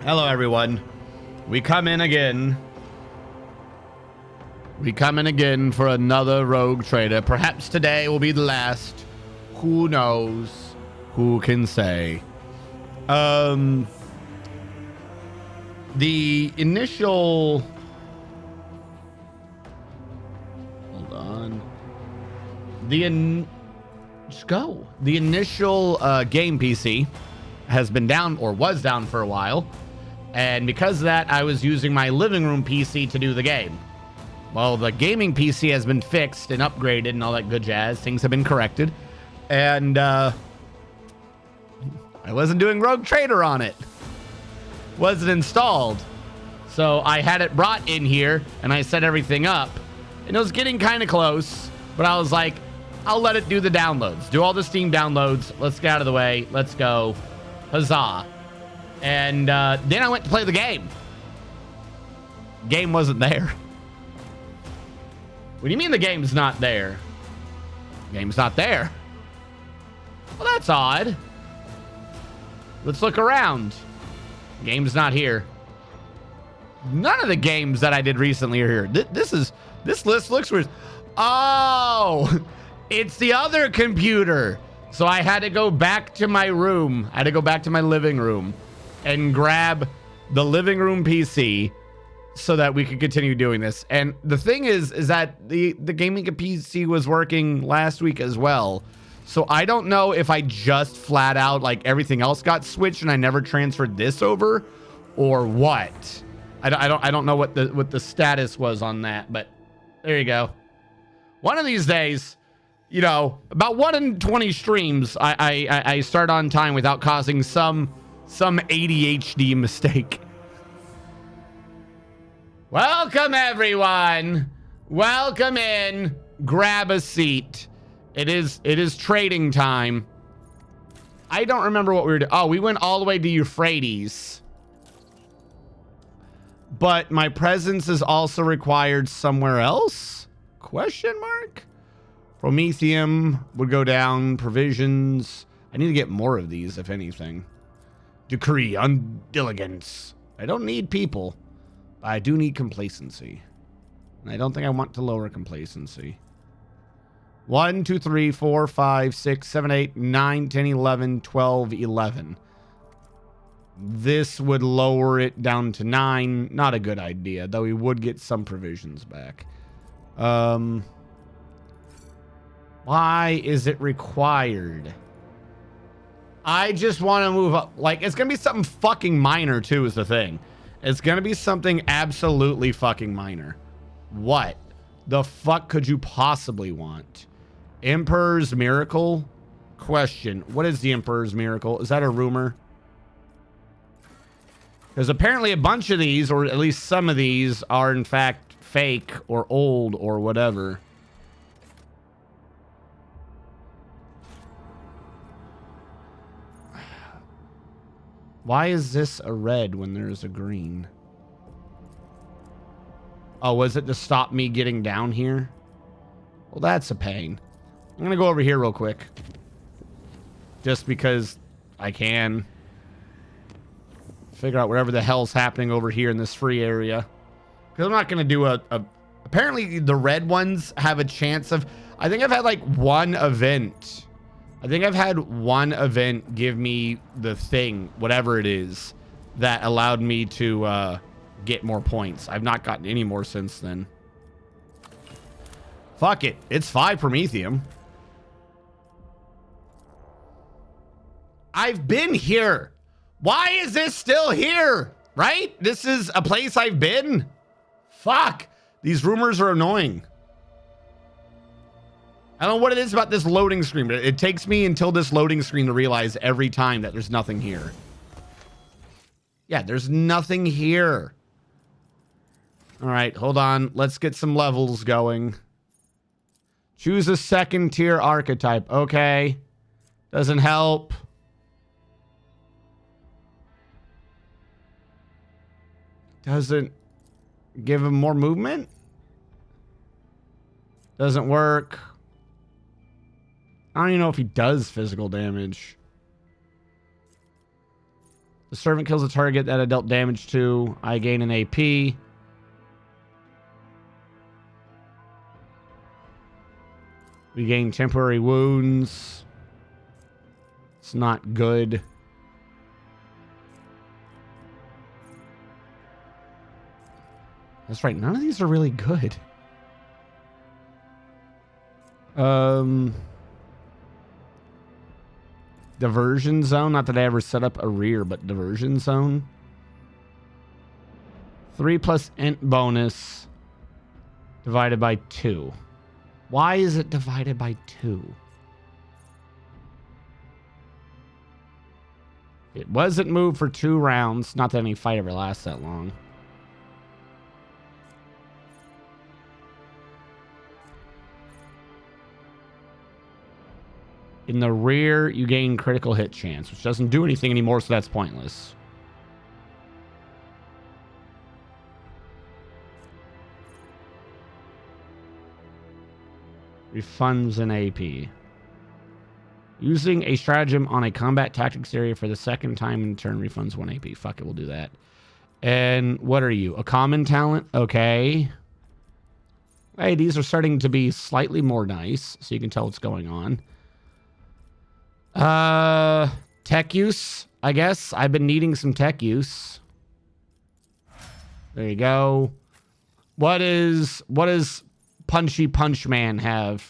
Hello, everyone. We come in again. We come in again for another rogue trader. Perhaps today will be the last. Who knows? Who can say? The initial... Hold on. Just go. The initial game PC has been down, or was down for a while. And because of that, I was using my living room PC to do the game. Well, the gaming PC has been fixed and upgraded and all that good jazz. Things have been corrected. And I wasn't doing Rogue Trader on it. Wasn't installed. So I had it brought in here and I set everything up. And it was getting kind of close. But I was like, I'll let it do the downloads. Do all the Steam downloads. Let's get out of the way. Let's go. Huzzah. And then I went to play the game. Game wasn't there. What do you mean the game's not there? Game's not there. Well, that's odd. Let's look around. Game's not here. None of the games that I did recently are here. This list looks weird. Oh, it's the other computer. So I had to go back to my room. I had to go back to my living room and grab the living room PC so that we could continue doing this. And the thing is that the gaming PC was working last week as well. So I don't know if I just flat out, like, everything else got switched and I never transferred this over or what. I don't know what the status was on that, but there you go. One of these days, you know, about 1 in 20 streams, I start on time without causing some ADHD mistake. Welcome, everyone. Welcome in. Grab a seat. It is trading time. I don't remember what we were doing. Oh, we went all the way to Euphrates. But my presence is also required somewhere else? Question mark? Promethium would go down. Provisions. I need to get more of these, if anything. Decree on diligence. I don't need people. But I do need complacency. And I don't think I want to lower complacency. 1, 2, 3, 4, 5, 6, 7, 8, 9, 10, 11, 12, 11. This would lower it down to 9. Not a good idea, though we would get some provisions back. Why is it required? I just want to move up. Like, it's going to be something fucking minor, too, is the thing. It's going to be something absolutely fucking minor. What the fuck could you possibly want? Emperor's Miracle? Question. What is the Emperor's Miracle? Is that a rumor? Because apparently a bunch of these, or at least some of these, are in fact fake or old or whatever. Why is this a red when there's a green? Oh, was it to stop me getting down here? Well, that's a pain. I'm going to go over here real quick. Just because I can. Figure out whatever the hell's happening over here in this free area. Because I'm not going to do a... Apparently, the red ones have a chance of... I think I've had like one event. I think I've had one event give me the thing, whatever it is, that allowed me to get more points. I've not gotten any more since then. Fuck it. It's 5 Promethium. I've been here. Why is this still here? Right? This is a place I've been. Fuck. These rumors are annoying. I don't know what it is about this loading screen, but it takes me until this loading screen to realize every time that there's nothing here. Yeah, there's nothing here. All right, hold on. Let's get some levels going. Choose a second tier archetype. Okay. Doesn't help. Doesn't give him more movement. Doesn't work. I don't even know if he does physical damage. The servant kills a target that I dealt damage to. I gain an AP. We gain temporary wounds. It's not good. That's right. None of these are really good. Diversion zone. Not that I ever set up a rear, but diversion zone. 3 plus int bonus divided by 2. Why is it divided by 2? It wasn't moved for 2 rounds. Not that any fight ever lasts that long. In the rear, you gain critical hit chance, which doesn't do anything anymore, so that's pointless. Refunds an AP. Using a stratagem on a combat tactics area for the second time in turn refunds 1 AP. Fuck it, we'll do that. And what are you? A common talent? Okay. Hey, these are starting to be slightly more nice, so you can tell what's going on. Tech use, I guess. I've been needing some tech use. There you go. What is Punchy Punch Man have?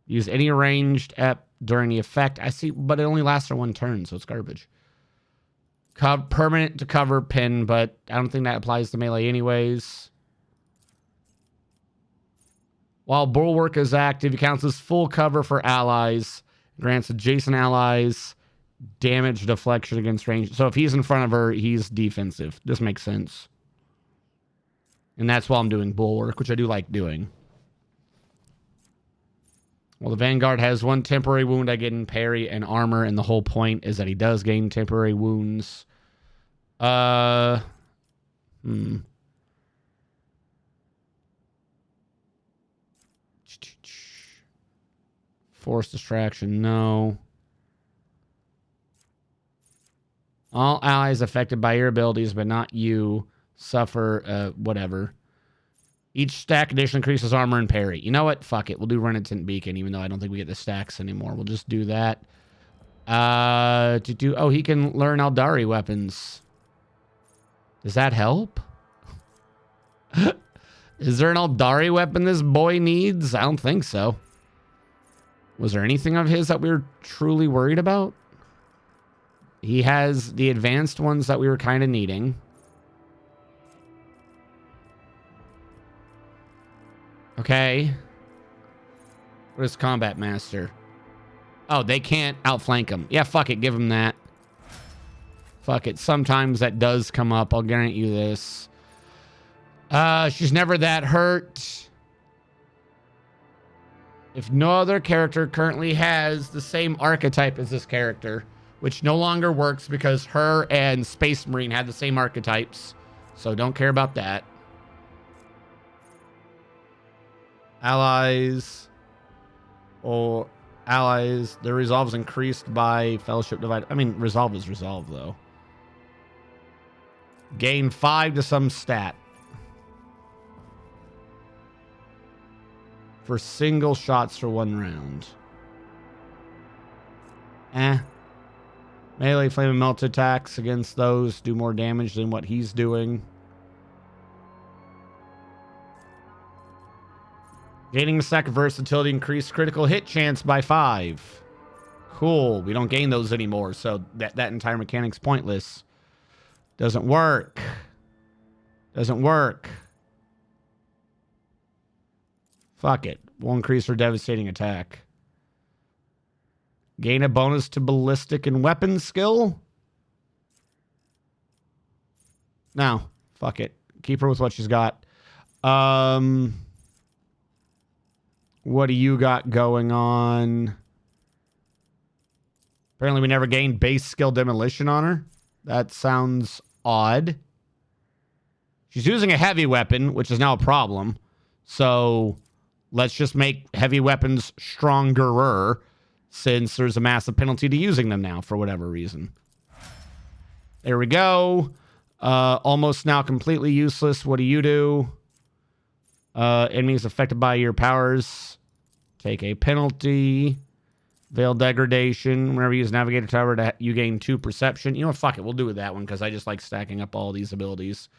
Use any ranged ep during the effect. I see, but it only lasts for 1 turn, so it's garbage. Permanent to cover pin, but I don't think that applies to melee anyways. While Bulwark is active, he counts as full cover for allies. Grants adjacent allies damage deflection against range. So if he's in front of her, he's defensive. This makes sense. And that's why I'm doing Bulwark, which I do like doing. Well, the Vanguard has 1 temporary wound. I get in parry and armor, and the whole point is that he does gain temporary wounds. Force distraction, no. All allies affected by your abilities, but not you, suffer, whatever. Each stack addition increases armor and parry. You know what? Fuck it. We'll do Renitent Beacon, even though I don't think we get the stacks anymore. We'll just do that. Oh, he can learn Aldari weapons. Does that help? Is there an Aldari weapon this boy needs? I don't think so. Was there anything of his that we were truly worried about? He has the advanced ones that we were kind of needing. Okay. What is Combat Master? Oh, they can't outflank him. Yeah, fuck it. Give him that. Fuck it. Sometimes that does come up. I'll guarantee you this. She's never that hurt. If no other character currently has the same archetype as this character, which no longer works because her and Space Marine had the same archetypes. So don't care about that. Allies. Or allies. Their resolve is increased by Fellowship Divide. I mean, resolve is resolve, though. Gain 5 to some stat. For single shots for 1 round. Melee flame and melt attacks against those do more damage than what he's doing. Gaining a stack of versatility increased critical hit chance by 5. Cool. We don't gain those anymore, so that entire mechanic's pointless. Doesn't work. Doesn't work. Fuck it. We'll increase her devastating attack. Gain a bonus to ballistic and weapon skill. No. Fuck it. Keep her with what she's got. What do you got going on? Apparently we never gained base skill demolition on her. That sounds odd. She's using a heavy weapon, which is now a problem. So let's just make heavy weapons stronger, since there's a massive penalty to using them now for whatever reason. There we go. Almost now completely useless. What do you do? Enemies affected by your powers take a penalty. Veil degradation. Whenever you use Navigator Tower, you gain 2 perception. You know what? Fuck it. We'll do with that one because I just like stacking up all these abilities.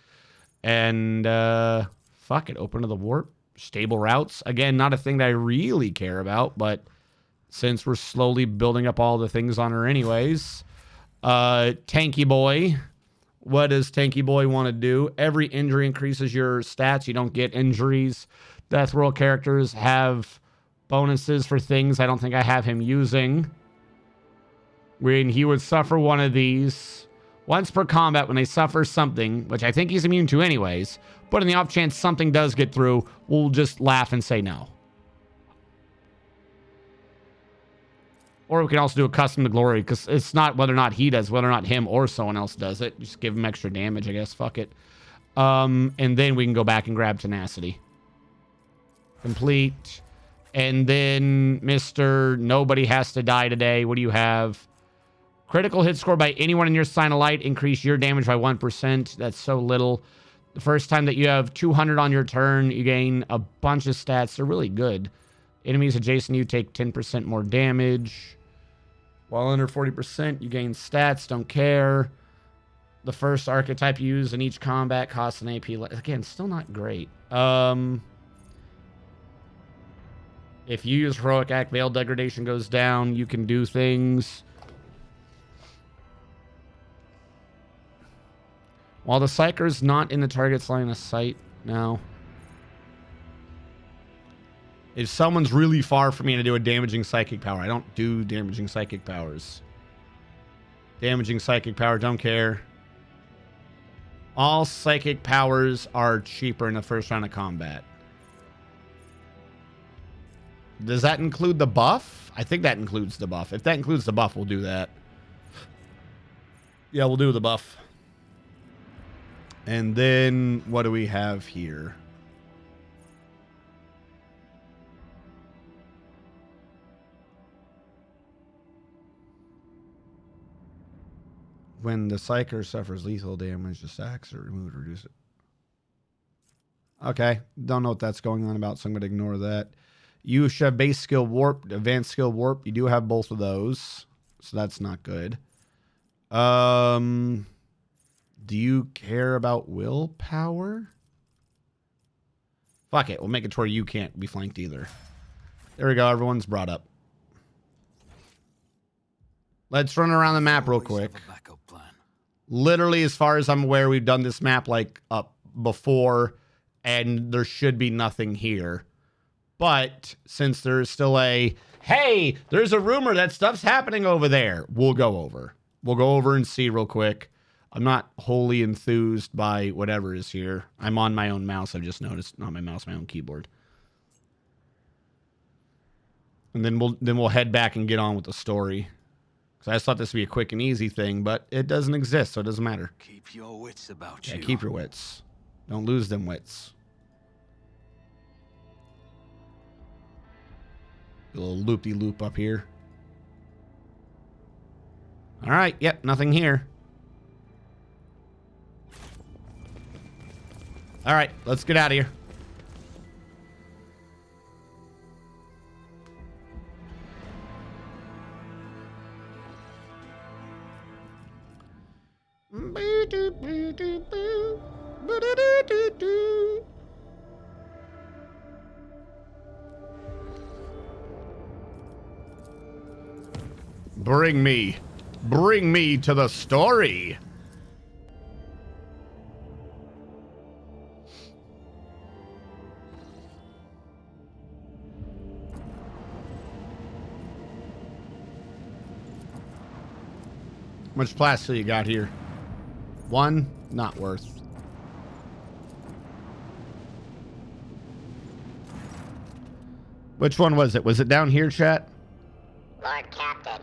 And fuck it. Open to the warp. Stable routes. Again, not a thing that I really care about, but since we're slowly building up all the things on her anyways. Tanky Boy. What does Tanky Boy want to do? Every injury increases your stats. You don't get injuries. Death World characters have bonuses for things I don't think I have him using. When he would suffer one of these once per combat when they suffer something, which I think he's immune to anyways, but in the off chance something does get through, we'll just laugh and say no. Or we can also do a custom to glory, because it's not whether or not he does, whether or not him or someone else does it. Just give him extra damage, I guess. Fuck it. And then we can go back and grab tenacity. Complete. And then Mr. Nobody Has to Die Today. What do you have? Critical hit score by anyone in your sign of light. Increase your damage by 1%. That's so little. The first time that you have 200 on your turn, you gain a bunch of stats. They're really good. Enemies adjacent to you take 10% more damage. While under 40%, you gain stats. Don't care. The first archetype you use in each combat costs an AP. Again, still not great. If you use Heroic Act, Veil Degradation goes down. You can do things. While the Psyker's not in the target's line of sight now. If someone's really far from me to do a damaging psychic power, I don't do damaging psychic powers. Damaging psychic power, don't care. All psychic powers are cheaper in the first round of combat. Does that include the buff? I think that includes the buff. If that includes the buff, we'll do that. Yeah, we'll do the buff. And then what do we have here? When the Psyker suffers lethal damage, the stacks are removed or reduce it. Okay, don't know what that's going on about, so I'm going to ignore that. You should have base skill warp, advanced skill warp. You do have both of those, so that's not good. Do you care about willpower? Fuck it, we'll make it to where you can't be flanked either. There we go, everyone's brought up. Let's run around the map real quick. Literally, as far as I'm aware, we've done this map like up before, and there should be nothing here. But since there's still a, hey, there's a rumor that stuff's happening over there, we'll go over. We'll go over and see real quick. I'm not wholly enthused by whatever is here. I'm on my own mouse, I've just noticed. Not my mouse, my own keyboard. And then we'll head back and get on with the story. So I just thought this would be a quick and easy thing, but it doesn't exist, so it doesn't matter. Keep your wits about you. Yeah, keep your wits. Don't lose them wits. A little loop-de-loop up here. All right, yep, nothing here. All right, let's get out of here. Bring me to the story. How much plastic you got here? One, not worth. Which one was it? Was it down here, chat? Lord Captain.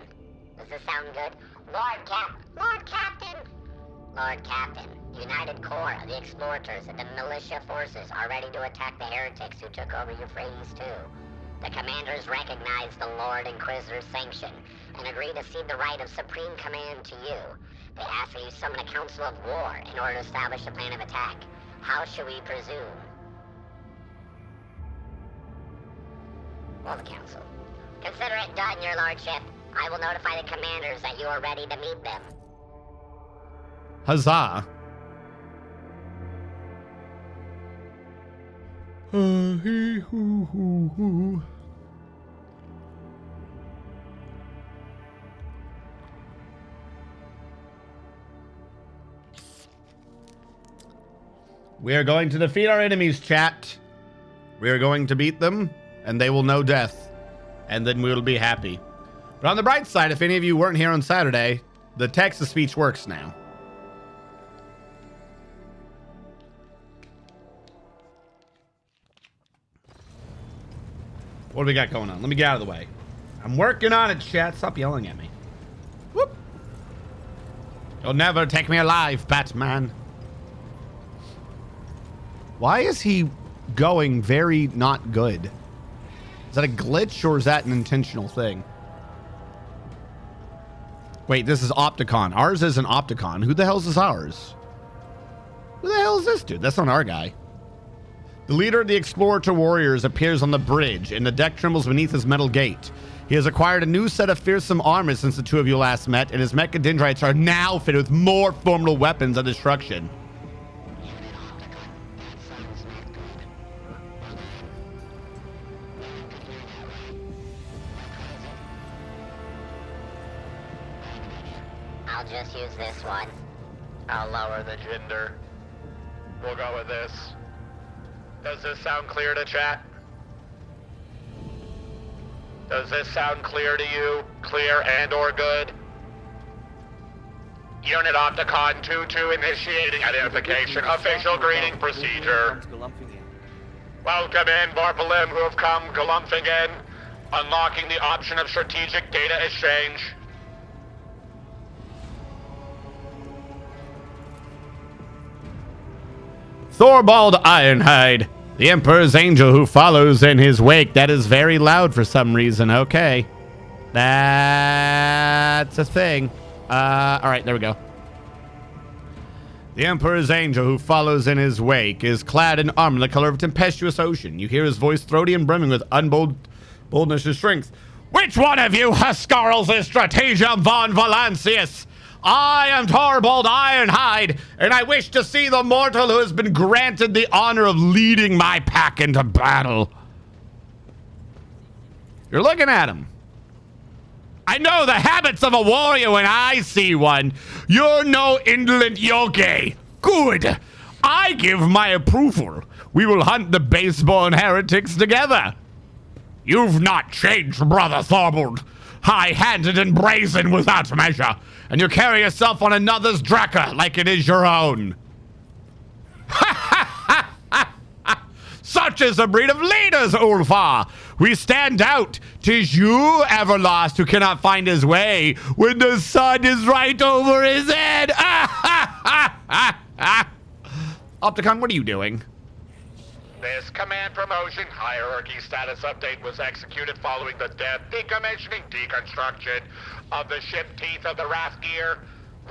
Does this sound good? Lord Captain! Lord Captain, United Corps, the Explorators, and the militia forces are ready to attack the heretics who took over Euphrates II. The commanders recognize the Lord Inquisitor's sanction and agree to cede the right of supreme command to you. They ask that you summon a council of war in order to establish a plan of attack. How should we presume? Well, the council. Consider it done, your lordship. I will notify the commanders that you are ready to meet them. Huzzah. We are going to defeat our enemies, chat. We are going to beat them, and they will know death. And then we will be happy. But on the bright side, if any of you weren't here on Saturday, the text-to-speech works now. What do we got going on? Let me get out of the way. I'm working on it, chat. Stop yelling at me. Whoop. You'll never take me alive, Batman. Why is he going very not good? Is that a glitch or is that an intentional thing? Wait, this is Opticon. Ours is an Opticon. Who the hell is ours? Who the hell is this dude? That's not our guy. The leader of the Explorer Warriors appears on the bridge, and the deck trembles beneath his metal gate. He has acquired a new set of fearsome armor since the two of you last met, and his mechadendrites are now fitted with more formidable weapons of destruction. I'll just use this one. I'll lower the gender. We'll go with this. Does this sound clear to chat? Does this sound clear to you? Clear and or good? Unit Opticon 2-2 initiating identification. Official greeting procedure. Welcome in, Vorpalim, who have come galumphing in. Unlocking the option of strategic data exchange. Thorvald Ironhide, the Emperor's angel who follows in his wake. That is very loud for some reason. Okay. That's a thing. All right, there we go. The Emperor's angel who follows in his wake is clad in armor the color of a tempestuous ocean. You hear his voice throaty and brimming with boldness and strength. Which one of you Huscarls is Stratagem von Valancius? I am Thorvald Ironhide, and I wish to see the mortal who has been granted the honor of leading my pack into battle. You're looking at him. I know the habits of a warrior when I see one. You're no indolent yoke. Good. I give my approval. We will hunt the base-born heretics together. You've not changed, brother Thorvald. High-handed and brazen without measure, and you carry yourself on another's Draka like it is your own. Such is the breed of leaders, Ulfar. We stand out. 'Tis you, Everlast, who cannot find his way when the sun is right over his head. Opticon, what are you doing? This command promotion hierarchy status update was executed following the death, decommissioning, deconstruction of the ship Teeth of the Wrathgear.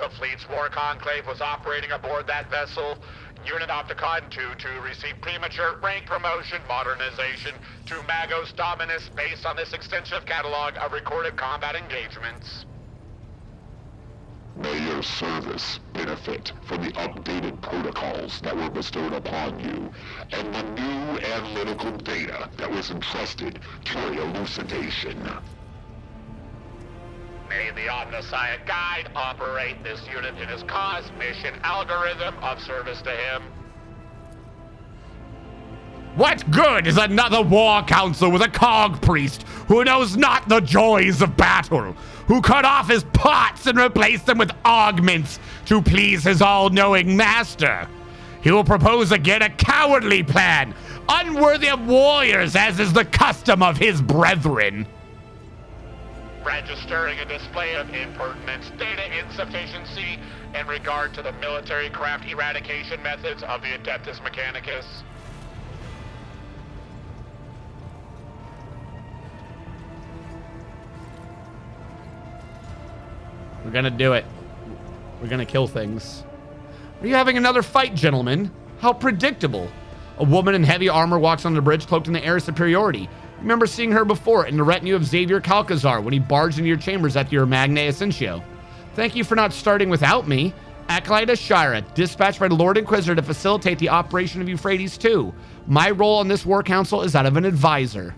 The fleet's war conclave was operating aboard that vessel. Unit Opticon 2-2 received premature rank promotion modernization to Magos Dominus based on this extensive catalog of recorded combat engagements. May your service benefit from the updated protocols that were bestowed upon you, and the new analytical data that was entrusted to your elucidation. May the Omniscient Guide operate this unit in his cause, mission, algorithm of service to him. What good is another war council with a cog priest who knows not the joys of battle, who cut off his pots and replaced them with augments to please his all-knowing master? He will propose again a cowardly plan, unworthy of warriors as is the custom of his brethren. Registering a display of impertinence, data insufficiency in regard to the military craft eradication methods of the Adeptus Mechanicus. We're gonna do it. We're gonna kill things. Are you having another fight, gentlemen? How predictable. A woman in heavy armor walks on the bridge cloaked in the air of superiority. Remember seeing her before in the retinue of Xavier Calcazar when he barged into your chambers at your Magna Essentio. Thank you for not starting without me. Acolyte Ashira, dispatched by the Lord Inquisitor to facilitate the operation of Euphrates II. My role on this war council is that of an advisor.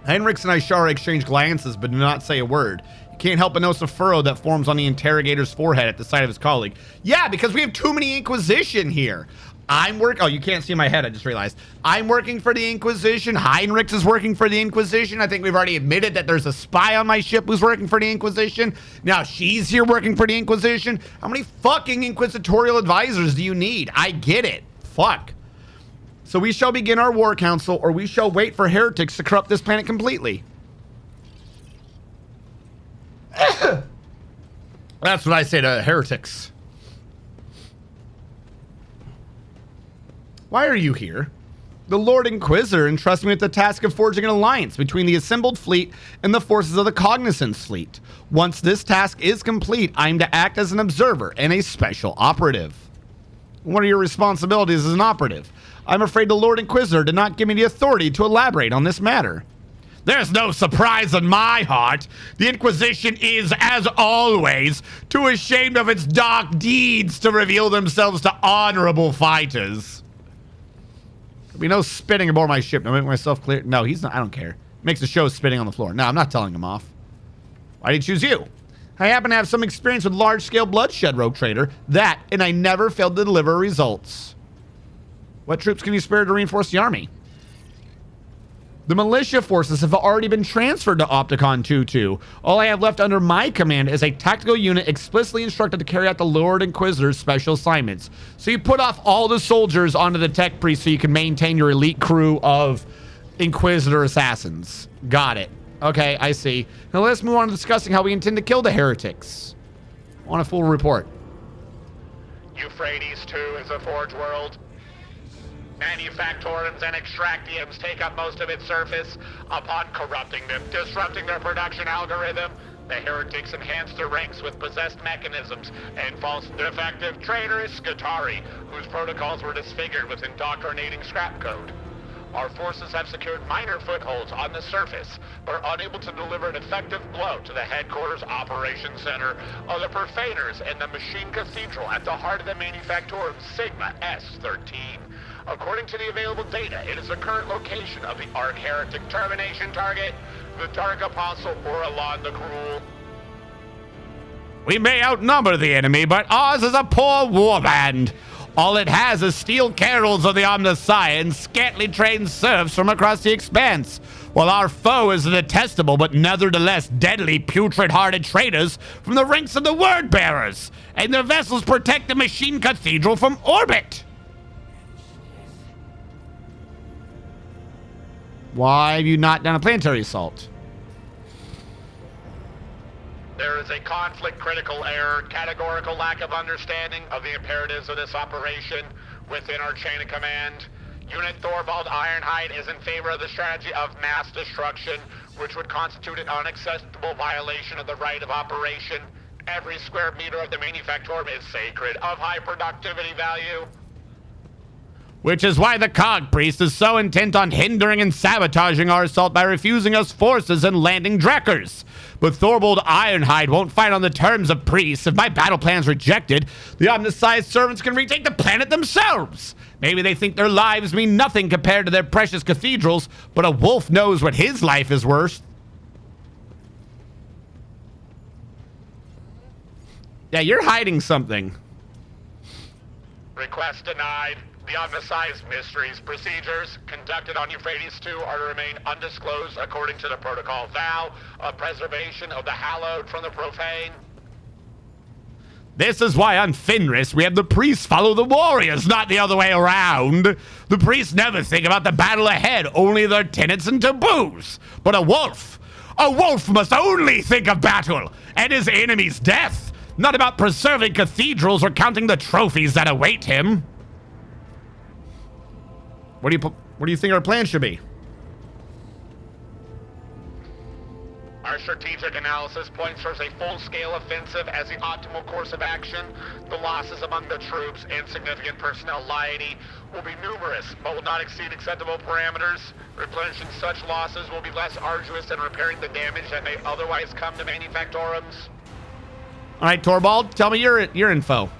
Heinrichs and Ishara exchange glances but do not say a word. You can't help but notice a furrow that forms on the interrogator's forehead at the sight of his colleague. Yeah, because we have too many Inquisition here. Oh, you can't see my head, I just realized. I'm working for the Inquisition. Heinrichs is working for the Inquisition. I think we've already admitted that there's a spy on my ship who's working for the Inquisition. Now she's here working for the Inquisition. How many fucking inquisitorial advisors do you need? I get it. Fuck. So we shall begin our war council, or we shall wait for heretics to corrupt this planet completely. That's what I say to heretics. Why are you here? The Lord Inquisitor entrusted me with the task of forging an alliance between the assembled fleet and the forces of the Cognizance fleet. Once this task is complete, I am to act as an observer and a special operative. What are your responsibilities as an operative? I'm afraid the Lord Inquisitor did not give me the authority to elaborate on this matter. There's no surprise in my heart. The Inquisition is, as always, too ashamed of its dark deeds to reveal themselves to honorable fighters. There'll be no spitting aboard my ship. No, make myself clear. No, he's not. I don't care. Makes the show spitting on the floor. No, I'm not telling him off. Why did he choose you? I happen to have some experience with large-scale bloodshed, Rogue Trader. That, and I never failed to deliver results. What troops can you spare to reinforce the army? The militia forces have already been transferred to Opticon 2-2. All I have left under my command is a tactical unit explicitly instructed to carry out the Lord Inquisitor's special assignments. So you put off all the soldiers onto the tech priest so you can maintain your elite crew of Inquisitor assassins. Got it. Okay, I see. Now let's move on to discussing how we intend to kill the heretics. I want a full report. Euphrates II is a forge world. Manufactoriums and extractiums take up most of its surface. Upon corrupting them, disrupting their production algorithm, the heretics enhance their ranks with possessed mechanisms and false defective traitorous Scutari, whose protocols were disfigured with indoctrinating scrap code. Our forces have secured minor footholds on the surface, but are unable to deliver an effective blow to the headquarters operations center of the profaners in the Machine Cathedral at the heart of the Manufactorum Sigma S-13. According to the available data, it is the current location of the Arch-Heretic termination target, the Dark Apostle Oralon the Cruel. We may outnumber the enemy, but ours is a poor warband. All it has is steel carols of the Omnissiah and scantily trained serfs from across the expanse, while our foe is the detestable but nevertheless deadly putrid-hearted traitors from the ranks of the Word-Bearers, and their vessels protect the Machine Cathedral from orbit. Why have you not done a planetary assault? There is a conflict-critical error, categorical lack of understanding of the imperatives of this operation within our chain of command. Unit Thorvald Ironhide is in favor of the strategy of mass destruction, which would constitute an unacceptable violation of the right of operation. Every square meter of the Manufactorum is sacred, of high productivity value. Which is why the Cog Priest is so intent on hindering and sabotaging our assault by refusing us forces and landing Drekkers. But Thorvald Ironhide won't fight on the terms of priests. If my battle plan's rejected, the Omnissiah's servants can retake the planet themselves. Maybe they think their lives mean nothing compared to their precious cathedrals, but a wolf knows what his life is worth. Yeah, you're hiding something. Request denied. The Omnissiah's mysteries procedures conducted on Euphrates II are to remain undisclosed according to the protocol vow of preservation of the hallowed from the profane. This is why on Fenris we have the priests follow the warriors, not the other way around. The priests never think about the battle ahead, only their tenets and taboos. But a wolf must only think of battle and his enemy's death, not about preserving cathedrals or counting the trophies that await him. What do you think our plan should be? Our strategic analysis points towards a full-scale offensive as the optimal course of action. The losses among the troops and significant personnel liability will be numerous, but will not exceed acceptable parameters. Replenishing such losses will be less arduous than repairing the damage that may otherwise come to manufactorums. All right, Torvald, tell me your info.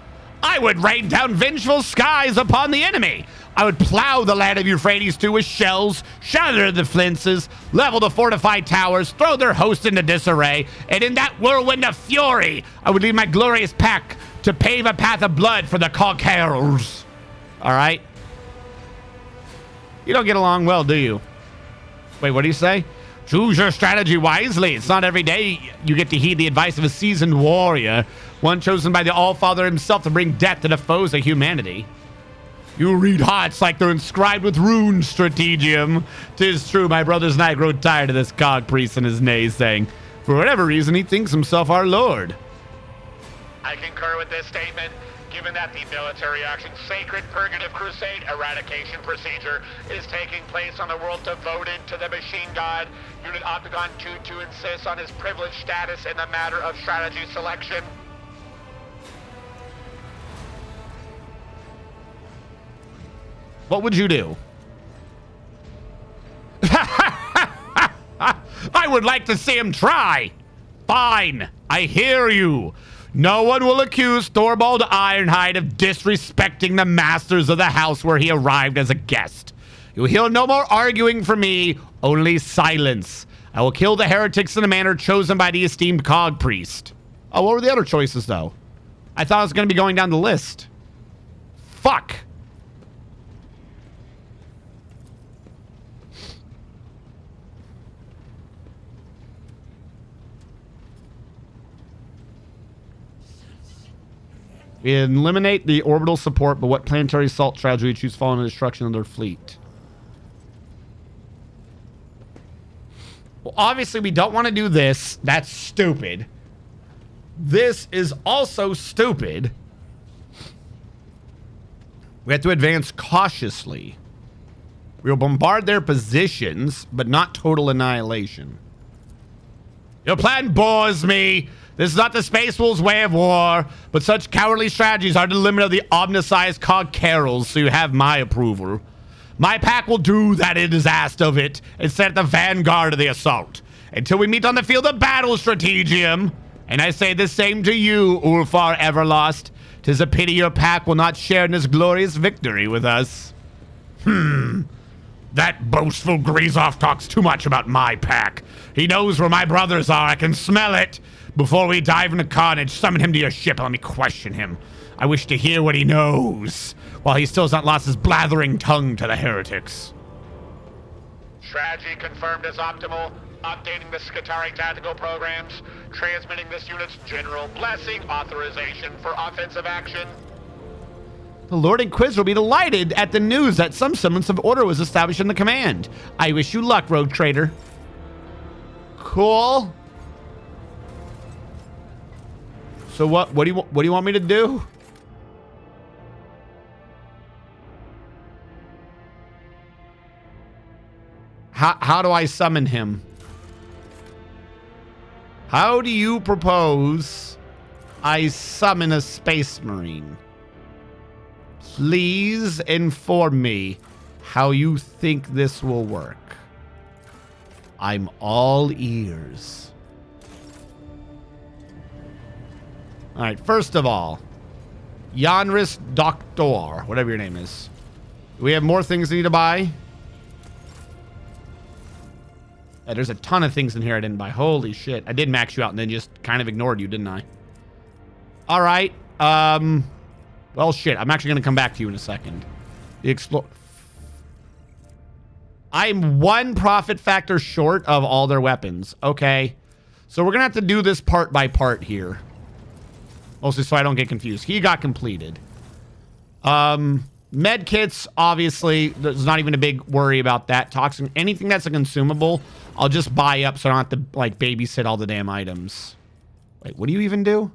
I would rain down vengeful skies upon the enemy. I would plow the land of Euphrates too with shells, shatter the flinces, level the fortified towers, throw their host into disarray, and in that whirlwind of fury, I would lead my glorious pack to pave a path of blood for the conquerors. All right? You don't get along well, do you? Wait, what do you say? Choose your strategy wisely. It's not every day you get to heed the advice of a seasoned warrior, one chosen by the All-Father himself to bring death to the foes of humanity. You read hearts like they're inscribed with runes, Strategium. 'Tis true, my brothers and I grow tired of this cog priest and his naysaying. For whatever reason, he thinks himself our lord. I concur with this statement, given that the military action Sacred Purgative Crusade eradication procedure is taking place on a world devoted to the machine god. Unit Octagon 2 insists on his privileged status in the matter of strategy selection. What would you do? I would like to see him try. Fine, I hear you. No one will accuse Thorvald Ironhide of disrespecting the masters of the house where he arrived as a guest. You'll hear no more arguing from me, only silence. I will kill the heretics in a manner chosen by the esteemed cog priest. Oh, what were the other choices, though? I thought I was going to be going down the list. Fuck. Eliminate the orbital support, but what planetary assault strategy would you choose following the destruction of their fleet? Well, obviously, we don't want to do this. That's stupid. This is also stupid. We have to advance cautiously. We will bombard their positions, but not total annihilation. Your plan bores me. This is not the Space Wolves' way of war, but such cowardly strategies are the limit of the omniscience cog carols, so you have my approval. My pack will do that it is asked of it and set the vanguard of the assault. Until we meet on the field of battle, Strategium. And I say the same to you, Ulfar Everlost. 'Tis a pity your pack will not share in this glorious victory with us. That boastful Greasoff talks too much about my pack. He knows where my brothers are. I can smell it. Before we dive into carnage, summon him to your ship and let me question him. I wish to hear what he knows, while he still has not lost his blathering tongue to the heretics. Strategy confirmed as optimal. Updating the Skitarii tactical programs. Transmitting this unit's general blessing authorization for offensive action. The Lord Inquisitor will be delighted at the news that some semblance of order was established in the command. I wish you luck, Rogue Trader. Cool. So what do you want me to do? How do I summon him? How do you propose I summon a Space Marine? Please inform me how you think this will work. I'm all ears. All right, first of all, Yanris Doctor, whatever your name is. Do we have more things we need to buy? Yeah, there's a ton of things in here I didn't buy. Holy shit. I did max you out and then just kind of ignored you, didn't I? All right. Well, shit. I'm actually going to come back to you in a second. The I'm one profit factor short of all their weapons. Okay. So we're going to have to do this part by part here. Mostly so I don't get confused. He got completed. Med kits, obviously, there's not even a big worry about that. Toxin, anything that's a consumable, I'll just buy up so I don't have to, like, babysit all the damn items. Wait, what do you even do?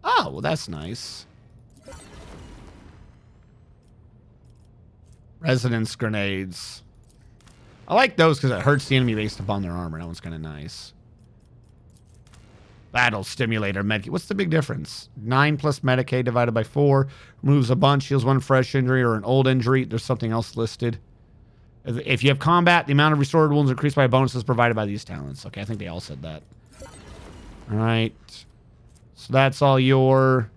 Oh, well, that's nice. Resonance grenades. I like those because it hurts the enemy based upon their armor. That one's kind of nice. Battle Stimulator Medkit. What's the big difference? 9 plus Medicaid divided by 4. Removes a bunch, heals 1 fresh injury or an old injury. There's something else listed. If you have combat, the amount of restored wounds increased by bonuses provided by these talents. Okay, I think they all said that. All right. So that's all your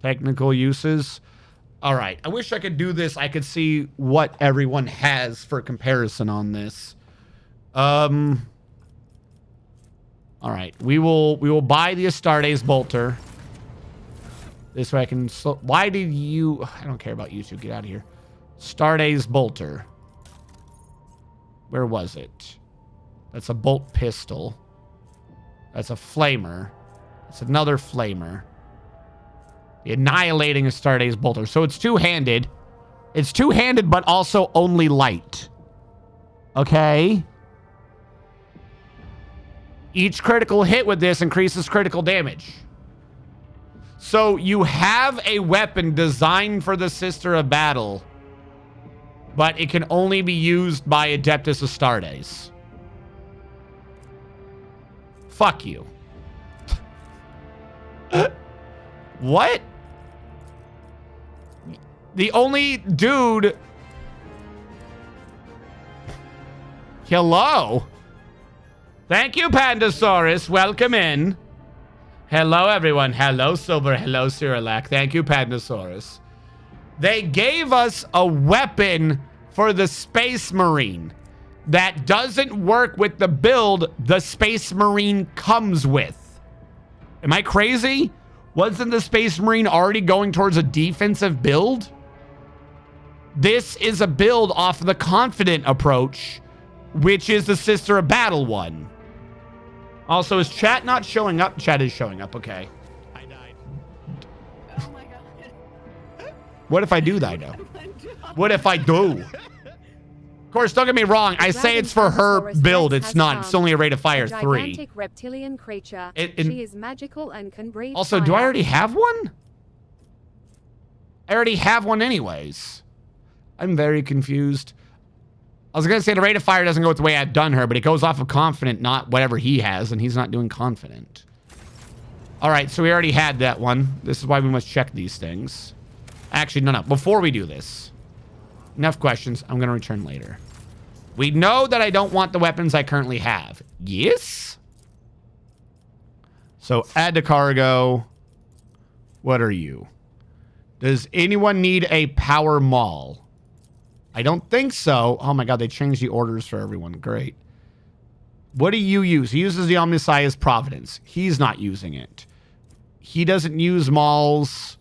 technical uses. All right. I wish I could do this. I could see what everyone has for comparison on this. All right. We will buy the Astartes Bolter. This way I can... Why did you... I don't care about you two. Get out of here. Astartes Bolter. Where was it? That's a bolt pistol. That's a flamer. That's another flamer. The Annihilating Astartes Bolter. So it's two-handed. It's two-handed, but also only light. Okay? Each critical hit with this increases critical damage. So you have a weapon designed for the Sister of Battle, but it can only be used by Adeptus Astartes. Fuck you. What? The only dude... Hello? Thank you, Pandasaurus. Welcome in. Hello, everyone. Hello, Silver. Hello, Cyrillac. Thank you, Pandasaurus. They gave us a weapon for the Space Marine that doesn't work with the build the Space Marine comes with. Am I crazy? Wasn't the Space Marine already going towards a defensive build? This is a build off of the confident approach, which is the Sister of Battle one. Also, is chat not showing up? Chat is showing up, okay. I died. Oh my god. What if I do that, though? What if I do? Of course, don't get me wrong. I say it's for her build. It's not. It's only a rate of fire 3. Gigantic reptilian creature. She is magical and can breathe also, fire. do I already have one? I already have one anyways. I'm very confused. I was going to say the rate of fire doesn't go with the way I've done her, but it goes off of confident, not whatever he has, and he's not doing confident. All right, so we already had that one. This is why we must check these things. Actually, no. Before we do this, enough questions. I'm going to return later. We know that I don't want the weapons I currently have. Yes? So add to cargo. What are you? Does anyone need a power maul? I don't think so. Oh my god, they changed the orders for everyone. Great. What do you use? He uses the Omnissiah's Providence. He's not using it. He doesn't use mauls.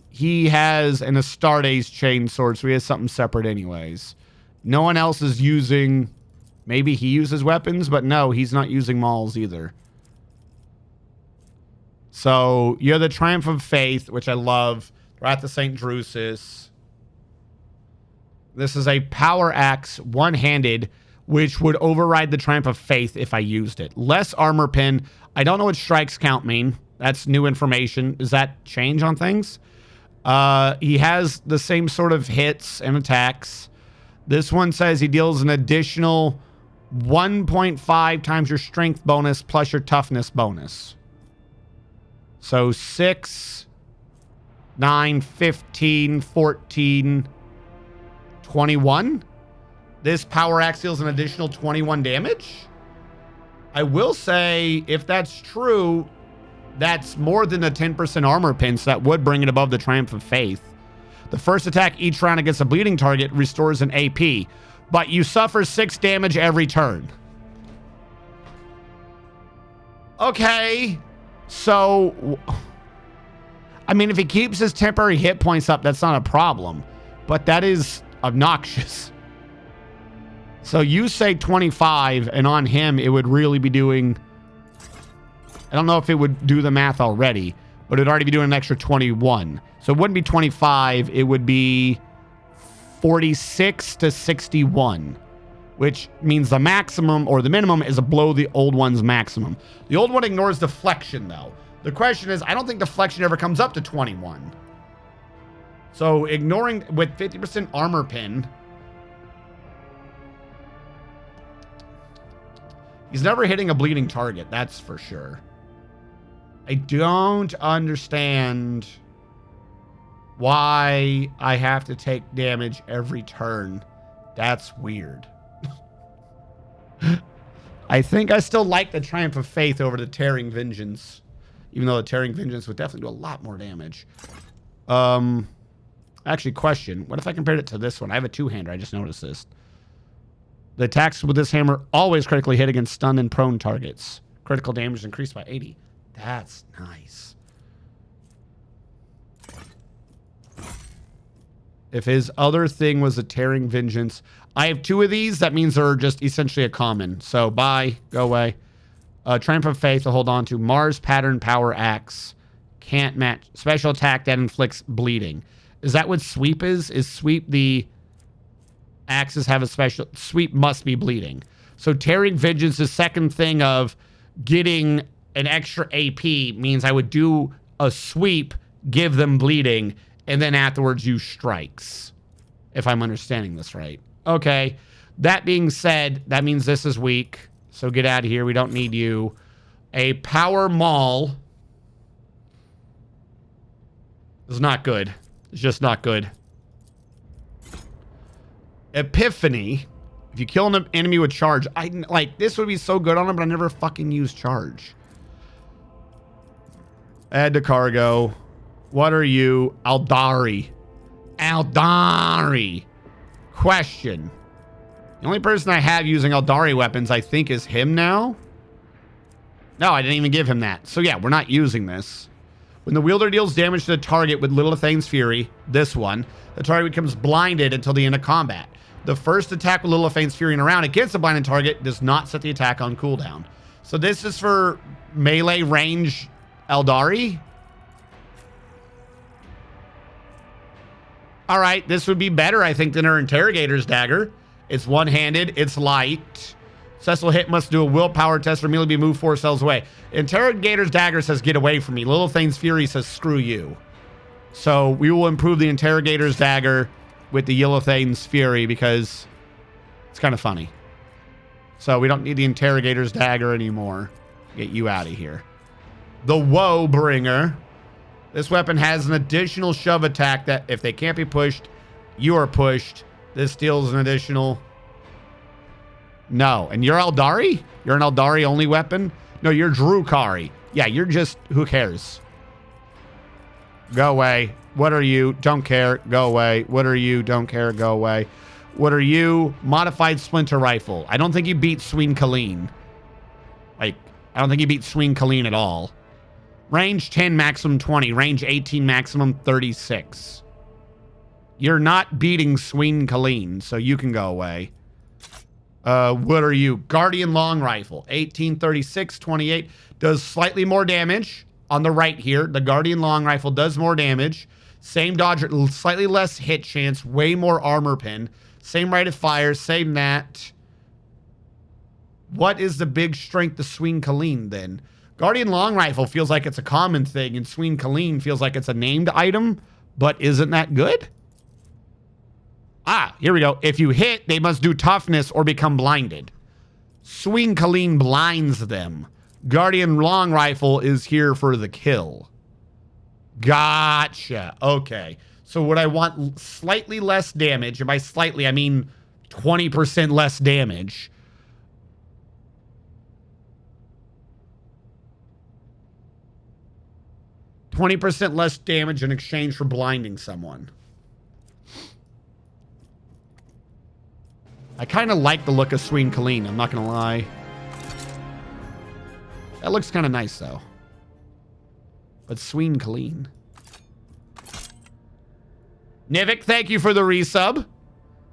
He has an Astartes chainsword, so he has something separate anyways. No one else is using... Maybe he uses weapons, but no, he's not using mauls either. So, you have the Triumph of Faith, which I love. Wrath to St. Drusus. This is a power axe, one-handed, which would override the Triumph of Faith if I used it. Less armor pin. I don't know what strikes count mean. That's new information. Does that change on things? He has the same sort of hits and attacks. This one says he deals an additional 1.5 times your strength bonus plus your toughness bonus. So 6, 9, 15, 14... 21. This power axe deals an additional 21 damage. I will say, if that's true, that's more than a 10% armor pin, so that would bring it above the Triumph of Faith. The first attack each round against a bleeding target restores an AP, but you suffer 6 damage every turn. Okay, so... I mean, if he keeps his temporary hit points up, that's not a problem, but that is... obnoxious. So you say 25, and on him it would really be doing... I don't know if it would do the math already, but it would already be doing an extra 21. So it wouldn't be 25, it would be 46 to 61, which means the maximum or the minimum is below the old one's maximum. The old one ignores deflection, though. The question is, I don't think deflection ever comes up to 21. So ignoring with 50% armor pin, He's never hitting a bleeding target, that's for sure. I don't understand why I have to take damage every turn. That's weird. I think I still like the Triumph of Faith over the Tearing Vengeance. Even though the Tearing Vengeance would definitely do a lot more damage. Actually, question. What if I compared it to this one? I have a two-hander. I just noticed this. The attacks with this hammer always critically hit against stunned and prone targets. Critical damage increased by 80. That's nice. If his other thing was a Tearing Vengeance. I have two of these. That means they're just essentially a common. So, bye. Go away. Triumph of Faith to hold on to. Mars Pattern Power Axe. Can't match. Special attack that inflicts bleeding. Is that what sweep is? Is sweep the... Axes have a special... Sweep must be bleeding. So, Tearing Vengeance's second thing of getting an extra AP means I would do a sweep, give them bleeding, and then afterwards use strikes. If I'm understanding this right. Okay. That being said, that means this is weak. So get out of here. We don't need you. A power maul is not good. It's just not good. Epiphany. If you kill an enemy with charge, like this would be so good on him, but I never fucking use charge. Add to cargo. What are you? Aldari. Aldari. Question. The only person I have using Aldari weapons, I think, is him now. No, I didn't even give him that. So yeah, we're not using this. When the wielder deals damage to the target with Lilithane's Fury, this one, the target becomes blinded until the end of combat. The first attack with Lilithane's Fury in a round against a blinded target does not set the attack on cooldown. So this is for melee range Aldari. All right, this would be better, I think, than her Interrogator's Dagger. It's one-handed. It's light. Successful hit must do a willpower test or immediately be moved 4 cells away. Interrogator's Dagger says, get away from me. Lilithane's Fury says, screw you. So we will improve the Interrogator's Dagger with the Lilithane's Fury because it's kind of funny. So we don't need the Interrogator's Dagger anymore. Get you out of here. The Woe Bringer. This weapon has an additional shove attack that if they can't be pushed, you are pushed. This deals an additional... No. And you're Aldari? You're an Aldari only weapon? No, you're Drukari. Yeah, you're just... Who cares? Go away. What are you? Don't care. Go away. What are you? Don't care. Go away. What are you? Modified Splinter Rifle. I don't think you beat Sween Colleen. Like, I don't think you beat Sween Colleen at all. Range 10, maximum 20. Range 18, maximum 36. You're not beating Sween Colleen, so you can go away. What are you? Guardian Long Rifle. 18, 36, 28. Does slightly more damage on the right here. The Guardian Long Rifle does more damage. Same dodge, slightly less hit chance. Way more armor pin. Same rate of fire. Same that. What is the big strength of Sween Colleen then? Guardian Long Rifle feels like it's a common thing, and Sween Colleen feels like it's a named item, but isn't that good? Ah, here we go. If you hit, they must do toughness or become blinded. Sween Colleen blinds them. Guardian Long Rifle is here for the kill. Gotcha. Okay. So would I want slightly less damage? And by slightly, I mean 20% less damage. %, less damage in exchange for blinding someone. I kind of like the look of Sween Colleen, I'm not going to lie. That looks kind of nice, though. But Sween Colleen. Nivik, thank you for the resub.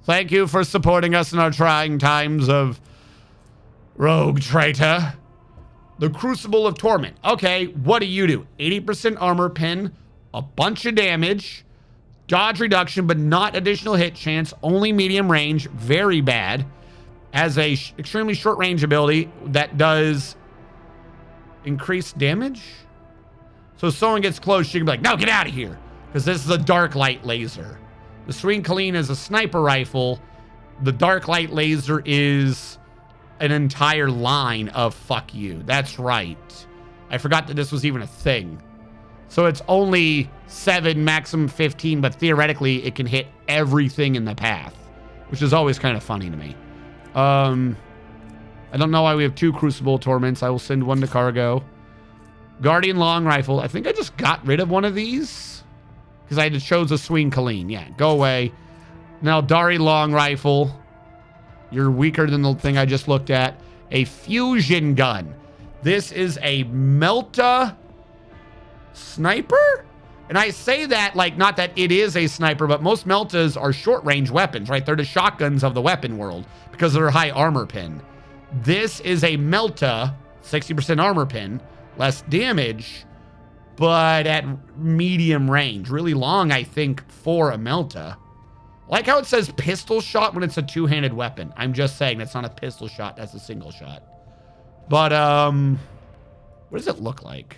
Thank you for supporting us in our trying times of Rogue Traitor. The Crucible of Torment. Okay, what do you do? 80% armor pin, a bunch of damage, dodge reduction, but not additional hit chance, only medium range, very bad. Has a extremely short range ability that does increased damage. So if someone gets close, she can be like, no, get out of here. Because this is a dark light laser. The Sween Colleen is a sniper rifle. The dark light laser is an entire line of fuck you. That's right. I forgot that this was even a thing. So it's only 7, maximum 15, but theoretically it can hit everything in the path, which is always kind of funny to me. I don't know why we have 2 Crucible Torments. I will send 1 to cargo. Guardian Long Rifle. I think I just got rid of one of these because I chose a Swing Colleen. Yeah, go away. Now, Dari Long Rifle. You're weaker than the thing I just looked at. A Fusion Gun. This is a Melta sniper? And I say that like not that it is a sniper, but most Meltas are short-range weapons, right? They're the shotguns of the weapon world because of their high armor pin. This is a Melta, 60% armor pin, less damage, but at medium range. Really long, I think, for a Melta. I like how it says pistol shot when it's a two-handed weapon. I'm just saying that's not a pistol shot, that's a single shot. But, what does it look like?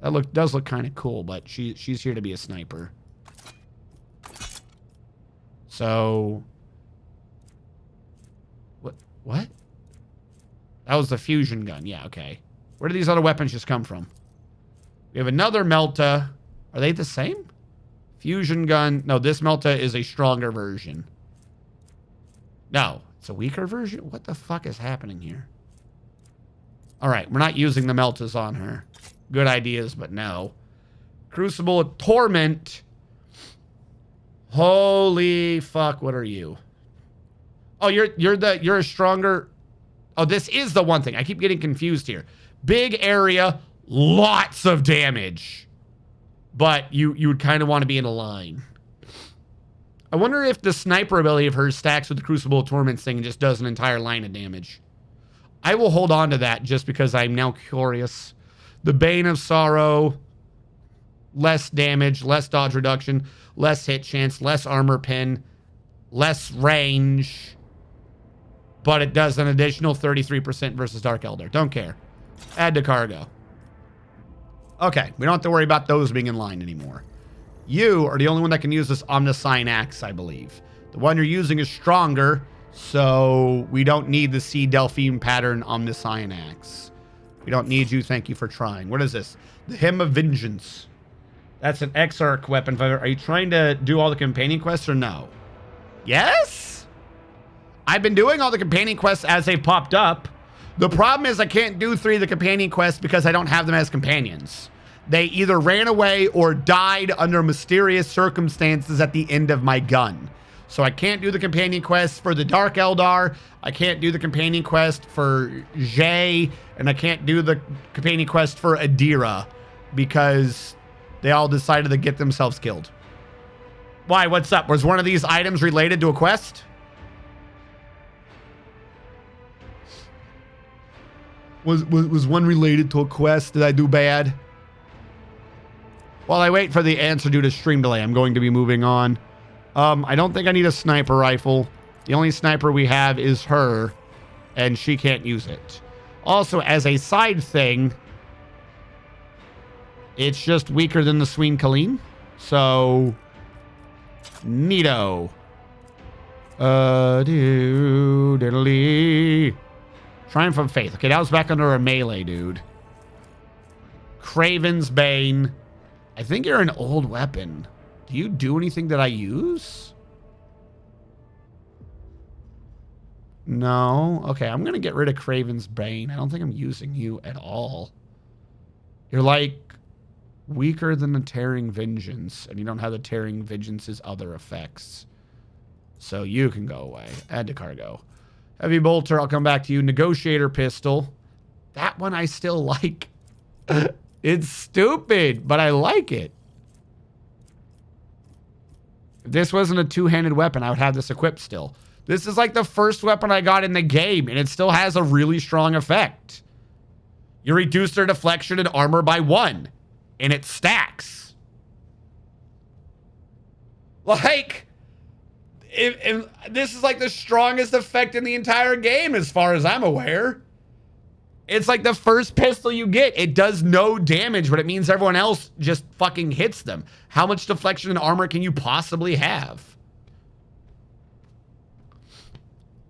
That does look kind of cool, but she's here to be a sniper. So, what? That was the fusion gun. Yeah, okay. Where do these other weapons just come from? We have another Melta. Are they the same? Fusion gun. No, this Melta is a stronger version. No, it's a weaker version? What the fuck is happening here? All right, we're not using the Meltas on her. Good ideas, but no. Crucible Torment. Holy fuck, what are you? Oh, you're a stronger... Oh, this is the one thing. I keep getting confused here. Big area, lots of damage. But you would kind of want to be in a line. I wonder if the sniper ability of hers stacks with the Crucible Torment thing and just does an entire line of damage. I will hold on to that just because I'm now curious. The Bane of Sorrow, less damage, less dodge reduction, less hit chance, less armor pin, less range, but it does an additional 33% versus Dark Elder. Don't care. Add to cargo. Okay, we don't have to worry about those being in line anymore. You are the only one that can use this Omniscient Axe, I believe. The one you're using is stronger, so we don't need the Sea Delphine pattern Omniscient Axe. We don't need you. Thank you for trying. What is this? The Hymn of Vengeance. That's an Exarch weapon. Are you trying to do all the companion quests or no? Yes? I've been doing all the companion quests as they've popped up. The problem is I can't do 3 of the companion quests because I don't have them as companions. They either ran away or died under mysterious circumstances at the end of my gun. So I can't do the companion quest for the Dark Eldar. I can't do the companion quest for Jay. And I can't do the companion quest for Adira because they all decided to get themselves killed. Why? What's up? Was one of these items related to a quest? Was one related to a quest? Did I do bad? While I wait for the answer due to stream delay, I'm going to be moving on. I don't think I need a sniper rifle. The only sniper we have is her, and she can't use it. Also, as a side thing, it's just weaker than the Sween Colleen. So, neato. Triumph of Faith. Okay, that was back under a melee, dude. Craven's Bane. I think you're an old weapon. Do you do anything that I use? No. Okay, I'm going to get rid of Craven's Bane. I don't think I'm using you at all. You're like weaker than the Tearing Vengeance, and you don't have the Tearing Vengeance's other effects. So you can go away. Add to cargo. Heavy Bolter, I'll come back to you. Negotiator Pistol. That one I still like. It's stupid, but I like it. If this wasn't a two-handed weapon, I would have this equipped still. This is like the first weapon I got in the game, and it still has a really strong effect. You reduce their deflection and armor by 1, and it stacks. Like, if this is like the strongest effect in the entire game as far as I'm aware. It's like the first pistol you get. It does no damage, but it means everyone else just fucking hits them. How much deflection and armor can you possibly have?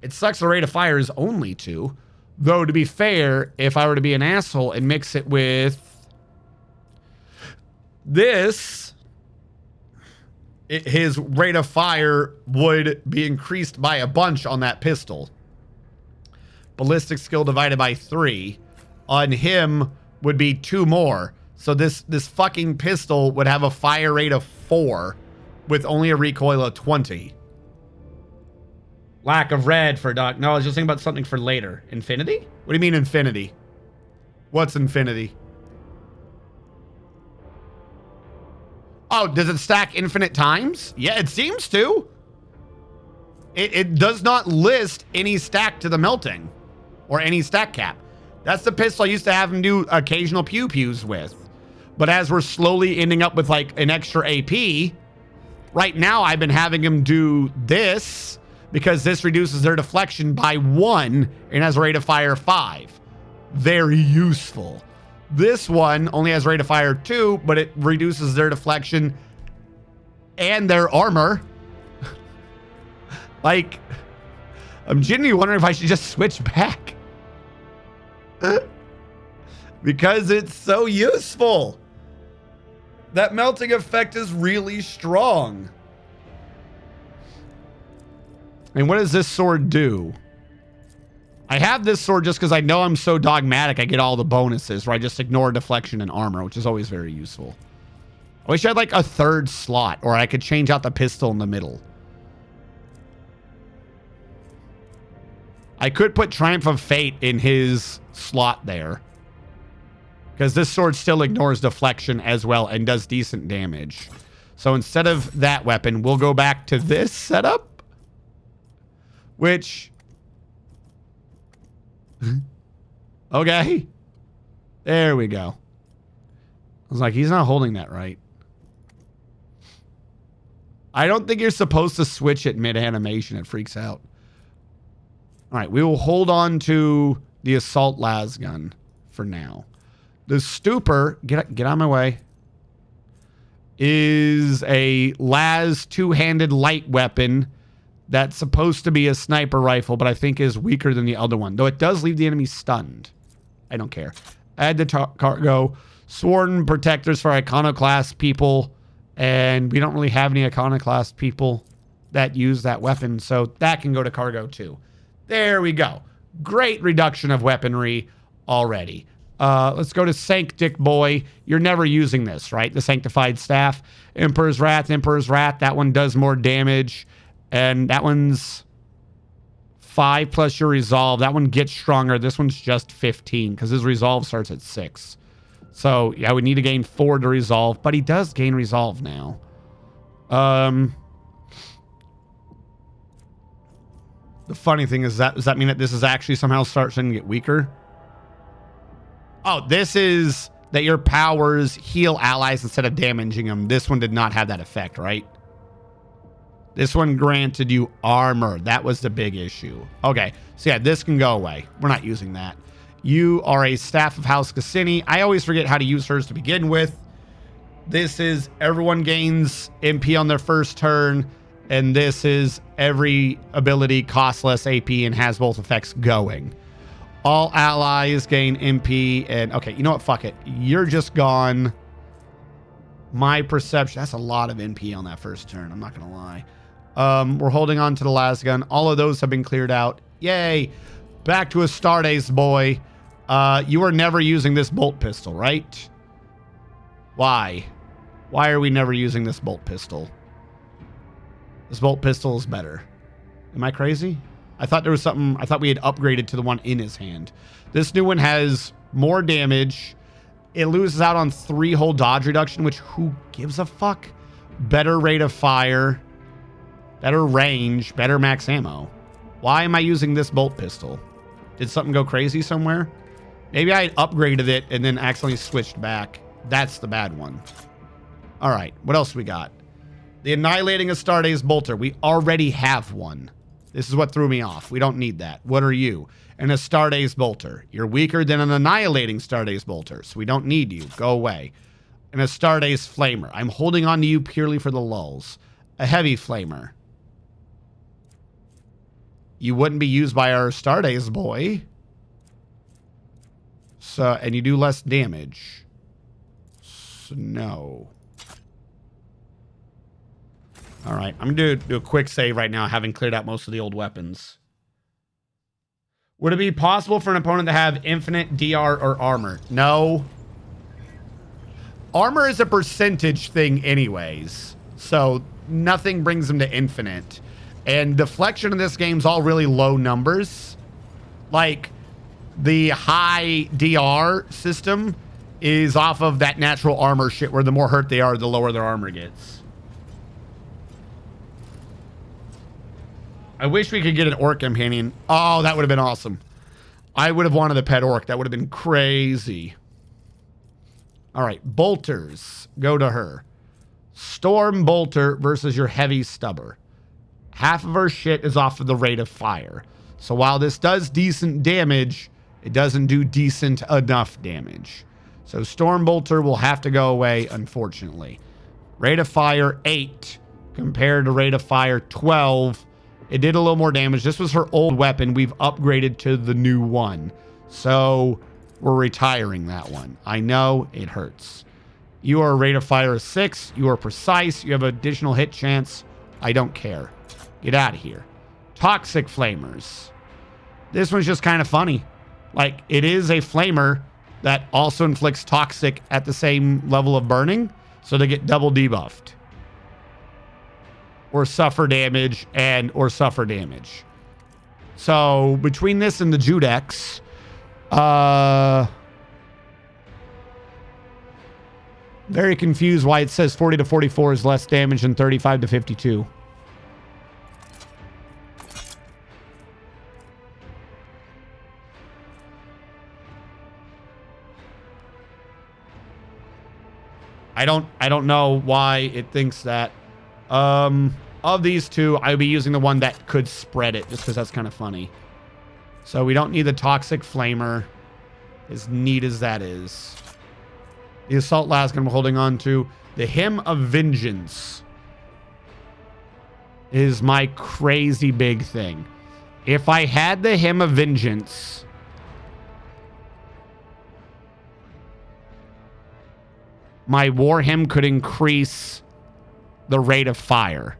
It sucks the rate of fire is only 2. Though, to be fair, if I were to be an asshole and mix it with this, his rate of fire would be increased by a bunch on that pistol. Ballistic skill divided by 3 on him would be 2 more. So this fucking pistol would have a fire rate of 4 with only a recoil of 20. Lack of red for Doc. No, I was just thinking about something for later. Infinity? What do you mean infinity? What's infinity? Oh, does it stack infinite times? Yeah, it seems to. It does not list any stack to the melting or any stack cap. That's the pistol I used to have him do occasional pew-pews with. But as we're slowly ending up with like an extra AP, right now I've been having him do this because this reduces their deflection by 1 and has a rate of fire 5. Very useful. This one only has rate of fire 2, but it reduces their deflection and their armor. Like, I'm genuinely wondering if I should just switch back. Because it's so useful. That melting effect is really strong. And what does this sword do? I have this sword just because I know I'm so dogmatic I get all the bonuses where I just ignore deflection and armor, which is always very useful. I wish I had like a 3rd slot, or I could change out the pistol in the middle. I could put Triumph of Fate in his slot there. Because this sword still ignores deflection as well and does decent damage. So instead of that weapon, we'll go back to this setup. Which... okay. There we go. I was like, he's not holding that right. I don't think you're supposed to switch it mid-animation. It freaks out. All right, we will hold on to the assault las gun for now. The stupor, get out of my way, is a las 2-handed light weapon that's supposed to be a sniper rifle, but I think is weaker than the other one, though it does leave the enemy stunned. I don't care. Add the cargo. Sworn protectors for iconoclast people, and we don't really have any iconoclast people that use that weapon, so that can go to cargo too. There we go. Great reduction of weaponry already. Let's go to Sank Dick Boy. You're never using this, right? The Sanctified Staff. Emperor's Wrath. That one does more damage. And that one's 5 plus your resolve. That one gets stronger. This one's just 15 because his resolve starts at 6. So, yeah, we need to gain 4 to resolve. But he does gain resolve now. The funny thing is does that mean that this is actually somehow starting to get weaker? Oh, this is that your powers heal allies instead of damaging them. This one did not have that effect, right? This one granted you armor. That was the big issue. Okay, so yeah, this can go away. We're not using that. You are a Staff of House Cassini. I always forget how to use hers to begin with. This is everyone gains MP on their first turn, and this is every ability costs less AP and has both effects going. All allies gain MP, and okay, you know what? Fuck it. You're just gone. My perception, that's a lot of MP on that first turn. I'm not going to lie. We're holding on to the las gun. All of those have been cleared out. Yay. Back to Astartes, boy. You are never using this bolt pistol, right? Why? Why are we never using this bolt pistol? This bolt pistol is better. Am I crazy? I thought there was something. I thought we had upgraded to the one in his hand. This new one has more damage. It loses out on 3 whole dodge reduction, which who gives a fuck? Better rate of fire. Better range. Better max ammo. Why am I using this bolt pistol? Did something go crazy somewhere? Maybe I upgraded it and then accidentally switched back. That's the bad one. All right. What else we got? The Annihilating Astartes Bolter. We already have one. This is what threw me off. We don't need that. What are you? An Astartes Bolter. You're weaker than an Annihilating Astartes Bolter, so we don't need you. Go away. An Astartes Flamer. I'm holding on to you purely for the lulz. A Heavy Flamer. you wouldn't be used by our Stardays boy. So, and you do less damage. So, no. All right, I'm going to do a quick save right now, having cleared out most of the old weapons. Would it be possible for an opponent to have infinite DR or armor? No. Armor is a percentage thing anyways, so nothing brings them to infinite. And deflection in this game's all really low numbers. Like, the high DR system is off of that natural armor shit where the more hurt they are, the lower their armor gets. I wish we could get an orc companion. Oh, that would have been awesome. I would have wanted a pet orc. That would have been crazy. All right, bolters. Go to her. Storm bolter versus your heavy stubber. Half of her shit is off of the rate of fire. So while this does decent damage, it doesn't do decent enough damage. So storm bolter will have to go away, unfortunately. Rate of fire 8 compared to rate of fire 12. It did a little more damage. This was her old weapon. We've upgraded to the new one. So we're retiring that one. I know it hurts. You are a rate of fire of 6. You are precise. You have additional hit chance. I don't care. Get out of here. Toxic flamers. This one's just kind of funny. Like, it is a flamer that also inflicts toxic at the same level of burning. So they get double debuffed. Or suffer damage or suffer damage. So between this and the Judex, very confused why it says 40 to 44 is less damage than 35 to 52. I don't know why it thinks that. Of these two, I would be using the one that could spread it, just because that's kind of funny. So we don't need the toxic flamer, as neat as that is. The assault lasgun I'm holding on to. The hymn of vengeance is my crazy big thing. If I had the hymn of vengeance, my war hymn could increase the rate of fire.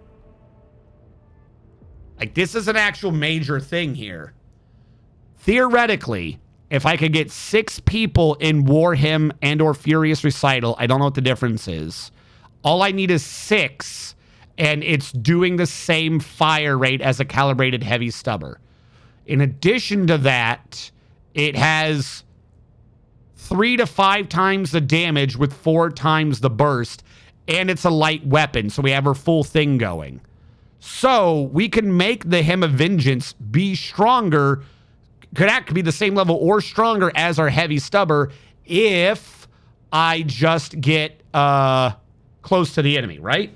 Like, this is an actual major thing here. Theoretically, if I could get 6 people in War Hymn and or Furious Recital, I don't know what the difference is. All I need is 6, and it's doing the same fire rate as a calibrated heavy stubber. In addition to that, it has 3 to 5 times the damage with 4 times the burst, and it's a light weapon, so we have our full thing going. So we can make the Hymn of Vengeance be stronger, could be the same level or stronger as our heavy stubber if I just get close to the enemy, right?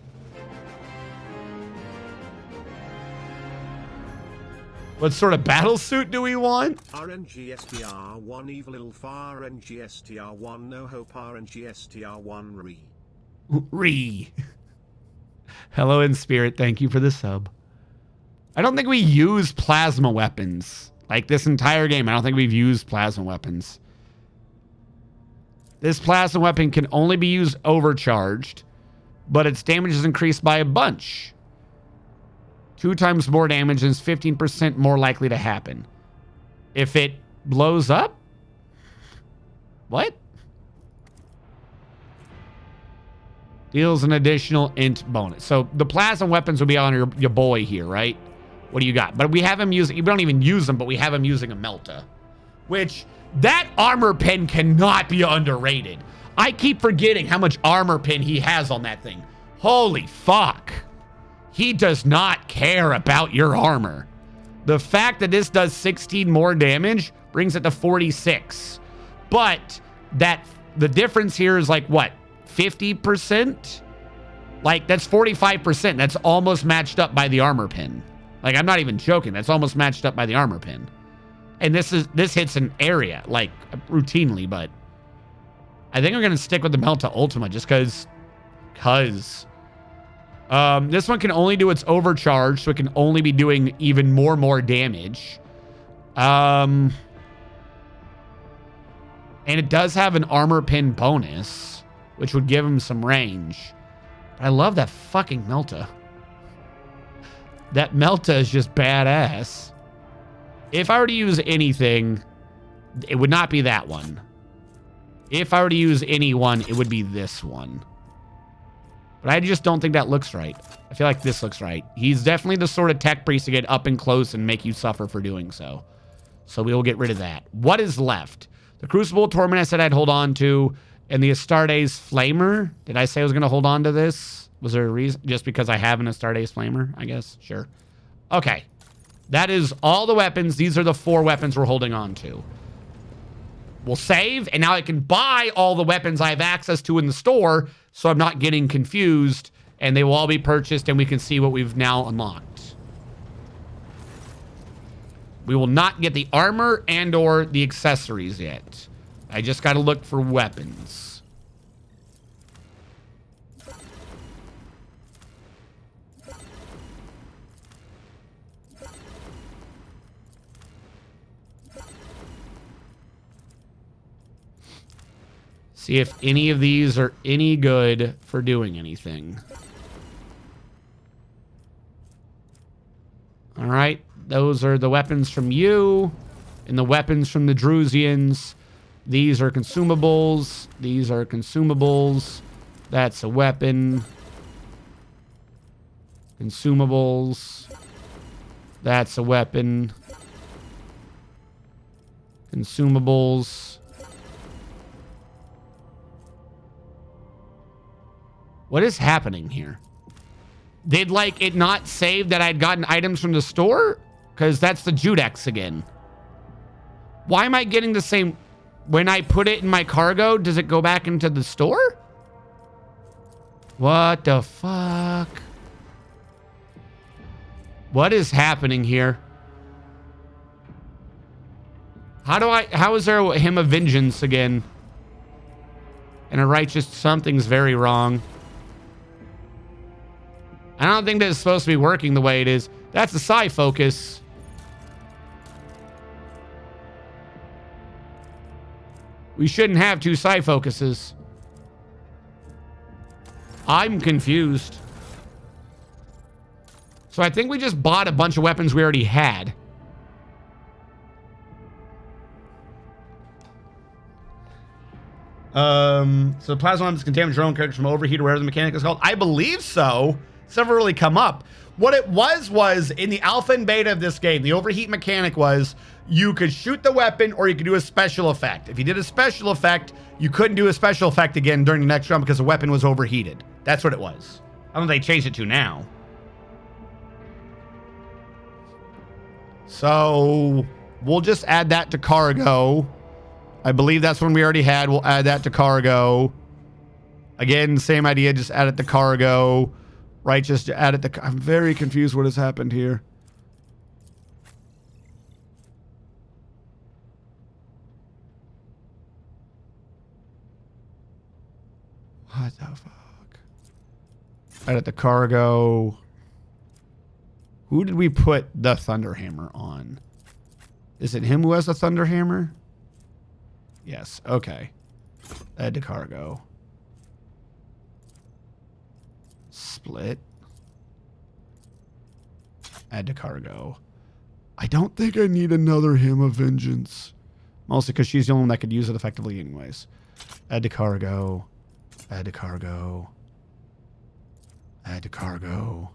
What sort of battle suit do we want? RNGSTR1 Evil Ilfa RNGSTR1 No Hope RNGSTR1 Re. Hello in spirit. Thank you for the sub. I don't think we use plasma weapons. Like this entire game, I don't think we've used plasma weapons. This plasma weapon can only be used overcharged, but its damage is increased by a bunch. 2 times more damage and is 15% more likely to happen. If it blows up? What? Deals an additional int bonus. So the plasma weapons will be on your boy here, right? What do you got? But we have him using, we don't even use them, but we have him using a Melta. Which, that armor pin cannot be underrated. I keep forgetting how much armor pin he has on that thing. Holy fuck. He does not care about your armor. The fact that this does 16 more damage brings it to 46. But the difference here is like what? 50%? Like, that's 45%. That's almost matched up by the armor pin. Like, I'm not even joking. That's almost matched up by the armor pin. And this hits an area, like, routinely, but I think I'm going to stick with the Melta Ultima just because This one can only do its overcharge, so it can only be doing even more damage. And it does have an armor pin bonus, which would give him some range. But I love that fucking Melta. That Melta is just badass. If I were to use anything, it would not be that one. If I were to use anyone, it would be this one. But I just don't think that looks right. I feel like this looks right. He's definitely the sort of tech priest to get up and close and make you suffer for doing so. So we will get rid of that. What is left? The Crucible Torment I said I'd hold on to. And the Astartes Flamer. Did I say I was going to hold on to this? Was there a reason? Just because I have an Astartes Flamer, I guess? Sure. Okay. That is all the weapons. These are the 4 weapons we're holding on to. We'll save, and now I can buy all the weapons I have access to in the store, so I'm not getting confused, and they will all be purchased, and we can see what we've now unlocked. We will not get the armor and or the accessories yet. I just got to look for weapons. See if any of these are any good for doing anything. All right. Those are the weapons from you and the weapons from the Drusians. These are consumables. These are consumables. That's a weapon. Consumables. That's a weapon. Consumables. What is happening here? Did, like, it not save that I'd gotten items from the store? Because that's the Judex again. Why am I getting the same... When I put it in my cargo, does it go back into the store? What the fuck? What is happening here? How is there a hymn of vengeance again? And a righteous something's very wrong. I don't think that it's supposed to be working the way it is. That's the psi focus. We shouldn't have 2 psi focuses. I'm confused. So I think we just bought a bunch of weapons we already had. So plasma lamps contaminate your own character from overheat or whatever the mechanic is called. I believe so. It's never really come up. What it was in the alpha and beta of this game, the overheat mechanic was you could shoot the weapon or you could do a special effect. If you did a special effect, you couldn't do a special effect again during the next round because the weapon was overheated. That's what it was. I don't know if they changed it to now. So we'll just add that to cargo. I believe that's one we already had. We'll add that to cargo. Again, same idea, just add it to cargo. Right, just add it to... I'm very confused what has happened here. What the fuck? Add it to cargo. Who did we put the Thunderhammer on? Is it him who has the Thunderhammer? Yes, okay. Add to cargo. Split. Add to cargo. I don't think I need another Hymn of Vengeance. Mostly because she's the only one that could use it effectively anyways. Add to cargo. Add to cargo. Add to cargo.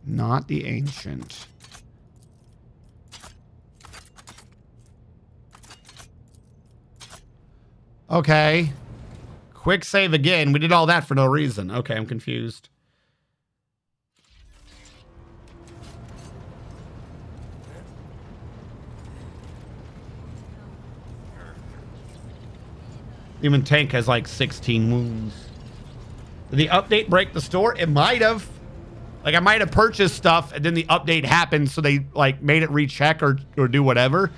Not the Ancient. Okay. Quick save again. We did all that for no reason. Okay, I'm confused. Human tank has like 16 wounds. Did the update break the store? It might have. Like, I might have purchased stuff and then the update happened, so they like made it recheck or do whatever.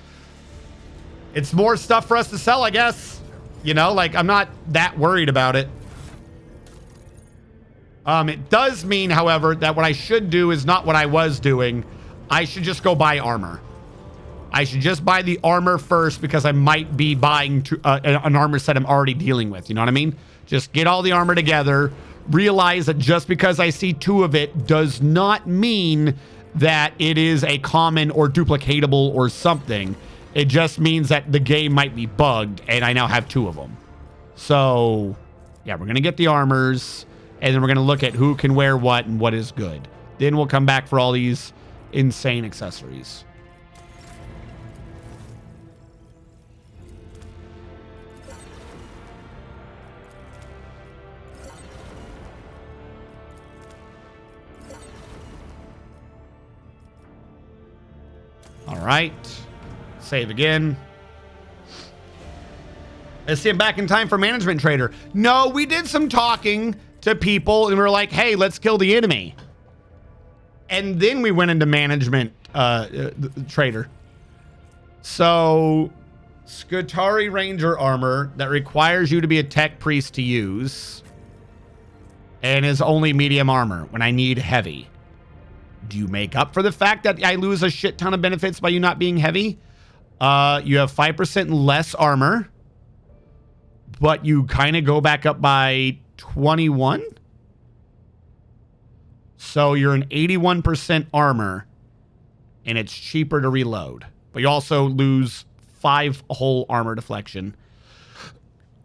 It's more stuff for us to sell, I guess. You know, like, I'm not that worried about it. It does mean, however, that what I should do is not what I was doing. I should just go buy armor. I should just buy the armor first because I might be buying an armor set I'm already dealing with. You know what I mean? Just get all the armor together. Realize that just because I see 2 of it does not mean that it is a common or duplicatable or something. It just means that the game might be bugged and I now have 2 of them. So, yeah, we're going to get the armors and then we're going to look at who can wear what and what is good. Then we'll come back for all these insane accessories. All right. Save again. Let's see him back in time for management trader. No, we did some talking to people and we were like, hey, let's kill the enemy. And then we went into management trader. So, Skutari Ranger armor that requires you to be a tech priest to use and is only medium armor when I need heavy. Do you make up for the fact that I lose a shit ton of benefits by you not being heavy? You have 5% less armor, but you kind of go back up by 21. So you're an 81% armor, and it's cheaper to reload. But you also lose 5 whole armor deflection,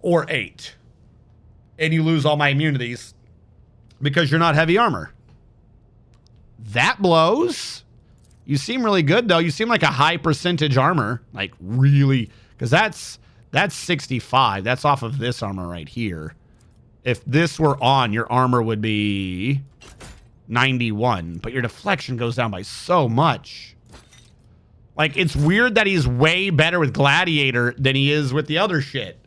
or 8. And you lose all my immunities because you're not heavy armor. That blows. You seem really good, though. You seem like a high percentage armor. Like, really. Because that's 65. That's off of this armor right here. If this were on, your armor would be 91. But your deflection goes down by so much. Like, it's weird that he's way better with Gladiator than he is with the other shit.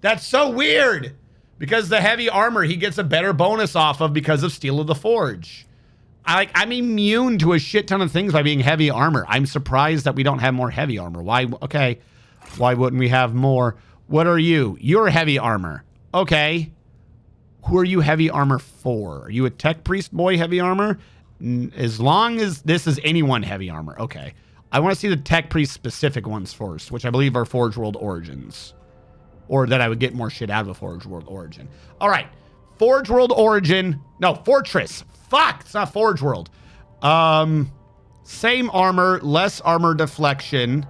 That's so weird. Because the heavy armor, he gets a better bonus off of because of Steel of the Forge. I'm immune to a shit ton of things by being heavy armor. I'm surprised that we don't have more heavy armor. Why? Okay. Why wouldn't we have more? What are you? You're heavy armor. Okay. Who are you heavy armor for? Are you a tech priest boy heavy armor? As long as this is anyone heavy armor. Okay. I want to see the tech priest specific ones first, which I believe are Forge World Origins. Or that I would get more shit out of a Forge World Origin. All right. Forge World Origin. No, Fortress. Fuck, it's not Forge World. Same armor, less armor deflection.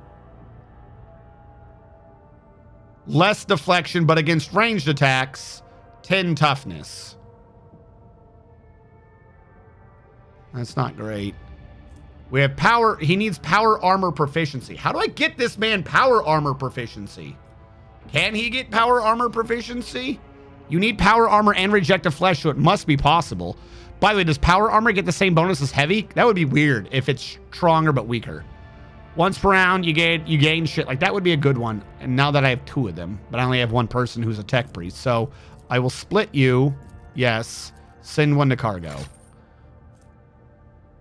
Less deflection, but against ranged attacks, 10 toughness. That's not great. We have power. He needs power armor proficiency. How do I get this man power armor proficiency? Can he get power armor proficiency? You need power armor and rejected flesh, so it must be possible. By the way, does power armor get the same bonus as heavy? That would be weird if it's stronger but weaker. Once per round, you gain shit. Like, that would be a good one. And now that I have 2 of them, but I only have 1 person who's a tech priest. So I will split you. Yes. Send 1 to cargo.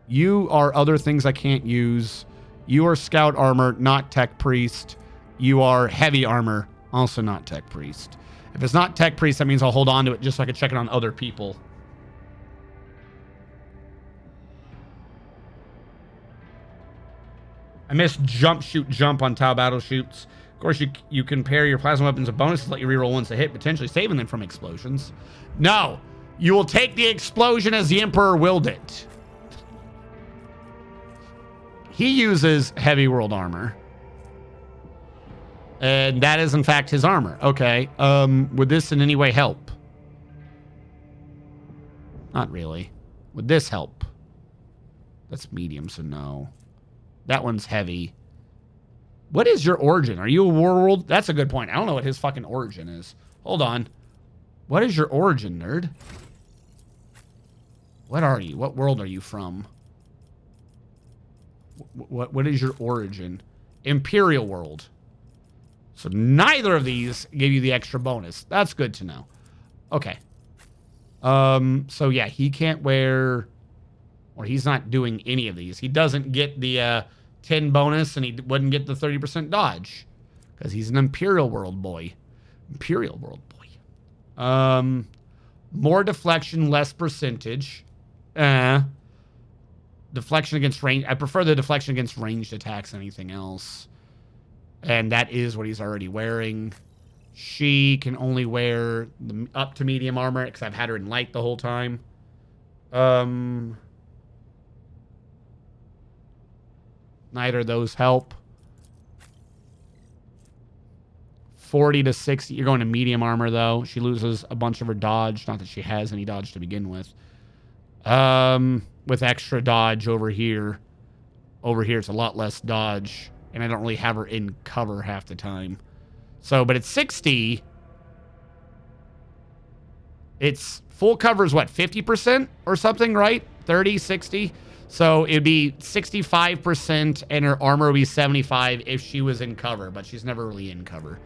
You are other things I can't use. You are scout armor, not tech priest. You are heavy armor, also not tech priest. If it's not tech priest, that means I'll hold on to it just so I can check it on other people. I missed jump, shoot, jump on Tau battle shoots. Of course, you can pair your plasma weapons with bonuses, let you reroll once a hit, potentially saving them from explosions. No, you will take the explosion as the Emperor willed it. He uses heavy world armor. And that is, in fact, his armor. Okay. Would this in any way help? Not really. Would this help? That's medium, so no. That one's heavy. What is your origin? Are you a warworld? That's a good point. I don't know what his fucking origin is. Hold on. What is your origin, nerd? What are you? What world are you from? What is your origin? Imperial world. So neither of these give you the extra bonus. That's good to know. Okay. So yeah, he can't wear, or he's not doing any of these. He doesn't get the 10 bonus, and he wouldn't get the 30% dodge. because he's an Imperial World boy. Imperial World boy. More deflection, less percentage. Deflection against range. I prefer the deflection against ranged attacks than anything else. And that is what he's already wearing. She can only wear the up to medium armor because I've had her in light the whole time. Neither of those help. 40 to 60. You're going to medium armor, though. She loses a bunch of her dodge. Not that she has any dodge to begin with. With extra dodge over here. Over here, it's a lot less dodge. And I don't really have her in cover half the time. So, but it's 60. It's full cover is what, 50% or something, right? 30, 60. So it'd be 65% and her armor would be 75 if she was in cover, but she's never really in cover.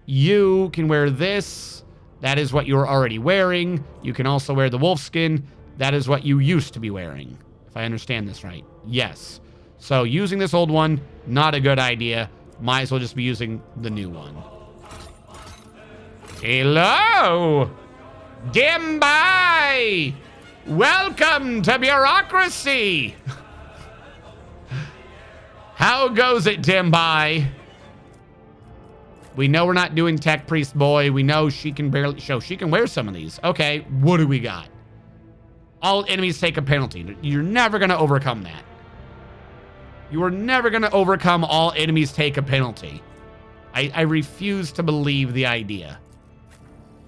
You can wear this. That is what you're already wearing. You can also wear the wolf skin. That is what you used to be wearing, if I understand this right. Yes. So using this old one, not a good idea. Might as well just be using the new one. Hello! Dimbai! Welcome to bureaucracy! How goes it, Dimbai? We know we're not doing Tech Priest Boy. We know she can barely show. She can wear some of these. Okay, what do we got? All enemies take a penalty. You're never going to overcome that. You are never going to overcome all enemies take a penalty. I refuse to believe the idea.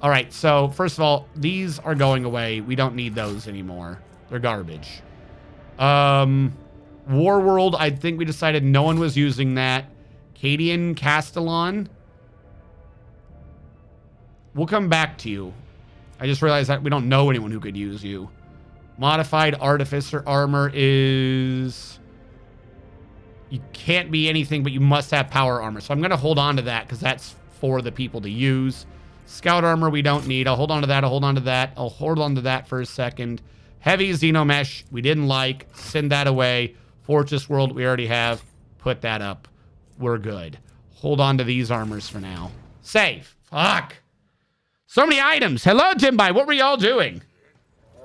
All right, so first of all, these are going away. We don't need those anymore. They're garbage. Warworld, I think we decided no one was using that. Cadian Castellan. We'll come back to you. I just realized that we don't know anyone who could use you. Modified Artificer Armor is... You can't be anything, but you must have power armor. So I'm going to hold on to that because that's for the people to use. Scout armor we don't need. I'll hold on to that. I'll hold on to that. I'll hold on to that for a second. Heavy Xenomesh we didn't like. Send that away. Fortress World we already have. Put that up. We're good. Hold on to these armors for now. Save. Fuck. So many items. Hello, Dimbai. What were y'all doing?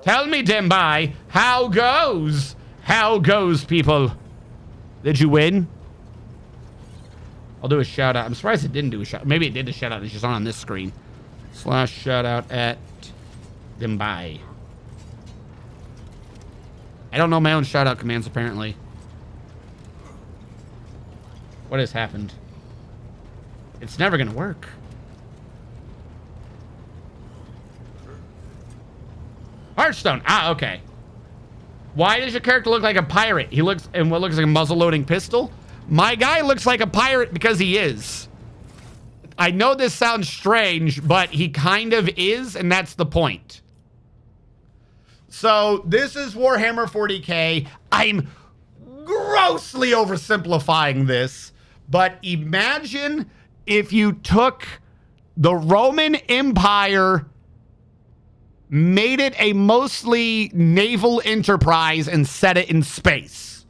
Tell me, Dimbai. How goes? How goes, people? Did you win? I'll do a shout out. I'm surprised it didn't do a shout. Maybe it did a shout out. It's just on this screen. / shout out at Dimbai. I don't know my own shout out commands apparently. What has happened? It's never gonna work. Hearthstone. Ah, okay. Why does your character look like a pirate? He looks in what looks like a muzzle-loading pistol. My guy looks like a pirate because he is. I know this sounds strange, but he kind of is, and that's the point. So this is Warhammer 40K. I'm grossly oversimplifying this, but imagine if you took the Roman Empire, made it a mostly naval enterprise, and set it in space.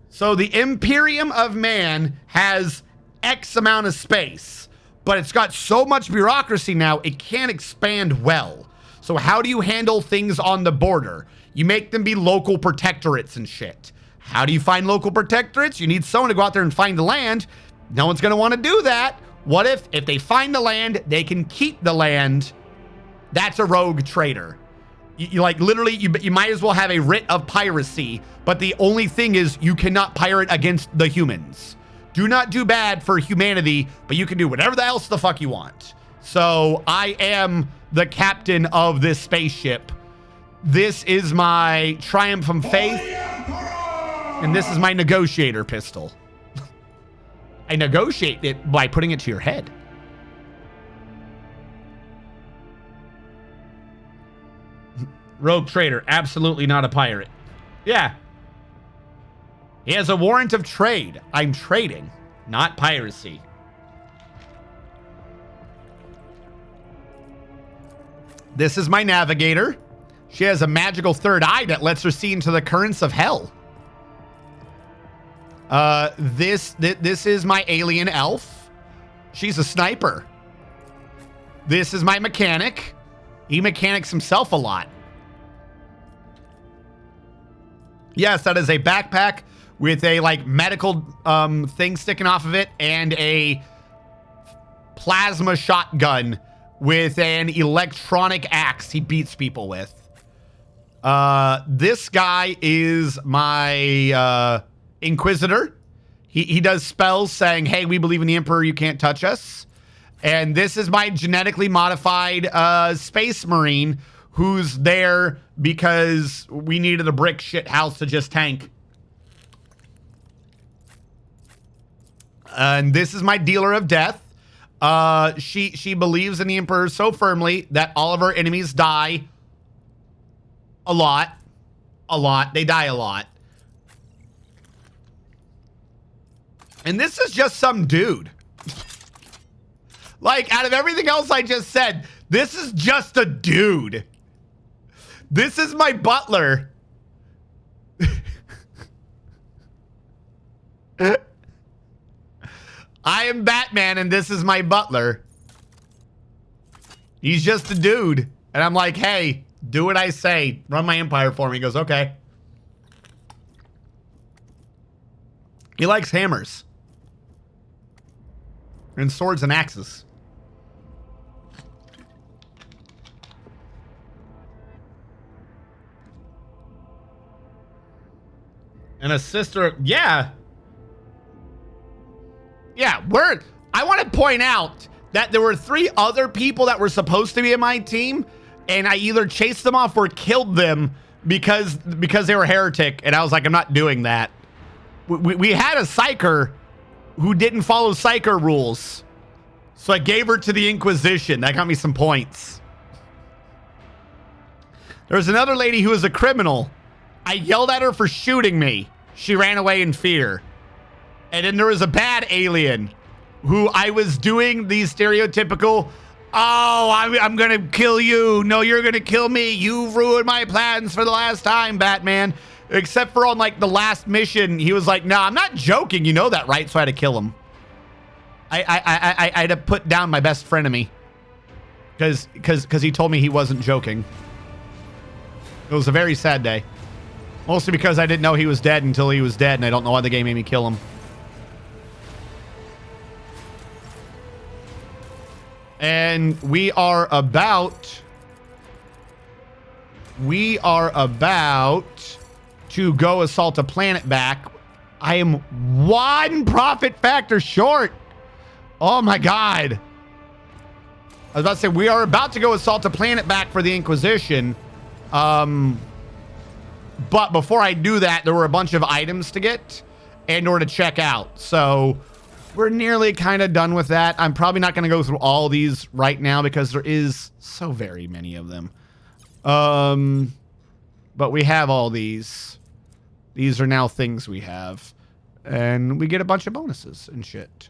So the Imperium of Man has X amount of space, but it's got so much bureaucracy now, it can't expand well. So how do you handle things on the border? You make them be local protectorates and shit. How do you find local protectorates? You need someone to go out there and find the land. No one's going to want to do that. What if they find the land, they can keep the land? That's a rogue trader. You like literally, you might as well have a writ of piracy, but the only thing is you cannot pirate against the humans. Do not do bad for humanity, but you can do whatever else the fuck you want. So I am the captain of this spaceship. This is my Triumph from Faith, and this is my negotiator pistol. I negotiate it by putting it to your head. Rogue trader, absolutely not a pirate. Yeah. He has a warrant of trade. I'm trading, not piracy. This is my navigator. She has a magical third eye that lets her see into the currents of hell. This is my alien elf. She's a sniper. This is my mechanic. He mechanics himself a lot. Yes, that is a backpack with a like medical thing sticking off of it and a plasma shotgun with an electronic axe he beats people with. This guy is my Inquisitor. He does spells saying, hey, we believe in the Emperor, you can't touch us. And this is my genetically modified Space Marine who's there because we needed a brick shit house to just tank. And this is my Dealer of Death. She believes in the Emperor so firmly that all of her enemies die a lot. They die a lot. And this is just some dude. Like, out of everything else I just said, this is just a dude. This is my butler. I am Batman, and this is my butler. He's just a dude. And I'm like, hey, do what I say. Run my empire for me. He goes, okay. He likes hammers. And swords and axes. And a sister, yeah. Yeah, I want to point out that there were 3 other people that were supposed to be in my team, and I either chased them off or killed them because they were heretic, and I was like, I'm not doing that. We had a psyker who didn't follow psyker rules, so I gave her to the Inquisition. That got me some points. There was another lady who was a criminal. I yelled at her for shooting me. She ran away in fear. And then there was a bad alien who I was doing the stereotypical, oh, I'm going to kill you. No, you're going to kill me. You ruined my plans for the last time, Batman. Except for on like the last mission, he was like, no, I'm not joking. You know that, right? So I had to kill him. I had to put down my best frenemy because he told me he wasn't joking. It was a very sad day. Mostly because I didn't know he was dead until he was dead, and I don't know why the game made me kill him. And we are about to go assault a planet back. I am 1 profit factor short. Oh my God. I was about to say, we are about to go assault a planet back for the Inquisition. But before I do that, there were a bunch of items to get and or to check out. So we're nearly kind of done with that. I'm probably not going to go through all these right now because there is so very many of them. But we have all these. These are now things we have. And we get a bunch of bonuses and shit.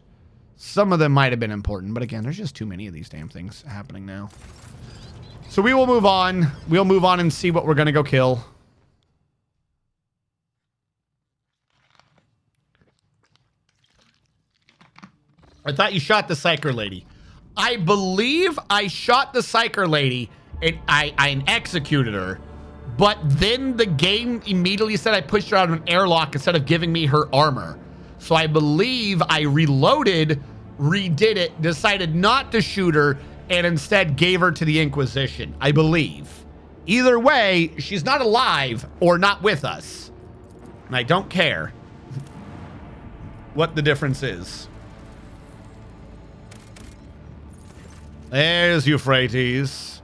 Some of them might have been important, but again, there's just too many of these damn things happening now. So we will move on. We'll move on and see what we're going to go kill. I thought you shot the psyker lady. I believe I shot the psyker lady and I executed her. But then the game immediately said I pushed her out of an airlock instead of giving me her armor. So I believe I reloaded, redid it, decided not to shoot her, and instead gave her to the Inquisition. I believe. Either way, she's not alive or not with us. And I don't care what the difference is. There's Euphrates.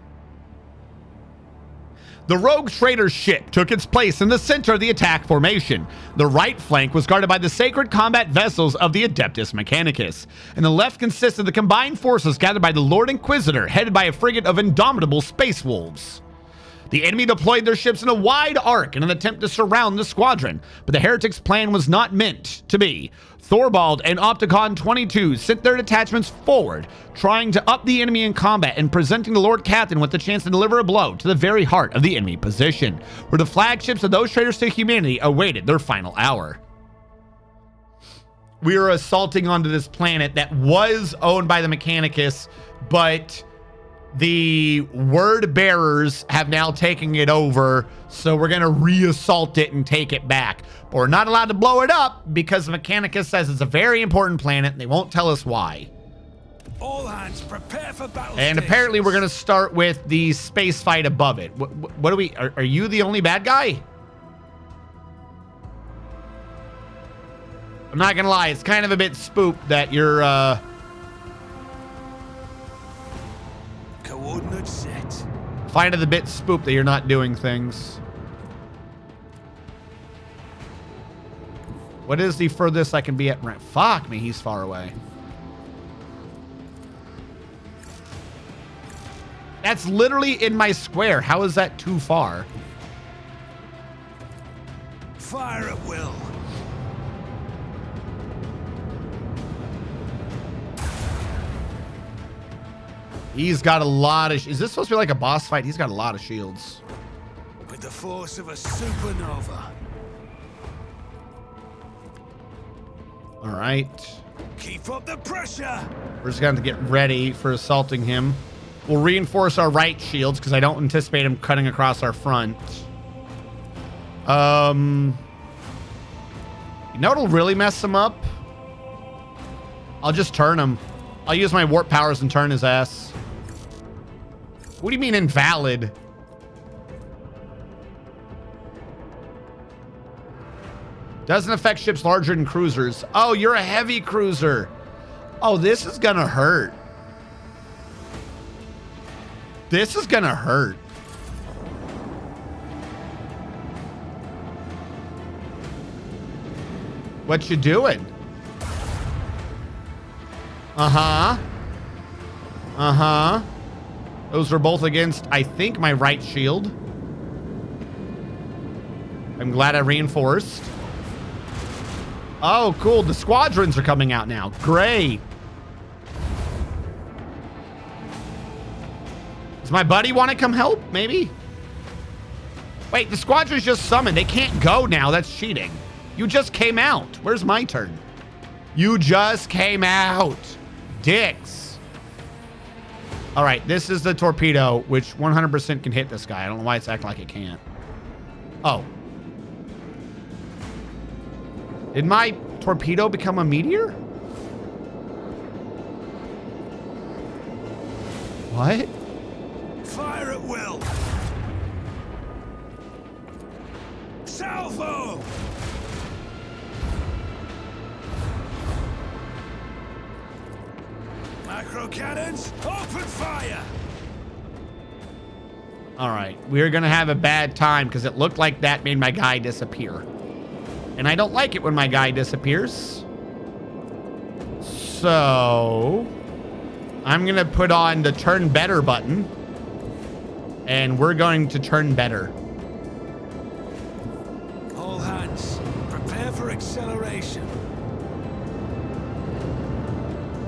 The rogue trader's ship took its place in the center of the attack formation. The right flank was guarded by the sacred combat vessels of the Adeptus Mechanicus, and the left consisted of the combined forces gathered by the Lord Inquisitor, headed by a frigate of indomitable space wolves. The enemy deployed their ships in a wide arc in an attempt to surround the squadron, but the heretics' plan was not meant to be. Thorvald and Opticon 22 sent their detachments forward, trying to up the enemy in combat and presenting the Lord Captain with the chance to deliver a blow to the very heart of the enemy position, where the flagships of those traitors to humanity awaited their final hour. we are assaulting onto this planet that was owned by the Mechanicus, but the word bearers have now taken it over, so we're gonna re-assault it and take it back. But we're not allowed to blow it up because the Mechanicus says it's a very important planet and they won't tell us why. All hands prepare for battle. And apparently we're gonna start with the space fight above it. What do we, are you the only bad guy? I'm not gonna lie, it's kind of a bit spooked that you're coordinates set. find it a bit spooked that you're not doing things. What is the furthest I can be at? Fuck me, he's far away. That's literally in my square. How is that too far? Fire at will. He's got a lot of... Is this supposed to be like a boss fight? He's got a lot of shields. With the force of a supernova. All right. Keep up the pressure. We're just going to get ready for assaulting him. We'll reinforce our right shields because I don't anticipate him cutting across our front. You know what'll really mess him up? I'll just turn him. I'll use my warp powers and turn his ass. What do you mean invalid? Doesn't affect ships larger than cruisers. Oh, you're a heavy cruiser. Oh, this is gonna hurt. This is gonna hurt. What you doing? Uh-huh. Uh-huh. Those are both against, I think, my right shield. I'm glad I reinforced. Oh, cool. The squadrons are coming out now. Great. Does my buddy want to come help? Maybe? Wait, the squadrons just summoned. They can't go now. That's cheating. You just came out. Where's my turn? You just came out. Dicks. All right, this is the torpedo, which 100% can hit this guy. I don't know why it's acting like it can't. Oh. Did my torpedo become a meteor? What? Fire at will. Salvo. Macro cannons, open fire. All right, we're gonna have a bad time because it looked like that made my guy disappear. And I don't like it when my guy disappears. So I'm gonna put on the turn better button. And we're going to turn better. All hands, prepare for acceleration.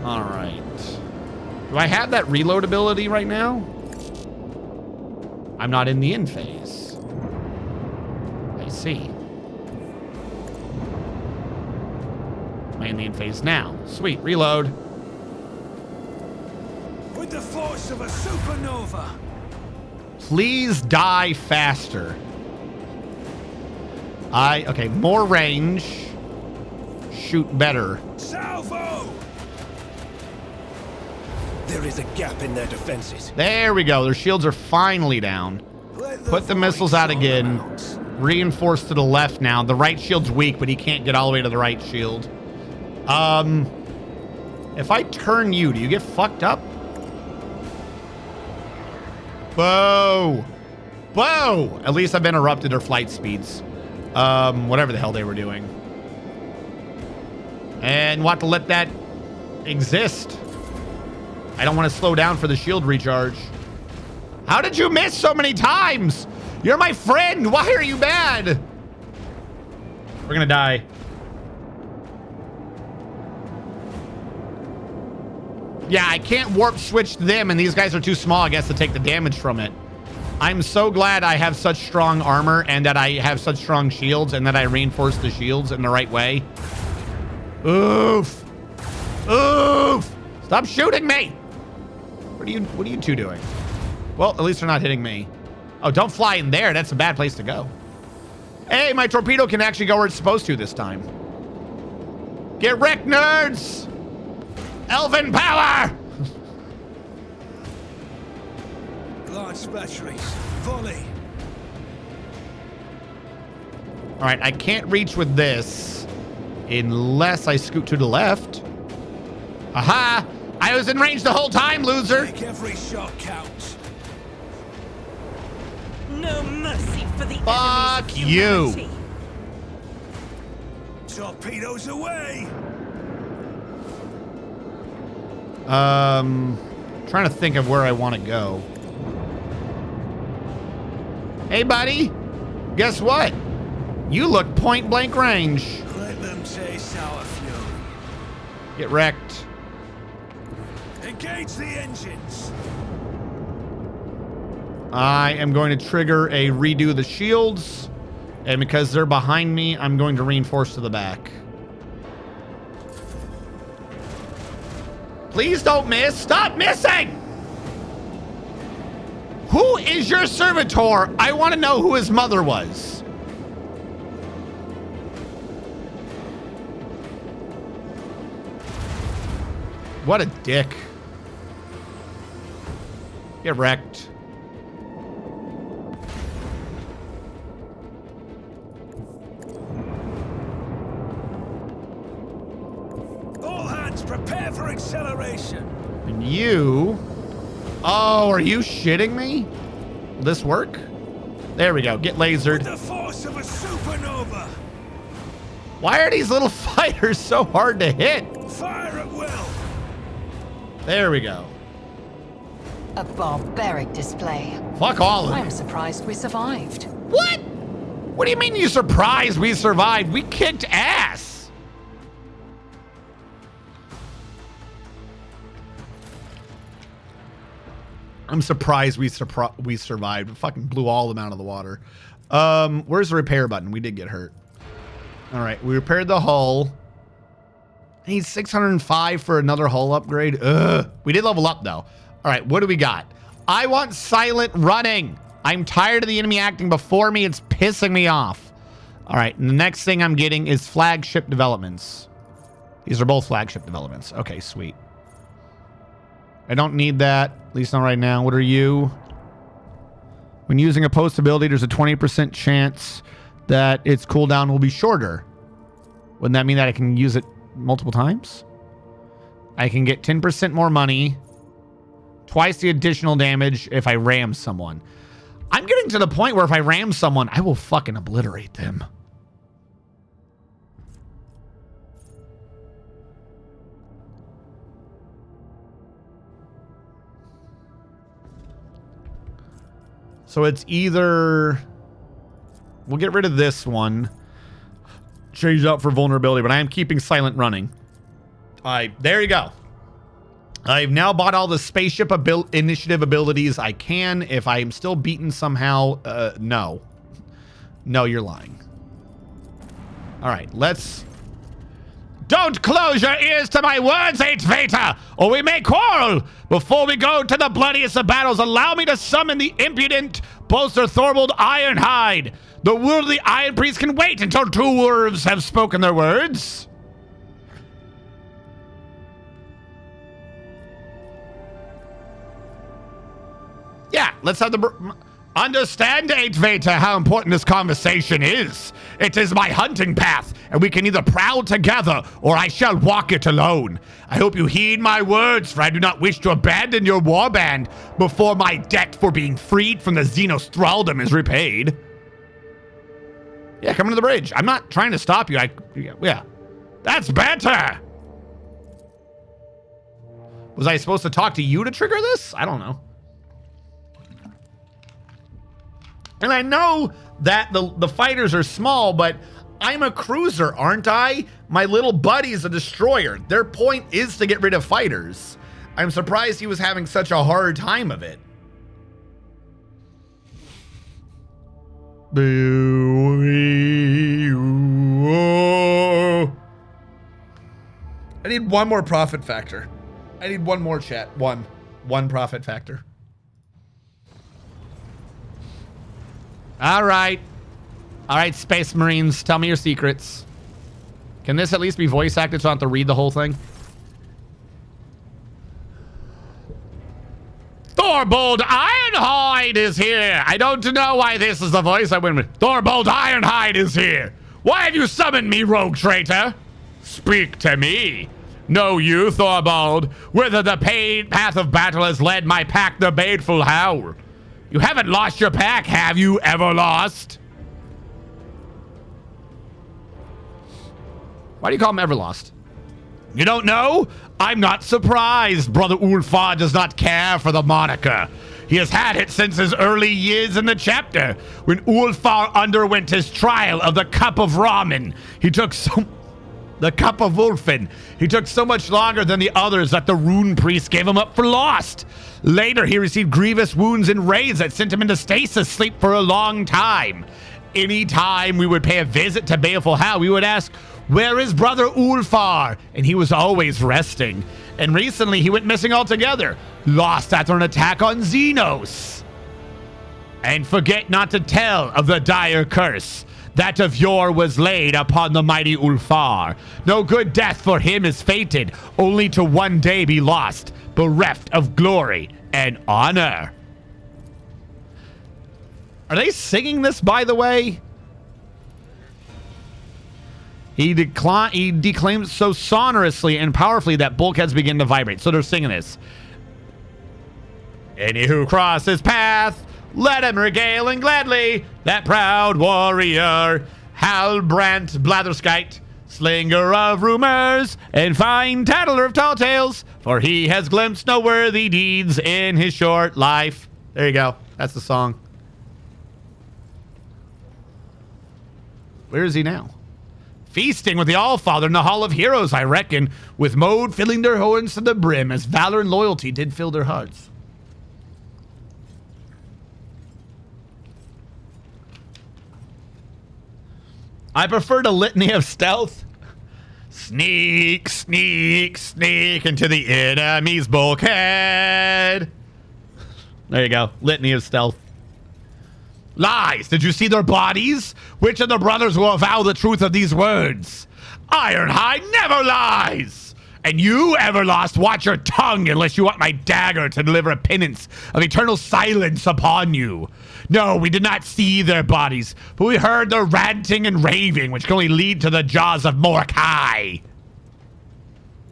All right. Do I have that reload ability right now? I'm not in the in phase. I see. Am I in the in phase now? Sweet, reload. With the force of a supernova. Please die faster. Okay, more range. Shoot better. Salvo! There is a gap in their defenses. There we go. Their shields are finally down. Put the missiles out again. Reinforce to the left now. The right shield's weak, but he can't get all the way to the right shield. If I turn you, do you get fucked up? Whoa. Whoa. At least I've interrupted their flight speeds. Whatever the hell they were doing. And want to let that exist. I don't want to slow down for the shield recharge. How did you miss so many times? You're my friend. Why are you mad? We're gonna die. Yeah, I can't warp switch them, and these guys are too small, I guess, to take the damage from it. I'm so glad I have such strong armor and that I have such strong shields and that I reinforced the shields in the right way. Oof. Oof. Stop shooting me. What are you two doing? Well, at least they're not hitting me. Oh, don't fly in there. That's a bad place to go. Hey, my torpedo can actually go where it's supposed to this time. Get wrecked, nerds! Elven power! Launch batteries. Volley. All right, I can't reach with this unless I scoot to the left. Aha! I was in range the whole time, loser! Make every shot count. No mercy for the Fuck enemies of you. humanity. Torpedoes away. Trying to think of where I want to go. Hey, buddy. Guess what? You look point blank range. Let them chase our fury. Get wrecked. Engage the engines. I am going to trigger a redo the shields. And because they're behind me, I'm going to reinforce to the back. Please don't miss. Stop missing! Who is your servitor? I want to know who his mother was. What a dick. Get wrecked. All hands prepare for acceleration. And you... Oh, are you shitting me? Will this work? There we go. Get lasered. The force of a supernova. Why are these little fighters so hard to hit? Fire at will. There we go. A barbaric display. Fuck all of I'm you. surprised we survived. What? What do you mean you surprised we survived? We kicked ass. I'm surprised we survived. We fucking blew all of them out of the water. Where's the repair button? We did get hurt. All right, we repaired the hull. I need 605 for another hull upgrade. Ugh. We did level up, though. All right, what do we got? I want silent running. I'm tired of the enemy acting before me. It's pissing me off. All right, and the next thing I'm getting is flagship developments. These are both flagship developments. Okay, sweet. I don't need that, at least not right now. What are you? When using a post ability, there's a 20% chance that its cooldown will be shorter. Wouldn't that mean that I can use it multiple times? I can get 10% more money, twice the additional damage if I ram someone. I'm getting to the point where if I ram someone, I will fucking obliterate them. So it's either... We'll get rid of this one. Change it out for vulnerability, but I am keeping silent running. All right, there you go. I've now bought all the spaceship initiative abilities I can. If I'm still beaten somehow, no. No, you're lying. All right, let's... Don't close your ears to my words, Eight Veta, or we may quarrel. Before we go to the bloodiest of battles, allow me to summon the impudent Bolster Thorwald Ironhide. The worldly Iron Priest can wait until two wolves have spoken their words. Yeah, let's have the... Understand, Eight Veta, how important this conversation is. It is my hunting path, and we can either prowl together, or I shall walk it alone. I hope you heed my words, for I do not wish to abandon your warband before my debt for being freed from the Xenos thraldom is repaid. Yeah, come to the bridge. I'm not trying to stop you. Yeah. That's better! Was I supposed to talk to you to trigger this? I don't know. And I know that the fighters are small, but I'm a cruiser, aren't I? My little buddy's a destroyer. Their point is to get rid of fighters. I'm surprised he was having such a hard time of it. I need one more profit factor. I need one more chat. One profit factor. All right. All right, Space Marines, tell me your secrets. Can this at least be voice acted so I don't have to read the whole thing? Thorbold Ironhide is here. I don't know why this is the voice I went with. Thorbold Ironhide is here. Why have you summoned me, rogue traitor? Speak to me. Know you, Thorbold, whither the path of battle has led my pack, the Baleful Howl? You haven't lost your pack, have you ever lost? Why do you call him Everlost? You don't know? I'm not surprised. Brother Ulfar does not care for the moniker. He has had it since his early years in the chapter. When Ulfar underwent his trial of the Cup of Ramen, the Cup of Ulfin. He took so much longer than the others that the rune priest gave him up for lost. Later, he received grievous wounds and raids that sent him into stasis sleep for a long time. Any time we would pay a visit to Baleful Howl, we would ask, where is Brother Ulfar? And he was always resting. And recently, he went missing altogether, lost after an attack on Xenos. And forget not to tell of the dire curse. That of yore was laid upon the mighty Ulfar. No good death for him is fated, only to one day be lost, bereft of glory and honor. Are they singing this, by the way? He declaimed so sonorously and powerfully that bulkheads begin to vibrate. So they're singing this. Any who cross his path, let him regale and gladly that proud warrior, Halbrand Blatherskite, slinger of rumors and fine tattler of tall tales, for he has glimpsed no worthy deeds in his short life. There you go. That's the song. Where is he now? Feasting with the Allfather in the Hall of Heroes, I reckon, with Mode filling their horns to the brim as valor and loyalty did fill their hearts. I prefer the litany of stealth. Sneak, sneak, sneak into the enemy's bulkhead. There you go. Litany of stealth. Lies. Did you see their bodies? Which of the brothers will avow the truth of these words? Ironhide never lies. And you, Everlost, watch your tongue unless you want my dagger to deliver a penance of eternal silence upon you. No, we did not see their bodies, but we heard their ranting and raving, which can only lead to the jaws of Mordecai.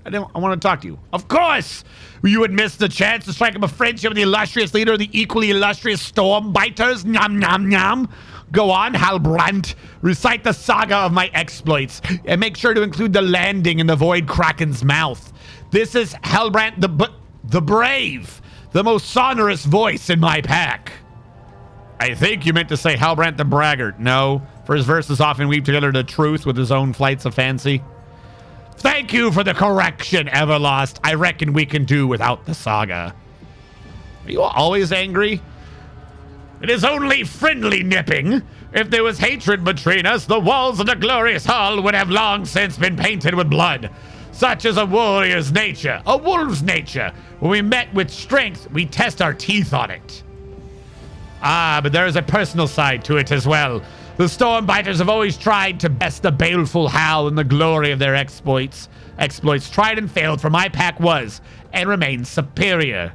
I want to talk to you. Of course! You would miss the chance to strike up a friendship with the illustrious leader of the equally illustrious Stormbiters. Nom nom nom. Go on, Halbrand. Recite the saga of my exploits, and make sure to include the landing in the Void Kraken's mouth. This is Halbrand the Brave, the most sonorous voice in my pack. I think you meant to say Halbrand the Braggart. No, for his verses often weave together the truth with his own flights of fancy. Thank you for the correction, Everlost. I reckon we can do without the saga. Are you always angry? It is only friendly nipping. If there was hatred between us, the walls of the glorious hall would have long since been painted with blood. Such is a warrior's nature, a wolf's nature. When we met with strength, we test our teeth on it. Ah, but there is a personal side to it as well. The Stormbiters have always tried to best the Baleful Howl in the glory of their exploits. Exploits tried and failed, for my pack was and remains superior.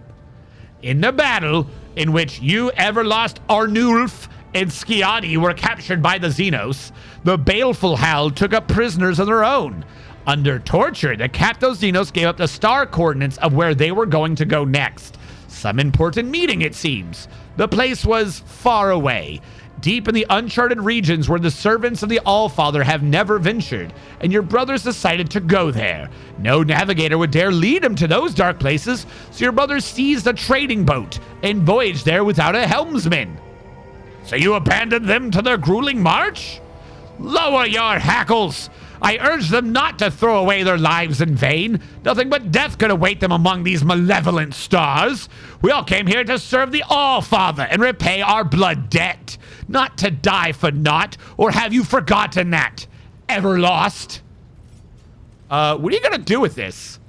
In the battle in which you, Everlost, Arnulf, and Skiadi were captured by the Xenos, the Baleful Howl took up prisoners of their own. Under torture, the Capto Xenos gave up the star coordinates of where they were going to go next. Some important meeting, it seems. The place was far away, deep in the uncharted regions where the servants of the Allfather have never ventured, and your brothers decided to go there. No navigator would dare lead them to those dark places, so your brothers seized a trading boat and voyaged there without a helmsman. So you abandoned them to their grueling march? Lower your hackles! I urge them not to throw away their lives in vain. Nothing but death could await them among these malevolent stars. We all came here to serve the Allfather and repay our blood debt, not to die for naught. Or have you forgotten that, Everlost? What are you going to do with this?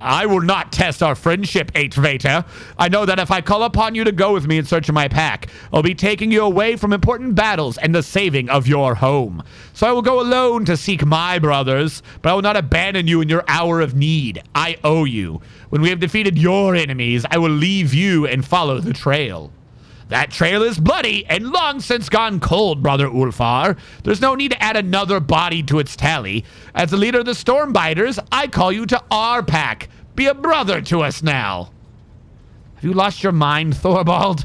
I will not test our friendship, Veta. I know that if I call upon you to go with me in search of my pack, I'll be taking you away from important battles and the saving of your home. So I will go alone to seek my brothers, but I will not abandon you in your hour of need. I owe you. When we have defeated your enemies, I will leave you and follow the trail. That trail is bloody and long since gone cold, Brother Ulfar. There's no need to add another body to its tally. As the leader of the Stormbiters, I call you to our pack. Be a brother to us now. Have you lost your mind, Thorvald?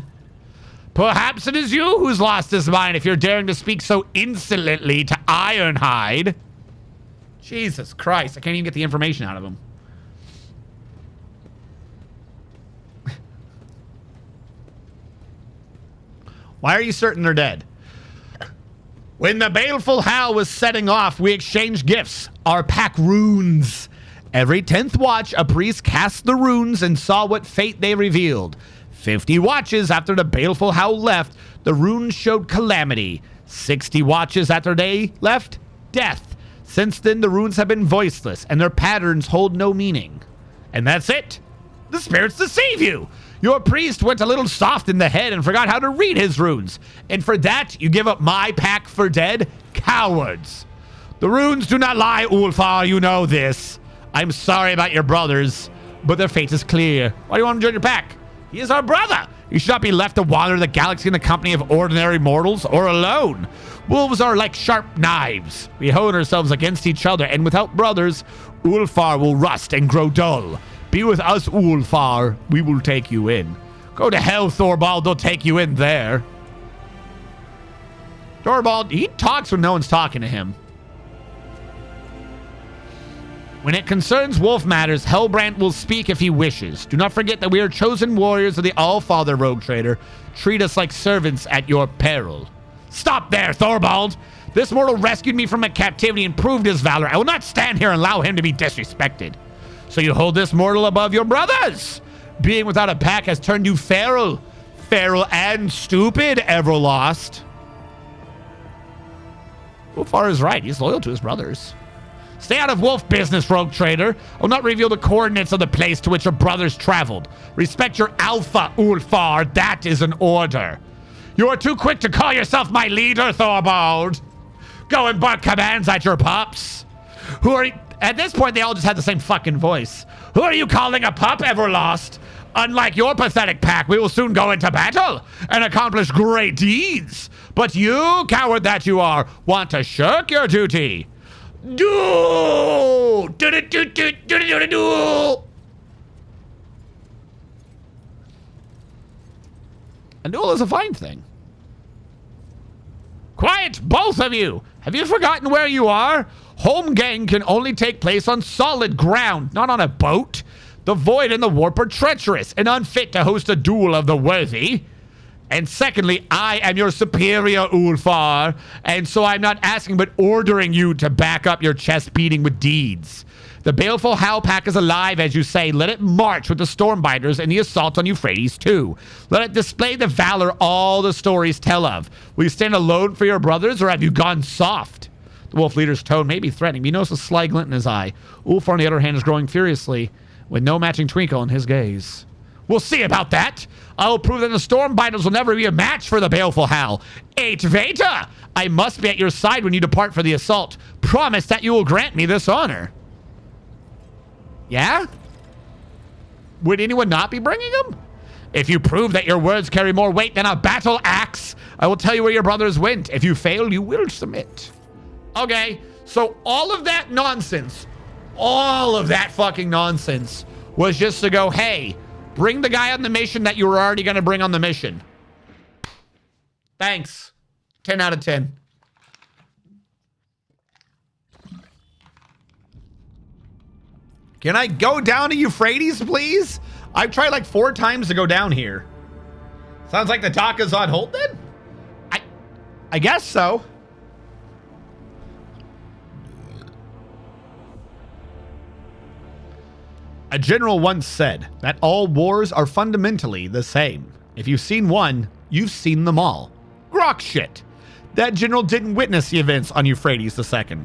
Perhaps it is you who's lost his mind if you're daring to speak so insolently to Ironhide. Jesus Christ, I can't even get the information out of him. Why are you certain they're dead? When the baleful howl was setting off, we exchanged gifts, our pack runes. Every 10th watch, a priest cast the runes and saw what fate they revealed. 50 watches after the baleful howl left, the runes showed calamity. 60 watches after they left, death. Since then, the runes have been voiceless, and their patterns hold no meaning. And that's it. The spirits deceive you. Your priest went a little soft in the head and forgot how to read his runes. And for that, you give up my pack for dead? Cowards. The runes do not lie, Ulfar, you know this. I'm sorry about your brothers, but their fate is clear. Why do you want him to join your pack? He is our brother. You should not be left to wander the galaxy in the company of ordinary mortals or alone. Wolves are like sharp knives. We hone ourselves against each other, and without brothers, Ulfar will rust and grow dull. Be with us, Ulfar. We will take you in. Go to hell, Thorvald. They'll take you in there. Thorvald, he talks when no one's talking to him. When it concerns wolf matters, Hellbrand will speak if he wishes. Do not forget that we are chosen warriors of the All-Father Rogue Trader. Treat us like servants at your peril. Stop there, Thorvald. This mortal rescued me from my captivity and proved his valor. I will not stand here and allow him to be disrespected. So you hold this mortal above your brothers. Being without a pack has turned you feral. Feral and stupid, Everlost. Ulfar is right. He's loyal to his brothers. Stay out of wolf business, Rogue Trader. I will not reveal the coordinates of the place to which your brothers traveled. Respect your alpha, Ulfar. That is an order. You are too quick to call yourself my leader, Thorvald. Go and bark commands at your pups. Who are you? At this point, they all just had the same fucking voice. Who are you calling a pup, Everlost? Unlike your pathetic pack, we will soon go into battle and accomplish great deeds. But you, coward that you are, want to shirk your duty. Do! Do-do-do-do-do-do-do-do! A duel is a fine thing. Quiet, both of you! Have you forgotten where you are? Home gang can only take place on solid ground, not on a boat. The void and the warp are treacherous and unfit to host a duel of the worthy. And secondly, I am your superior, Ulfar, and so I'm not asking but ordering you to back up your chest beating with deeds. The baleful Howl Pack is alive, as you say. Let it march with the Stormbiters and the assault on Euphrates, too. Let it display the valor all the stories tell of. Will you stand alone for your brothers, or have you gone soft? The wolf leader's tone may be threatening, but you notice a sly glint in his eye. Ulfar, on the other hand, is growing furiously, with no matching twinkle in his gaze. We'll see about that. I will prove that the Stormbiters will never be a match for the baleful Howl. Veta, I must be at your side when you depart for the assault. Promise that you will grant me this honor. Yeah? Would anyone not be bringing them? If you prove that your words carry more weight than a battle axe, I will tell you where your brothers went. If you fail, you will submit. Okay, so all of that nonsense, all of that fucking nonsense was just to go, hey, bring the guy on the mission that you were already going to bring on the mission. Thanks. 10 out of 10. Can I go down to Euphrates, please? I've tried like 4 times to go down here. Sounds like the dock is on hold then? I guess so. A general once said that all wars are fundamentally the same. If you've seen one, you've seen them all. Grok shit. That general didn't witness the events on Euphrates II.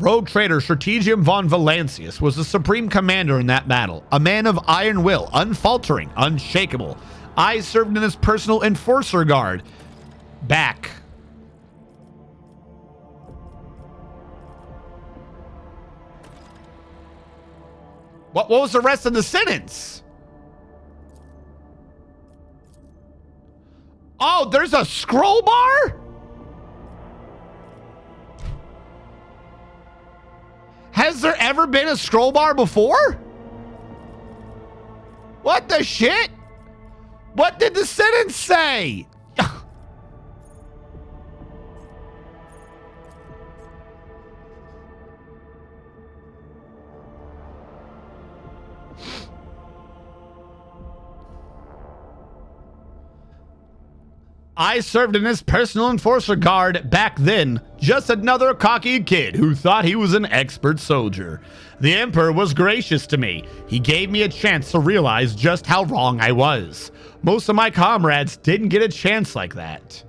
Rogue traitor Strategium von Valancius was the supreme commander in that battle, a man of iron will, unfaltering, unshakable. I served in his personal enforcer guard. Back. What was the rest of the sentence? Oh, there's a scroll bar? Has there ever been a scroll bar before? What the shit? What did the sentence say? I served in his personal enforcer guard back then, just another cocky kid who thought he was an expert soldier. The Emperor was gracious to me. He gave me a chance to realize just how wrong I was. Most of my comrades didn't get a chance like that.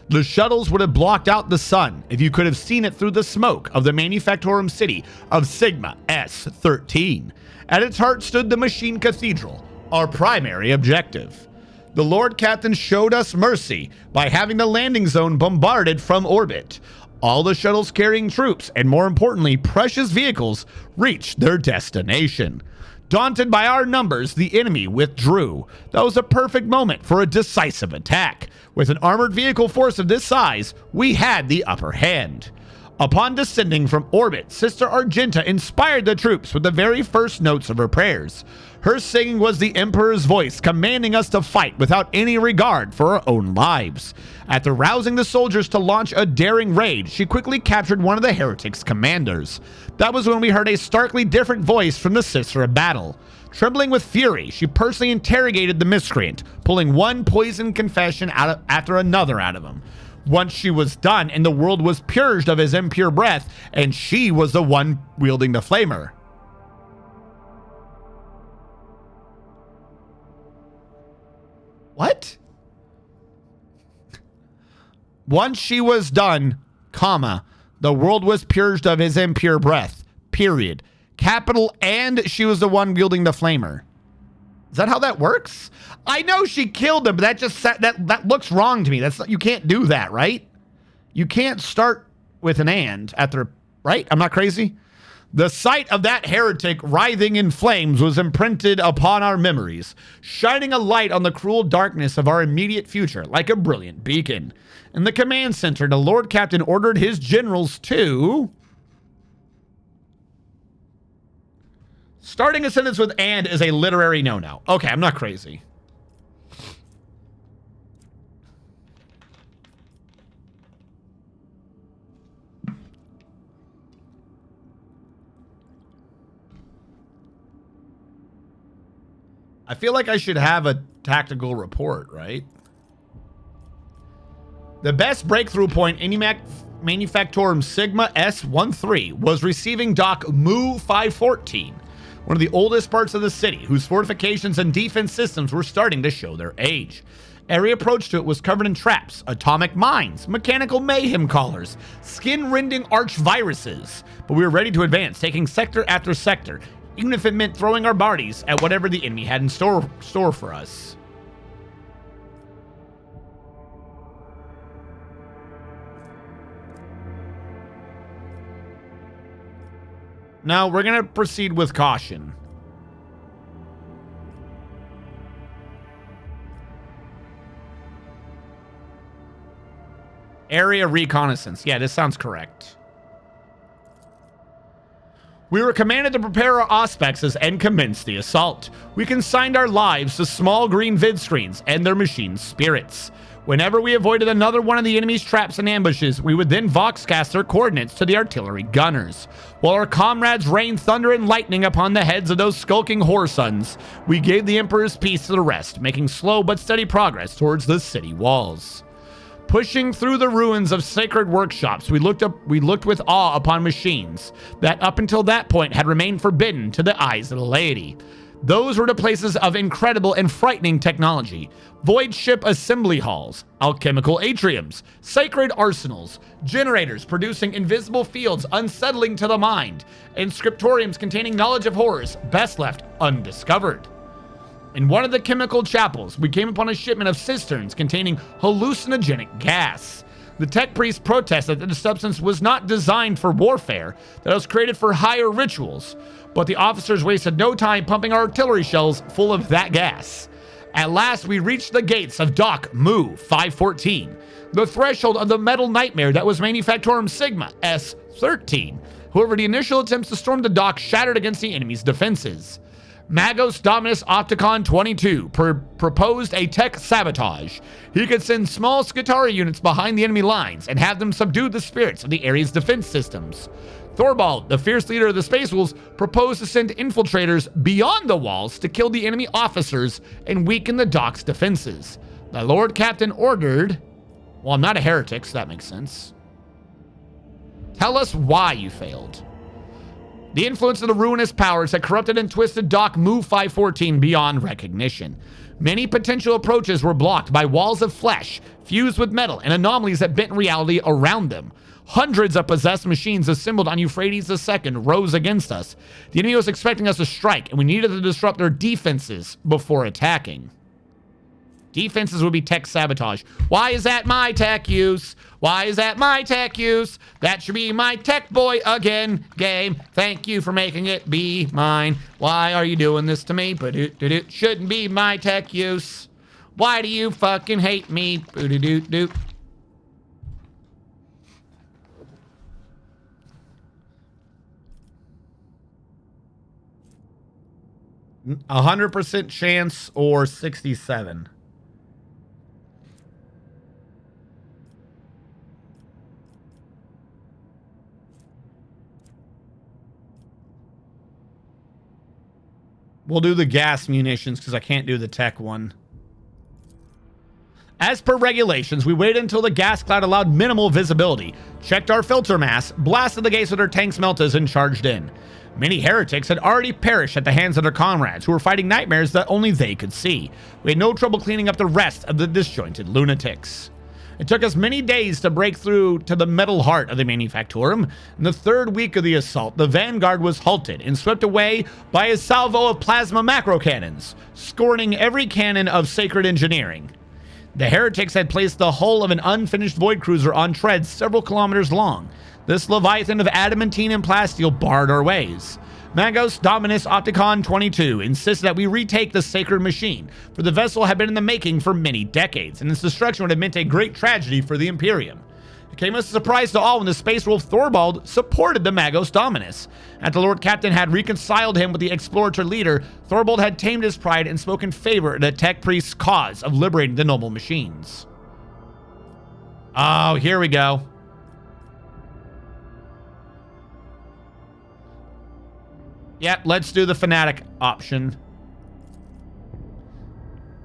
The shuttles would have blocked out the sun if you could have seen it through the smoke of the Manufactorum city of Sigma S-13. At its heart stood the Machine Cathedral, our primary objective. The Lord Captain showed us mercy by having the landing zone bombarded from orbit. All the shuttles carrying troops, and more importantly, precious vehicles, reached their destination. Daunted by our numbers, the enemy withdrew. That was a perfect moment for a decisive attack. With an armored vehicle force of this size, we had the upper hand. Upon descending from orbit, Sister Argenta inspired the troops with the very first notes of her prayers. Her singing was the Emperor's voice, commanding us to fight without any regard for our own lives. After rousing the soldiers to launch a daring raid, she quickly captured one of the heretics' commanders. That was when we heard a starkly different voice from the Sister of Battle. Trembling with fury, she personally interrogated the miscreant, pulling one poisoned confession after another out of him. Once she was done and the world was purged of his impure breath, and she was the one wielding the flamer. What? Once she was done, comma, the world was purged of his impure breath, period. Capital, and she was the one wielding the flamer. Is that how that works? I know she killed him, but that just that looks wrong to me. You can't do that, right? You can't start with an and after, right? I'm not crazy. The sight of that heretic writhing in flames was imprinted upon our memories, shining a light on the cruel darkness of our immediate future like a brilliant beacon. In the command center, the Lord Captain ordered his generals to... Starting a sentence with "and" is a literary no-no. Okay, I'm not crazy. I feel like I should have a tactical report, right? The best breakthrough point in Manufactorum Sigma S13 was receiving Dock Mu 514, one of the oldest parts of the city, whose fortifications and defense systems were starting to show their age. Every approach to it was covered in traps, atomic mines, mechanical mayhem callers, skin-rending arch-viruses. But we were ready to advance, taking sector after sector, even if it meant throwing our bodies at whatever the enemy had in store for us. Now, we're going to proceed with caution. Area reconnaissance. Yeah, this sounds correct. We were commanded to prepare our auspexes and commence the assault. We consigned our lives to small green vid screens and their machine spirits. Whenever we avoided another one of the enemy's traps and ambushes, we would then voxcast their coordinates to the artillery gunners. While our comrades rained thunder and lightning upon the heads of those skulking whoresuns, we gave the Emperor's peace to the rest, making slow but steady progress towards the city walls. Pushing through the ruins of sacred workshops, we looked with awe upon machines that up until that point had remained forbidden to the eyes of the laity. Those were the places of incredible and frightening technology. Void ship assembly halls, alchemical atriums, sacred arsenals, generators producing invisible fields unsettling to the mind, and scriptoriums containing knowledge of horrors best left undiscovered. In one of the chemical chapels, we came upon a shipment of cisterns containing hallucinogenic gas. The tech priests protested that the substance was not designed for warfare, that it was created for higher rituals, but the officers wasted no time pumping artillery shells full of that gas. At last, we reached the gates of Dock Mu 514, the threshold of the metal nightmare that was Manufactorum Sigma S13. However, the initial attempts to storm the dock shattered against the enemy's defenses. Magos Dominus Opticon 22 proposed a tech sabotage. He could send small Skitarii units behind the enemy lines and have them subdue the spirits of the area's defense systems. Thorvald, the fierce leader of the Space Wolves, proposed to send infiltrators beyond the walls to kill the enemy officers and weaken the dock's defenses. The Lord Captain ordered... Well, I'm not a heretic, so that makes sense. Tell us why you failed. The influence of the ruinous powers had corrupted and twisted Dock Mu 514 beyond recognition. Many potential approaches were blocked by walls of flesh, fused with metal, and anomalies that bent reality around them. Hundreds of possessed machines assembled on Euphrates II rose against us. The enemy was expecting us to strike, and we needed to disrupt their defenses before attacking. Defenses would be tech sabotage. Why is that my tech use? Why is that my tech use? That should be my tech boy again. Game, thank you for making it be mine. Why are you doing this to me? But it shouldn't be my tech use. Why do you fucking hate me? 100% chance or 67. We'll do the gas munitions because I can't do the tech one. As per regulations, we waited until the gas cloud allowed minimal visibility, checked our filter mass, blasted the gates with our tanks meltas, and charged in. Many heretics had already perished at the hands of their comrades, who were fighting nightmares that only they could see. We had no trouble cleaning up the rest of the disjointed lunatics. It took us many days to break through to the metal heart of the Manufactorum. In the third week of the assault, the vanguard was halted and swept away by a salvo of plasma macro cannons, scorning every cannon of sacred engineering. The heretics had placed the hull of an unfinished void cruiser on treads several kilometers long. This leviathan of adamantine and plasteel barred our ways. Magos Dominus Opticon 22 insisted that we retake the sacred machine, for the vessel had been in the making for many decades, and its destruction would have meant a great tragedy for the Imperium. It came as a surprise to all when the Space Wolf Thorvald supported the Magos Dominus. After the Lord Captain had reconciled him with the explorator leader, Thorvald had tamed his pride and spoken in favor of the tech priest's cause of liberating the noble machines. Oh, here we go. Yep, let's do the fanatic option.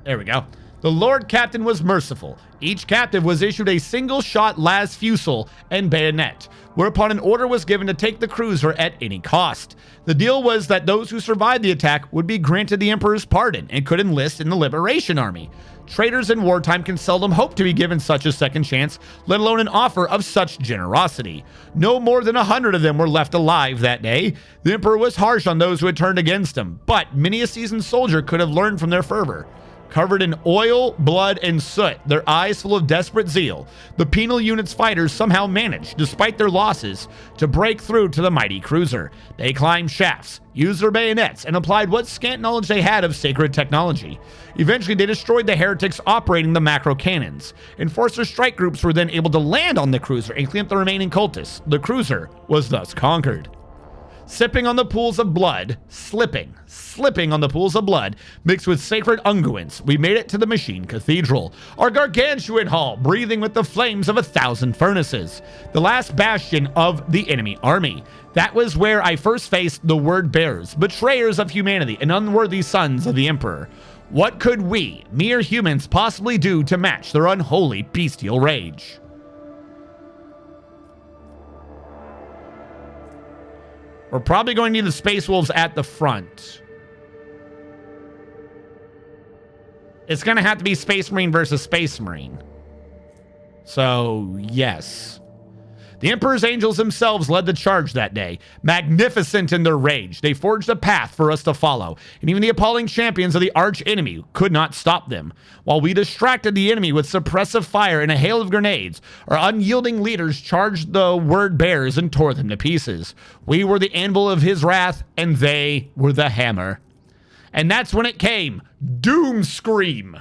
There we go. The Lord Captain was merciful. Each captive was issued a single-shot las fusil and bayonet, whereupon an order was given to take the cruiser at any cost. The deal was that those who survived the attack would be granted the Emperor's pardon and could enlist in the Liberation Army. Traitors in wartime can seldom hope to be given such a second chance, let alone an offer of such generosity. No more than 100 of them were left alive that day. The Emperor was harsh on those who had turned against him, but many a seasoned soldier could have learned from their fervor. Covered in oil, blood, and soot, their eyes full of desperate zeal, the penal unit's fighters somehow managed, despite their losses, to break through to the mighty cruiser. They climbed shafts, used their bayonets, and applied what scant knowledge they had of sacred technology. Eventually, they destroyed the heretics operating the macro cannons. Enforcer strike groups were then able to land on the cruiser and clean up the remaining cultists. The cruiser was thus conquered. Sipping on the pools of blood, slipping on the pools of blood, mixed with sacred unguents, we made it to the Machine Cathedral, our gargantuan hall breathing with the flames of 1,000 furnaces, the last bastion of the enemy army. That was where I first faced the word bearers, betrayers of humanity and unworthy sons of the Emperor. What could we, mere humans, possibly do to match their unholy bestial rage? We're probably going to need the Space Wolves at the front. It's going to have to be Space Marine versus Space Marine. So, yes. The Emperor's angels themselves led the charge that day. Magnificent in their rage, they forged a path for us to follow, and even the appalling champions of the arch enemy could not stop them. While we distracted the enemy with suppressive fire and a hail of grenades, our unyielding leaders charged the word bearers and tore them to pieces. We were the anvil of his wrath, and they were the hammer. And that's when it came. Doom Scream.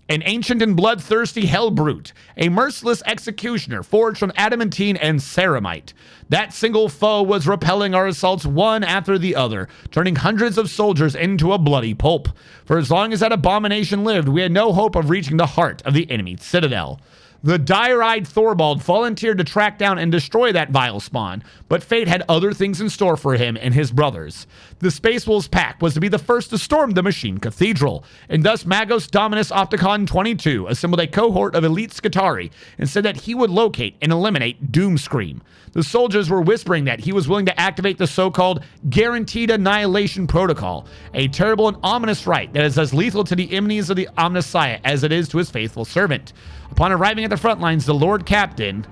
An ancient and bloodthirsty hell brute, a merciless executioner forged from adamantine and ceramite. That single foe was repelling our assaults one after the other, turning hundreds of soldiers into a bloody pulp. For as long as that abomination lived, we had no hope of reaching the heart of the enemy citadel. The dire-eyed Thorvald volunteered to track down and destroy that vile spawn, but fate had other things in store for him and his brothers. The Space Wolves pack was to be the first to storm the Machine Cathedral, and thus Magos Dominus Opticon 22 assembled a cohort of elite Skitarii and said that he would locate and eliminate Doomscream. The soldiers were whispering that he was willing to activate the so-called Guaranteed Annihilation Protocol, a terrible and ominous rite that is as lethal to the enemies of the Omnissiah as it is to his faithful servant. Upon arriving at the front lines, the Lord Captain...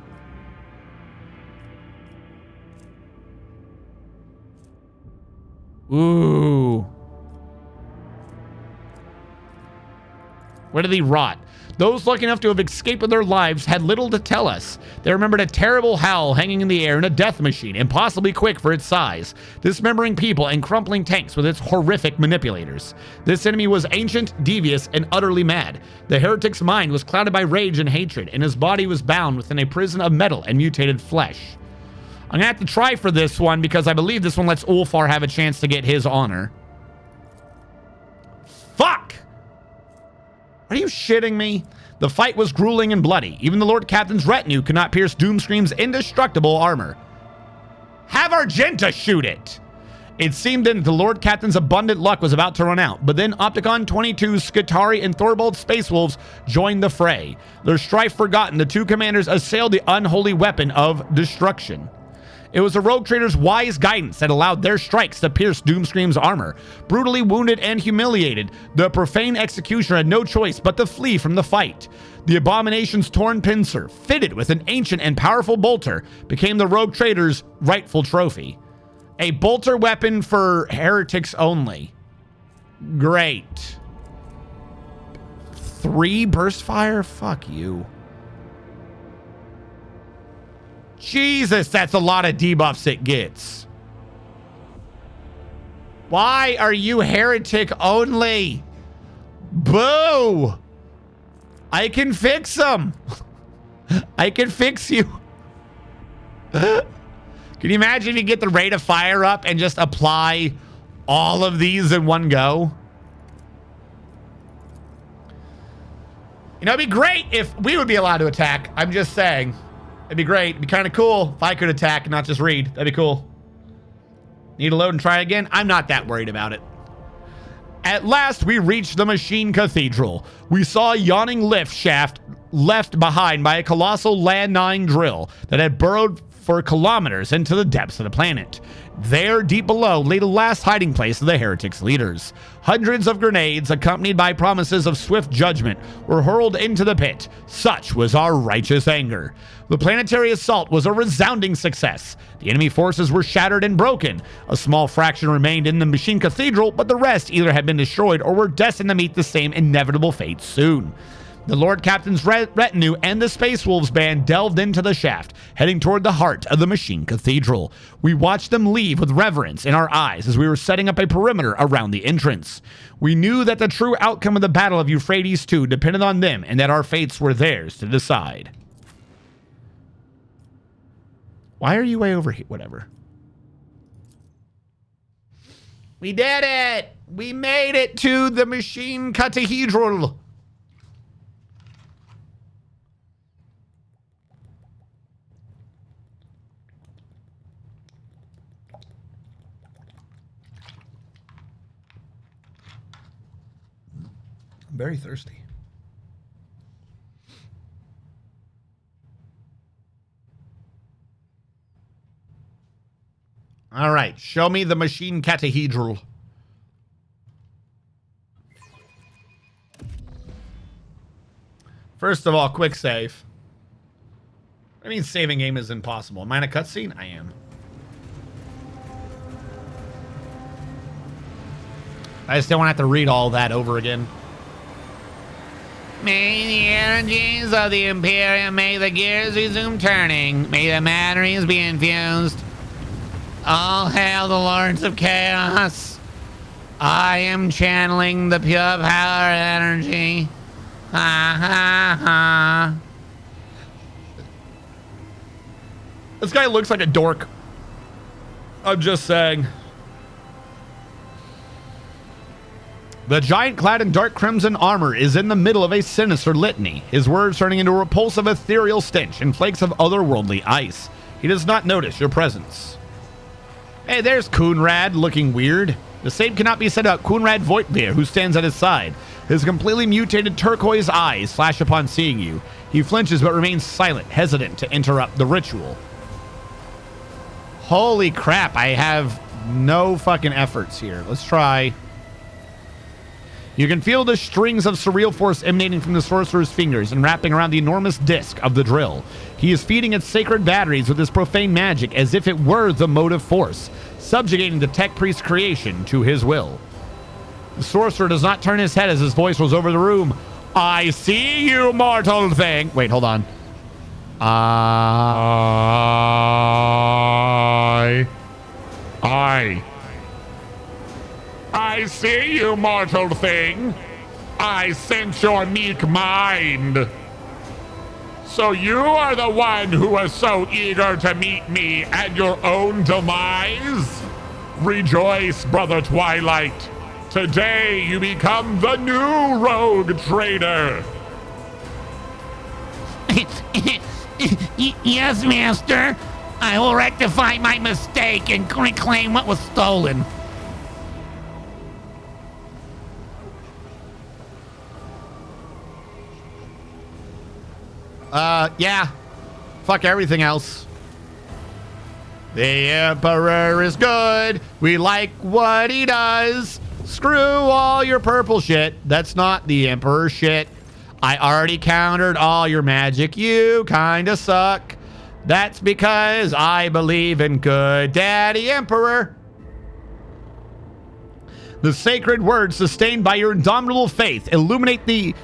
Ooh. Where did he rot? Those lucky enough to have escaped with their lives had little to tell us. They remembered a terrible howl hanging in the air in a death machine, impossibly quick for its size, dismembering people and crumpling tanks with its horrific manipulators. This enemy was ancient, devious, and utterly mad. The heretic's mind was clouded by rage and hatred, and his body was bound within a prison of metal and mutated flesh. I'm going to have to try for this one because I believe this one lets Ulfar have a chance to get his honor. Fuck! Are you shitting me? The fight was grueling and bloody. Even the Lord Captain's retinue could not pierce Doomscream's indestructible armor. Have Argenta shoot it! It seemed that the Lord Captain's abundant luck was about to run out, but then Opticon 22's Skitarii and Thorvald Space Wolves joined the fray. Their strife forgotten, the two commanders assailed the unholy weapon of destruction. It was the Rogue Trader's wise guidance that allowed their strikes to pierce Doomscream's armor. Brutally wounded and humiliated, the profane executioner had no choice but to flee from the fight. The Abomination's torn pincer, fitted with an ancient and powerful bolter, became the Rogue Trader's rightful trophy. A bolter weapon for heretics only. Great. 3 burst fire? Fuck you. Jesus, that's a lot of debuffs it gets. Why are you heretic only? Boo! I can fix them. I can fix you. Can you imagine if you get the rate of fire up and just apply all of these in one go? You know, it'd be great if we would be allowed to attack. I'm just saying. It'd be great. It'd be kind of cool if I could attack and not just read. That'd be cool. Need to load and try again? I'm not that worried about it. At last, we reached the Machine Cathedral. We saw a yawning lift shaft left behind by a colossal Land-9 drill that had burrowed for kilometers into the depths of the planet. There, deep below, lay the last hiding place of the heretics' leaders. Hundreds of grenades, accompanied by promises of swift judgment, were hurled into the pit. Such was our righteous anger. The planetary assault was a resounding success. The enemy forces were shattered and broken. A small fraction remained in the Machine Cathedral, but the rest either had been destroyed or were destined to meet the same inevitable fate soon. The Lord Captain's retinue and the Space Wolves band delved into the shaft, heading toward the heart of the Machine Cathedral. We watched them leave with reverence in our eyes as we were setting up a perimeter around the entrance. We knew that the true outcome of the Battle of Euphrates II depended on them and that our fates were theirs to decide. Why are you way over here? Whatever. We did it! We made it to the Machine Cathedral! I'm very thirsty. All right, show me the Machine Cathedral. First of all, quick save. I mean, saving game is impossible. Am I in a cutscene? I am. I just don't want to have to read all that over again. May the energies of the Imperium, may the gears resume turning, may the batteries be infused. All hail the Lords of Chaos. I am channeling the pure power energy. Ha ha ha. This guy looks like a dork. I'm just saying. The giant clad in dark crimson armor is in the middle of a sinister litany, his words turning into a repulsive ethereal stench and flakes of otherworldly ice. He does not notice your presence. Hey, there's Coonrad, looking weird. The same cannot be said about Coonrad Voigtveer, who stands at his side. His completely mutated turquoise eyes flash upon seeing you. He flinches but remains silent, hesitant to interrupt the ritual. Holy crap, I have no fucking efforts here. Let's try. You can feel the strings of surreal force emanating from the sorcerer's fingers and wrapping around the enormous disc of the drill. He is feeding its sacred batteries with his profane magic as if it were the motive force, subjugating the tech priest's creation to his will. The sorcerer does not turn his head as his voice rolls over the room. I see you, mortal thing. Wait, hold on. I see you, mortal thing. I sense your meek mind. So you are the one who was so eager to meet me and your own demise? Rejoice, brother Twilight. Today you become the new rogue trader. Yes, master. I will rectify my mistake and reclaim what was stolen. Yeah. Fuck everything else. The Emperor is good. We like what he does. Screw all your purple shit. That's not the Emperor shit. I already countered all your magic. You kinda suck. That's because I believe in good Daddy Emperor. The sacred words sustained by your indomitable faith illuminate the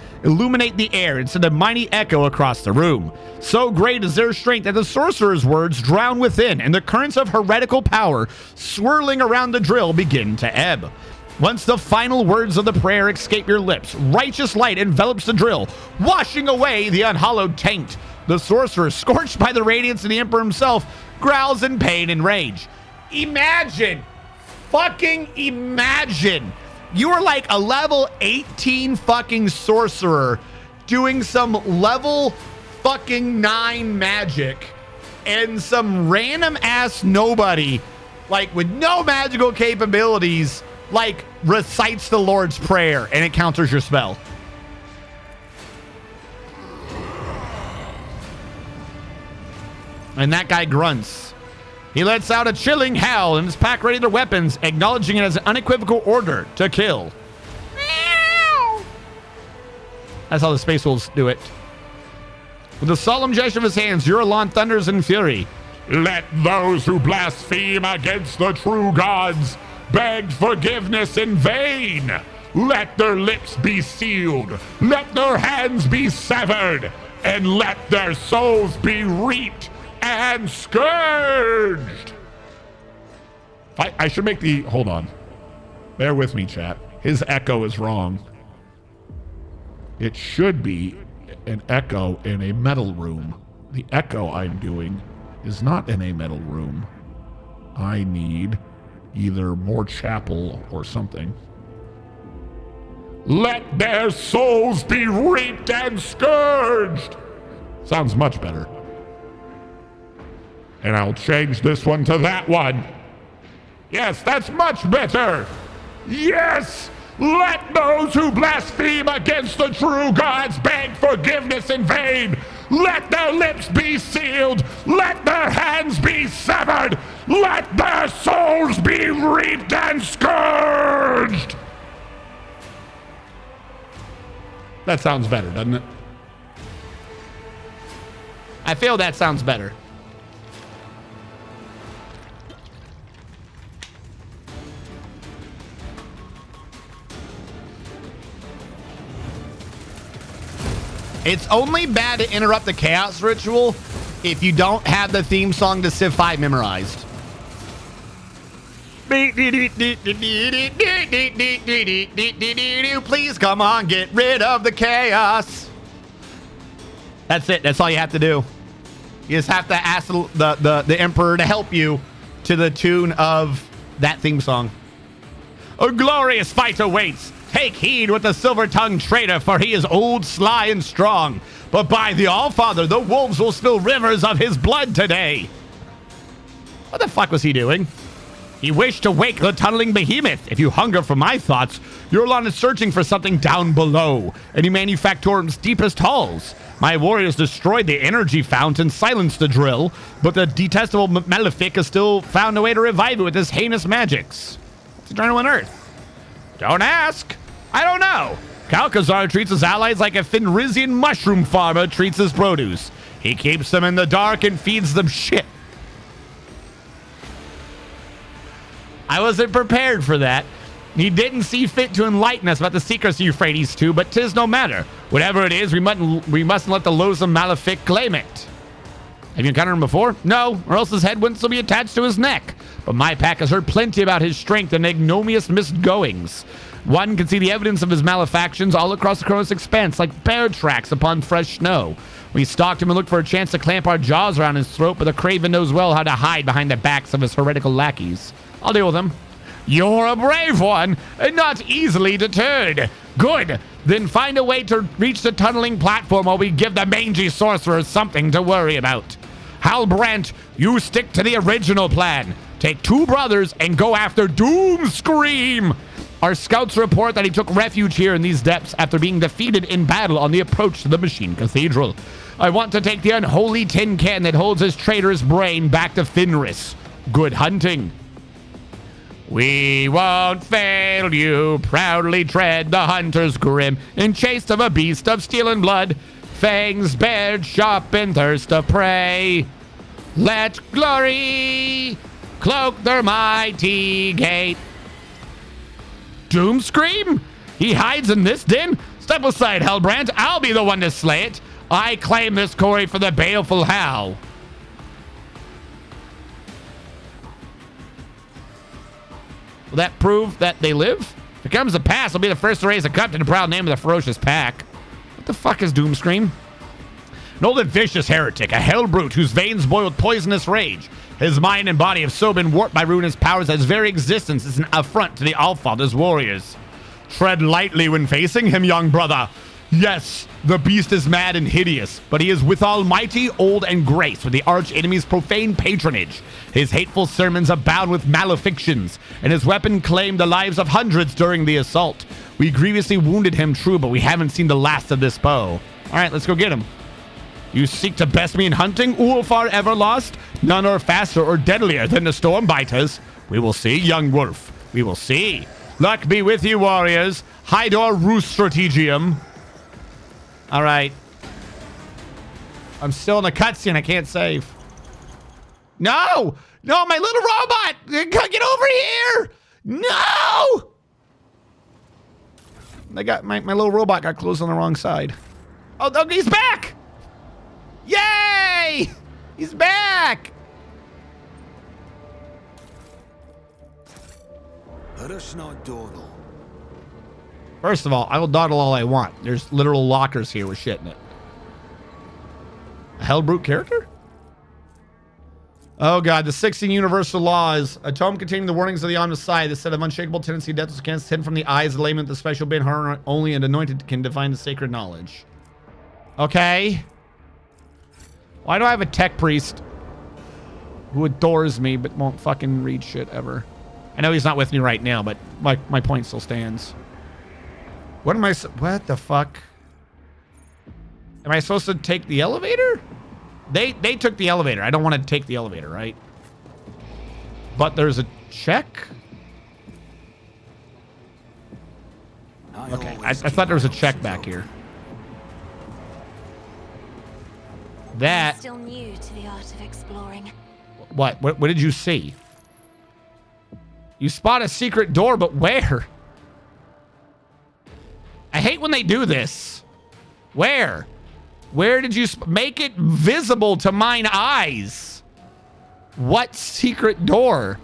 air and send a mighty echo across the room. So great is their strength that the sorcerer's words drown within, and the currents of heretical power swirling around the drill begin to ebb. Once the final words of the prayer escape your lips, righteous light envelops the drill, washing away the unhallowed taint. The sorcerer, scorched by the radiance of the Emperor himself, growls in pain and rage. Imagine! Fucking imagine! You are like a level 18 fucking sorcerer doing some level fucking 9 magic, and some random ass nobody, like with no magical capabilities, like recites the Lord's Prayer and it counters your spell. And that guy grunts. He lets out a chilling howl and his pack ready their weapons, acknowledging it as an unequivocal order to kill. That's how the Space Wolves do it. With a solemn gesture of his hands, Eurolon thunders in fury. Let those who blaspheme against the true gods beg forgiveness in vain. Let their lips be sealed. Let their hands be severed. And let their souls be reaped and scourged. I should make the... Hold on. Bear with me, chat. His echo is wrong. It should be an echo in a metal room. The echo I'm doing is not in a metal room. I need either more chapel or something. Let their souls be reaped and scourged. Sounds much better. And I'll change this one to that one. Yes, that's much better. Yes, let those who blaspheme against the true gods beg forgiveness in vain. Let their lips be sealed. Let their hands be severed. Let their souls be reaped and scourged. That sounds better, doesn't it? I feel that sounds better. It's only bad to interrupt the chaos ritual if you don't have the theme song to Civ 5 memorized. Please come on, get rid of the chaos. That's it. That's all you have to do. You just have to ask the Emperor to help you to the tune of that theme song. A glorious fight awaits. Take heed with the silver-tongued traitor, for he is old, sly, and strong. But by the All-Father, the wolves will spill rivers of his blood today. What the fuck was he doing? He wished to wake the tunneling behemoth. If you hunger for my thoughts, your lawn is searching for something down below, in Manufactorum's deepest halls. My warriors destroyed the energy fount and silenced the drill, but the detestable Malefic has still found a way to revive it with his heinous magics. What's he trying to unearth? Don't ask. I don't know. Calcazar treats his allies like a Fenrisian mushroom farmer treats his produce. He keeps them in the dark and feeds them shit. I wasn't prepared for that. He didn't see fit to enlighten us about the secrets of Euphrates too, but 'tis no matter. Whatever it is, we mustn't let the loathsome Malefic claim it. Have you encountered him before? No, or else his head wouldn't still be attached to his neck. But my pack has heard plenty about his strength and ignominious misgoings. One can see the evidence of his malefactions all across the Kronos expanse, like bear tracks upon fresh snow. We stalked him and looked for a chance to clamp our jaws around his throat, but the craven knows well how to hide behind the backs of his heretical lackeys. I'll deal with him. You're a brave one, and not easily deterred. Good. Then find a way to reach the tunneling platform while we give the mangy sorcerers something to worry about. Halbrand, you stick to the original plan. Take 2 brothers and go after Doomscream. Our scouts report that he took refuge here in these depths after being defeated in battle on the approach to the Machine Cathedral. I want to take the unholy tin can that holds his traitorous brain back to Fenris. Good hunting. We won't fail you, proudly tread the hunter's grim, in chase of a beast of steel and blood, fangs bared sharp in thirst of prey. Let glory cloak their mighty gate. Doomscream? He hides in this den? Step aside, Hellbrand. I'll be the one to slay it. I claim this quarry for the baleful Hal. Will that prove that they live? If it comes to pass, I'll be the first to raise a cup to the proud name of the ferocious pack. What the fuck is Doomscream? An old and vicious heretic, a hell brute whose veins boil with poisonous rage. His mind and body have so been warped by ruinous powers that his very existence is an affront to the Allfather's warriors. Tread lightly when facing him, young brother. Yes, the beast is mad and hideous, but he is withal mighty, old, and graced with the arch-enemy's profane patronage. His hateful sermons abound with malefictions, and his weapon claimed the lives of hundreds during the assault. We grievously wounded him, true, but we haven't seen the last of this bow. All right, let's go get him. You seek to best me in hunting, Ulfar Everlost? None are faster or deadlier than the Stormbiters. We will see, young wolf. We will see. Luck be with you, warriors. Hydor Rus Strategium. All right. I'm still in a cutscene. I can't save. No! No, my little robot! Get over here! No! I got my little robot got closed on the wrong side. Oh, he's back! Yay! He's back! First of all, I will dawdle all I want. There's literal lockers here with shit in it. A Hellbrute character? Oh god, the 16 universal laws. A tome containing the warnings of the Omniscient. The set of unshakable tendency death is against hidden from the eyes of the layman. The special bin only and anointed can define the sacred knowledge. Okay. Why do I have a tech priest who adores me but won't fucking read shit ever? I know he's not with me right now, but my point still stands. What the fuck? Am I supposed to take the elevator? They took the elevator. I don't want to take the elevator, right? But there's a check? Okay, I thought there was a check back here. That. I'm still new to the art of exploring. What did you see? You spot a secret door, but where? I hate when they do this. Where? Where did you make it visible to mine eyes? What secret door?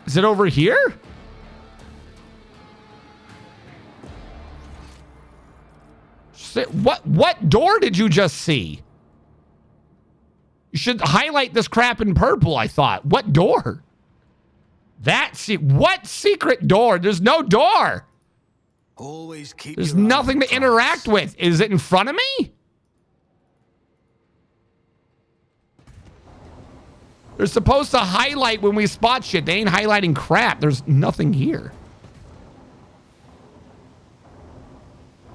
Is it over here? What door did you just see? You should highlight this crap in purple, I thought. What door? What secret door? There's no door. Always keep There's nothing to interact with. Is it in front of me? They're supposed to highlight when we spot shit. They ain't highlighting crap. There's nothing here.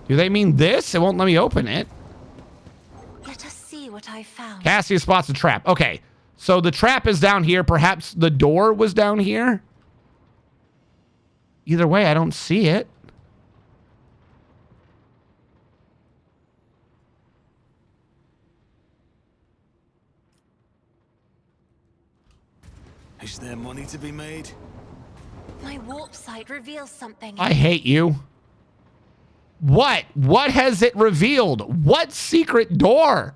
Do they mean this? It won't let me open it. Let us see what I found. Cassia spots a trap. Okay. So the trap is down here. Perhaps the door was down here. Either way, I don't see it. Is there money to be made? My warp site reveals something. I hate you. What? What has it revealed? What secret door?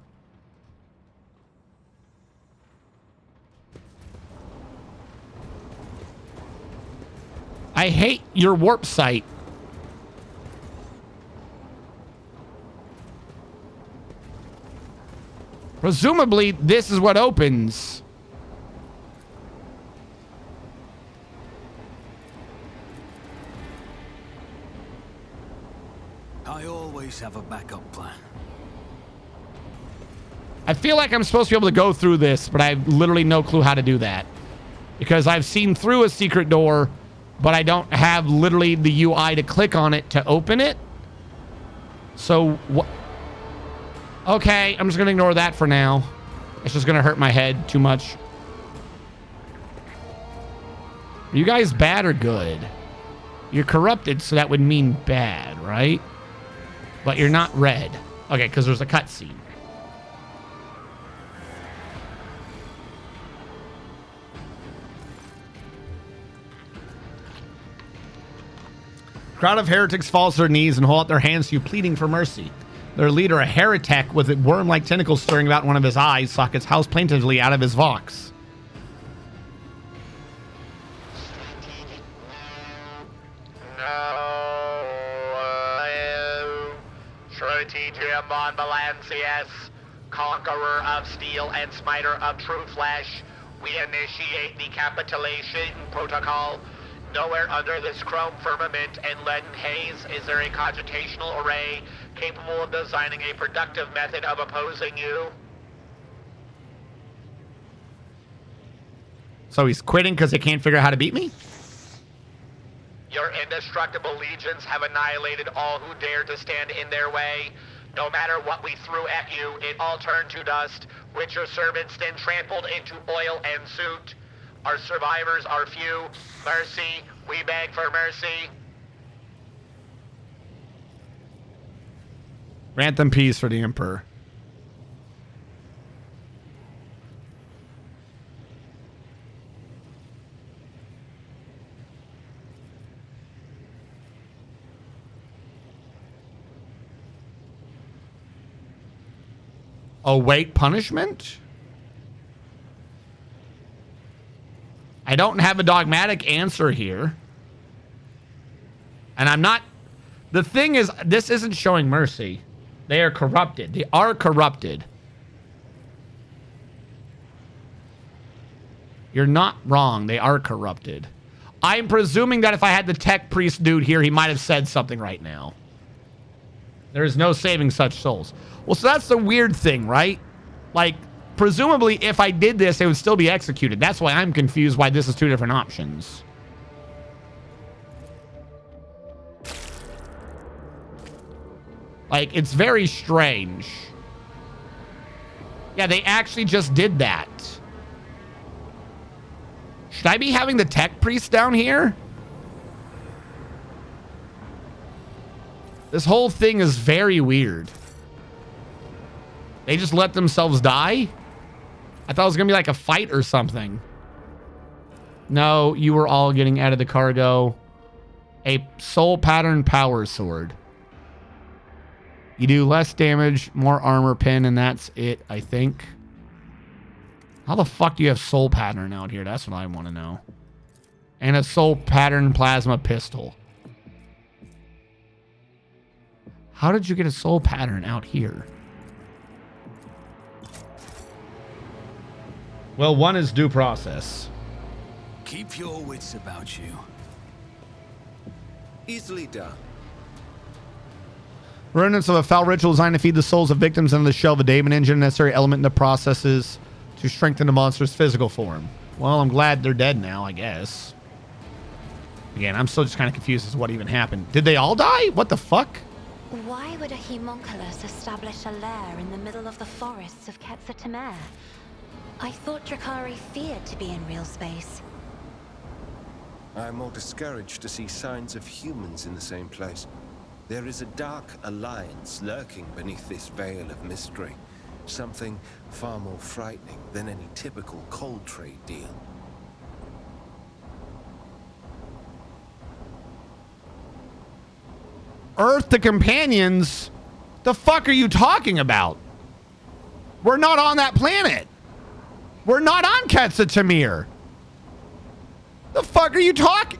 I hate your warp site. Presumably, this is what opens. I always have a backup plan. I feel like I'm supposed to be able to go through this, but I have literally no clue how to do that. Because I've seen through a secret door, but I don't have literally the UI to click on it to open it. So, what? Okay, I'm just going to ignore that for now. It's just going to hurt my head too much. Are you guys bad or good? You're corrupted, so that would mean bad, right? But you're not red. Okay, because there's a cutscene. Crowd of heretics falls to their knees and hold out their hands to you, pleading for mercy. Their leader, a heretic with worm-like tentacles stirring about one of his eyes, sockets house plaintively out of his vox. Strategem Balancius, conqueror of steel and smiter of true flesh, we initiate the capitulation protocol. Nowhere under this chrome firmament and leaden haze is there a cogitational array capable of designing a productive method of opposing you. So he's quitting because they can't figure out how to beat me? Your indestructible legions have annihilated all who dare to stand in their way. No matter what we threw at you, it all turned to dust, which your servants then trampled into oil and soot. Our survivors are few. Mercy, we beg for mercy. Grant them peace for the Emperor. Await punishment? I don't have a dogmatic answer here. And I'm not... The thing is, this isn't showing mercy. They are corrupted. They are corrupted. You're not wrong. They are corrupted. I'm presuming that if I had the tech priest dude here, he might have said something right now. There is no saving such souls. Well, so that's the weird thing, right? Like, presumably, if I did this, it would still be executed. That's why I'm confused why this is two different options. Like, it's very strange. Yeah, they actually just did that. Should I be having the tech priest down here? This whole thing is very weird. They just let themselves die? I thought it was going to be like a fight or something. No, you were all getting out of the cargo. A soul pattern power sword. You do less damage, more armor pin, and that's it, I think. How the fuck do you have soul pattern out here? That's what I want to know. And a soul pattern plasma pistol. How did you get a soul pattern out here? Well, one is due process. Keep your wits about you. Easily done. Remnants of a foul ritual designed to feed the souls of victims into the shell of a daemon engine, a necessary element in the processes to strengthen the monster's physical form. Well, I'm glad they're dead now, I guess. Again, I'm still just kind of confused as to what even happened. Did they all die? What the fuck? Why would a homunculus establish a lair in the middle of the forests of Quetzaltemer? I thought Drakari feared to be in real space. I'm more discouraged to see signs of humans in the same place. There is a dark alliance lurking beneath this veil of mystery. Something far more frightening than any typical cold trade deal. Earth the companions? The fuck are you talking about? We're not on that planet. We're not on Quetzaltemer. The fuck are you talking?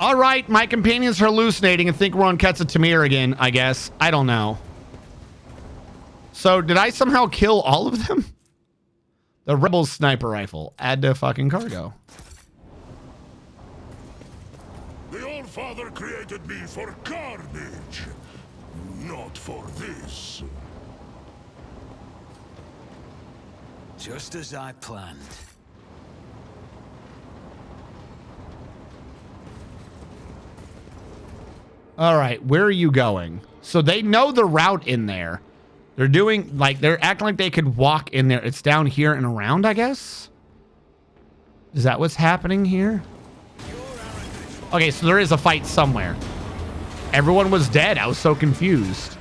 All right, my companions are hallucinating and think we're on Quetzaltemer again, I guess. I don't know. So, did I somehow kill all of them? The Rebel sniper rifle. Add to fucking cargo. The All-Father created me for carnage, not for this. Just as I planned. All right, where are you going? So they know the route in there. They're doing, like, they're acting like they could walk in there. It's down here and around, I guess? Is that what's happening here? Okay, so there is a fight somewhere. Everyone was dead. I was so confused.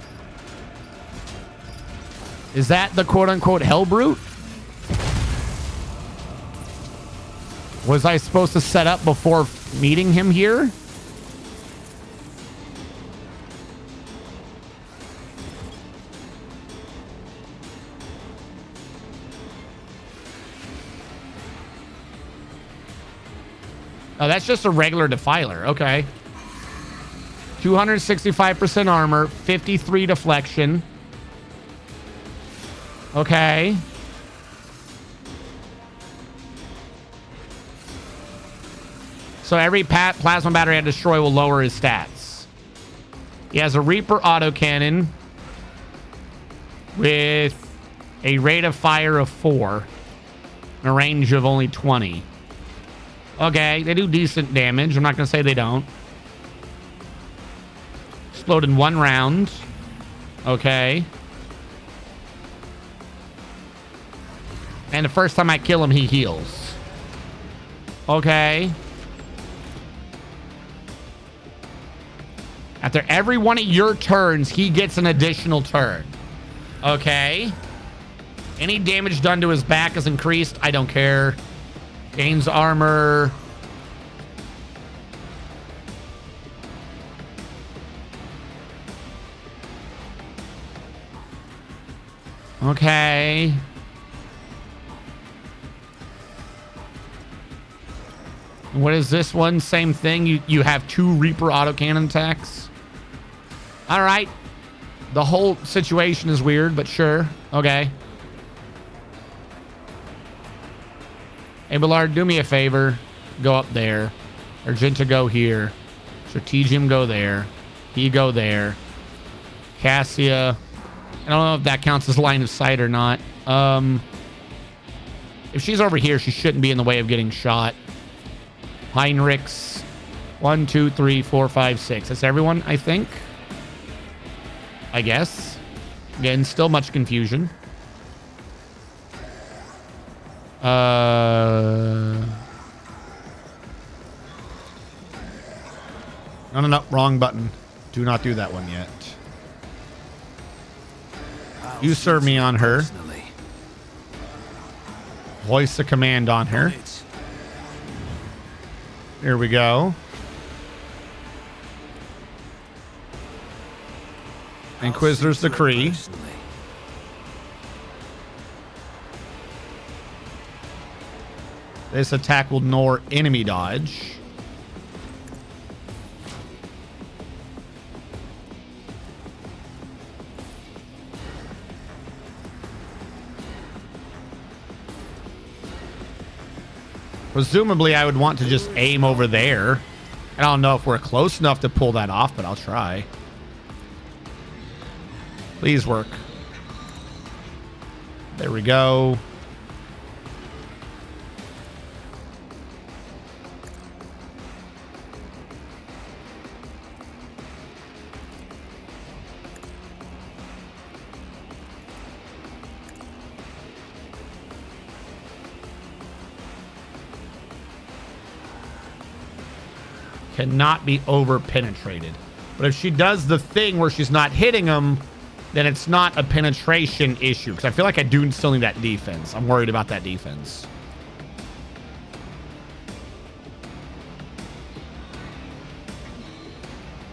Is that the quote-unquote hell brute? Was I supposed to set up before meeting him here? Oh, that's just a regular defiler. Okay. 265% armor, 53 deflection. Okay. So every plasma battery I destroy will lower his stats. He has a Reaper autocannon with a rate of fire of 4 and a range of only 20. Okay, they do decent damage. I'm not going to say they don't. Explode in 1 round. Okay. And the first time I kill him, he heals. Okay. After every one of your turns, he gets an additional turn. Okay. Any damage done to his back is increased. I don't care. Gains armor. Okay. What is this one? Same thing. You have 2 Reaper autocannon attacks. All right. The whole situation is weird, but sure. Okay. Hey, Ballard, do me a favor. Go up there. Argenta, go here. Strategium, go there. He, go there. Cassia. I don't know if that counts as line of sight or not. If she's over here, she shouldn't be in the way of getting shot. Heinrichs. 1, 2, 3, 4, 5, 6. That's everyone, I think. I guess. Again, still much confusion. No, no, no. Wrong button. Do not do that one yet. You serve me on her. Voice the command on her. Here we go. Inquisitor's Decree. This attack will ignore enemy dodge. Presumably, I would want to just aim over there. I don't know if we're close enough to pull that off, but I'll try. Please work. There we go. Cannot be over penetrated. But if she does the thing where she's not hitting them, then it's not a penetration issue. Because I feel like I do still need that defense. I'm worried about that defense.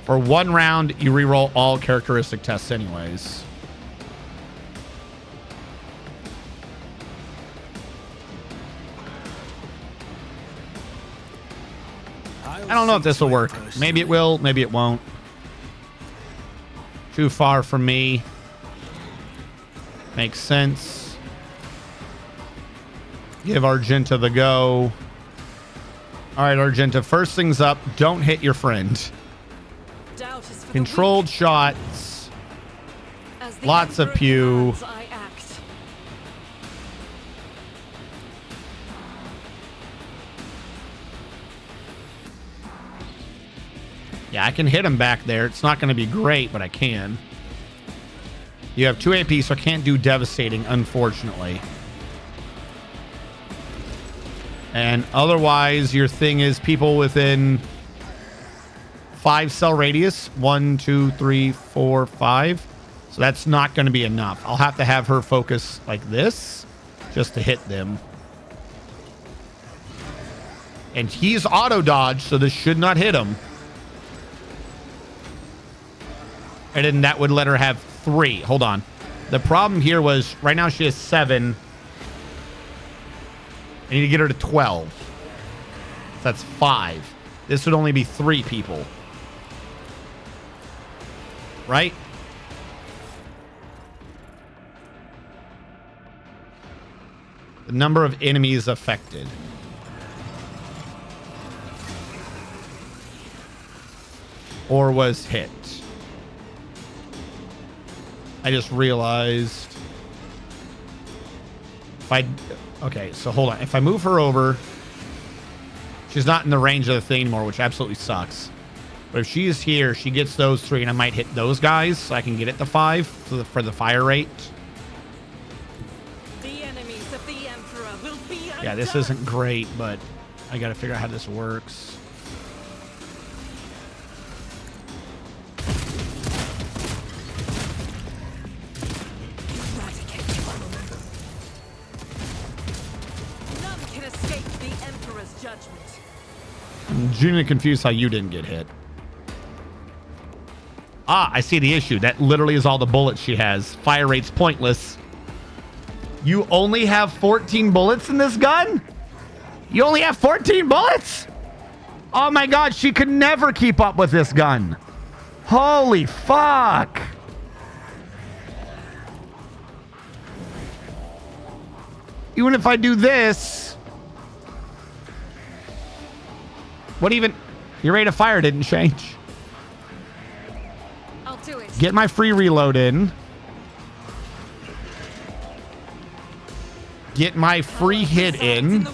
For one round, you reroll all characteristic tests anyways. I don't know if this will work. Maybe it will, maybe it won't. Too far from me. Makes sense. Give Argenta the go. All right, Argenta, first things up, don't hit your friend. Controlled shots. Lots of pew. Yeah, I can hit him back there. It's not going to be great, but I can. You have 2 AP, so I can't do devastating, unfortunately. And otherwise, your thing is people within 5 cell radius. 1, 2, 3, 4, 5. So that's not going to be enough. I'll have to have her focus like this just to hit them. And he's auto dodge, so this should not hit him. And then that would let her have 3. Hold on. The problem here was right now she has 7. I need to get her to 12. That's 5. This would only be 3 people. Right? The number of enemies affected. Or was hit. I just realized if I... Okay, so hold on. If I move her over, she's not in the range of the thing anymore, which absolutely sucks. But if she is here, she gets those 3, and I might hit those guys, so I can get it to 5 for the fire rate. The enemies of the Emperor will be undone. Yeah, this isn't great, but I got to figure out how this works. I'm genuinely confused how you didn't get hit. Ah, I see the issue. That literally is all the bullets she has. Fire rate's pointless. You only have 14 bullets in this gun? You only have 14 bullets? Oh my god, she could never keep up with this gun. Holy fuck. Even if I do this... What even... Your rate of fire didn't change. I'll do it. Get my free reload in. Get my free hit in.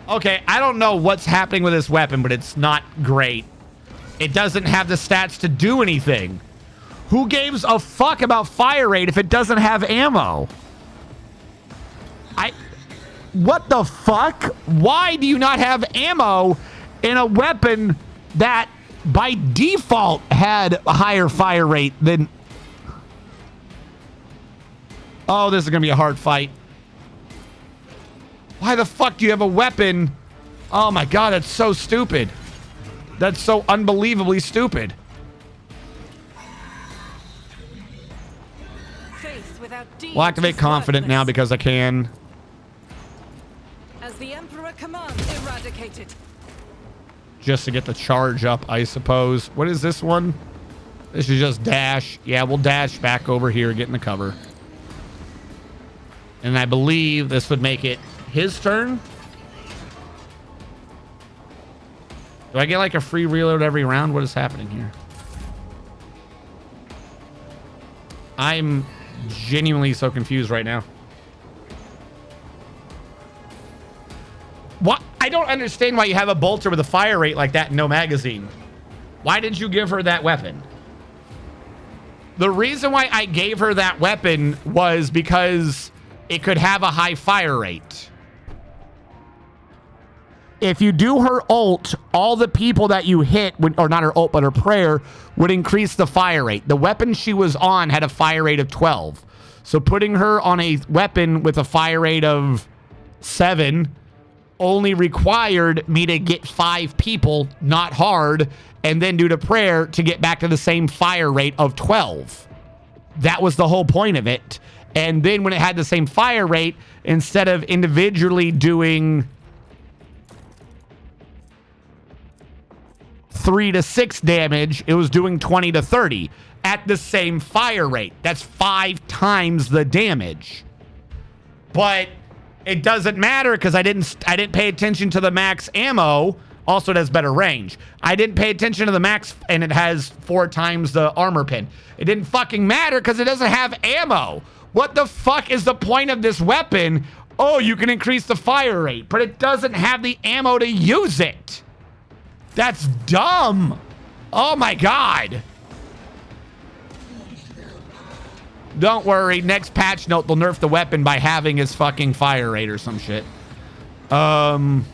Okay, I don't know what's happening with this weapon, but it's not great. It doesn't have the stats to do anything. Who gives a fuck about fire rate if it doesn't have ammo? What the fuck? Why do you not have ammo in a weapon that by default had a higher fire rate than... Oh, this is going to be a hard fight. Why the fuck do you have a weapon? Oh my god, that's so stupid. That's so unbelievably stupid. We'll activate confident now because I can. As the Emperor commands, eradicated. Just to get the charge up, I suppose. What is this one? This is just dash. Yeah, we'll dash back over here, get in the cover. And I believe this would make it his turn. Do I get like a free reload every round? What is happening here? I'm genuinely so confused right now. What? I don't understand why you have a bolter with a fire rate like that and no magazine. Why did you give her that weapon? The reason why I gave her that weapon was because it could have a high fire rate. If you do her ult, all the people that you hit, would, or not her ult, but her prayer, would increase the fire rate. The weapon she was on had a fire rate of 12. So putting her on a weapon with a fire rate of 7 only required me to get 5 people, not hard, and then do the prayer to get back to the same fire rate of 12. That was the whole point of it. And then when it had the same fire rate, instead of individually doing 3 to 6 damage, it was doing 20 to 30 at the same fire rate. That's 5 times the damage. But it doesn't matter because I didn't pay attention to the max ammo. Also, it has better range. I didn't pay attention to the max, and it has 4 times the armor pin. It didn't fucking matter because it doesn't have ammo. What the fuck is the point of this weapon? Oh, you can increase the fire rate, but it doesn't have the ammo to use it. That's dumb. Oh my god. Don't worry, next patch note, they'll nerf the weapon by having his fucking fire rate or some shit. On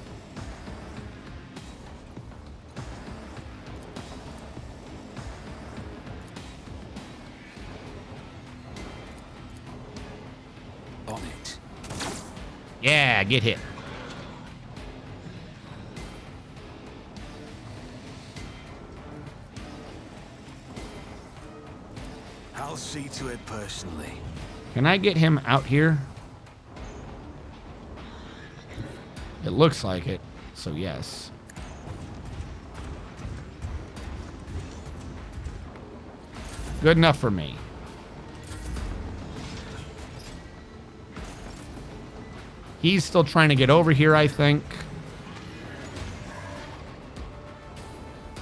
it. Yeah, get hit. I'll see to it personally. Can I get him out here? It looks like it, so yes. Good enough for me. He's still trying to get over here, I think.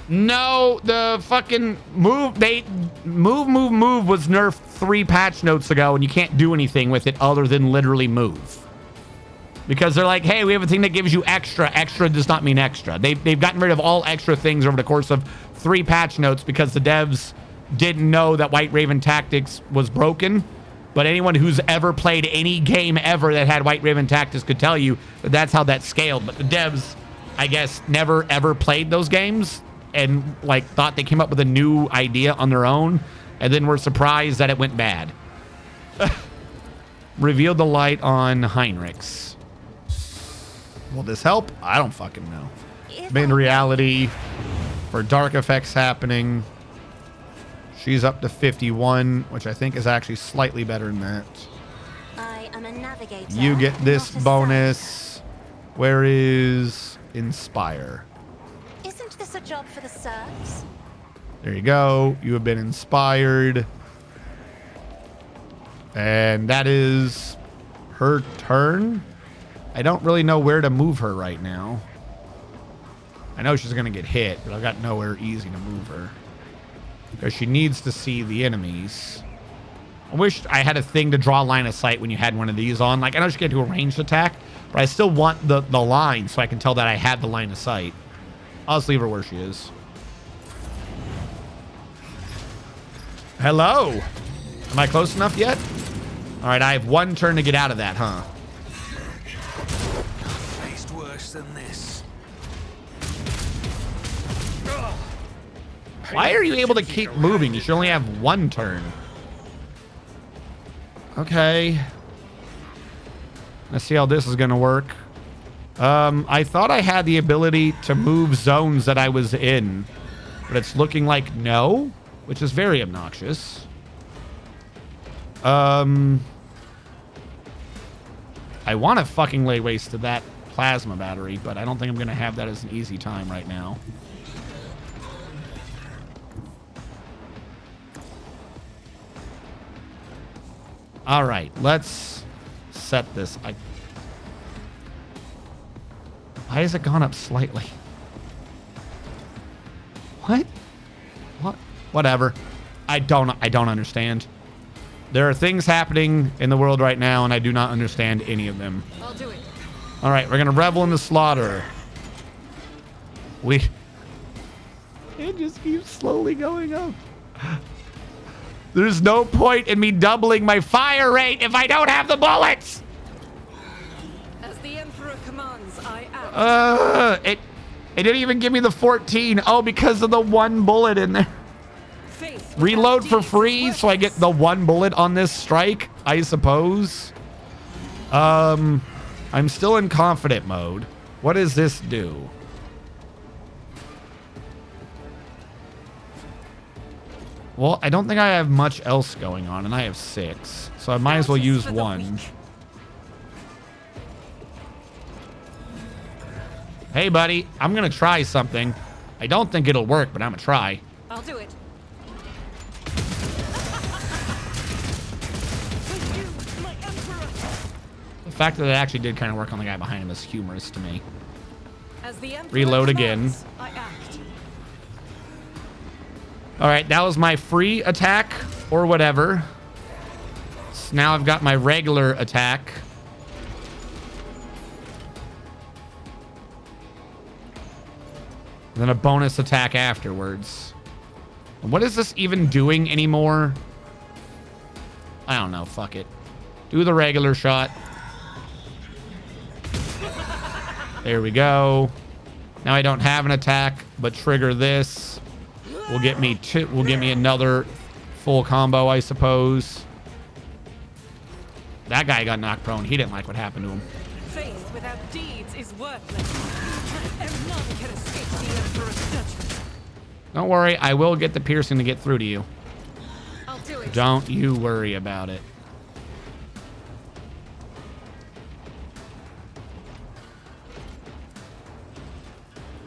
No, the fucking move was nerfed 3 patch notes ago, and you can't do anything with it other than literally move. Because they're like, hey, we have a thing that gives you extra. Extra does not mean extra. They've gotten rid of all extra things over the course of 3 patch notes because the devs didn't know that White Raven Tactics was broken. But anyone who's ever played any game ever that had White Raven Tactics could tell you that that's how that scaled. But the devs, I guess, never ever played those games and like thought they came up with a new idea on their own, and then were surprised that it went bad. Revealed the light on Heinrichs. Will this help? I don't fucking know. In reality, for dark effects happening, she's up to 51, which I think is actually slightly better than that. I am a navigator. You get this bonus. Where is Inspire? Isn't this a job for the serfs? There you go. You have been inspired. And that is her turn. I don't really know where to move her right now. I know she's going to get hit, but I've got nowhere easy to move her. Because she needs to see the enemies. I wish I had a thing to draw line of sight when you had one of these on. Like, I know she can't do a ranged attack, but I still want the line so I can tell that I have the line of sight. I'll just leave her where she is. Hello. Am I close enough yet? All right, I have 1 turn to get out of that, huh? Why are you able to keep moving? You should only have one turn. Okay. Let's see how this is going to work. I thought I had the ability to move zones that I was in, but it's looking like no, which is very obnoxious. I want to fucking lay waste to that plasma battery, but I don't think I'm going to have that as an easy time right now. All right, let's set this. Why has it gone up slightly? What? What? Whatever. I don't understand. There are things happening in the world right now, and I do not understand any of them. I'll do it. All right, we're gonna revel in the slaughter. It just keeps slowly going up. There's no point in me doubling my fire rate if I don't have the bullets. As the Emperor commands, I act. It didn't even give me the 14. Oh, because of the one bullet in there. Reload for free, so I get the one bullet on this strike, I suppose. I'm still in confident mode. What does this do? Well, I don't think I have much else going on, and I have 6. So I might as well use 1. Hey, buddy, I'm going to try something. I don't think it'll work, but I'm going to try. I'll do it. The fact that it actually did kind of work on the guy behind him is humorous to me. As the Emperor Reload commands, again. I act. All right, that was my free attack or whatever. So now I've got my regular attack. And then a bonus attack afterwards. And what is this even doing anymore? I don't know. Fuck it. Do the regular shot. There we go. Now I don't have an attack, but trigger this. Will get me another full combo, I suppose. That guy got knocked prone. He didn't like what happened to him. Faith without deeds is worthless. And none can escape the Emperor's judgment. Don't worry, I will get the piercing to get through to you. I'll do it. Don't you worry about it.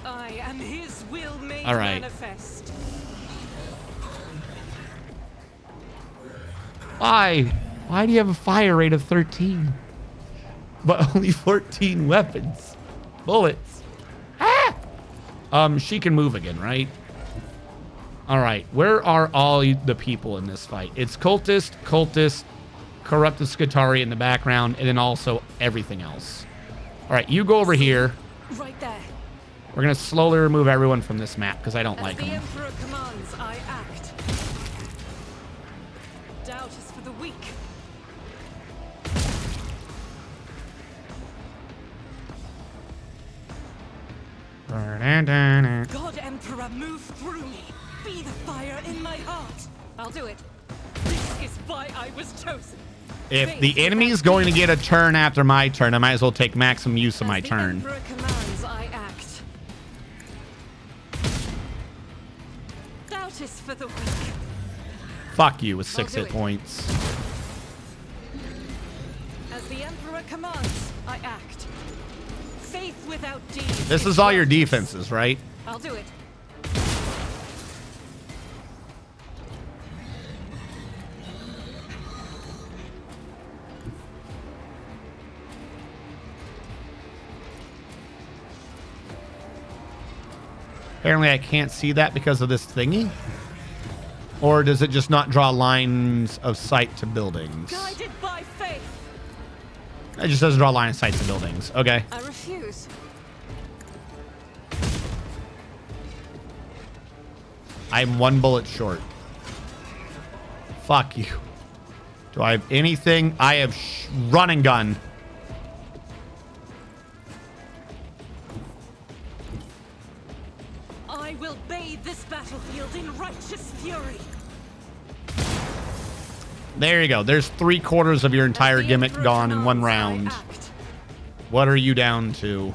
I am his will made All right. manifest. Why? Why do you have a fire rate of 13? But only 14 weapons. Bullets. Ah! She can move again, right? All right. Where are all the people in this fight? It's cultist, corrupted Skitarii in the background, and then also everything else. All right, you go over here. Right there. We're going to slowly remove everyone from this map because I don't like them. The Emperor commands, I act. Doubt is for the weak. God, Emperor, move through me. Be the fire in my heart. I'll do it. This is why I was chosen. If the enemy is going to get a turn after my turn, I might as well take maximum use of my turn. Emperor commands, I act. Doubt is for the weak. Fuck you with 6 hit points. As the Emperor commands, I act. Faith without deeds. This is all your defenses, right? I'll do it. Apparently I can't see that because of this thingy. Or does it just not draw lines of sight to buildings? Guided by faith. It just doesn't draw line of sight to buildings. Okay. I refuse. I'm 1 bullet short. Fuck you. Do I have anything? I have run and gun. I will bathe this battlefield in There you go. There's 3/4 of your entire gimmick gone in one round. What are you down to?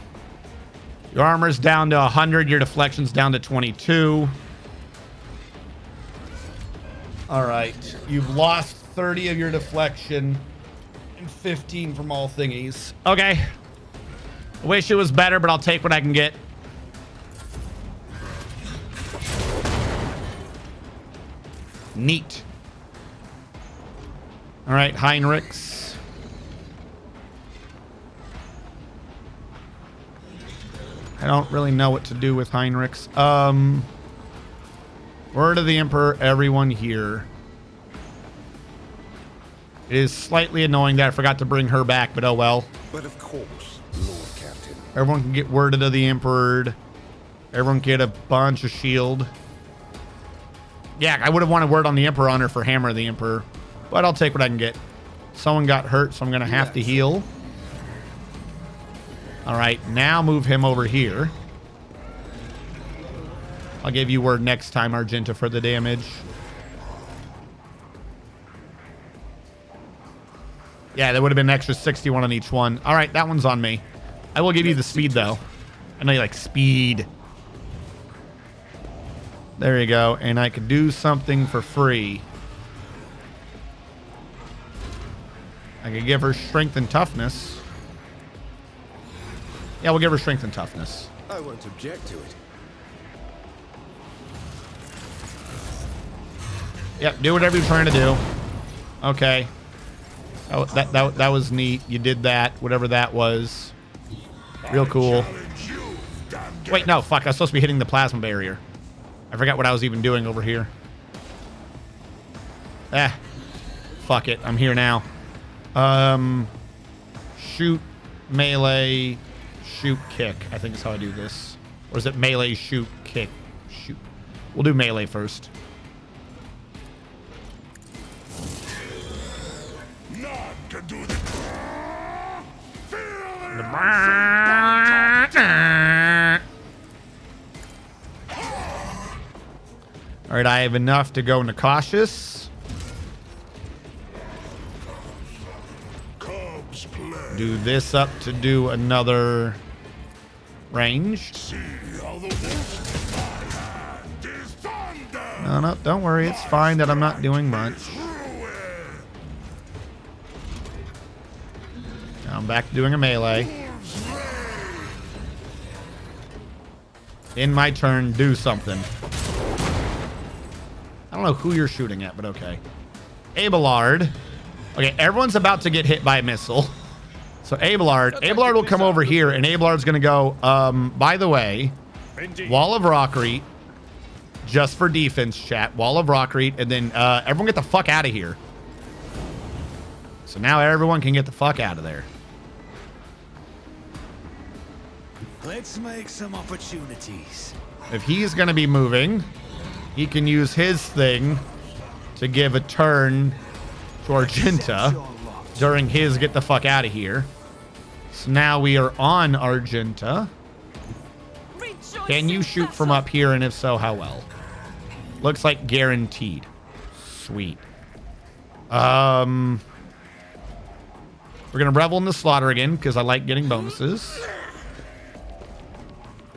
Your armor's down to 100. Your deflection's down to 22. All right. You've lost 30 of your deflection and 15 from all thingies. Okay. I wish it was better, but I'll take what I can get. Neat. All right, Heinrichs. I don't really know what to do with Heinrichs. Word of the Emperor, everyone here. It is slightly annoying that I forgot to bring her back, but oh well. But of course, Lord Captain. Everyone can get worded of the Emperor. Everyone can get a bunch of shield. Yeah, I would have wanted word on the Emperor on her for Hammer of the Emperor. But I'll take what I can get. Someone got hurt, so I'm going to have to heal. All right, now move him over here. I'll give you word next time, Argenta, for the damage. Yeah, there would have been an extra 61 on each one. All right, that one's on me. I will give you the speed, though. I know you like speed. There you go. And I could do something for free. I could give her strength and toughness. Yeah, we'll give her strength and toughness. I won't object to it. Yep, do whatever you're trying to do. Okay. Oh, that was neat. You did that, whatever that was. Real cool. Wait, no, fuck. I was supposed to be hitting the plasma barrier. I forgot what I was even doing over here. Fuck it. I'm here now. Shoot, melee, shoot, kick. I think is how I do this. Or is it melee, shoot, kick, shoot? We'll do melee first. None can do this. All right, I have enough to go into cautious. Do this up to do another range. No, don't worry. It's fine that I'm not doing much. Now I'm back to doing a melee. In my turn, do something. I don't know who you're shooting at, but okay. Abelard. Okay, everyone's about to get hit by a missile. So Abelard will come over here, and Abelard's going to go, by the way, Wall of Rockreet, just for defense, chat. Wall of Rockreet, and then everyone get the fuck out of here. So now everyone can get the fuck out of there. Let's make some opportunities. If he's going to be moving, he can use his thing to give a turn to Argenta during his get the fuck out of here. So now we are on Argenta. Can you shoot from up here? And if so, how well? Looks like guaranteed. Sweet. We're going to revel in the slaughter again because I like getting bonuses.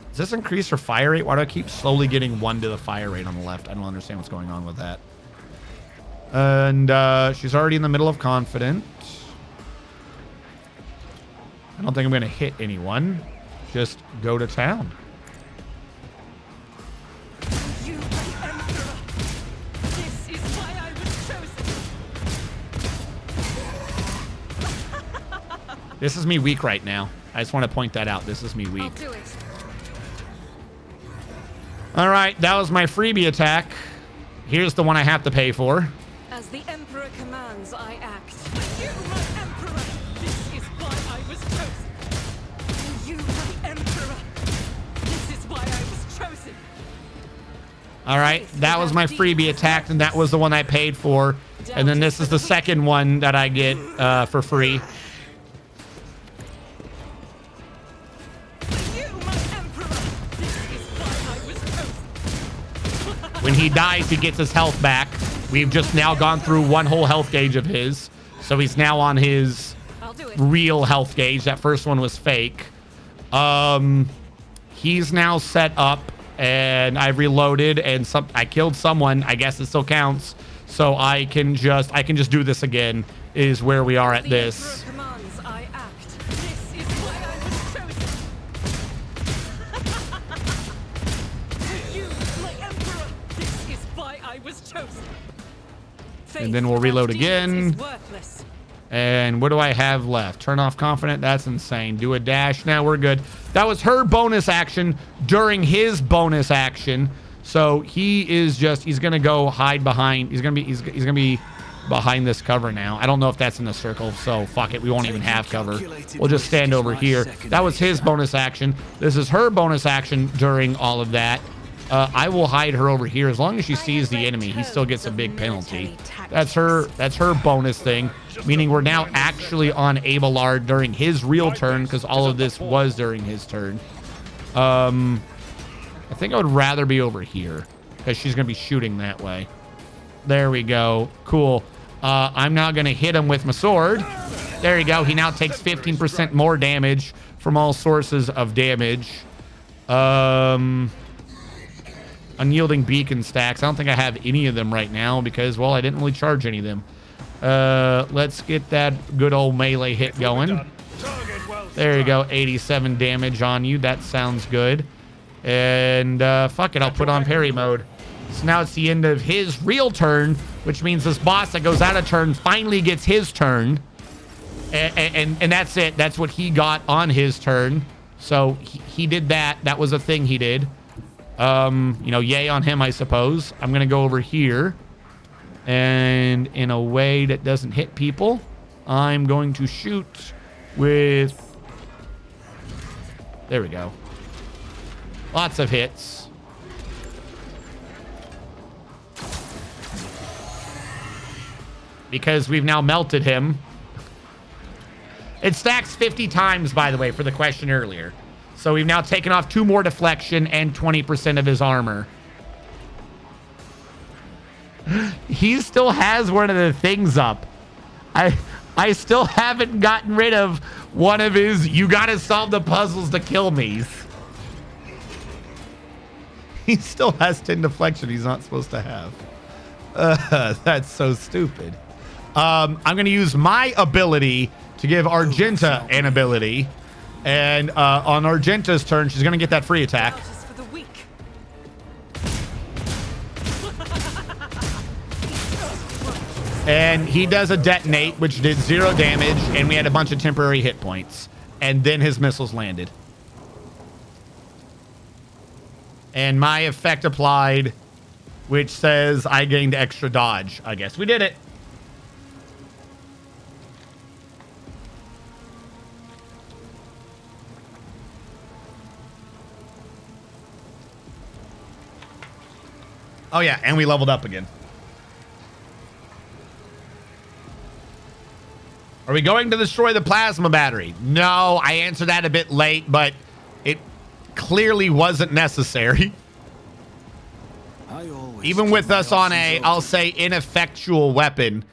Does this increase her fire rate? Why do I keep slowly getting 1 to the fire rate on the left? I don't understand what's going on with that. And she's already in the middle of confident. I don't think I'm going to hit anyone. Just go to town. You, the Emperor. This is why I was chosen. This is me weak right now. I just want to point that out. This is me weak. I'll do it. All right, that was my freebie attack. Here's the one I have to pay for. As the Emperor commands, I act. You, my Emperor. This is why I was chosen. You, my Emperor. This is why I was chosen. All right, that was my freebie attack, and that was the one I paid for. And then this is the second one that I get for free. When he dies, he gets his health back. We've just now gone through one whole health gauge of his. So he's now on his real health gauge. That first one was fake. He's now set up, and I've reloaded, and I killed someone. I guess it still counts. So I can just do this again, is where we are at this. And then we'll reload again. And what do I have left? Turn off confident. That's insane. Do a dash. Now we're good. That was her bonus action during his bonus action. So he's going to go hide behind. He's going to be behind this cover now. I don't know if that's in the circle. So fuck it. We won't even have cover. We'll just stand over here. That was his bonus action. This is her bonus action during all of that. I will hide her over here. As long as she sees the enemy, he still gets a big penalty. That's her bonus thing, meaning we're now actually on Abelard during his real turn, because all of this was during his turn. I think I would rather be over here, because she's going to be shooting that way. There we go. Cool. I'm now going to hit him with my sword. There you go. He now takes 15% more damage from all sources of damage. Unyielding beacon stacks. I don't think I have any of them right now because, well, I didn't really charge any of them. Let's get that good old melee hit going. There you go. 87 damage on you. That sounds good. And fuck it. I'll put on parry mode. So now it's the end of his real turn, which means this boss that goes out of turn finally gets his turn. And that's it. That's what he got on his turn. So he did that. That was a thing he did. Yay on him, I suppose. I'm going to go over here. And in a way that doesn't hit people, I'm going to shoot with... There we go. Lots of hits. Because we've now melted him. It stacks 50 times, by the way, for the question earlier. So we've now taken off 2 more deflection and 20% of his armor. He still has one of the things up. I still haven't gotten rid of one of his "you gotta solve the puzzles to kill me's." He still has 10 deflection he's not supposed to have. That's so stupid. I'm going to use my ability to give Argenta an ability. And on Argenta's turn, she's going to get that free attack. And he does a detonate, which did 0 damage, and we had a bunch of temporary hit points. And then his missiles landed. And my effect applied, which says I gained extra dodge. I guess we did it. Oh, yeah, and we leveled up again. Are we going to destroy the plasma battery? No, I answered that a bit late, but it clearly wasn't necessary. Even with us on a, I'll say, ineffectual weapon,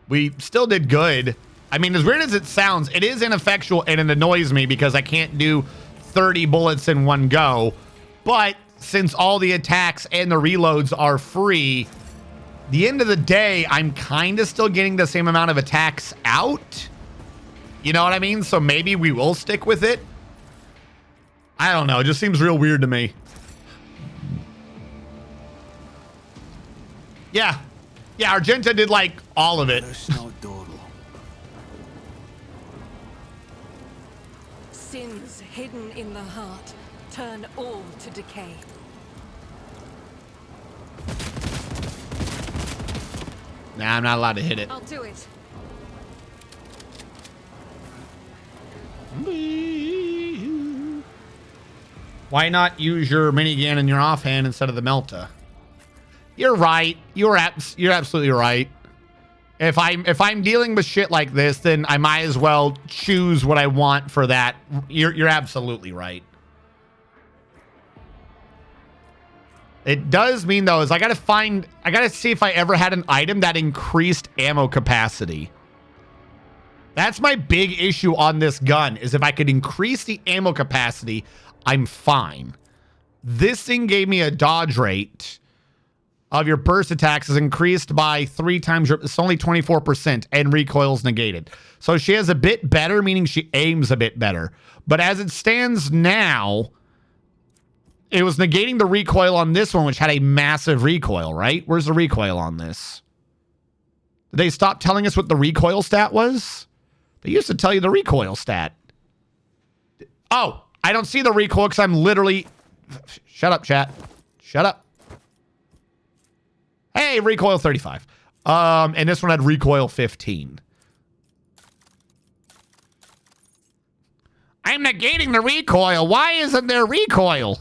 we still did good. I mean, as weird as it sounds, it is ineffectual, and it annoys me because I can't do 30 bullets in one go. But since all the attacks and the reloads are free, the end of the day, I'm kind of still getting the same amount of attacks out. You know what I mean? So maybe we will stick with it. I don't know. It just seems real weird to me. Yeah. Yeah, Argenta did like all of it. Sins hidden in the heart turn all to decay. Nah, I'm not allowed to hit it. I'll do it. Why not use your minigun in your offhand instead of the Melta? You're right. You're absolutely right. If I'm dealing with shit like this, then I might as well choose what I want for that. You're absolutely right. It does mean, though, is I gotta see if I ever had an item that increased ammo capacity. That's my big issue on this gun, is if I could increase the ammo capacity, I'm fine. This thing gave me a dodge rate of your burst attacks is increased by 3 times. It's only 24% and recoil's negated. So she has a bit better, meaning she aims a bit better. But as it stands now, it was negating the recoil on this one, which had a massive recoil, right? Where's the recoil on this? Did they stop telling us what the recoil stat was? They used to tell you the recoil stat. Oh, I don't see the recoil because I'm literally... Shut up, chat. Shut up. Hey, recoil 35. And this one had recoil 15. I'm negating the recoil. Why isn't there recoil?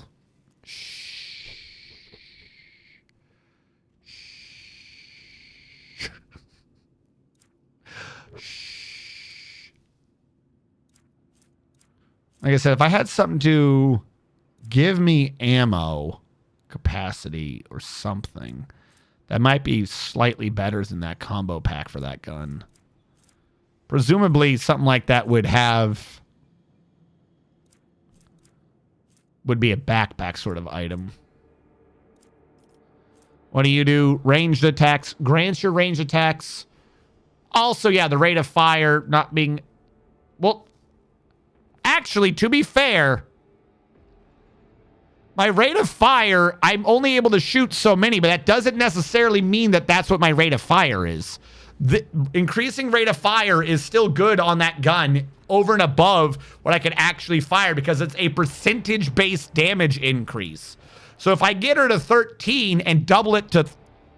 Like I said, if I had something to give me ammo capacity or something, that might be slightly better than that combo pack for that gun. Presumably something like that would be a backpack sort of item. What do you do? Ranged attacks. Grants your ranged attacks. Also, yeah, the rate of fire not being... Well, actually, to be fair, my rate of fire, I'm only able to shoot so many, but that doesn't necessarily mean that that's what my rate of fire is. The increasing rate of fire is still good on that gun over and above what I can actually fire because it's a percentage-based damage increase. So if I get her to 13 and double it to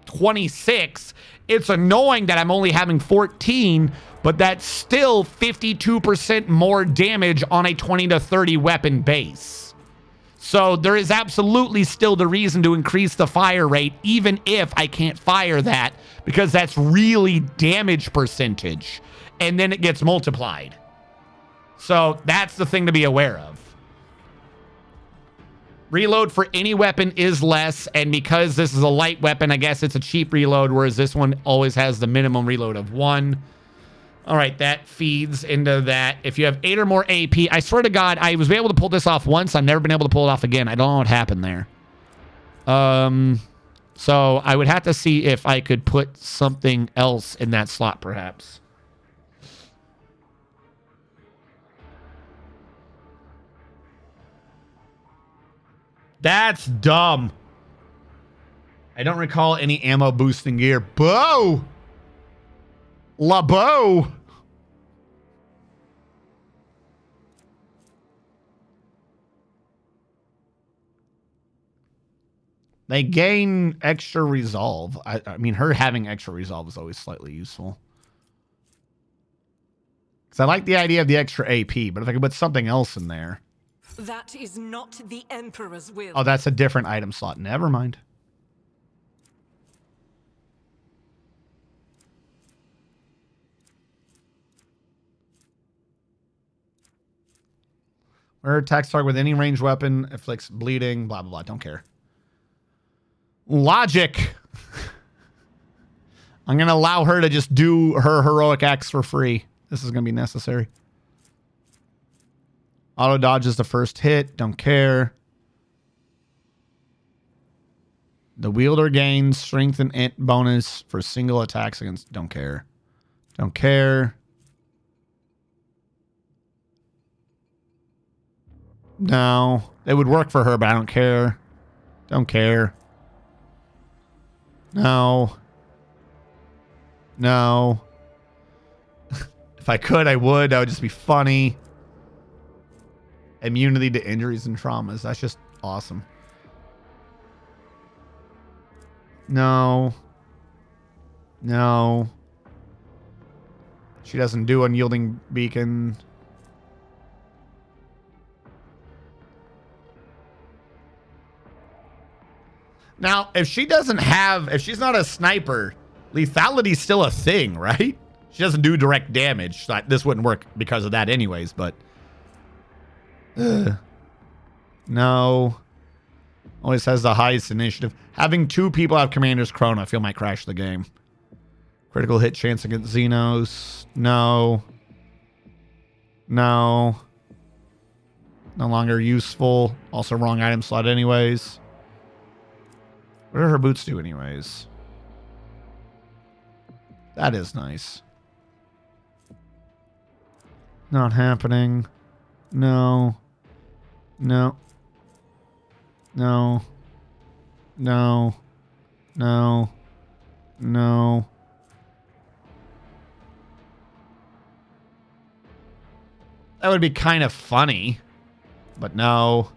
26, it's annoying that I'm only having 14, but that's still 52% more damage on a 20 to 30 weapon base. So there is absolutely still the reason to increase the fire rate, even if I can't fire that, because that's really damage percentage, and then it gets multiplied. So that's the thing to be aware of. Reload for any weapon is less, and because this is a light weapon, I guess it's a cheap reload, whereas this one always has the minimum reload of 1. All right, that feeds into that. If you have 8 or more AP, I swear to God, I was able to pull this off once. I've never been able to pull it off again. I don't know what happened there. So I would have to see if I could put something else in that slot, perhaps. That's dumb. I don't recall any ammo boosting gear. Bow! La bow! They gain extra resolve. I mean, her having extra resolve is always slightly useful. Because I like the idea of the extra AP, but if I could put something else in there. That is not the Emperor's will. Oh, that's a different item slot. Never mind. Where attacks target with any ranged weapon, inflicts bleeding, blah, blah, blah. Don't care. Logic. I'm going to allow her to just do her heroic acts for free. This is going to be necessary. Auto dodge is the first hit. Don't care. The wielder gains strength and int bonus for single attacks against... Don't care. Don't care. No. It would work for her, but I don't care. Don't care. No. No. If I could, I would. That would just be funny. Immunity to injuries and traumas. That's just awesome. No. No. She doesn't do unyielding beacon. Now, if she doesn't have... If she's not a sniper, lethality's still a thing, right? She doesn't do direct damage. This wouldn't work because of that anyways, but... No. Always has the highest initiative. Having 2 people have Commander's Chrono, I feel might crash the game. Critical hit chance against Xenos. No. No. No longer useful. Also wrong item slot anyways. What do her boots do anyways? That is nice. Not happening. No. No. No. No. No. No. That would be kind of funny. But no.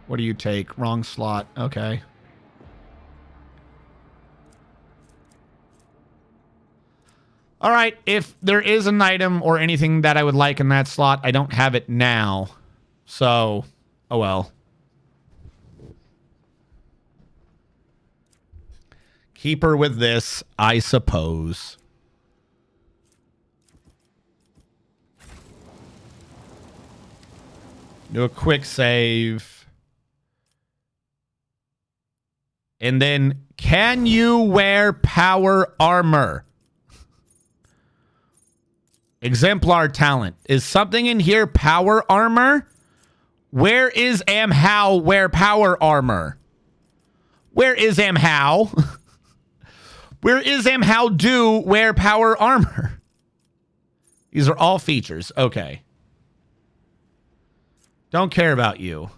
What do you take? Wrong slot. Okay. All right. If there is an item or anything that I would like in that slot, I don't have it now. So, oh well. Keep her with this, I suppose. Do a quick save. And then, can you wear power armor? Exemplar talent. Is something in here power armor? Where is How wear power armor? Where is How? Where is How do wear power armor? These are all features. Okay. Don't care about you.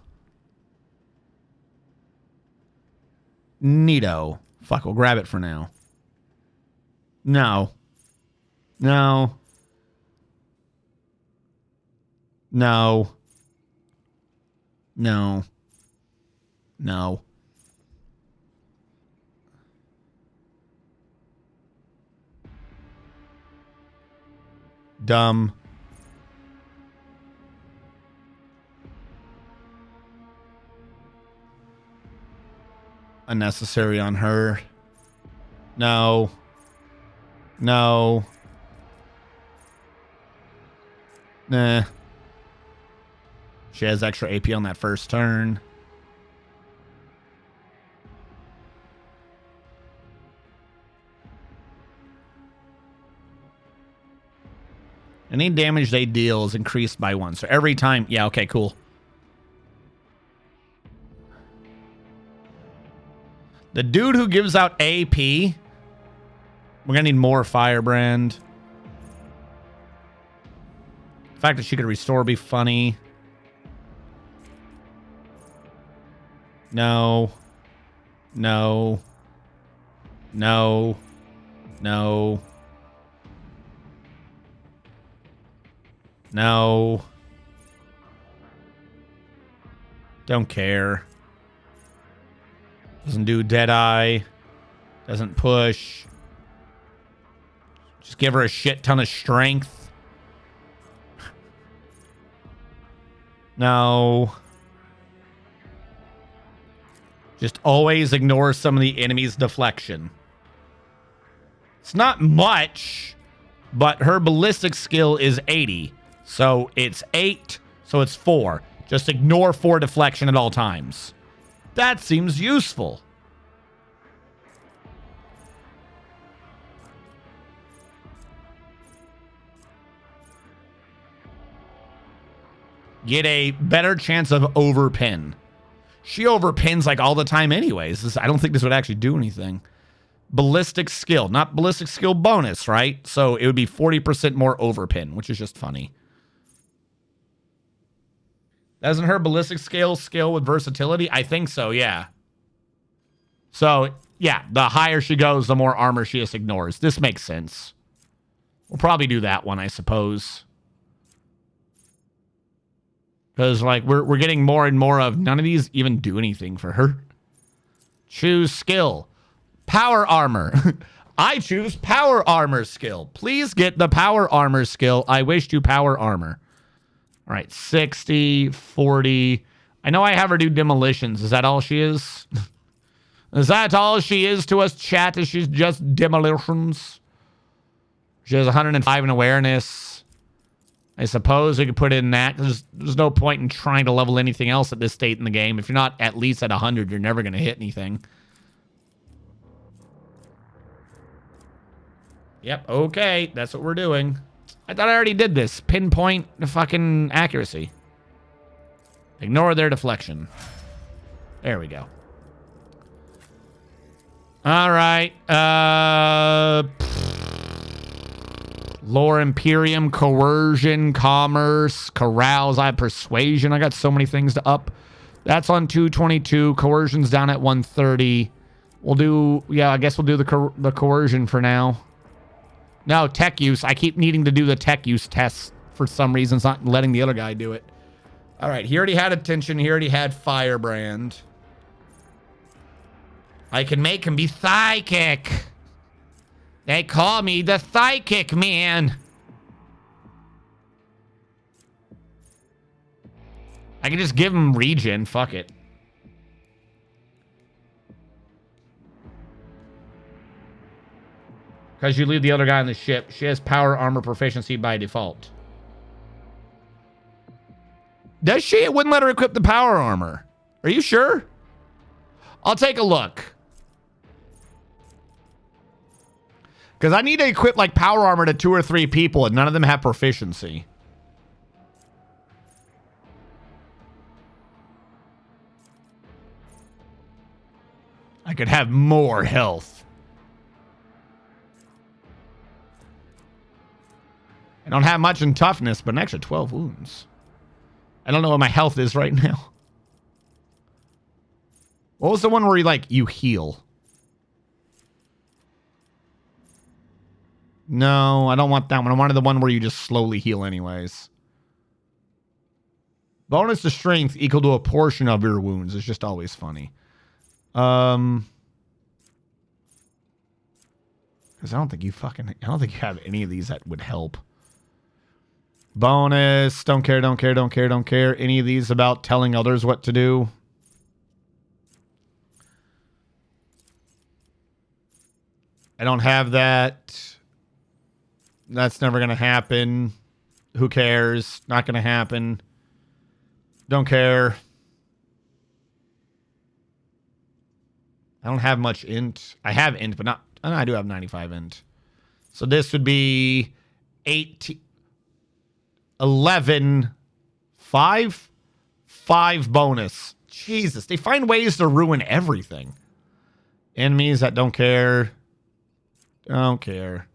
Neato. Fuck, we'll grab it for now. No. No. No. No. No. Dumb. Unnecessary on her. No. No. Nah. She has extra AP on that first turn. Any damage they deal is increased by 1. So every time... Yeah, okay, cool. The dude who gives out AP... We're going to need more Firebrand. The fact that she could restore would be funny. No. No. No. No. No. Don't care. Doesn't do Deadeye. Doesn't push. Just give her a shit ton of strength. No. Just always ignore some of the enemy's deflection. It's not much, but her ballistic skill is 80. So it's 8, so it's 4. Just ignore 4 deflection at all times. That seems useful. Get a better chance of overpin. She overpins like all the time anyways. I don't think this would actually do anything. Ballistic skill. Not ballistic skill bonus, right? So it would be 40% more overpin, which is just funny. Doesn't her ballistic skill with versatility? I think so, yeah. So, yeah, the higher she goes, the more armor she just ignores. This makes sense. We'll probably do that one, I suppose. Because, like, we're getting more and more of none of these even do anything for her. Choose skill. Power armor. I choose power armor skill. Please get the power armor skill. I wish to power armor. All right, 60, 40. I know I have her do demolitions. Is that all she is? Is that all she is to us, chat? Is she's just demolitions? She has 105 in awareness. I suppose we could put in that. There's no point in trying to level anything else at this state in the game. If you're not at least at 100, you're never going to hit anything. Yep, okay. That's what we're doing. I thought I already did this. Pinpoint the fucking accuracy. Ignore their deflection. There we go. All right. Lore Imperium, Coercion, Commerce, Carouse. I have Persuasion. I got so many things to up. That's on 222. Coercion's down at 130. We'll do... Yeah, I guess we'll do the Coercion for now. No, tech use. I keep needing to do the tech use tests for some reason. It's not letting the other guy do it. All right, he already had Attention. He already had Firebrand. I can make him be Psychic. They call me the Psychic Man. I can just give him regen. Fuck it. Because you leave the other guy on the ship. She has power armor proficiency by default. Does she? It wouldn't let her equip the power armor. Are you sure? I'll take a look. Because I need to equip like power armor to 2 or 3 people and none of them have proficiency. I could have more health. I don't have much in toughness, but an extra 12 wounds. I don't know what my health is right now. What was the one where you heal? No, I don't want that one. I wanted the one where you just slowly heal anyways. Bonus to strength equal to a portion of your wounds. It's just always funny. Because I don't think you have any of these that would help. Bonus, don't care. Any of these about telling others what to do? I don't have that. That's never going to happen. Who cares? Not going to happen. Don't care. I don't have much int. I have int, but not... I do have 95 int. So this would be 18... 11, 5 bonus. Jesus, they find ways to ruin everything. Enemies that don't care. Don't care.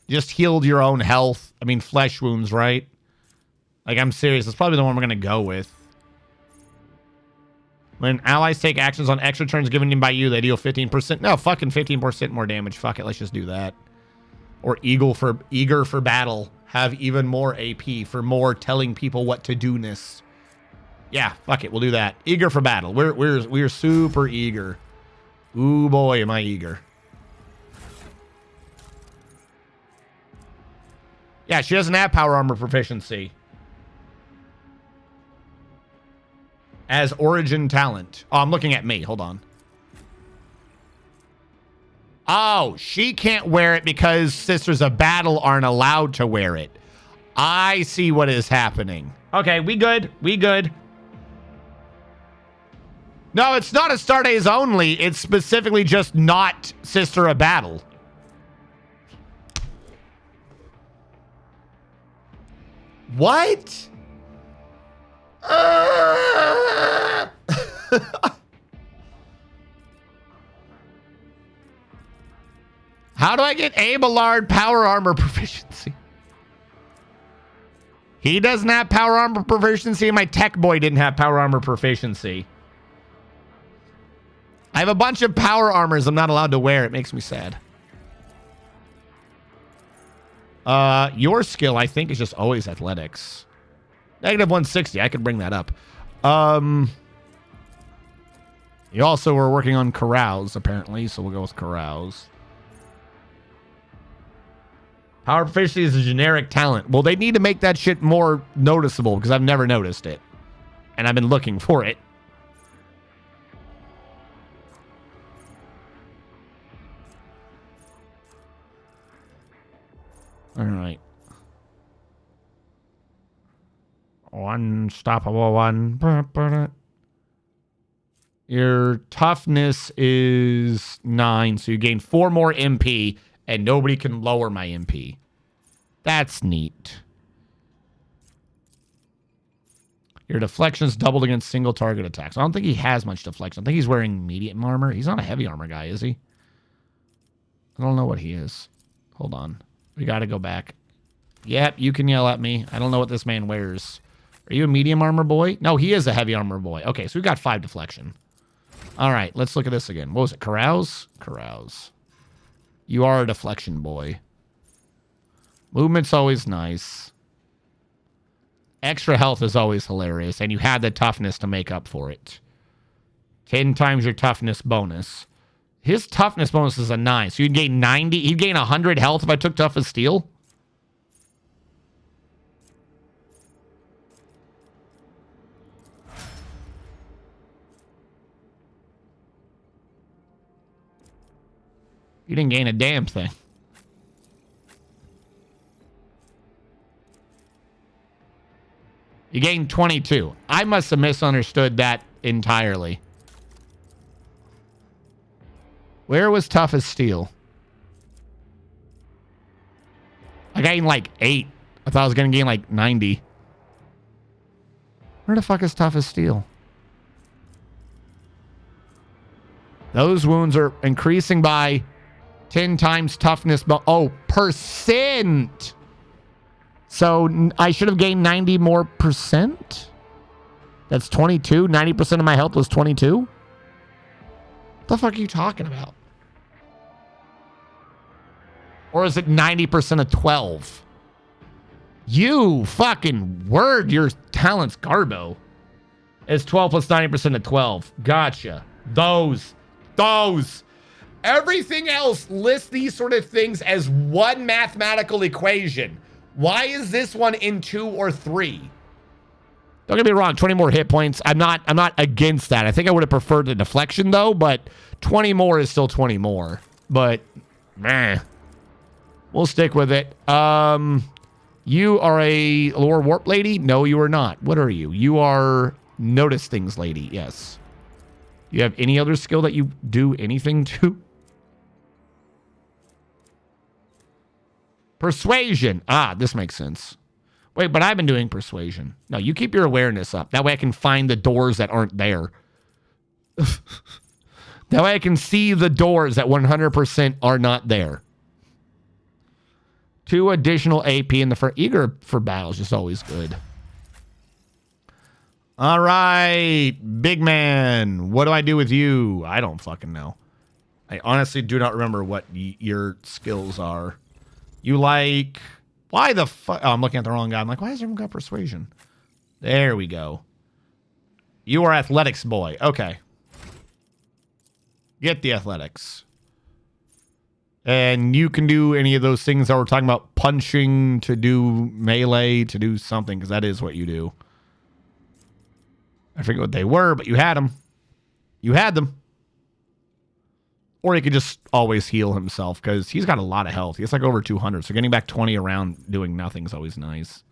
Just healed your own health. I mean, flesh wounds, right? Like, I'm serious. That's probably the one we're going to go with. When allies take actions on extra turns given by you, they deal 15%. No, fucking 15% more damage. Fuck it, let's just do that. Or eager for battle. Have even more AP for more telling people what to do-ness. Yeah, fuck it, we'll do that. Eager for battle. We're super eager. Ooh boy, am I eager. Yeah, she doesn't have power armor proficiency. As origin talent. Oh, I'm looking at me. Hold on. Oh, she can't wear it because Sisters of Battle aren't allowed to wear it. I see what is happening. Okay, we good. We good. No, it's not a Stardays only. It's specifically just not Sister of Battle. What? How do I get Abelard power armor proficiency? He doesn't have power armor proficiency, and my tech boy didn't have power armor proficiency. I have a bunch of power armors I'm not allowed to wear. It makes me sad. Your skill, I think, is just always athletics. Negative 160. I could bring that up. You also were working on carouse, apparently, so we'll go with carouse. Power proficiency is a generic talent. Well, they need to make that shit more noticeable because I've never noticed it. And I've been looking for it. All right. Unstoppable one. Your toughness is 9, so you gain 4 more MP, and nobody can lower my MP. That's neat. Your deflection is doubled against single target attacks. I don't think he has much deflection. I think he's wearing medium armor. He's not a heavy armor guy, is he? I don't know what he is. Hold on. We got to go back. Yep, you can yell at me. I don't know what this man wears. Are you a medium armor boy? No, he is a heavy armor boy. Okay, so we got 5 deflection. All right, let's look at this again. What was it? Carouse? Carouse. You are a deflection boy. Movement's always nice. Extra health is always hilarious, and you had the toughness to make up for it. 10 times your toughness bonus. His toughness bonus is a 9, so you'd gain 90. You'd gain 100 health if I took tough as steel. You didn't gain a damn thing. You gained 22. I must have misunderstood that entirely. Where was tough as steel? I gained like 8. I thought I was going to gain like 90. Where the fuck is tough as steel? Those wounds are increasing by 10 times toughness. Oh, percent. So I should have gained 90 more percent? That's 22? 90% of my health was 22? What the fuck are you talking about? Or is it 90% of 12? You fucking word your talents, Garbo. It's 12 plus 90% of 12. Gotcha. Those. Everything else lists these sort of things as one mathematical equation. Why is this one in 2 or 3? Don't get me wrong, 20 more hit points. I'm not against that. I think I would have preferred the deflection though, but 20 more is still 20 more. But meh. We'll stick with it. You are a lore warp lady? No, you are not. What are you? You are notice things lady. Yes. You have any other skill that you do anything to? Persuasion. Ah, this makes sense. Wait, but I've been doing persuasion. No, you keep your awareness up. That way I can find the doors that aren't there. That way I can see the doors that 100% are not there. 2 additional AP in the front. Eager for battle is just always good. All right, big man. What do I do with you? I don't fucking know. I honestly do not remember what your skills are. You like... Why the fuck? Oh, I'm looking at the wrong guy. I'm like, why has everyone got persuasion? There we go. You are athletics boy. Okay. Get the athletics. And you can do any of those things that we're talking about. Punching, to do melee, to do something. Because that is what you do. I forget what they were, but you had them. You had them. Or he could just always heal himself because he's got a lot of health. He has like over 200. So getting back 20 around doing nothing is always nice.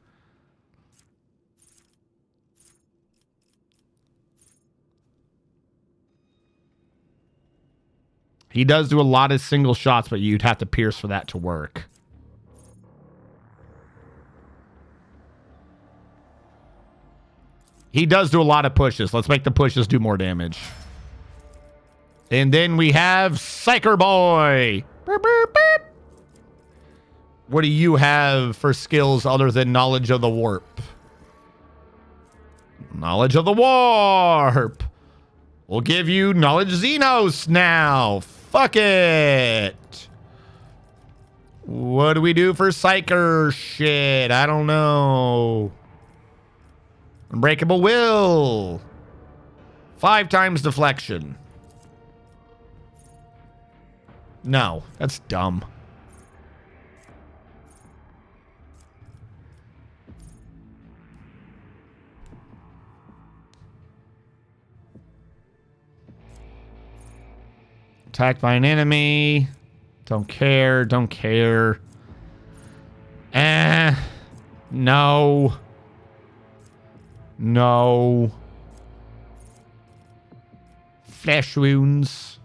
He does do a lot of single shots, but you'd have to pierce for that to work. He does do a lot of pushes. Let's make the pushes do more damage. And then we have Psyker Boy. Beep, beep, beep. What do you have for skills other than knowledge of the warp? Knowledge of the warp. We'll give you knowledge Xenos now. Fuck it. What do we do for Psyker shit? I don't know. Unbreakable Will. 5 times deflection. No, that's dumb. Attacked by an enemy. Don't care, don't care. No. No. Flesh wounds.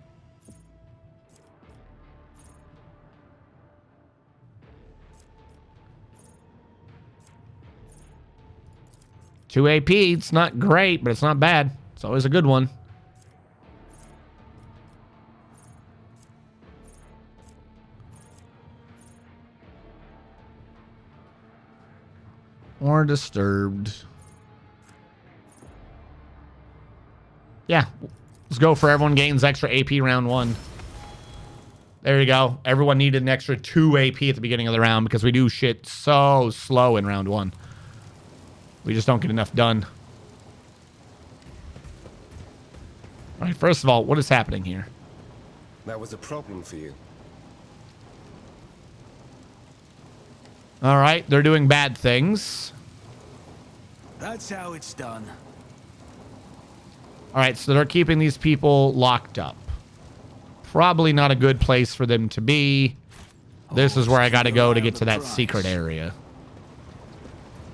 Two AP. It's not great, but it's not bad. It's always a good one. Or disturbed. Yeah. Let's go for everyone gains extra AP round 1. There you go. Everyone needed an extra 2 AP at the beginning of the round because we do shit so slow in round 1. We just don't get enough done. All right, first of all, what is happening here? That was a problem for you. All right, they're doing bad things. That's how it's done. All right, so they're keeping these people locked up. Probably not a good place for them to be. This is where I got to go to get to that secret area.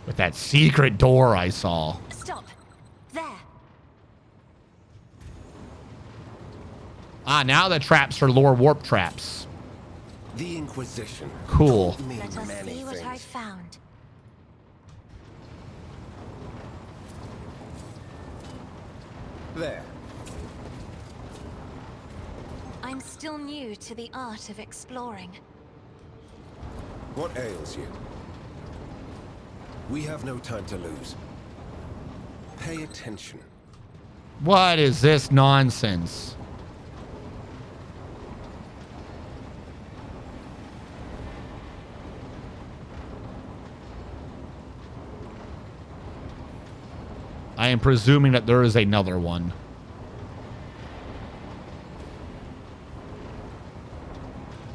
With that secret door I saw. Stop. There. Ah, now the traps are lore warp traps. The Inquisition. Cool. Let us see what I found. There. I'm still new to the art of exploring. What ails you? We have no time to lose. Pay attention. What is this nonsense? I am presuming that there is another one.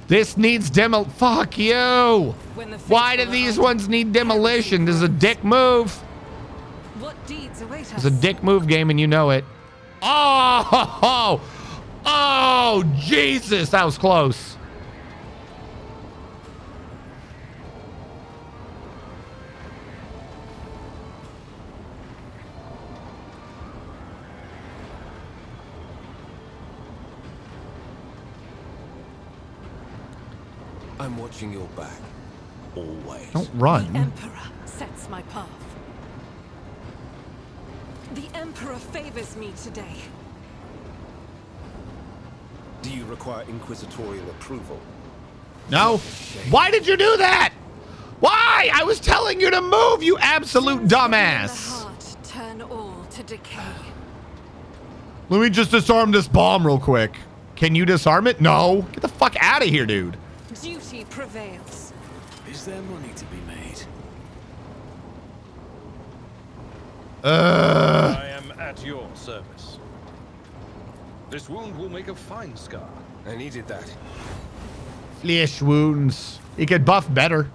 This needs demo. Fuck you! Why do these ones need demolition? This is a dick move. What deeds await us? It's a dick move game and you know it. Oh! Oh, Jesus! That was close. I'm watching your back. Always. Don't run. The Emperor sets my path. The Emperor favors me today. Do you require inquisitorial approval? No. Why did you do that? Why? I was telling you to move, you absolute dumbass. The heart turn all to decay. Let me just disarm this bomb real quick. Can you disarm it? No. Get the fuck out of here, dude. Duty prevails. Is there money to be made? I am at your service. This wound will make a fine scar. I needed that. Flesh wounds. He could buff better.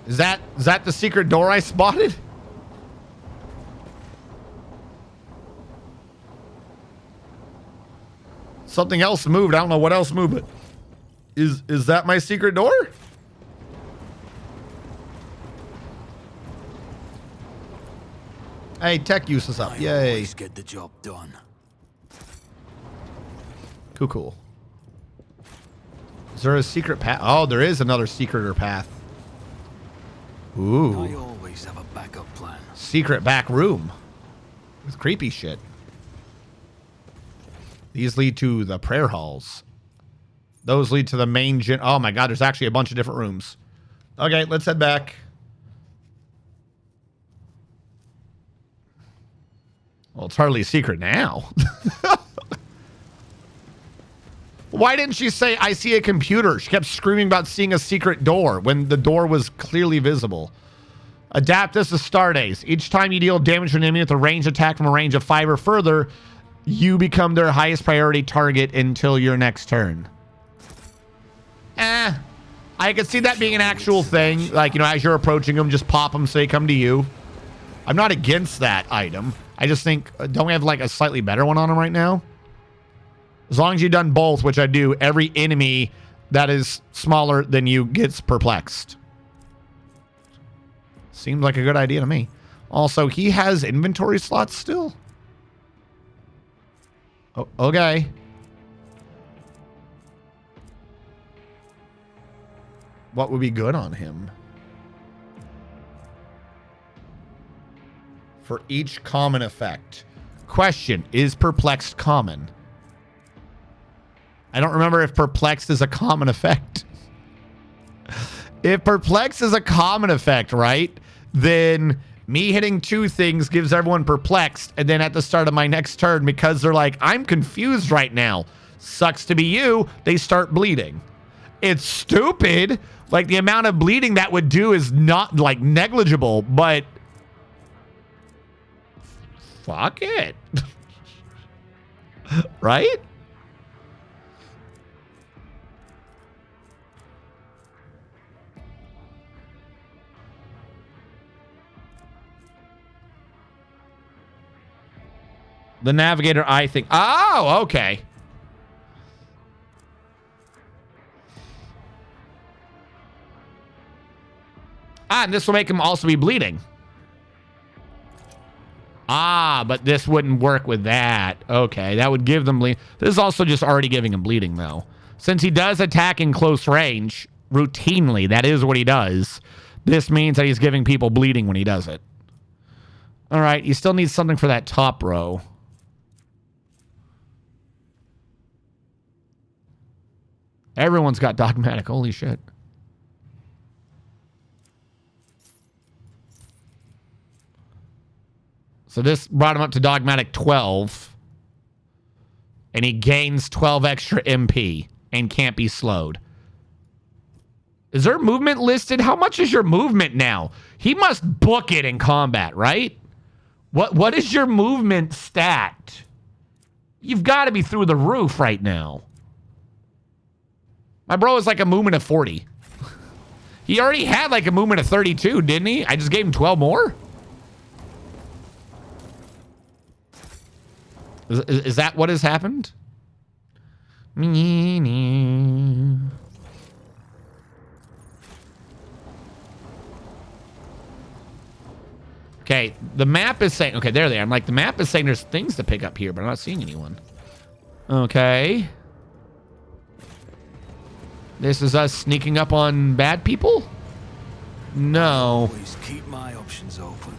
Is that the secret door I spotted? Something else moved. I don't know what else moved, but is that my secret door? Hey, tech use is up. Yay. Always get the job done. Cool. Is there a secret path? Oh, there is another secret or path. Ooh. I always have a backup plan. Secret back room with creepy shit. These lead to the prayer halls. Those lead to the main gen. Oh my god, there's actually a bunch of different rooms. Okay, let's head back. Well, it's hardly a secret now. Why didn't she say, I see a computer? She kept screaming about seeing a secret door when the door was clearly visible. Adapt this to Stardays. Each time you deal damage to an enemy with a ranged attack from a range of 5 or further, you become their highest priority target until your next turn. I could see that being an actual thing. Like, you know, as you're approaching them, just pop them so they come to you. I'm not against that item. I just think, don't we have like a slightly better one on them right now? As long as you've done both, which I do, every enemy that is smaller than you gets perplexed. Seems like a good idea to me. Also, he has inventory slots still. Oh, okay. What would be good on him? For each common effect. Question, is perplexed common? I don't remember if perplexed is a common effect. If perplexed is a common effect, right? Then me hitting 2 things gives everyone perplexed. And then at the start of my next turn, because they're like, I'm confused right now. Sucks to be you. They start bleeding. It's stupid. Like, the amount of bleeding that would do is not, like, negligible. But fuck it. Right? The navigator, I think. Oh, okay. Ah, and this will make him also be bleeding. Ah, but this wouldn't work with that. Okay, that would give them bleed. This is also just already giving him bleeding, though. Since he does attack in close range routinely, that is what he does. This means that he's giving people bleeding when he does it. All right, he still needs something for that top row. Everyone's got dogmatic. Holy shit. So this brought him up to dogmatic 12. And he gains 12 extra MP and can't be slowed. Is there movement listed? How much is your movement now? He must book it in combat, right? What is your movement stat? You've got to be through the roof right now. My bro is like a movement of 40. He already had like a movement of 32, didn't he? I just gave him 12 more. Is that what has happened? Okay, the map is saying... Okay, there they are. I'm like, the map is saying there's things to pick up here, but I'm not seeing anyone. Okay. This is us sneaking up on bad people? No. Always keep my options open.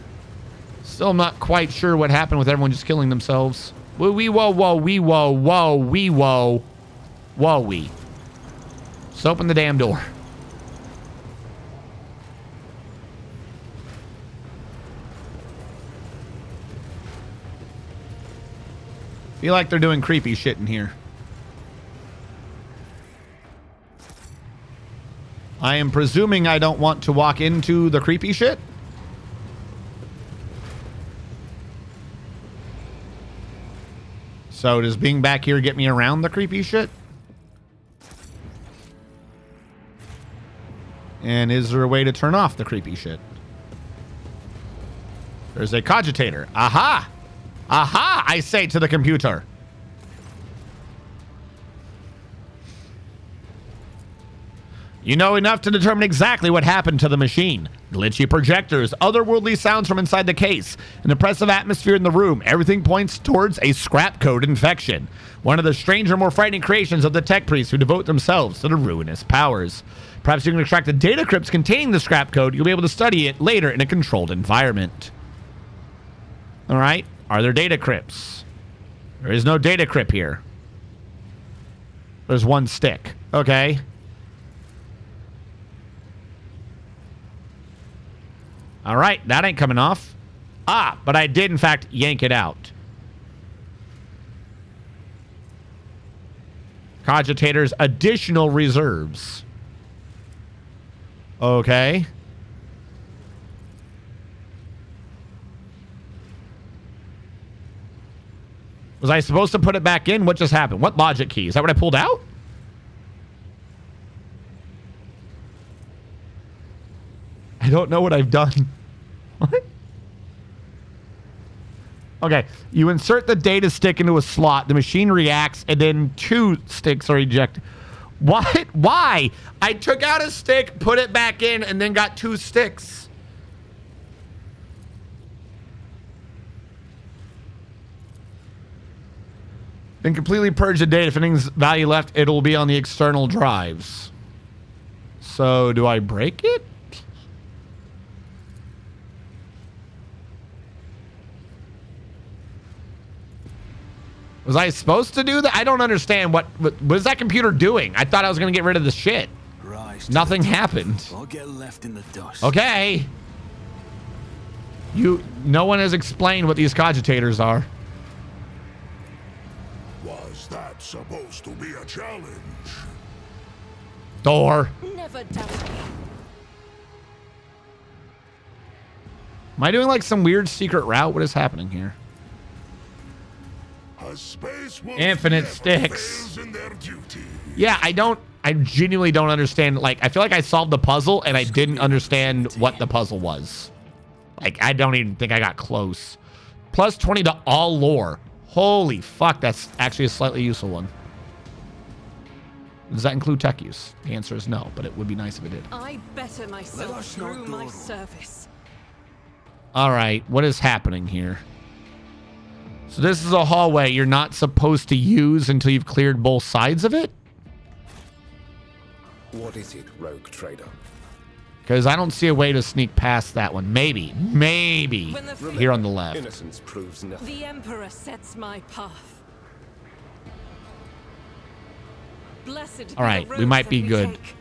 Still not quite sure what happened with everyone just killing themselves. Whoa, wee, whoa, whoa, wee, whoa, whoa, wee, whoa. Whoa, wee. Just open the damn door. Feel like they're doing creepy shit in here. I am presuming I don't want to walk into the creepy shit. So does being back here get me around the creepy shit? And is there a way to turn off the creepy shit? There's a cogitator. Aha! Aha! I say to the computer. You know enough to determine exactly what happened to the machine. Glitchy projectors, otherworldly sounds from inside the case, an oppressive atmosphere in the room. Everything points towards a scrap code infection. One of the stranger, more frightening creations of the tech priests who devote themselves to the ruinous powers. Perhaps you can extract the data crypts containing the scrap code. You'll be able to study it later in a controlled environment. All right. Are there data crypts? There is no data crypt here. There's one stick. Okay. All right, that ain't coming off. Ah, but I did, in fact, yank it out. Cogitators, additional reserves. Okay. Was I supposed to put it back in? What just happened? What logic key? Is that what I pulled out? I don't know what I've done. What? Okay, you insert the data stick into a slot, the machine reacts, and then 2 sticks are ejected. What? Why? I took out a stick, put it back in, and then got 2 sticks. Been completely purged the data. If anything's value left, it'll be on the external drives. So, do I break it? Was I supposed to do that? I don't understand. What is that computer doing? I thought I was going to get rid of the shit. Nothing happened. I'll get left in the dust. Okay. No one has explained what these cogitators are. Was that supposed to be a challenge? Door. Never doubt me. Am I doing like some weird secret route? What is happening here? Infinite sticks. Yeah, I genuinely don't understand. Like, I feel like I solved the puzzle and I didn't understand what the puzzle was. Like, I don't even think I got close. Plus 20 to all lore. Holy fuck, that's actually a slightly useful one. Does that include tech use? The answer is no, but it would be nice if it did. I better myself through my service. All right, what is happening here? So this is a hallway you're not supposed to use until you've cleared both sides of it? What is it, rogue trader? Because I don't see a way to sneak past that one. Maybe. Here on the left. Innocence proves nothing. The Emperor sets my path. Blessed all right, we might be good. Take.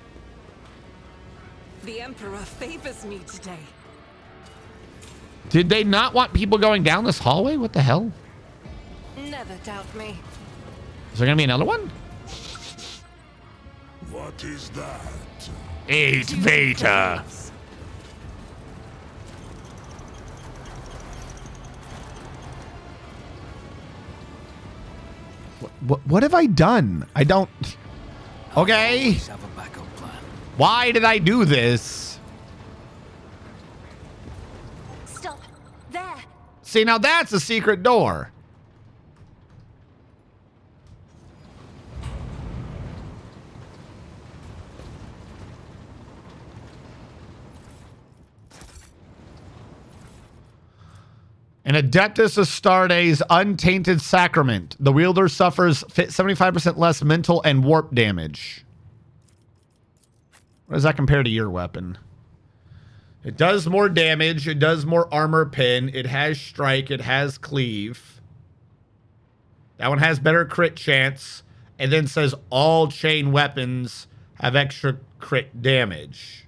The Emperor favors me today. Did they not want people going down this hallway? What the hell? Never doubt me. Is there going to be another one? What is that? 8 Veta. What have I done? I don't... Okay. Why did I do this? Stop. There. See, now that's a secret door. An Adeptus Astartes Untainted Sacrament. The wielder suffers 75% less mental and warp damage. What does that compare to your weapon? It does more damage. It does more armor pin. It has strike. It has cleave. That one has better crit chance. And then says all chain weapons have extra crit damage.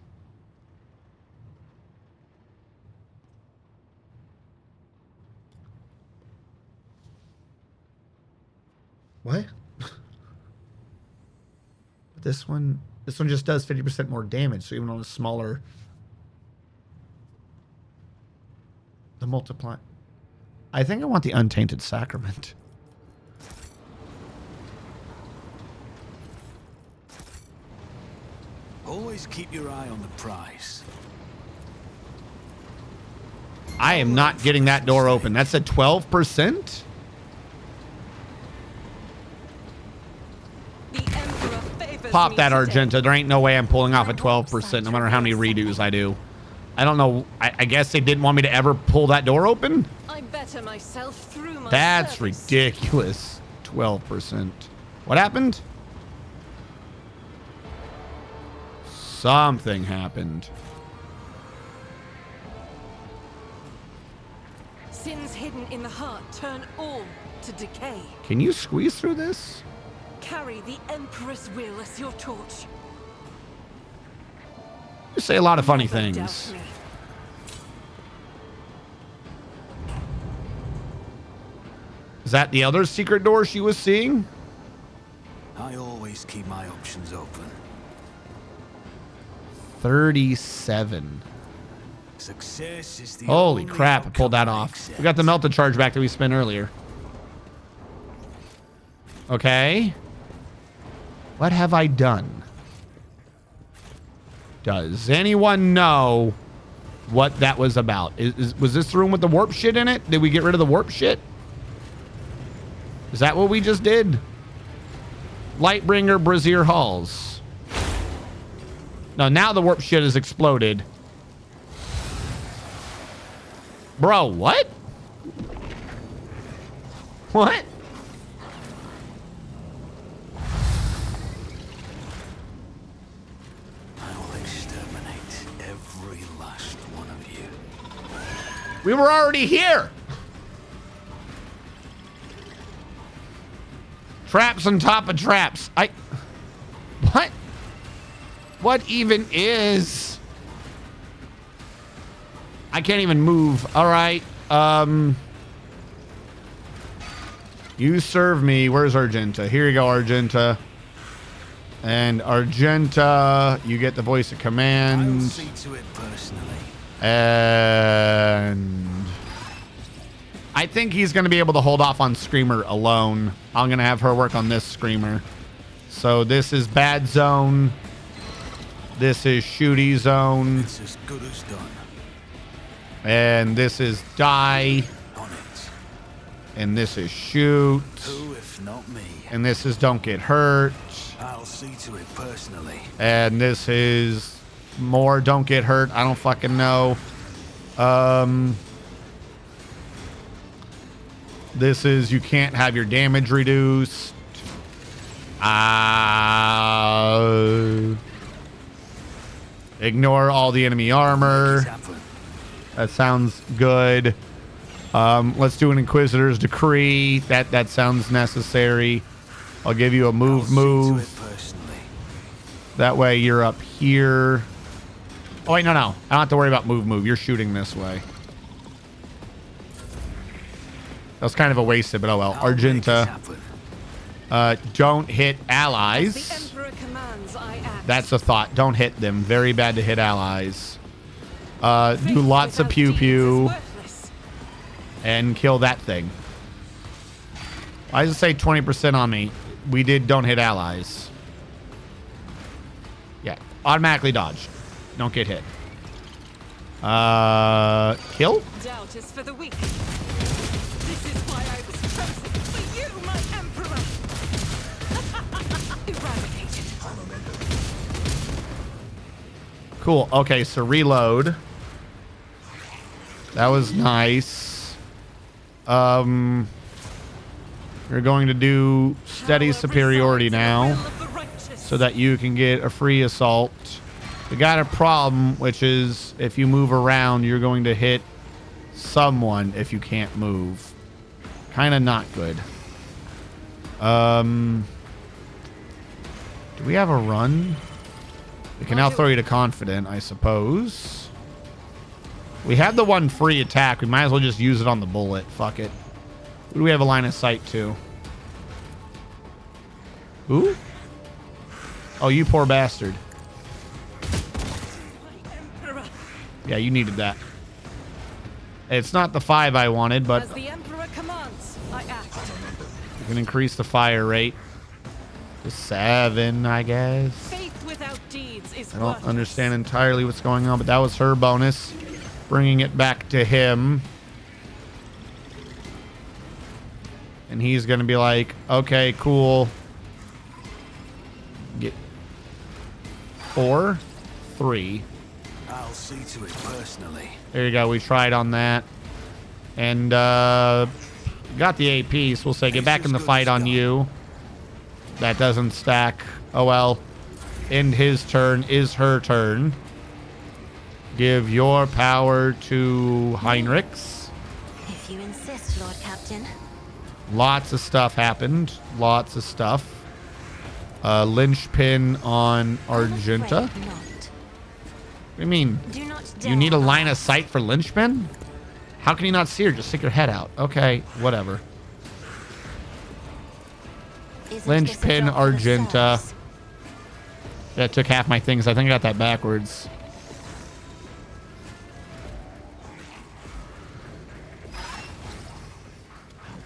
What? This one just does 50% more damage, so even on a smaller... The multiply... I think I want the Untainted Sacrament. Always keep your eye on the prize. I am not getting that door open. That's at 12%? Pop that Argenta. There ain't no way I'm pulling off a 12%, no matter how many redos I do. I don't know. I guess they didn't want me to ever pull that door open? I better myself through my That's service. ridiculous. 12%. What happened? Something happened. Sins hidden in the heart turn all to decay. Can you squeeze through this? Carry the Empress will as your torch. You say a lot of funny Never things. doubt me. Is that the other secret door she was seeing? I always keep my options open. 37. Success is the Holy only crap, I pulled that outcome I off. accept. We got the melted charge back that we spent earlier. Okay. What have I done? Does anyone know what that was about? Was this the room with the warp shit in it? Did we get rid of the warp shit? Is that what we just did? Lightbringer, Brazier Halls. No, now the warp shit has exploded. Bro, what? What? I will exterminate every last one of you. We were already here. Traps on top of traps. What? What even is? I can't even move. All right. You serve me. Where's Argenta? Here you go, Argenta. And Argenta, you get the voice of command. I will see to it personally. And I think he's going to be able to hold off on Screamer alone. I'm going to have her work on this Screamer. So this is bad zone. This is shooty zone. It's as good as done. And this is die. On it. And this is shoot. Who if not me? And this is don't get hurt. I'll see to it personally. And this is more don't get hurt. I don't fucking know. This is you can't have your damage reduced. Ignore all the enemy armor. That sounds good. Let's do an Inquisitor's Decree. That sounds necessary. I'll give you a move. That way you're up here. Oh, wait, no. I don't have to worry about move. You're shooting this way. That was kind of a wasted, but oh well. Argenta. Don't hit allies. The Emperor commands, I act. That's a thought. Don't hit them. Very bad to hit allies. Do lots of pew. And kill that thing. I just say 20% on me. We did don't hit allies. Yeah. Automatically dodge. Don't get hit. Kill? Doubt is for the weak. This is why I was chosen. For you, my Emperor. Eradicated. Cool. Okay, so reload. That was nice. We're going to do steady superiority now so that you can get a free assault. We got a problem, which is if you move around, you're going to hit someone if you can't move. Kind of not good. Do we have a run? We can now throw you to confident, I suppose. We have the one free attack. We might as well just use it on the bullet. Fuck it. Who do we have a line of sight to? Who? Oh, you poor bastard. Yeah, you needed that. It's not the 5 I wanted, but As the Emperor commands, I act. we can increase the fire rate to 7, I guess. Faith without deeds is I don't understand entirely what's going on, but that was her bonus. Bringing it back to him. And he's going to be like, okay, cool. Get 4, 3. I'll see to it personally. There you go. We tried on that. And got the AP, so we'll say get back in the fight on you. That doesn't stack. Oh, well. End his turn is her turn. Give your power to Heinrichs. If you insist, Lord Captain. Lots of stuff happened. Lots of stuff. Linchpin on Argenta. What do you mean? You need a line of sight for Linchpin? How can you not see her? Just stick your head out. Okay, whatever. Linchpin Argenta. That took half my things. I think I got that backwards.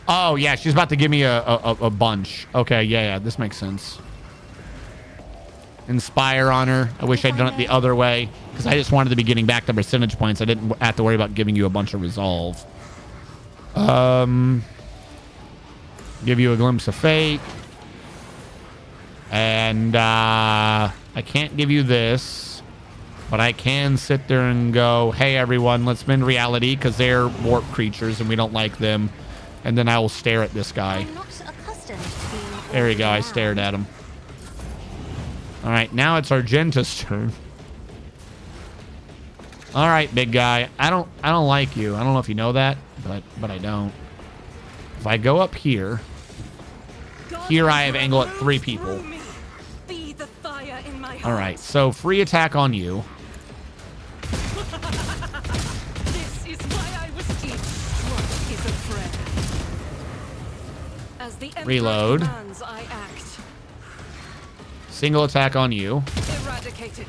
Oh, yeah, she's about to give me a bunch. Okay, yeah, this makes sense. Inspire on her. I wish I'd done it the other way, because I just wanted to be getting back to percentage points. I didn't have to worry about giving you a bunch of resolve. Give you a glimpse of fate. And I can't give you this, but I can sit there and go, hey, everyone, let's mend reality because they're warp creatures and we don't like them. And then I will stare at this guy. I'm not accustomed to being There we go. I around. stared at him. All right, now it's Argenta's turn. All right, big guy. I don't like you. I don't know if you know that, but I don't. If I go up here, here I have angle at 3 people. Be the fire in my heart. All right, so free attack on you. This is why I was teach. What is a prayer? As the Emperor Reload. commands, I act. Single attack on you. Eradicated.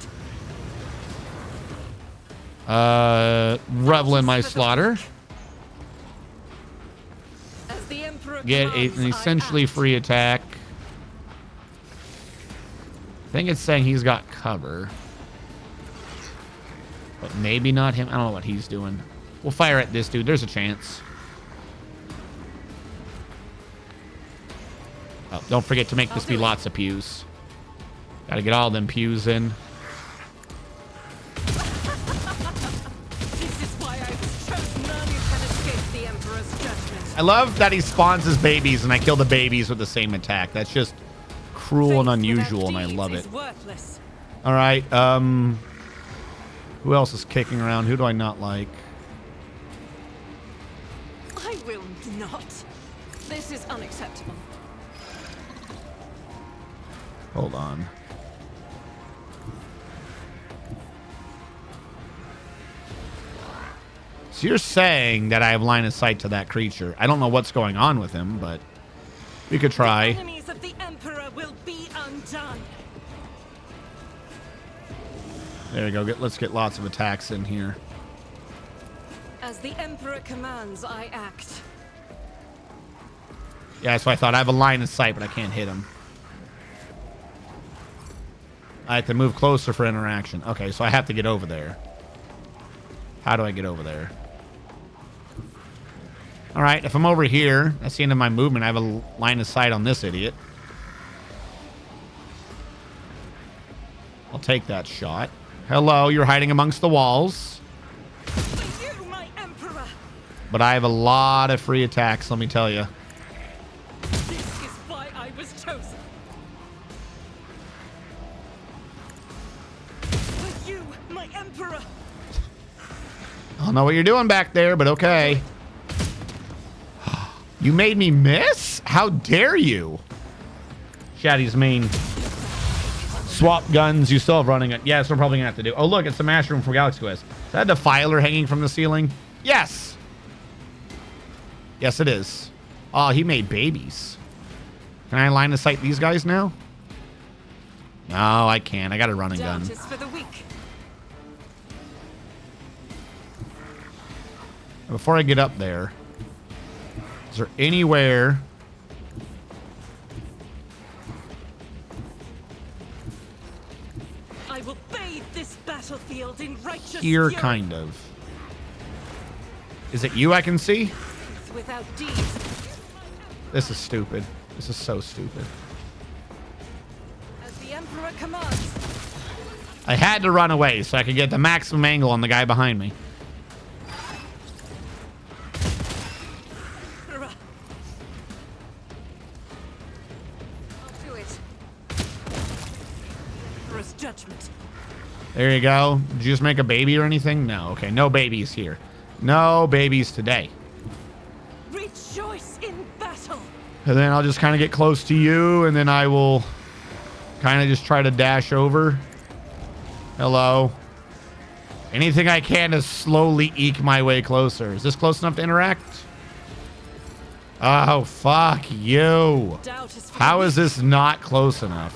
Revel in my slaughter. As the Emperor Get commands, an I essentially act. free attack. I think it's saying he's got cover. But maybe not him. I don't know what he's doing. We'll fire at this dude. There's a chance. Oh, don't forget to make this be lots of pews. Gotta get all them pews in. This is why I was chosen. None can escape the Emperor's judgment. I love that he spawns his babies and I kill the babies with the same attack. That's just cruel and unusual, and I love it. Worthless. All right. Who else is kicking around? Who do I not like? I will not. This is unacceptable. Hold on. So you're saying that I have line of sight to that creature. I don't know what's going on with him, but we could try. The enemies of the Emperor will be undone. There we go. Let's get lots of attacks in here. As the Emperor commands, I act. Yeah, that's what I thought. I have a line of sight, but I can't hit him. I have to move closer for interaction. Okay, so I have to get over there. How do I get over there? All right, if I'm over here, that's the end of my movement. I have a line of sight on this idiot. I'll take that shot. Hello, you're hiding amongst the walls. For you, my Emperor. But I have a lot of free attacks, let me tell you. This is why I was chosen. For you, my Emperor. I don't know what you're doing back there, but okay. You made me miss? How dare you? Shaddy's main. Swap guns. You still have running it. Yes, we're probably going to have to do. Oh, look, it's the master room for Galaxy Quest. Is that a defiler hanging from the ceiling? Yes. Yes, it is. Oh, he made babies. Can I line of sight these guys now? No, I can't. I got a running gun. Doubt is for the weak. Before I get up there, is there anywhere... I will bathe this battlefield in righteous Here, fury. kind of. Is it you I can see? Without deeds. This is stupid. This is so stupid. As the Emperor commands. I had to run away so I could get the maximum angle on the guy behind me. I'll do it. Emperor's judgment. There you go. Did you just make a baby or anything? No. Okay, no babies here. No babies today. Rejoice in battle. And then I'll just kind of get close to you, and then I will kind of just try to dash over. Hello. Anything I can to slowly eke my way closer. Is this close enough to interact? Oh, fuck you. How is this not close enough?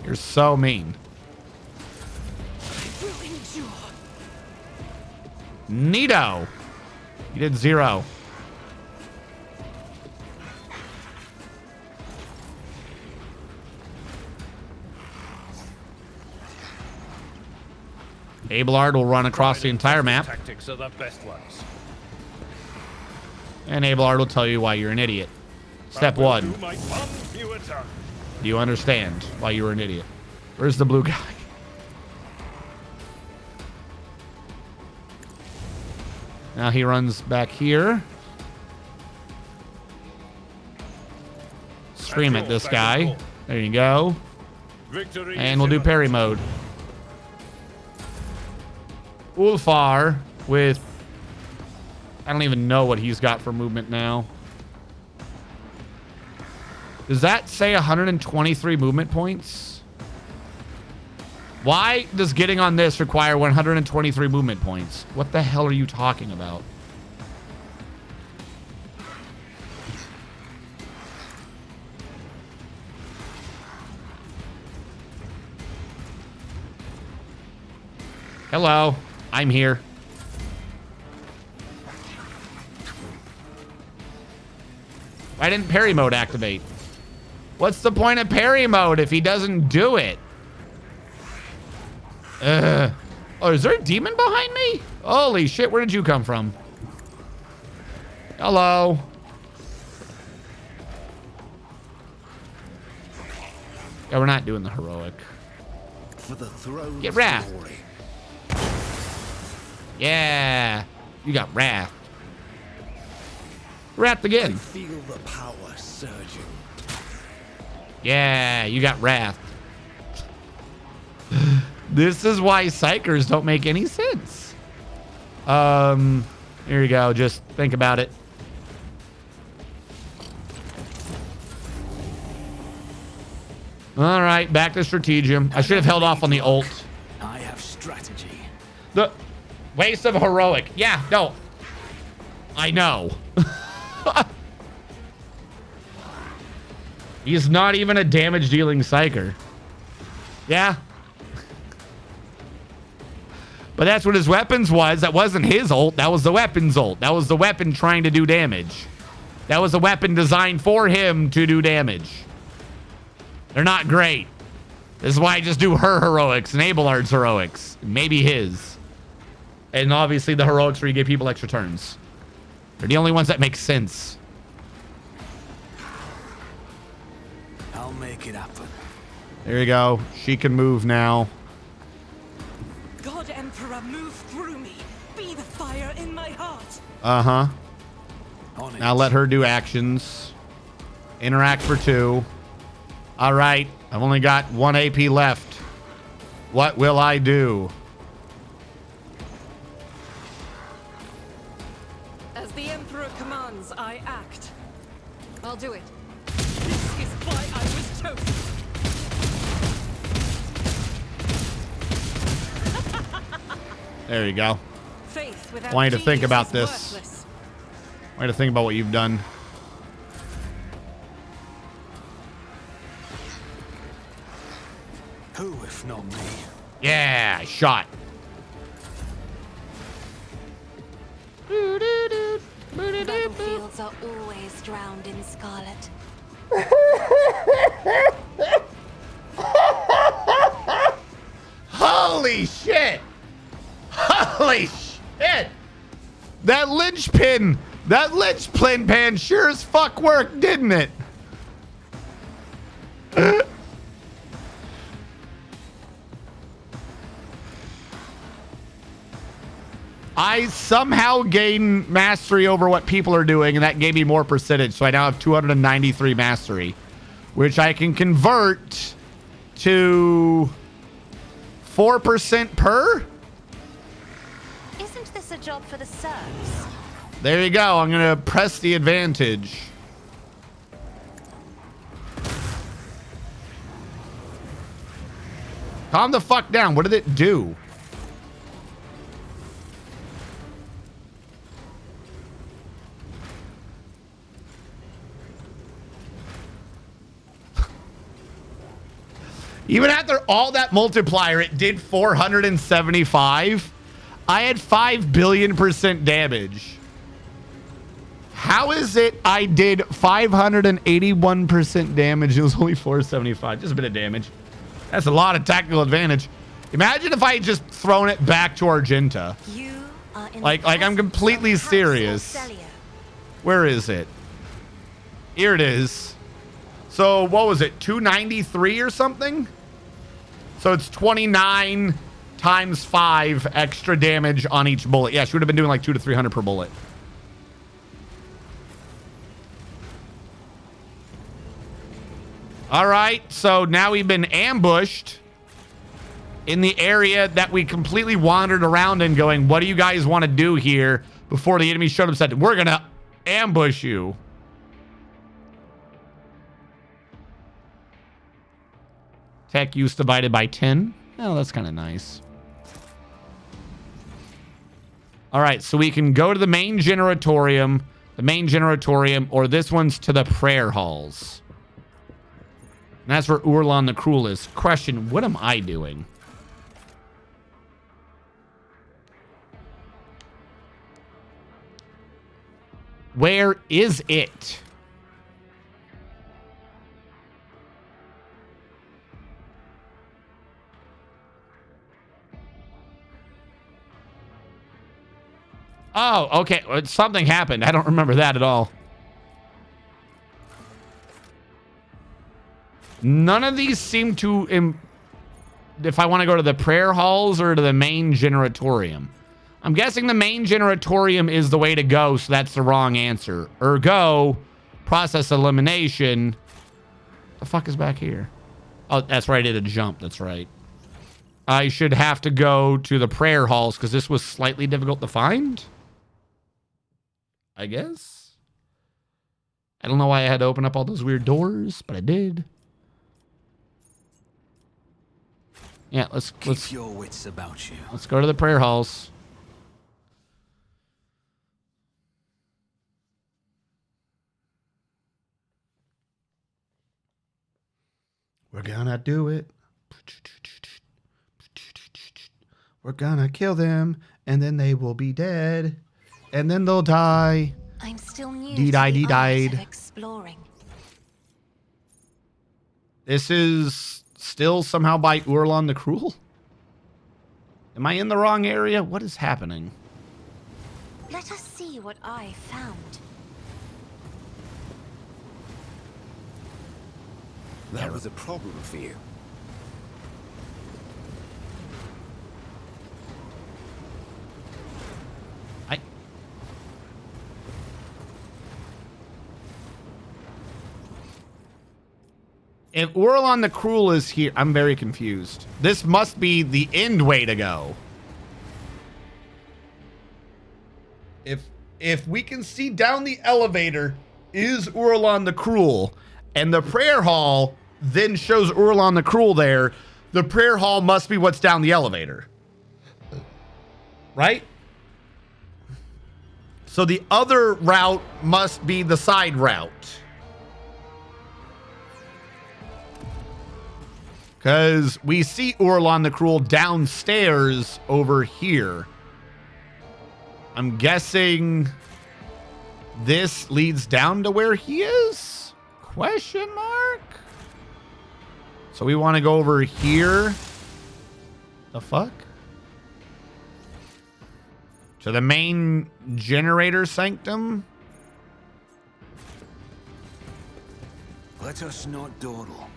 You're so mean. I will endure. Neato. You did 0. Abelard will run across the entire map. Tactics are the best ones. And Abelard will tell you why you're an idiot. Step I will 1. do my one few attack. Do you understand why you were an idiot? Where's the blue guy? Now he runs back here. Scream at this guy. There you go. And we'll do parry mode. Ulfar with... I don't even know what he's got for movement now. Does that say 123 movement points? Why does getting on this require 123 movement points? What the hell are you talking about? Hello, I'm here. Why didn't parry mode activate? What's the point of parry mode if he doesn't do it? Oh, is there a demon behind me? Holy shit, where did you come from? Hello. Yeah, we're not doing the heroic. For the throne Get wrath. Yeah, you got wrath. Wrath again. I feel the power surging. Yeah, you got wrath. This is why psychers don't make any sense. Here you go. Just think about it. All right, back to stratagem. I should have held off on the ult. I have strategy. The waste of heroic. Yeah, no. I know. He's not even a damage dealing psyker. Yeah. But that's what his weapons was. That wasn't his ult. That was the weapon's ult. That was the weapon trying to do damage. That was a weapon designed for him to do damage. They're not great. This is why I just do her heroics and Abelard's heroics. Maybe his. And obviously the heroics where you give people extra turns. They're the only ones that make sense. I'll make it happen. There you go. She can move now. God Emperor, move through me. Be the fire in my heart. Uh-huh. Now let her do actions. Interact for 2. All right. I've only got 1 AP left. What will I do? As the Emperor commands, I act. I'll do it. This is why I was chosen. There you go. Faith without Want you to think genius about is this. worthless. Want you to think about what you've done. Who if not me? Yeah, shot. Battlefields are always drowned in scarlet. Holy shit. Holy shit. That linchpin pan sure as fuck worked, didn't it? I somehow gained mastery over what people are doing, and that gave me more percentage. So I now have 293 mastery, which I can convert to 4% per. Isn't this a job for the serfs? There you go. I'm going to press the advantage. Calm the fuck down. What did it do? Even after all that multiplier, it did 475. I had 5 billion% damage. How is it I did 581% damage? It was only 475. Just a bit of damage. That's a lot of tactical advantage. Imagine if I had just thrown it back to Argenta. You are in Like I'm completely serious. Where is it? Here it is. So what was it? 293 or something? So it's 29 times 5 extra damage on each bullet. Yeah, she would have been doing like 200 to 300 per bullet. All right, so now we've been ambushed in the area that we completely wandered around in, going, what do you guys want to do here? Before the enemy showed up and said, we're going to ambush you. Tech use divided by 10. Oh, that's kind of nice. All right, so we can go to the main generatorium, or this one's to the prayer halls. And that's where Urlan the Cruel is. Question, what am I doing? Where is it? Oh, okay. Something happened. I don't remember that at all. None of these seem to... if I want to go to the prayer halls or to the main generatorium. I'm guessing the main generatorium is the way to go, so that's the wrong answer. Ergo, process elimination. The fuck is back here? Oh, that's right. I did a jump. That's right. I should have to go to the prayer halls because this was slightly difficult to find. I guess. I don't know why I had to open up all those weird doors, but I did. Yeah, let's keep your wits about you. Let's go to the prayer halls. We're gonna do it. We're gonna kill them, and then they will be dead, and then they'll die. I'm still new Dee-died. to exploring. This is still somehow by Urlan the Cruel? Am I in the wrong area? What is happening? Let us see what I found. That was a problem for you. If Urlan the Cruel is here, I'm very confused. This must be the end way to go. If we can see down the elevator is Urlan the Cruel, and the prayer hall then shows Urlan the Cruel there, the prayer hall must be what's down the elevator. Right? So the other route must be the side route. Because we see Urlan the Cruel downstairs over here. I'm guessing this leads down to where he is? Question mark? So we want to go over here. The fuck? To the main generator sanctum? Let us not dawdle.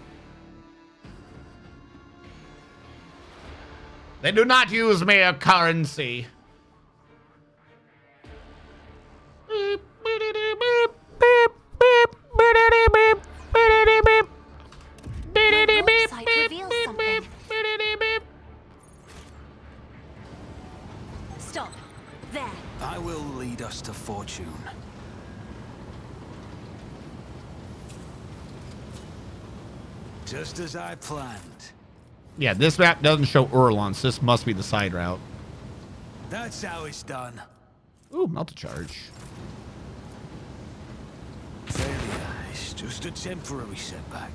They do not use mere currency. Stop. There. I will lead us to fortune. Just as I planned. Yeah, this map doesn't show Urlan, so this must be the side route. That's how it's done. Ooh, multi-charge. Failure is just a temporary setback.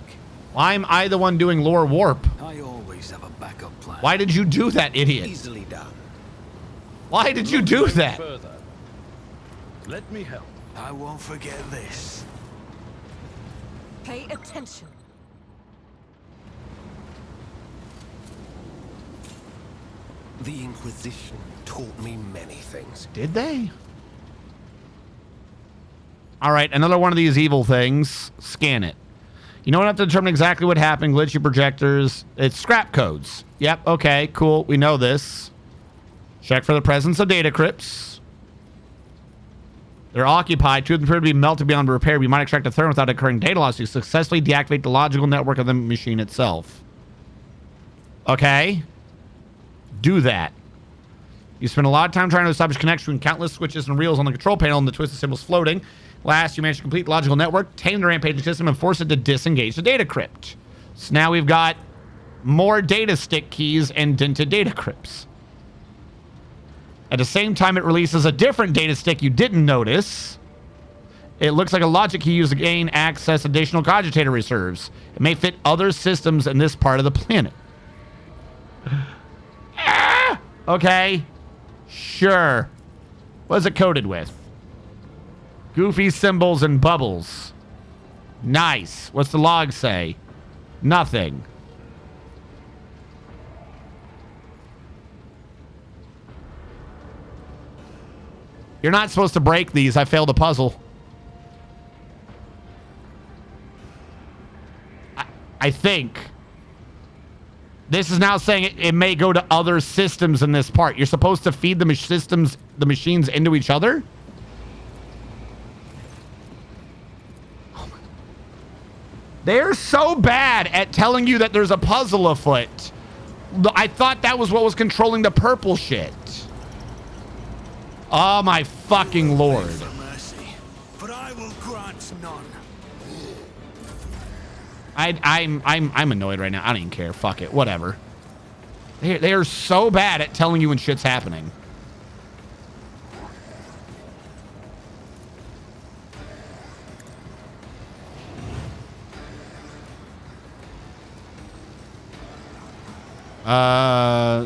Why am I the one doing lore warp? I always have a backup plan. Why did you do that, idiot? Easily done. Why did you do that? Further. Let me help. I won't forget this. Pay attention. The Inquisition taught me many things. Did they? All right, another one of these evil things. Scan it. You don't have to determine exactly what happened. Glitchy projectors. It's scrap codes. Yep. Okay. Cool. We know this. Check for the presence of data crypts. They're occupied. Two of them appear to be melted beyond repair. We might extract a third without occurring data loss to successfully deactivate the logical network of the machine itself. Okay. Do that. You spend a lot of time trying to establish connection between countless switches and reels on the control panel and the twisted symbols floating. Last, you managed to complete the logical network, tame the rampaging system, and force it to disengage the data crypt. So now we've got more data stick keys and dented data crypts. At the same time, it releases a different data stick you didn't notice. It looks like a logic key used to gain access additional cogitator reserves. It may fit other systems in this part of the planet. Okay. Sure. What is it coded with? Goofy symbols and bubbles. Nice. What's the log say? Nothing. You're not supposed to break these. I failed a puzzle. I think. This is now saying it may go to other systems in this part. You're supposed to feed the machines into each other? They're so bad at telling you that there's a puzzle afoot. I thought that was what was controlling the purple shit. Oh my fucking lord. But I will grant none. I'm annoyed right now. I don't even care. Fuck it. Whatever. They are so bad at telling you when shit's happening.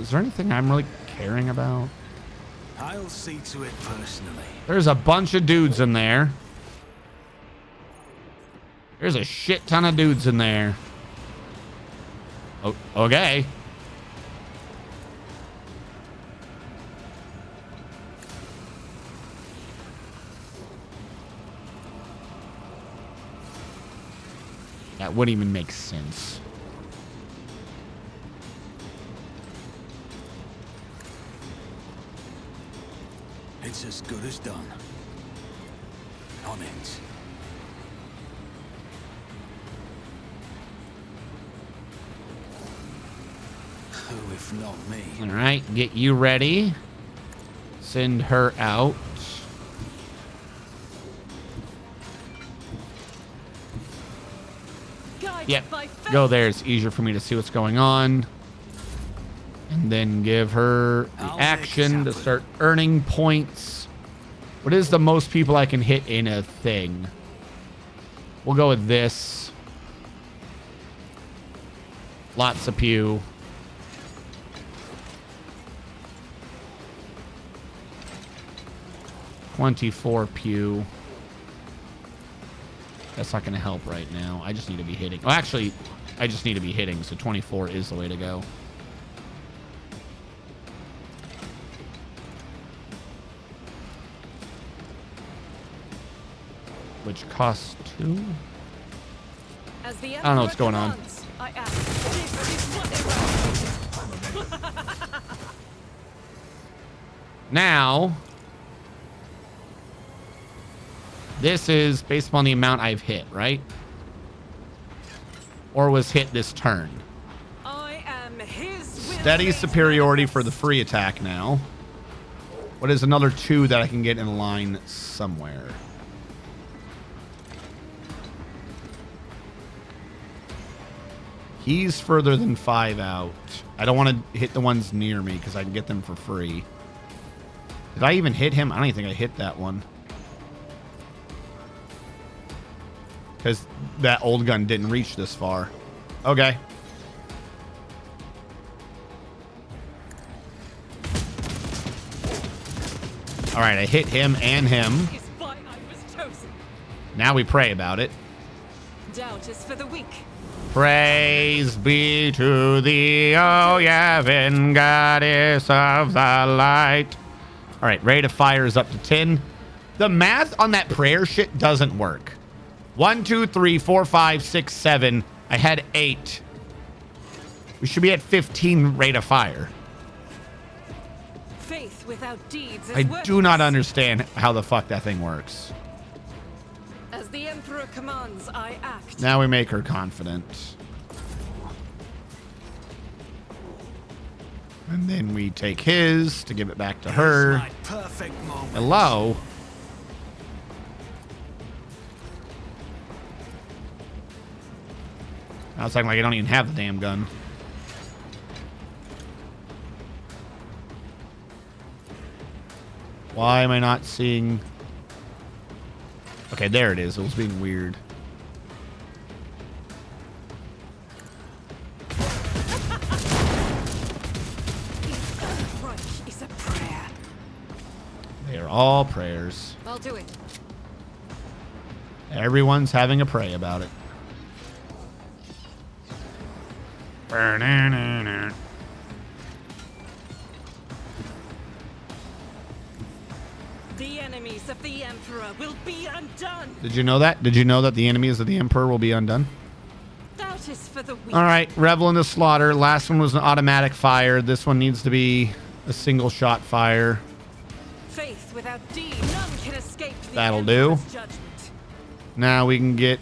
Is there anything I'm really caring about? I'll see to it personally. There's a bunch of dudes in there. There's a shit ton of dudes in there. Oh, okay. That wouldn't even make sense. It's as good as done. On it. Who if not me? All right, get you ready. Send her out. Yep, go there. It's easier for me to see what's going on. And then give her the action to start earning points. What is the most people I can hit in a thing? We'll go with this. Lots of pew. $24 pew. That's not going to help right now. I just need to be hitting. Well, actually, I just need to be hitting, so 24 is the way to go. Which costs 2? I don't know what's going on. Now, this is based upon the amount I've hit, right? Or was hit this turn. Steady superiority for the free attack now. What is another 2 that I can get in a line somewhere? He's further than 5 out. I don't want to hit the ones near me because I can get them for free. Did I even hit him? I don't even think I hit that one. Because that old gun didn't reach this far. Okay. All right, I hit him and him. Now we pray about it. Doubt is for the weak. Praise be to thee, O Yavin, goddess of the light. All right, rate of fire is up to 10. The math on that prayer shit doesn't work. 1, 2, 3, 4, 5, 6, 7. I had 8. We should be at 15 rate of fire. Faith without deeds is I worthless. do not understand how the fuck that thing works. As the Emperor commands, I act. Now we make her confident. And then we take his to give it back to her. My perfect moment. Hello? Now it's acting like I don't even have the damn gun. Why am I not seeing... Okay, there it is. It was being weird. Is a prayer. They are all prayers. I'll do it. Everyone's having a pray about it. The enemies of the Emperor will be undone. Did you know that? Did you know that the enemies of the Emperor will be undone? That is for the weak. All right, Revel in the Slaughter. Last one was an automatic fire. This one needs to be a single shot fire. Faith without deed, none can escape the That'll do. Emperor's judgment. Now we can get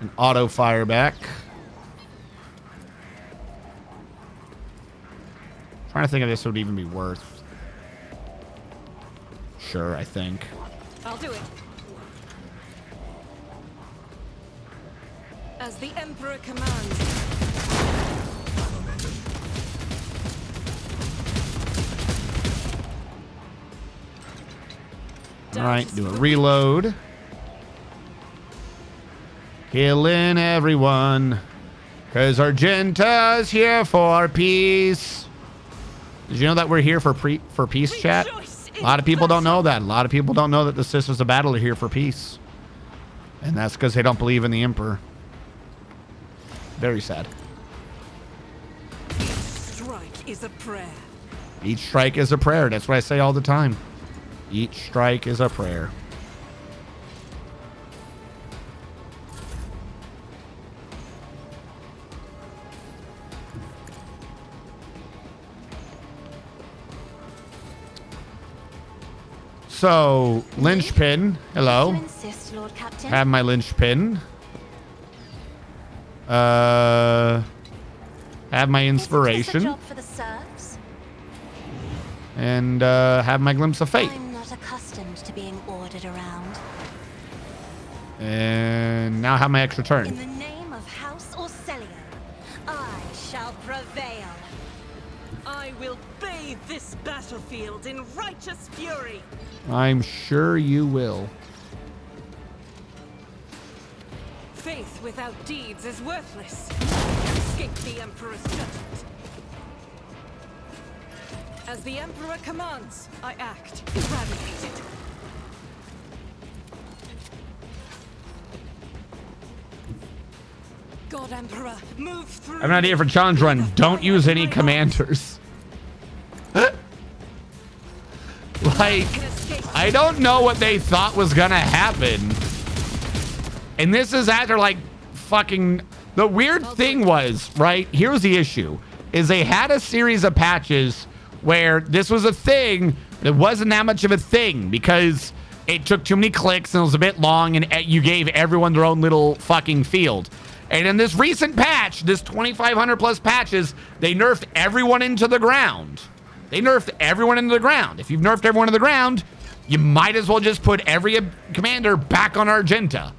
an auto fire back. Trying to think if this would even be worth. Sure, I think. I'll do it. As the Emperor commands. All right, do a reload. Killing everyone. Because Argenta's here for peace. Did you know that we're here for peace, chat? A lot of people don't know that. A lot of people don't know that the Sisters of Battle are here for peace. And that's because they don't believe in the Emperor. Very sad. Each strike is a prayer. Each strike is a prayer. That's what I say all the time. Each strike is a prayer. So, linchpin. Hello. Insist, Lord Captain. Have my linchpin. Have my inspiration. Job for the serfs? And have my glimpse of fate. I'm not accustomed to being ordered around. And now have my extra turn. In the name of House Orcelio, I shall prevail. I will bathe this battlefield in righteous fury. I'm sure you will. Faith without deeds is worthless. Escape the Emperor's judgment. As the Emperor commands, I act. Eradicate it. God Emperor, move through. I have an idea for challenge run. Don't use any commanders. Like, I don't know what they thought was gonna happen. And this is after like fucking... The weird thing was, right? Here's the issue. Is they had a series of patches where this was a thing, but it wasn't that much of a thing because it took too many clicks and it was a bit long and you gave everyone their own little fucking field. And in this recent patch, this 2,500 plus patches, they nerfed everyone into the ground. They nerfed everyone into the ground. If you've nerfed everyone to the ground, you might as well just put every commander back on Argenta.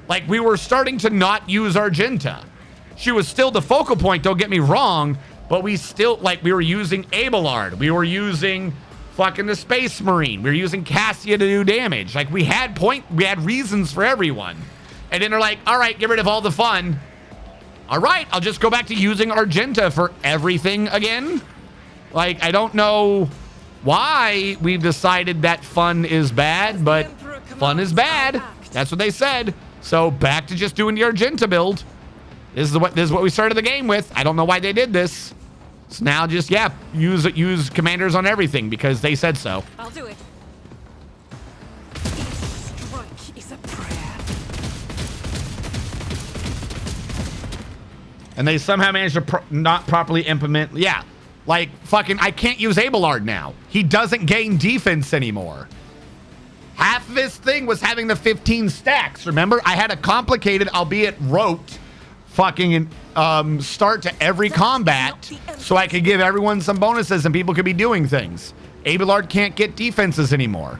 Like, we were starting to not use Argenta. She was still the focal point, don't get me wrong, but we still, like, we were using Abelard. We were using fucking the Space Marine. We were using Cassia to do damage. Like, we had reasons for everyone. And then they're like, all right, get rid of all the fun. All right, I'll just go back to using Argenta for everything again. Like, I don't know why we've decided that fun is bad, but fun is bad. That's what they said. So back to just doing the Argenta build. This is what we started the game with. I don't know why they did this. So now just, yeah, use commanders on everything because they said so. I'll do it. is a prayer. And they somehow managed to not properly implement. Yeah, like fucking, I can't use Abelard now. He doesn't gain defense anymore. Half of his thing was having the 15 stacks. Remember, I had a complicated, albeit rote, fucking start to every combat so I could give everyone some bonuses and people could be doing things. Abelard can't get defenses anymore.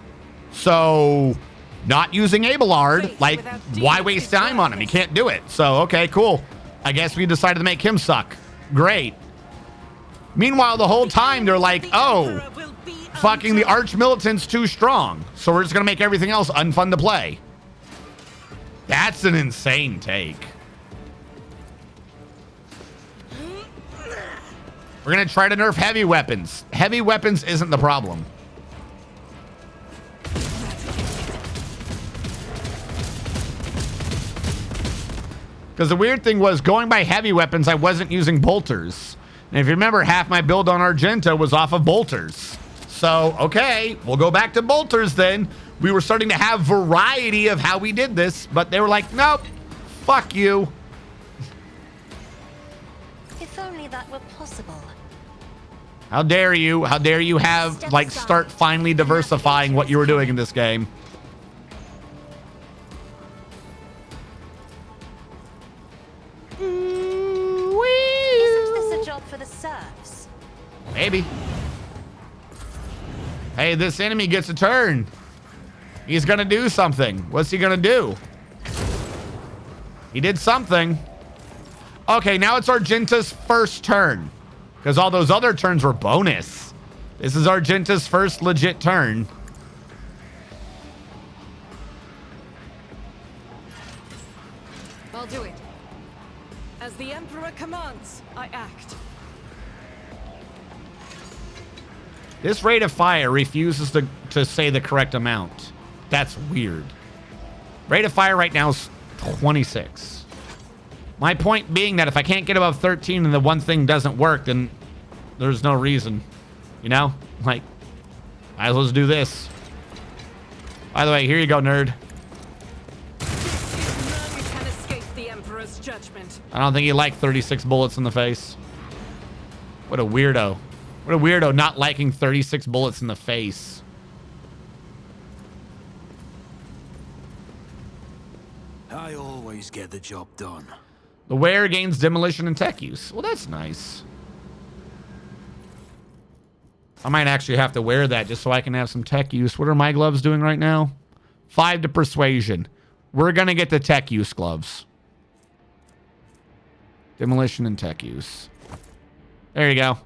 So not using Abelard, like, why waste time on him? He can't do it. So, okay, cool. I guess we decided to make him suck. Great. Meanwhile, the whole time they're like, oh, fucking the Arch-Militant's too strong. So we're just going to make everything else unfun to play. That's an insane take. We're going to try to nerf heavy weapons. Heavy weapons isn't the problem. Because the weird thing was, going by heavy weapons, I wasn't using bolters. And if you remember, half my build on Argento was off of bolters. So, okay, we'll go back to bolters then. We were starting to have variety of how we did this, but they were like, nope, fuck you. If only that were possible. How dare you? How dare you have, like, start finally diversifying what you were doing in this game? Isn't this a job for the serfs? Maybe. Hey, this enemy gets a turn. He's gonna do something. What's he gonna do? He did something. Okay, now it's Argenta's first turn. Because all those other turns were bonus. This is Argenta's first legit turn. I'll do it. As the Emperor commands, I act. This rate of fire refuses to say the correct amount. That's weird. Rate of fire right now is 26. My point being that if I can't get above 13 and the one thing doesn't work, then there's no reason. You know? Like, might as well just do this. By the way, here you go, nerd. None can escape the Emperor's judgment. I don't think he liked 36 bullets in the face. What a weirdo. What a weirdo not liking 36 bullets in the face. I always get the job done. The wearer gains demolition and tech use. Well, that's nice. I might actually have to wear that just so I can have some tech use. What are my gloves doing right now? 5 to persuasion. We're going to get the tech use gloves. Demolition and tech use. There you go.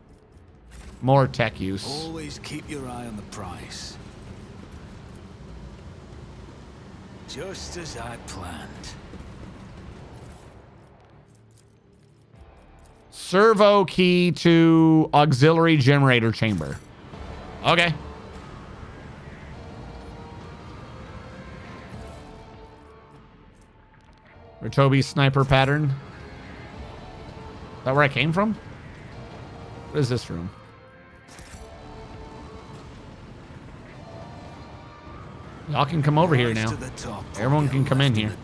More tech use. Always keep your eye on the price. Just as I planned. Servo key to auxiliary generator chamber. Okay. Ritobi sniper pattern. Is that where I came from? What is this room? Y'all can come over here now. Everyone can come in here.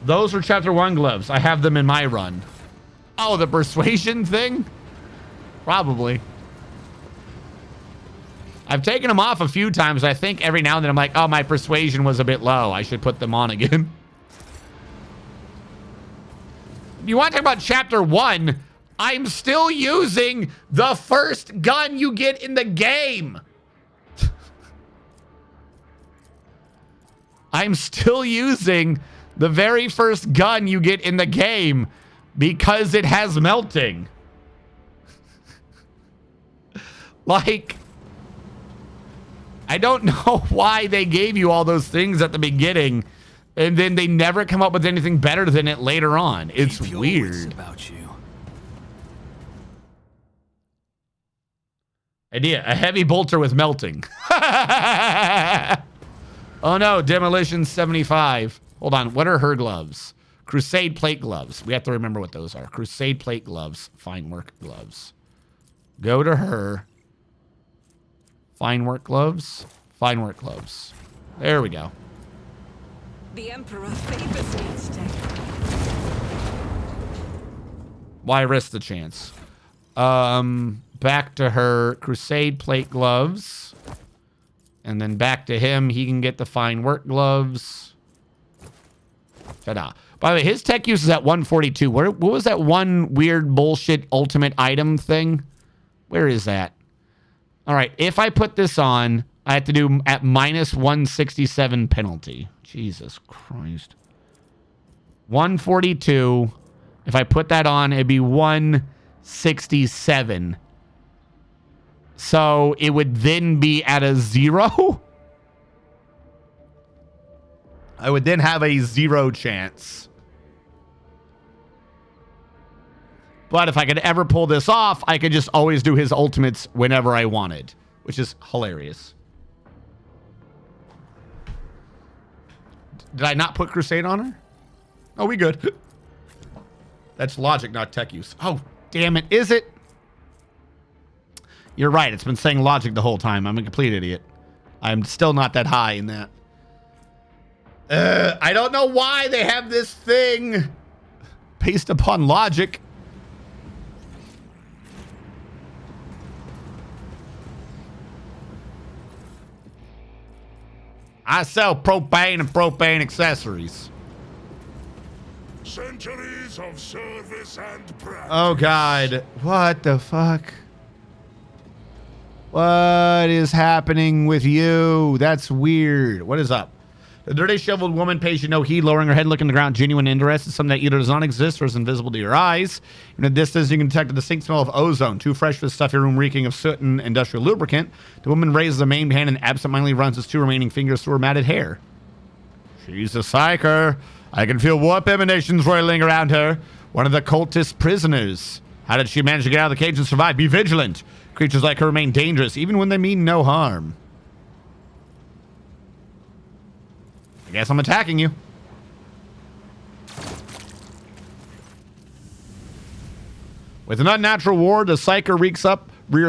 Those are chapter 1 gloves. I have them in my run. Oh, the persuasion thing? Probably. I've taken them off a few times. I think every now and then I'm like, oh, my persuasion was a bit low. I should put them on again. You want to talk about chapter 1? I'm still using the first gun you get in the game. I'm still using the very first gun you get in the game because it has melting. Like, I don't know why they gave you all those things at the beginning and then they never come up with anything better than it later on. It's weird. About you. Idea, a heavy bolter with melting. Oh no, demolition 75. Hold on, what are her gloves? Crusade plate gloves. We have to remember what those are. Crusade plate gloves, fine work gloves. Go to her. Fine work gloves, fine work gloves. There we go. The Emperor favors me today. Why risk the chance? Back to her Crusade plate gloves. And then back to him. He can get the fine work gloves. Ta-da. By the way, his tech use is at 142. What was that one weird bullshit ultimate item thing? Where is that? All right, if I put this on, I have to do at minus 167 penalty. Jesus Christ. 142. If I put that on, it'd be 167. So it would then be at a 0? I would then have a 0 chance. But if I could ever pull this off, I could just always do his ultimates whenever I wanted, which is hilarious. Did I not put Crusade on her? Oh, we good. That's logic, not tech use. Oh, damn it. Is it? You're right. It's been saying logic the whole time. I'm a complete idiot. I'm still not that high in that. I don't know why they have this thing based upon logic. I sell propane and propane accessories. Centuries of service and practice. Oh, God. What the fuck? What is happening with you? That's weird. What is up? The dirty, shoveled woman pays you no heed, lowering her head, looking at the ground, genuine interest in something that either does not exist or is invisible to your eyes. In the distance, you can detect a distinct smell of ozone, too fresh for the stuffy room reeking of soot and industrial lubricant. The woman raises a main hand and absentmindedly runs his 2 remaining fingers through her matted hair. She's a psyker. I can feel warp emanations roiling around her. One of the cultist prisoners. How did she manage to get out of the cage and survive? Be vigilant. Creatures like her remain dangerous, even when they mean no harm. I guess I'm attacking you. With an unnatural ward, the psyker rears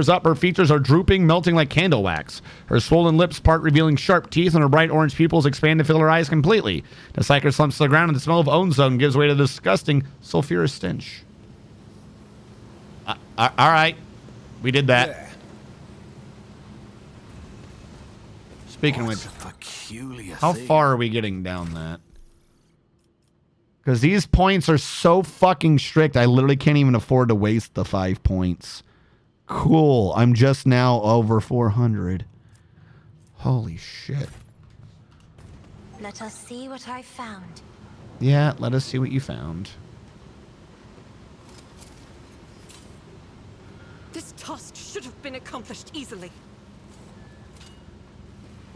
up. Her features are drooping, melting like candle wax. Her swollen lips part, revealing sharp teeth, and her bright orange pupils expand to fill her eyes completely. The psyker slumps to the ground, and the smell of ozone gives way to the disgusting, sulfurous stench. All right. We did that. Yeah. Speaking of which, Peculiar how thing. far are we getting down that? Because these points are so fucking strict, I literally can't even afford to waste the 5 points. Cool. I'm just now over 400. Holy shit. Let us see what I found. Yeah, let us see what you found. This task should have been accomplished easily.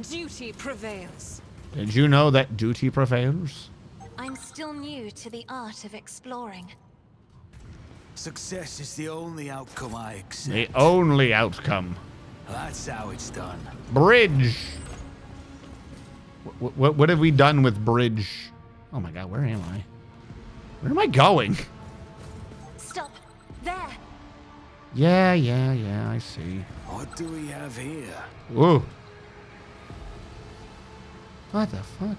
Duty prevails. Did you know that duty prevails? I'm still new to the art of exploring. Success is the only outcome I accept. The only outcome. That's how it's done. Bridge. What have we done with bridge? Oh my god, where am I? Where am I going? Stop. There. Yeah, I see. What do we have here? Whoa. What the fuck?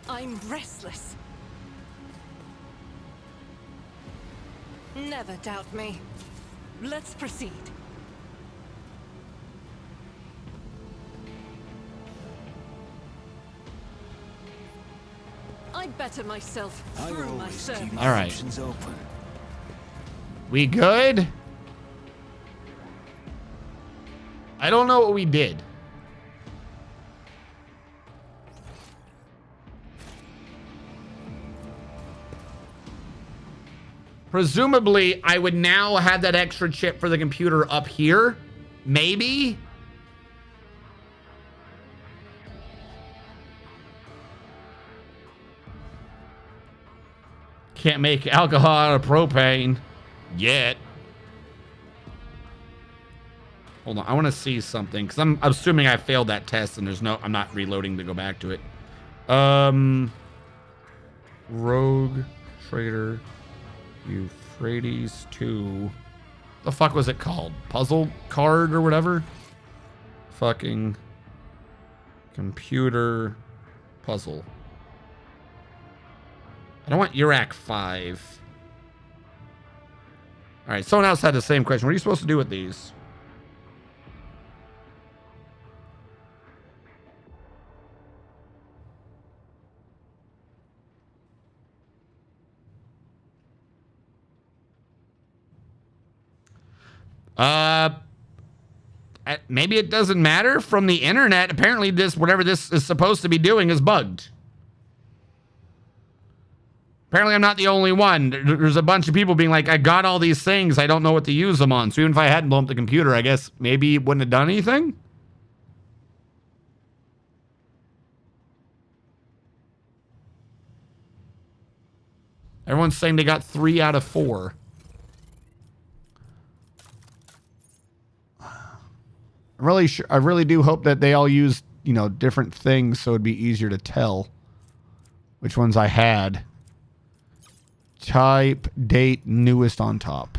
I'm restless. Never doubt me. Let's proceed. I better myself I through my always service. keep All my right. options open. We good? I don't know what we did. Presumably, I would now have that extra chip for the computer up here. Maybe? Can't make alcohol out of propane yet. Hold on, I want to see something because I'm assuming I failed that test and I'm not reloading to go back to it. Rogue Trader Euphrates 2. The fuck was it called? Puzzle card or whatever? Fucking computer puzzle. I don't want Urac 5. All right, someone else had the same question. What are you supposed to do with these? Maybe it doesn't matter from the internet. Apparently this, whatever this is supposed to be doing, is bugged. Apparently I'm not the only one. There's a bunch of people being like, I got all these things, I don't know what to use them on. So even if I hadn't blown up the computer, I guess maybe it wouldn't have done anything? Everyone's saying they got 3 out of 4. I really do hope that they all use, you know, different things so it'd be easier to tell which ones I had. Type, date, newest on top.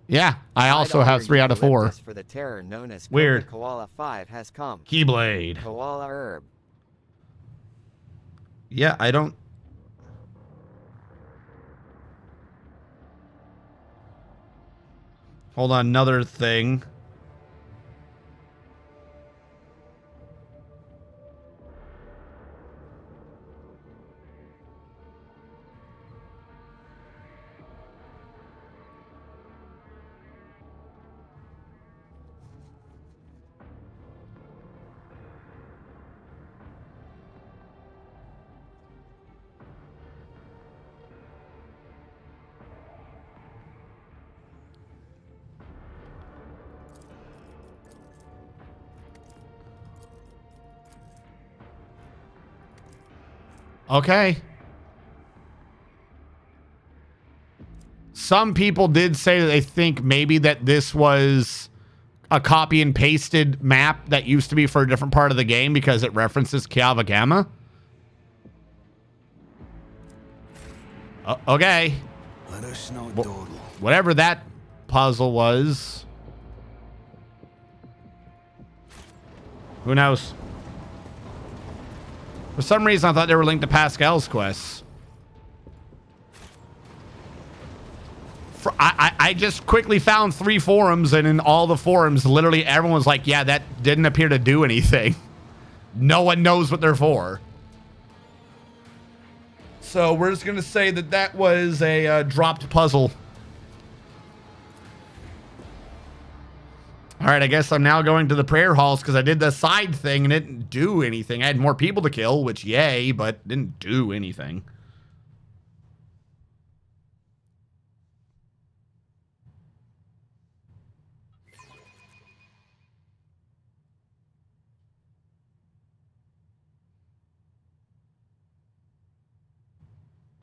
Yeah, I also have 3 out of 4. For the terror known as Weird. Koala 5 has come. Keyblade. Koala herb. Yeah, I don't... Hold on, another thing. Okay. Some people did say that they think maybe that this was a copy and pasted map that used to be for a different part of the game because it references Kiava Gamma. Okay. Let us know, whatever that puzzle was. Who knows? For some reason, I thought they were linked to Pascal's quests. I just quickly found 3 forums, and in all the forums, literally everyone was like, yeah, that didn't appear to do anything. No one knows what they're for. So we're just going to say that that was a dropped puzzle. All right, I guess I'm now going to the prayer halls because I did the side thing and it didn't do anything. I had more people to kill, which yay, but didn't do anything.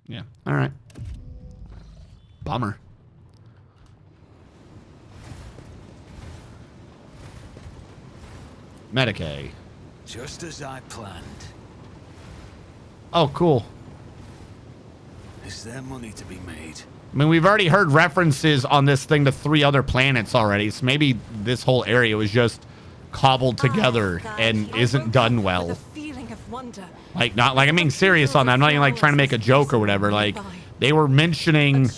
Yeah, all right. Bummer. Medicaid. Just as I planned. Oh, cool. Is there money to be made? I mean, we've already heard references on this thing to 3 other planets already, so maybe this whole area was just cobbled together and isn't done well. Like, not like I'm being serious on that. I'm not even like trying to make a joke or whatever. Like, they were mentioning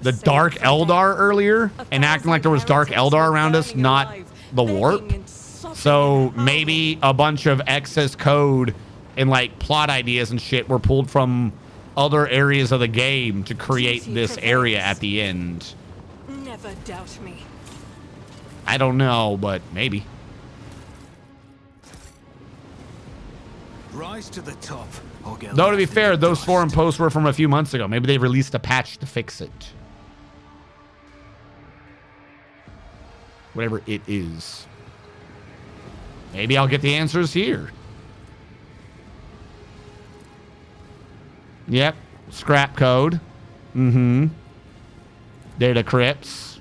the Dark Eldar earlier and acting like there was Dark Eldar around us, not the warp. So maybe a bunch of excess code and like plot ideas and shit were pulled from other areas of the game to create this area at the end. Never doubt me. I don't know, but maybe. Rise to the top. Though to be fair, those forum posts were from a few months ago. Maybe they released a patch to fix it. Whatever it is. Maybe I'll get the answers here. Yep. Scrap code. Mm-hmm. Data crypts.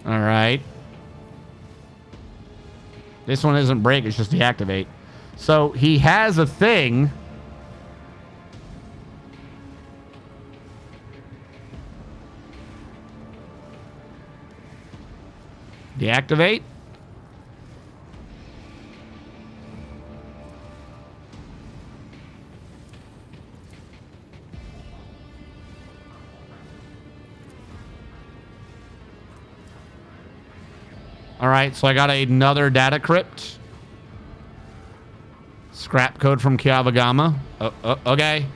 All right. This one isn't break, it's just deactivate. So he has a thing. Deactivate. All right, so I got another data crypt. Scrap code from Kiavagama. Okay.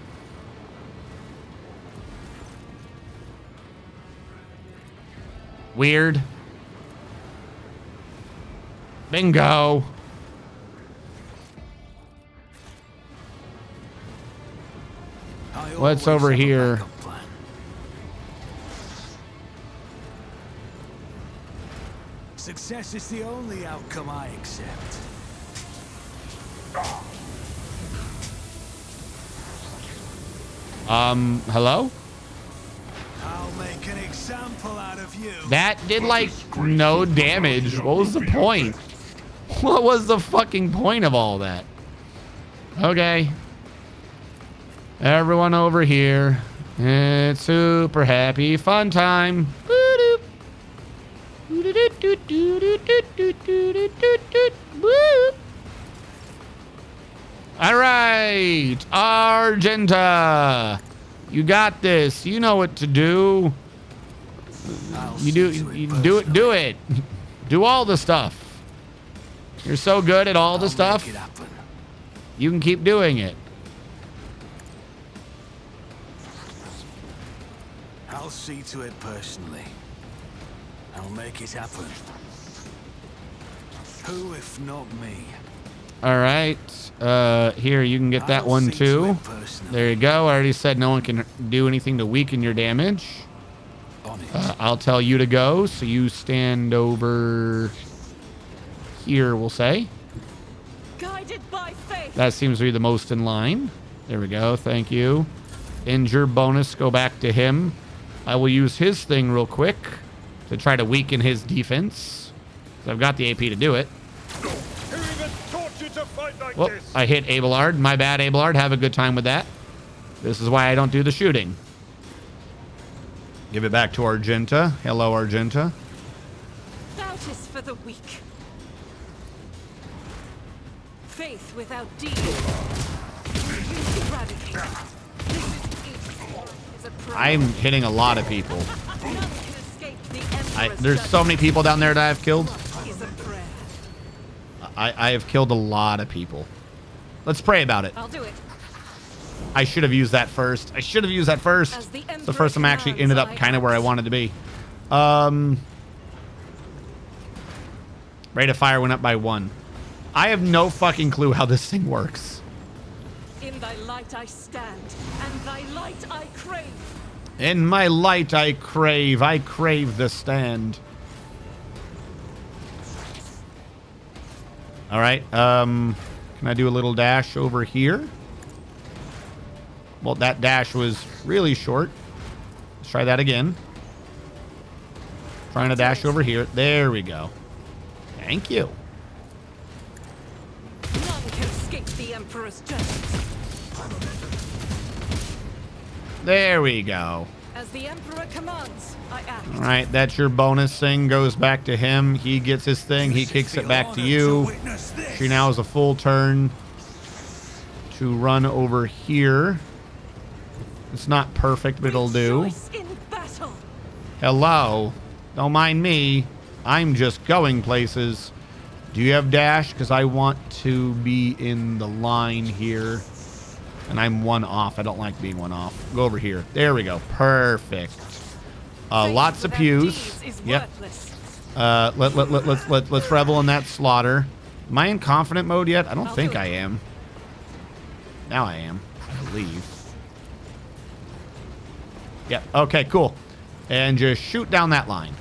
Weird. Bingo. What's over here? Success is the only outcome I accept. Hello? I'll make an example out of you. That did like no damage. What was the point? What was the fucking point of all that? Okay. Everyone over here. It's super happy fun time. All right, Argenta, you got this. You know what to do. You do it. Do all the stuff. You're so good at all the stuff. You can keep doing it. I'll see to it personally. I'll make it happen. Who if not me? All right. Here, you can get that one too. There you go. I already said no one can do anything to weaken your damage. I'll tell you to go, so you stand over here, we'll say. Guided by faith. That seems to be the most in line. There we go. Thank you. Injure bonus, go back to him. I will use his thing real quick to try to weaken his defense. So I've got the AP to do it. Well, I hit Abelard. My bad, Abelard. Have a good time with that. This is why I don't do the shooting. Give it back to Argenta. Hello, Argenta. Doubt is for the weak. Faith without deed. I'm hitting a lot of people. There's so many people down there that I've killed. I have killed a lot of people. Let's pray about it. I'll do it. I should have used that first. It's the first time I actually ended up kind of where I wanted to be. Rate of fire went up by 1. I have no fucking clue how this thing works. In thy light I stand, and thy light I crave. In my light I crave the stand. All right, can I do a little dash over here? Well, that dash was really short. Let's try that again. Trying to dash over here. There we go. Thank you. None can escape the Emperor's justice. There we go. As the Emperor commands, I act. All right, that's your bonus thing. Goes back to him. He gets his thing. He kicks it back to you. She now has a full turn to run over here. It's not perfect, but it'll do. Hello. Don't mind me. I'm just going places. Do you have dash? Because I want to be in the line here. And I'm 1 off. I don't like being 1 off. Go over here. There we go. Perfect. Lots of pews. Yep. Let's revel in that slaughter. Am I in confident mode yet? I don't think I am. Now I am, I believe. Yep. Okay, cool. And just shoot down that line.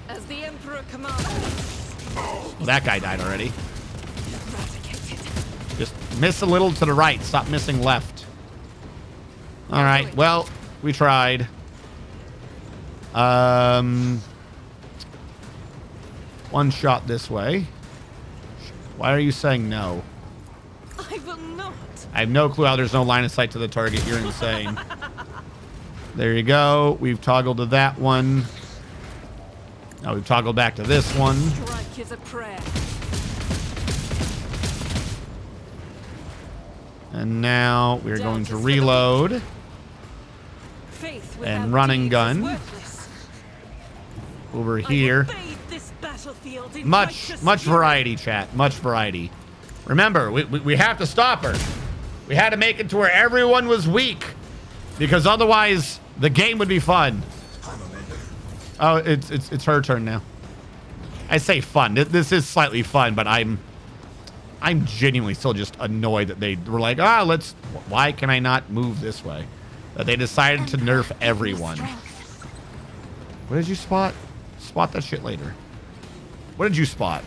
As the Emperor commands. Well, that guy died already. Just miss a little to the right. Stop missing left. All right. Well, we tried. One shot this way. Why are you saying no? I will not. I have no clue how there's no line of sight to the target. You're insane. There you go. We've toggled to that one. Now we've toggled back to this one. Strike is a prayer. And now we're going to reload. And run and gun. Over here. Much variety, chat. Much variety. Remember, we have to stop her. We had to make it to where everyone was weak. Because otherwise, the game would be fun. Oh, it's her turn now. I say fun. This is slightly fun, but I'm genuinely still just annoyed that they were like, why can I not move this way? That they decided to nerf everyone. What did you spot? Spot that shit later. What did you spot?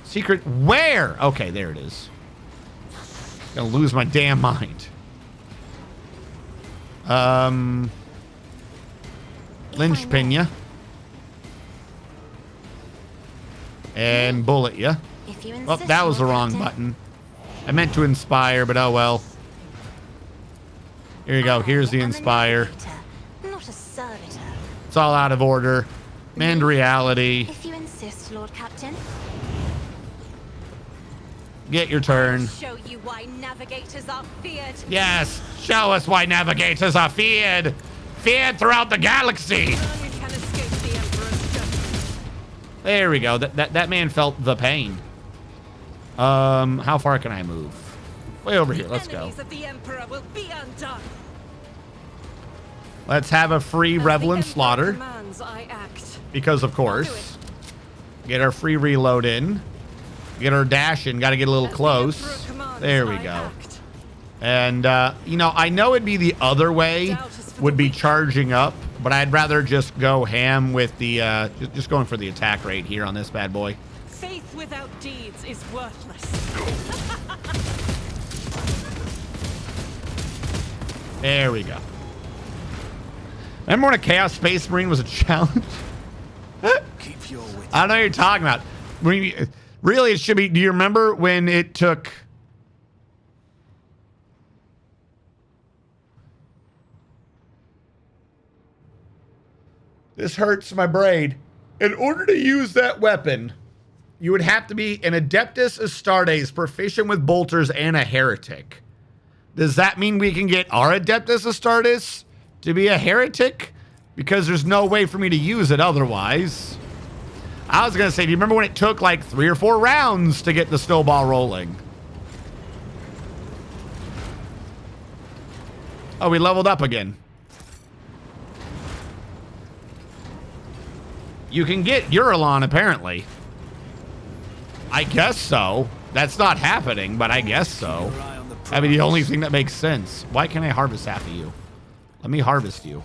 Secret where? Okay, there it is. Gonna lose my damn mind. Linchpin ya. And bullet ya. Oh, that was the wrong button. I meant to inspire, but oh well. Here you go. Here's the inspire. Not a servitor. It's all out of order. And reality. If you insist, Lord Captain. Get your turn. Show you why navigators are feared. Yes, show us why navigators are feared. Feared throughout the galaxy. There we go. That man felt the pain. How far can I move? Way over here. Let's go. Of the Emperor will be undone. Let's have a free revel and slaughter. Because of course. Get our free reload in. Get our dash in. Got to get a little close. There we go. And, you know, I know it'd be the other way. Would be charging up. But I'd rather just go ham with the, just going for the attack rate here on this bad boy. Faith without deeds is worthless. There we go. Remember when a Chaos Space Marine was a challenge? Keep your wits. I don't know what you're talking about. Really, it should be. Do you remember when it took? This hurts my brain. In order to use that weapon, you would have to be an Adeptus Astartes, proficient with bolters, and a heretic. Does that mean we can get our Adeptus Astartes to be a heretic? Because there's no way for me to use it otherwise. I was going to say, do you remember when it took like 3 or 4 rounds to get the snowball rolling? Oh, we leveled up again. You can get Uralon, apparently. I guess so. That's not happening, but I guess so. I mean, the only thing that makes sense. Why can't I harvest half of you? Let me harvest you.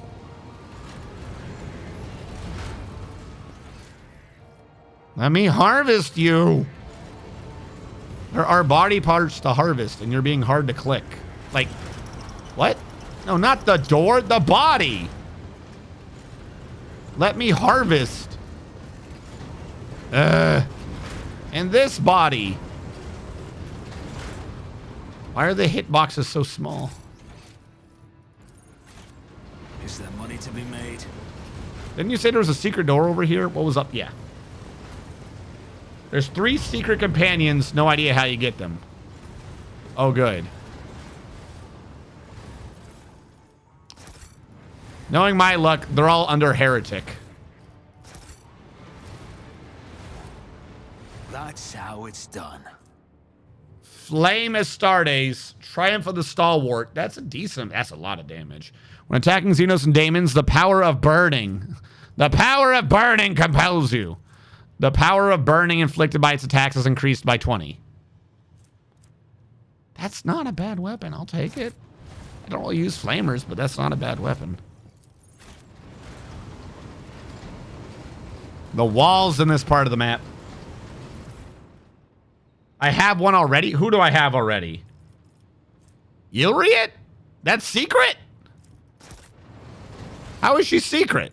Let me harvest you. There are body parts to harvest, and you're being hard to click. Like, what? No, not the door, the body. Let me harvest. And this body. Why are the hitboxes so small? Is there money to be made? Didn't you say there was a secret door over here? What was up? Yeah. There's 3 secret companions. No idea how you get them. Oh, good. Knowing my luck, they're all under heretic. That's how it's done. Flame Astartes, Triumph of the Stalwart. That's a lot of damage. When attacking Xenos and Daemons, the power of burning. The power of burning compels you. The power of burning inflicted by its attacks is increased by 20. That's not a bad weapon. I'll take it. I don't really use flamers, but that's not a bad weapon. The walls in this part of the map. I have one already. Who do I have already? Ylriet? That's secret? How is she secret?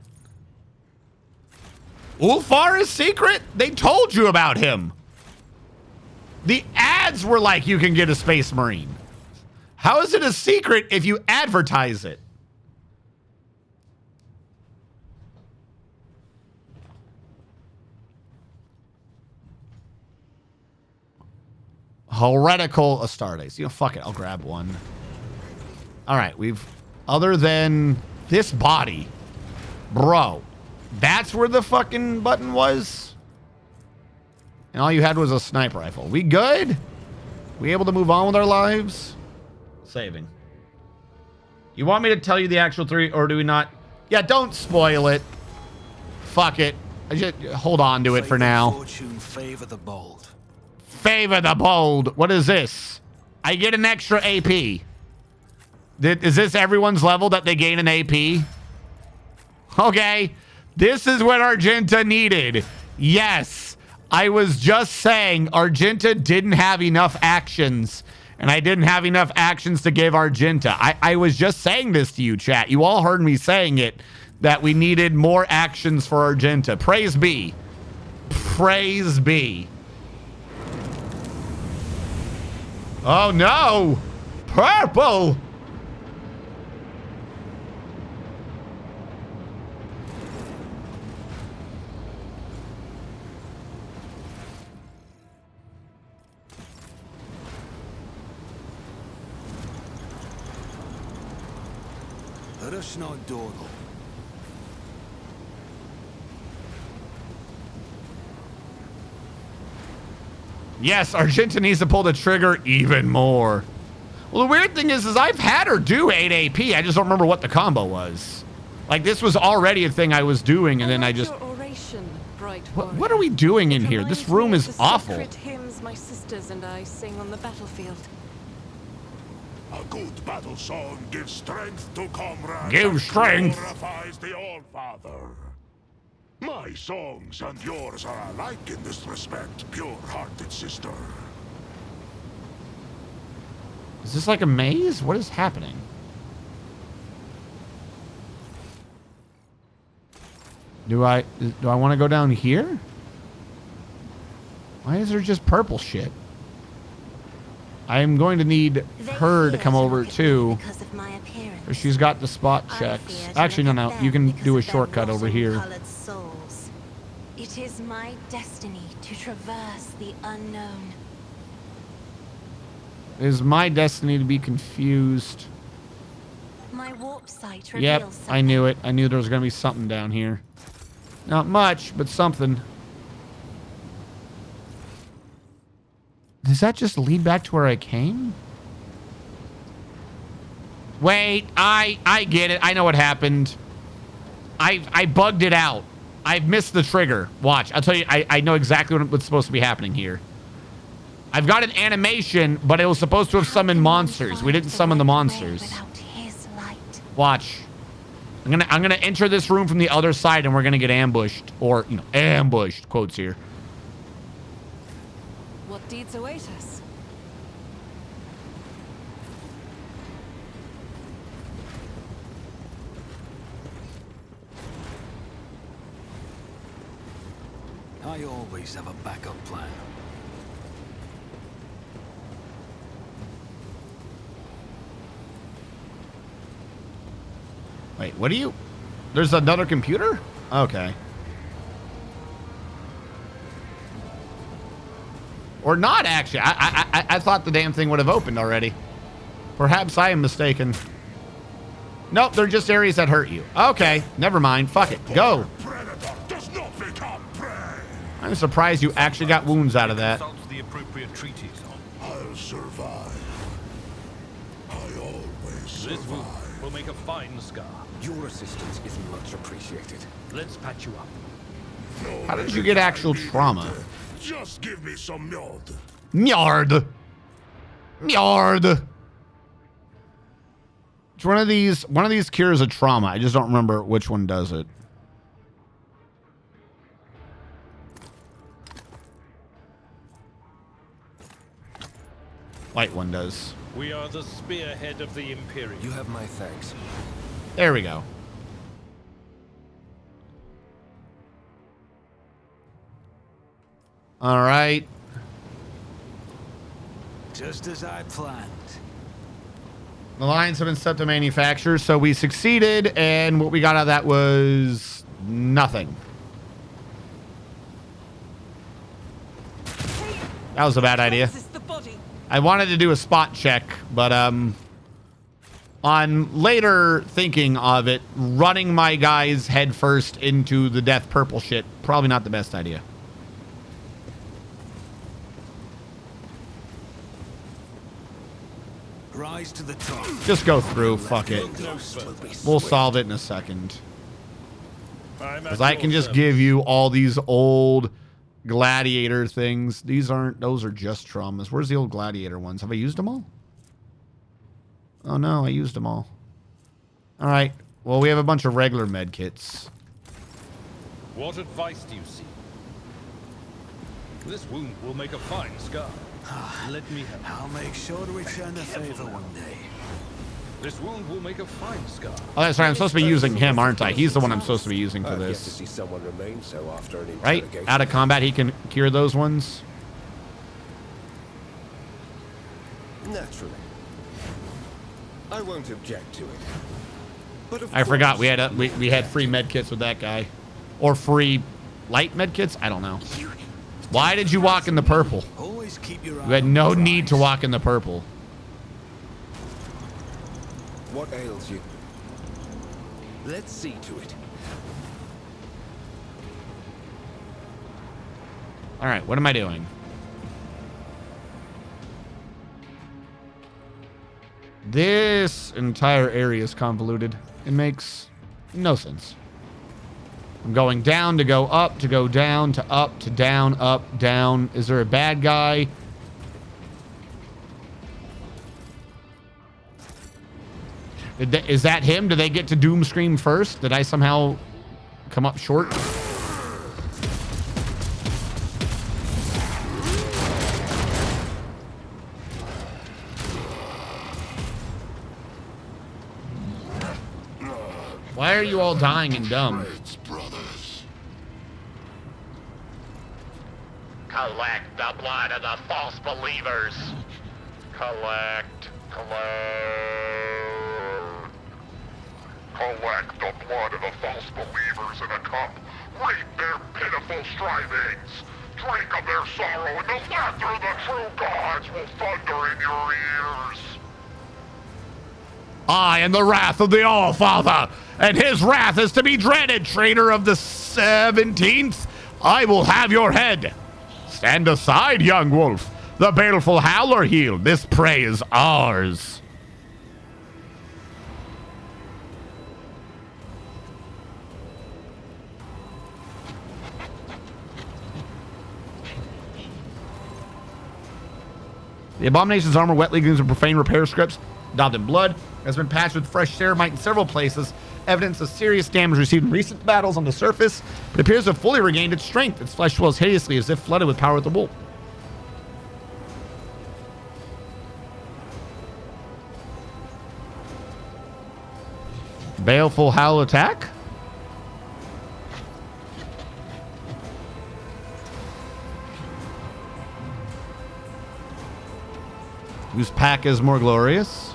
Ulfar is secret? They told you about him. The ads were like, you can get a Space Marine. How is it a secret if you advertise it? Heretical Astartes. You know, fuck it. I'll grab one. All right. Other than this body. Bro. That's where the fucking button was? And all you had was a sniper rifle. We good? We able to move on with our lives? Saving. You want me to tell you the actual 3, or do we not? Yeah, don't spoil it. Fuck it. I just hold on to it for now. Fortune favor the bold. Favor the bold. What is this? I get an extra AP. Is this everyone's level that they gain an AP? Okay. This is what Argenta needed. Yes. I was just saying Argenta didn't have enough actions. And I didn't have enough actions to give Argenta. I was just saying this to you, chat. You all heard me saying it. That we needed more actions for Argenta. Praise be. Praise be. Oh no! Purple! Rushno Dorgo. Yes, Argenta needs to pull the trigger even more. Well, the weird thing is I've had her do 8 AP. I just don't remember what the combo was. Like, this was already a thing I was doing, and then I just... What are we doing in here? This room is awful. Hymns my sisters and I sing on the battlefield. A good battle song gives strength to comrades. Give strength. Glorifies the All-Father. My songs and yours are alike in this respect, pure-hearted sister. Is this like a maze? What is happening? Do I want to go down here? Why is there just purple shit? I'm going to need her to come over too. She's got the spot checks. Actually, no. You can do a shortcut over here. It is my destiny to traverse the unknown. It is my destiny to be confused. My warp site Yep, reveals I knew it. I knew there was going to be something down here. Not much, but something. Does that just lead back to where I came? Wait, I get it. I know what happened. I bugged it out. I've missed the trigger. Watch. I'll tell you, I know exactly what's supposed to be happening here. I've got an animation, but it was supposed to have summoned monsters. We didn't summon the monsters. Watch. I'm gonna enter this room from the other side, and we're gonna get ambushed, or ambushed. Quotes here. What deeds await us? I always have a backup plan. Wait, what do you... There's another computer? Okay. Or not, actually. I thought the damn thing would have opened already. Perhaps I am mistaken. Nope, they're just areas that hurt you. Okay, never mind. Fuck it. Go. I'm surprised you actually got wounds out of that. The appropriate treaties. I'll survive. I always survive. This wound will make a fine scar. Your assistance is much appreciated. Let's patch you up. No, How did you get actual trauma? Just give me some mjord. Mjord. Mjord. It's one of these cures a trauma. I just don't remember which one does it. White one does. We are the spearhead of the Imperium. You have my thanks. There we go. All right. Just as I planned. The lines have been set to manufacture, so we succeeded, and what we got out of that was nothing. That was a bad idea. I wanted to do a spot check, but on later thinking of it, running my guys head first into the death purple shit, probably not the best idea. Rise to the top. Just go through, fuck it. We'll solve it in a second. Because I can just give you all these old gladiator things. These aren't, those are just traumas. Where's the old gladiator ones? Have I used them all? Oh no, I used them all. Alright, well we have a bunch of regular med kits. What advice do you seek? This wound will make a fine scar. Let me help. I'll make sure to return the favor one day. This wound will make a fine scar. Oh, that's right. I'm supposed to be using him, aren't I? He's the one I'm supposed to be using for I've yet this. to see someone remain so after an Right? interrogation. Out of combat, he can cure those ones. Naturally. I won't object to it. But of I forgot course- we had free med kits with that guy, or free light med kits. I don't know. Why did you walk in the purple? Always keep your eye You had on no the need to prize. walk in the purple. What ails you? Let's see to it. All right, what am I doing? This entire area is convoluted. It makes no sense. I'm going down to go up, to go down, to up, to down, up, down. Is there a bad guy? Is that him? Do they get to doom scream first? Did I somehow come up short? Why are you all dying and dumb? Collect the blood of the false believers. Collect. Collect the blood of the false believers in a cup. Reap their pitiful strivings. Drink of their sorrow, and the laughter of the true gods will thunder in your ears. I am the wrath of the All-Father, and his wrath is to be dreaded, traitor of the 17th. I will have your head. Stand aside, young wolf. The baleful howler healed. This prey is ours. The Abomination's armor, wet leggings, and profane repair scripts, daubed in blood, has been patched with fresh ceramite in several places. Evidence of serious damage received in recent battles on the surface. It appears to have fully regained its strength. Its flesh swells hideously as if flooded with power of the wolf. Baleful howl attack? Whose pack is more glorious?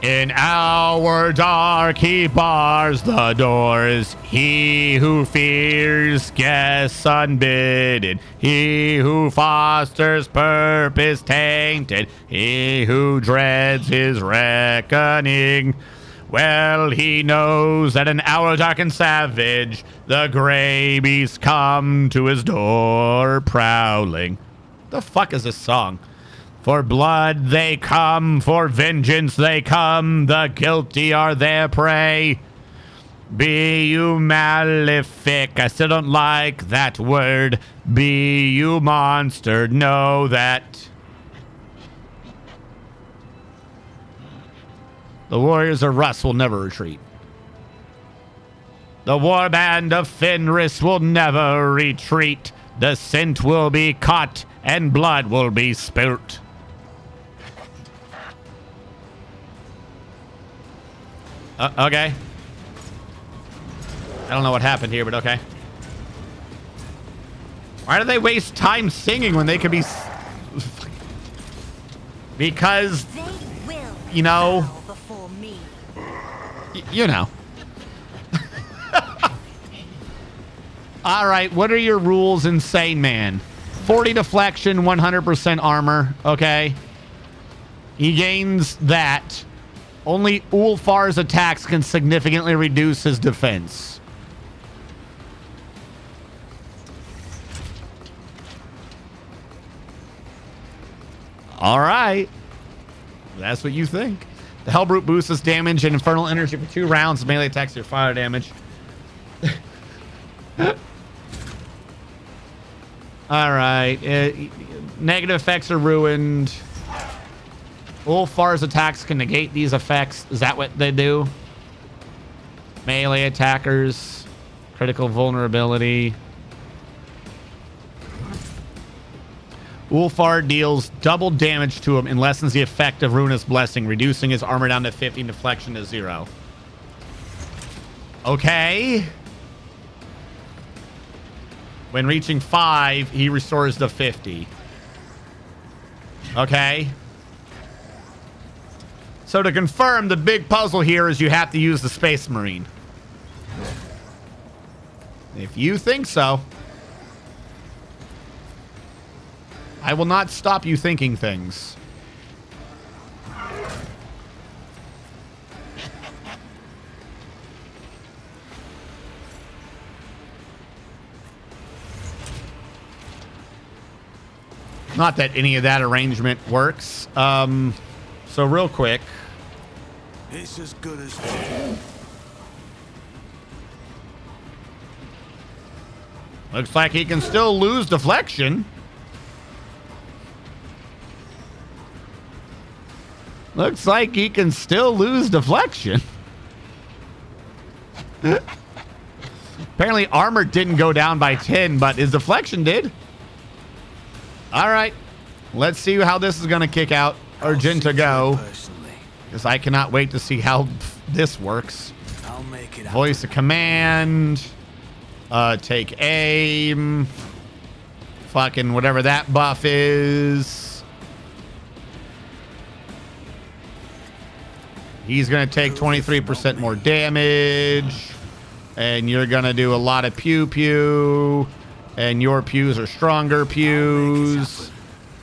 In our dark he bars the doors. He who fears guests unbidden. He who fosters purpose tainted. He who dreads his reckoning. Well, he knows that an hour dark and savage, the gray beasts come to his door prowling. The fuck is this song? For blood they come, for vengeance they come, the guilty are their prey. Be you malefic, I still don't like that word. Be you monster, know that. The warriors of Rust will never retreat. The warband of Fenris will never retreat. The scent will be caught and blood will be spilt. Okay. I don't know what happened here, but okay. Why do they waste time singing when they could be... Because, you know... You know. All right, what are your rules, Insane Man? 40 deflection, 100% armor, okay? He gains that. Only Ulfar's attacks can significantly reduce his defense. All right. That's what you think. The Hellbrute boosts his damage and infernal energy for 2 rounds. Melee attacks your fire damage. All right. Negative effects are ruined. Ulfar's attacks can negate these effects. Is that what they do? Melee attackers. Critical vulnerability. Ulfar deals double damage to him and lessens the effect of Ruinous Blessing, reducing his armor down to 50 and deflection to 0. Okay. When reaching 5, he restores to 50. Okay. So to confirm, the big puzzle here is you have to use the Space Marine. If you think so, I will not stop you thinking things. Not that any of that arrangement works. So real quick. It's as good as... Looks like he can still lose deflection. Looks like he can still lose deflection. Apparently armor didn't go down by 10, but his deflection did. All right. Let's see how this is going to kick out Argenta go. Because I cannot wait to see how this works. I'll make it Voice a command. Take aim. Fucking whatever that buff is. He's going to take 23% more damage. And you're going to do a lot of pew-pew. And your pews are stronger pews.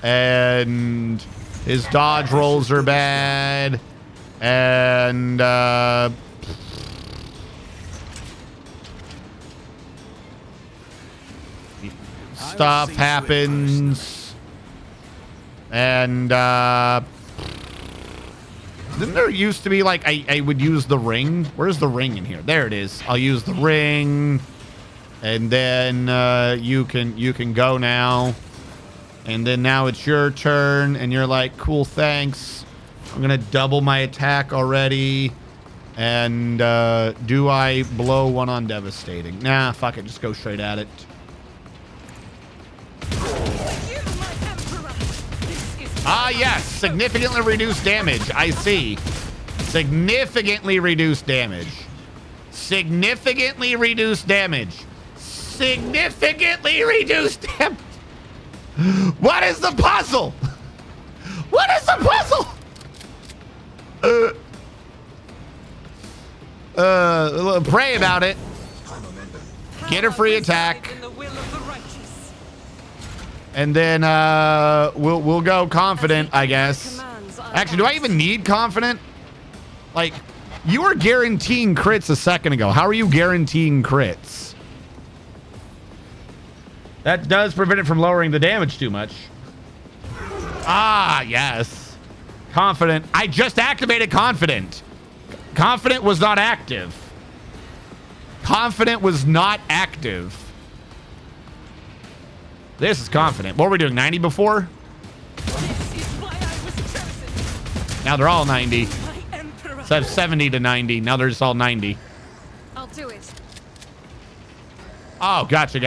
And his dodge rolls are bad. And stuff happens. And didn't there used to be like I would use the ring? Where's the ring in here? There it is. I'll use the ring. And then you can go now. And then now it's your turn. And you're like, cool, thanks. I'm going to double my attack already. And do I blow one on Devastating? Nah, fuck it. Just go straight at it. Ah, yes. Significantly reduced damage. I see. Significantly reduced damage. Significantly reduced damage. Significantly reduced damage. What is the puzzle? What is the puzzle? Pray about it. Get a free attack. And then we'll go confident, I guess. Actually, do I even need confident? Like, you were guaranteeing crits a second ago. How are you guaranteeing crits? That does prevent it from lowering the damage too much. Ah, yes. Confident. I just activated confident. Confident was not active. Confident was not active. This is confident. What were we doing? 90 before? Now they're all 90. So I have 70 to 90. Now they're just all 90. I'll do it. Oh, gotcha.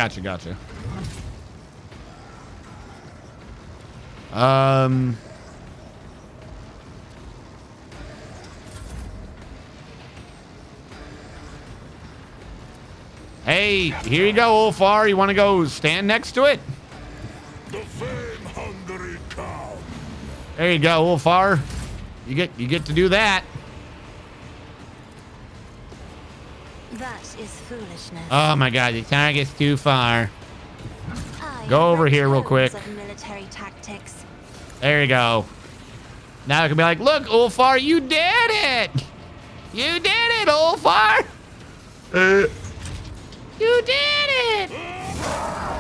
Hey, here you go, Ulfar. You want to go stand next to it? The fame-hungry cow. There you go, Ulfar. You get to do that. That is foolishness. Oh my God, the target's too far. I Go over have here real tons quick. of military tactics. There you go. Now I can be like, look, Ulfar, you did it. You did it, Ulfar. You did it.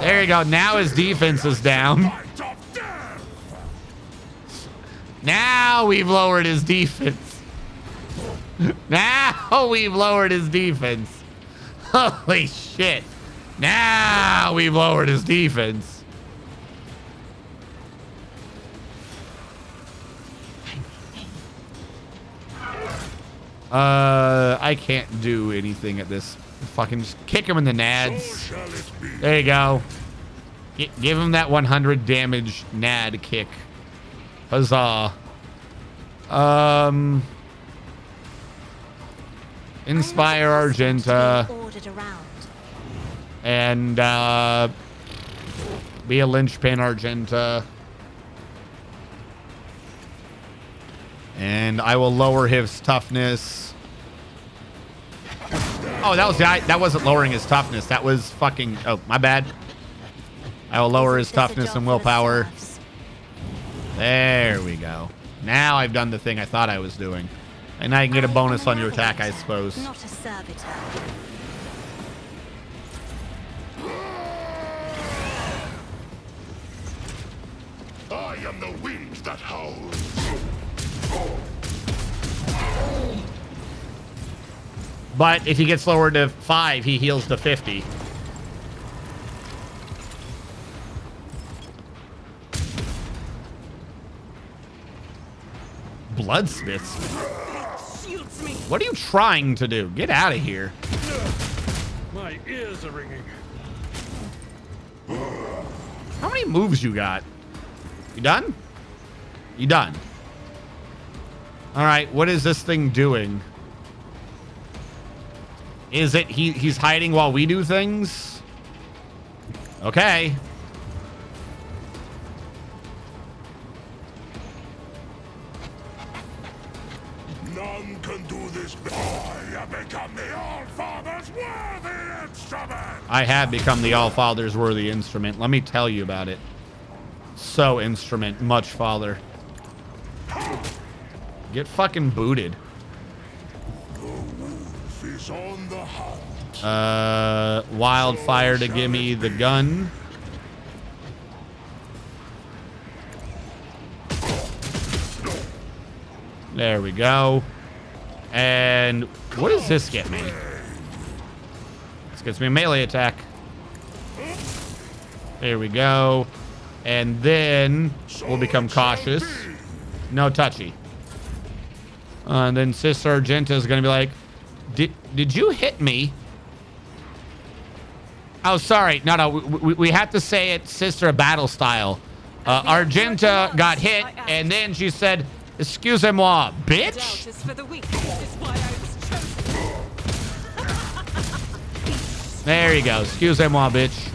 There you go. Now his defense is down. Now we've lowered his defense. Now we've lowered his defense. Holy shit. Now we've lowered his defense. I can't do anything at this. Fucking just kick him in the nads. There you go. Give him that 100 damage nad kick. Huzzah. Inspire Argenta. And be a linchpin Argenta. And I will lower his toughness. Oh, that wasn't lowering his toughness. That was fucking. Oh, my bad. I will lower his toughness and willpower. There we go. Now I've done the thing I thought I was doing. And now you can get a bonus on your attack, I suppose. Not a servitor. I am the wind that howls. But if he gets lowered to 5, he heals to 50. Bloodsmiths? What are you trying to do? Get out of here. My ears are ringing. How many moves you got? You done? You done. All right, what is this thing doing? Is it he's hiding while we do things? Okay. None can do this. I have become the All-Father's worthy instrument. I have become the All-Father's worthy instrument. Let me tell you about it. So instrument, much father. Get fucking booted. The wolf is on the hunt. Wildfire to give me the gun. There we go. And what does this get me? This gets me a melee attack. There we go. And then we'll become cautious. No touchy. And then Sister Argenta is going to be like, did you hit me? Oh, sorry. No. We have to say it Sister Battle style. Argenta got hit, and then she said, "Excusez-moi, bitch." There you go. Excusez-moi, bitch.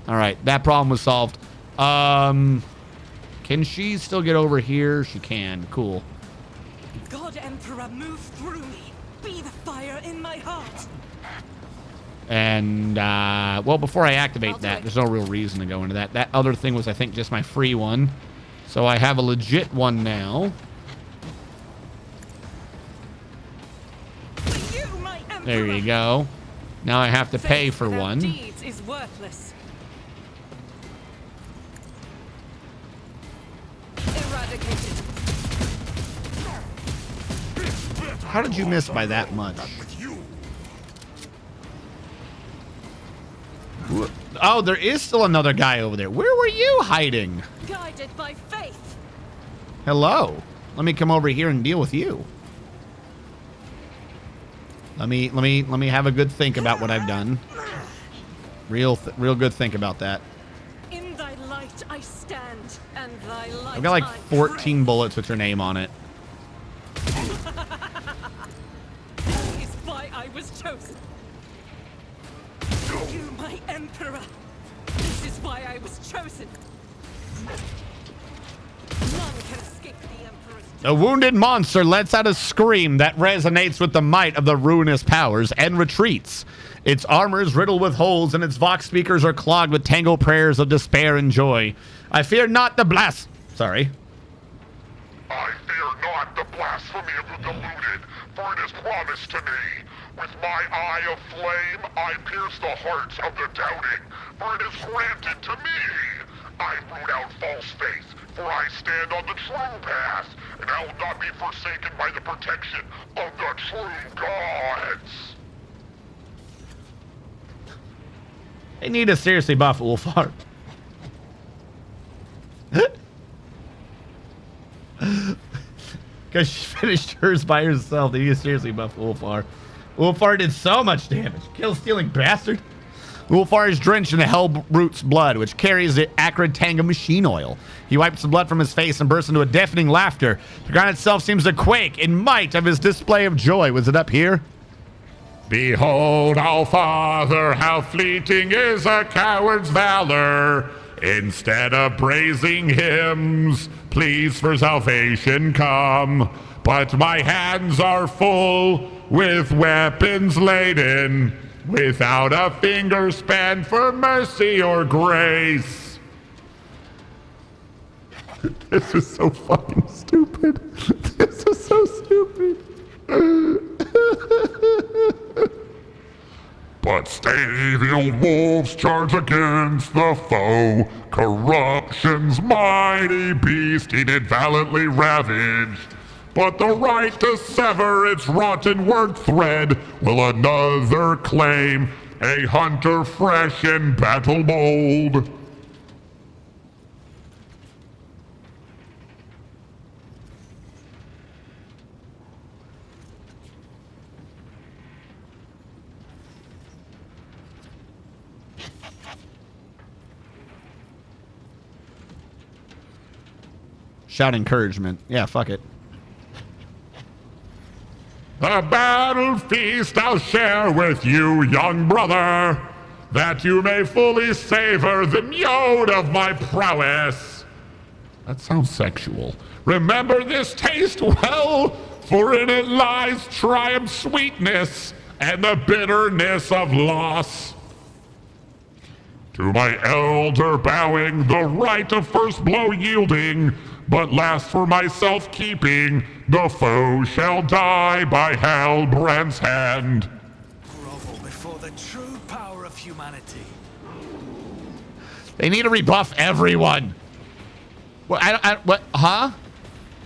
All right, that problem was solved. Can she still get over here? She can. Cool. God Emperor, move through me. Be the fire in my heart. And, well, before I activate that, there's no real reason to go into that. That other thing was, I think, just my free one. So I have a legit one now. There you go. Now I have to pay for one. Deeds is worthless. Eradicated. How did you miss by that much? Oh, there is still another guy over there. Where were you hiding? Guided by faith. Hello. Let me come over here and deal with you. Let me have a good think about what I've done. Real good think about that. In thy light I stand, and thy light I've got like I 14 bullets with your name on it. This is why I was chosen. You, my Emperor. This is why I was chosen. None can escape the Emperor's. The wounded monster lets out a scream that resonates with the might of the ruinous powers and retreats. Its armor is riddled with holes, and its vox speakers are clogged with tangled prayers of despair and joy. I fear not the blast. Sorry. I fear not the blasphemy of the deluded, for it is promised to me. With my eye of flame, I pierce the hearts of the doubting, for it is granted to me. I root out false faith, for I stand on the true path, and I will not be forsaken by the protection of the true gods. They need to seriously buff Ulfar. Because she finished hers by herself. They need to seriously buff Ulfar. Ulfar did so much damage. Kill-stealing bastard. Ulfar is drenched in the Hellroot's blood, which carries the acrid tang of machine oil. He wipes the blood from his face and bursts into a deafening laughter. The ground itself seems to quake in might of his display of joy. Was it up here? Behold, our father, how fleeting is a coward's valor. Instead of praising hymns, please for salvation come. But my hands are full with weapons laden, without a finger spanned for mercy or grace. This is so fucking stupid. This is so stupid. But stay the old wolves charge against the foe. Corruption's mighty beast he did valiantly ravage. But the right to sever its rotten work thread will another claim, a hunter fresh in battle mold. Shout encouragement. Yeah, fuck it. The battle feast I'll share with you, young brother, that you may fully savor the mead of my prowess. That sounds sexual. Remember this taste well, for in it lies triumph sweetness and the bitterness of loss. To my elder bowing, the right of first blow yielding, but last for myself keeping, the foe shall die by Halbrand's hand. Grovel before the true power of humanity. They need to rebuff everyone. What? What? Huh?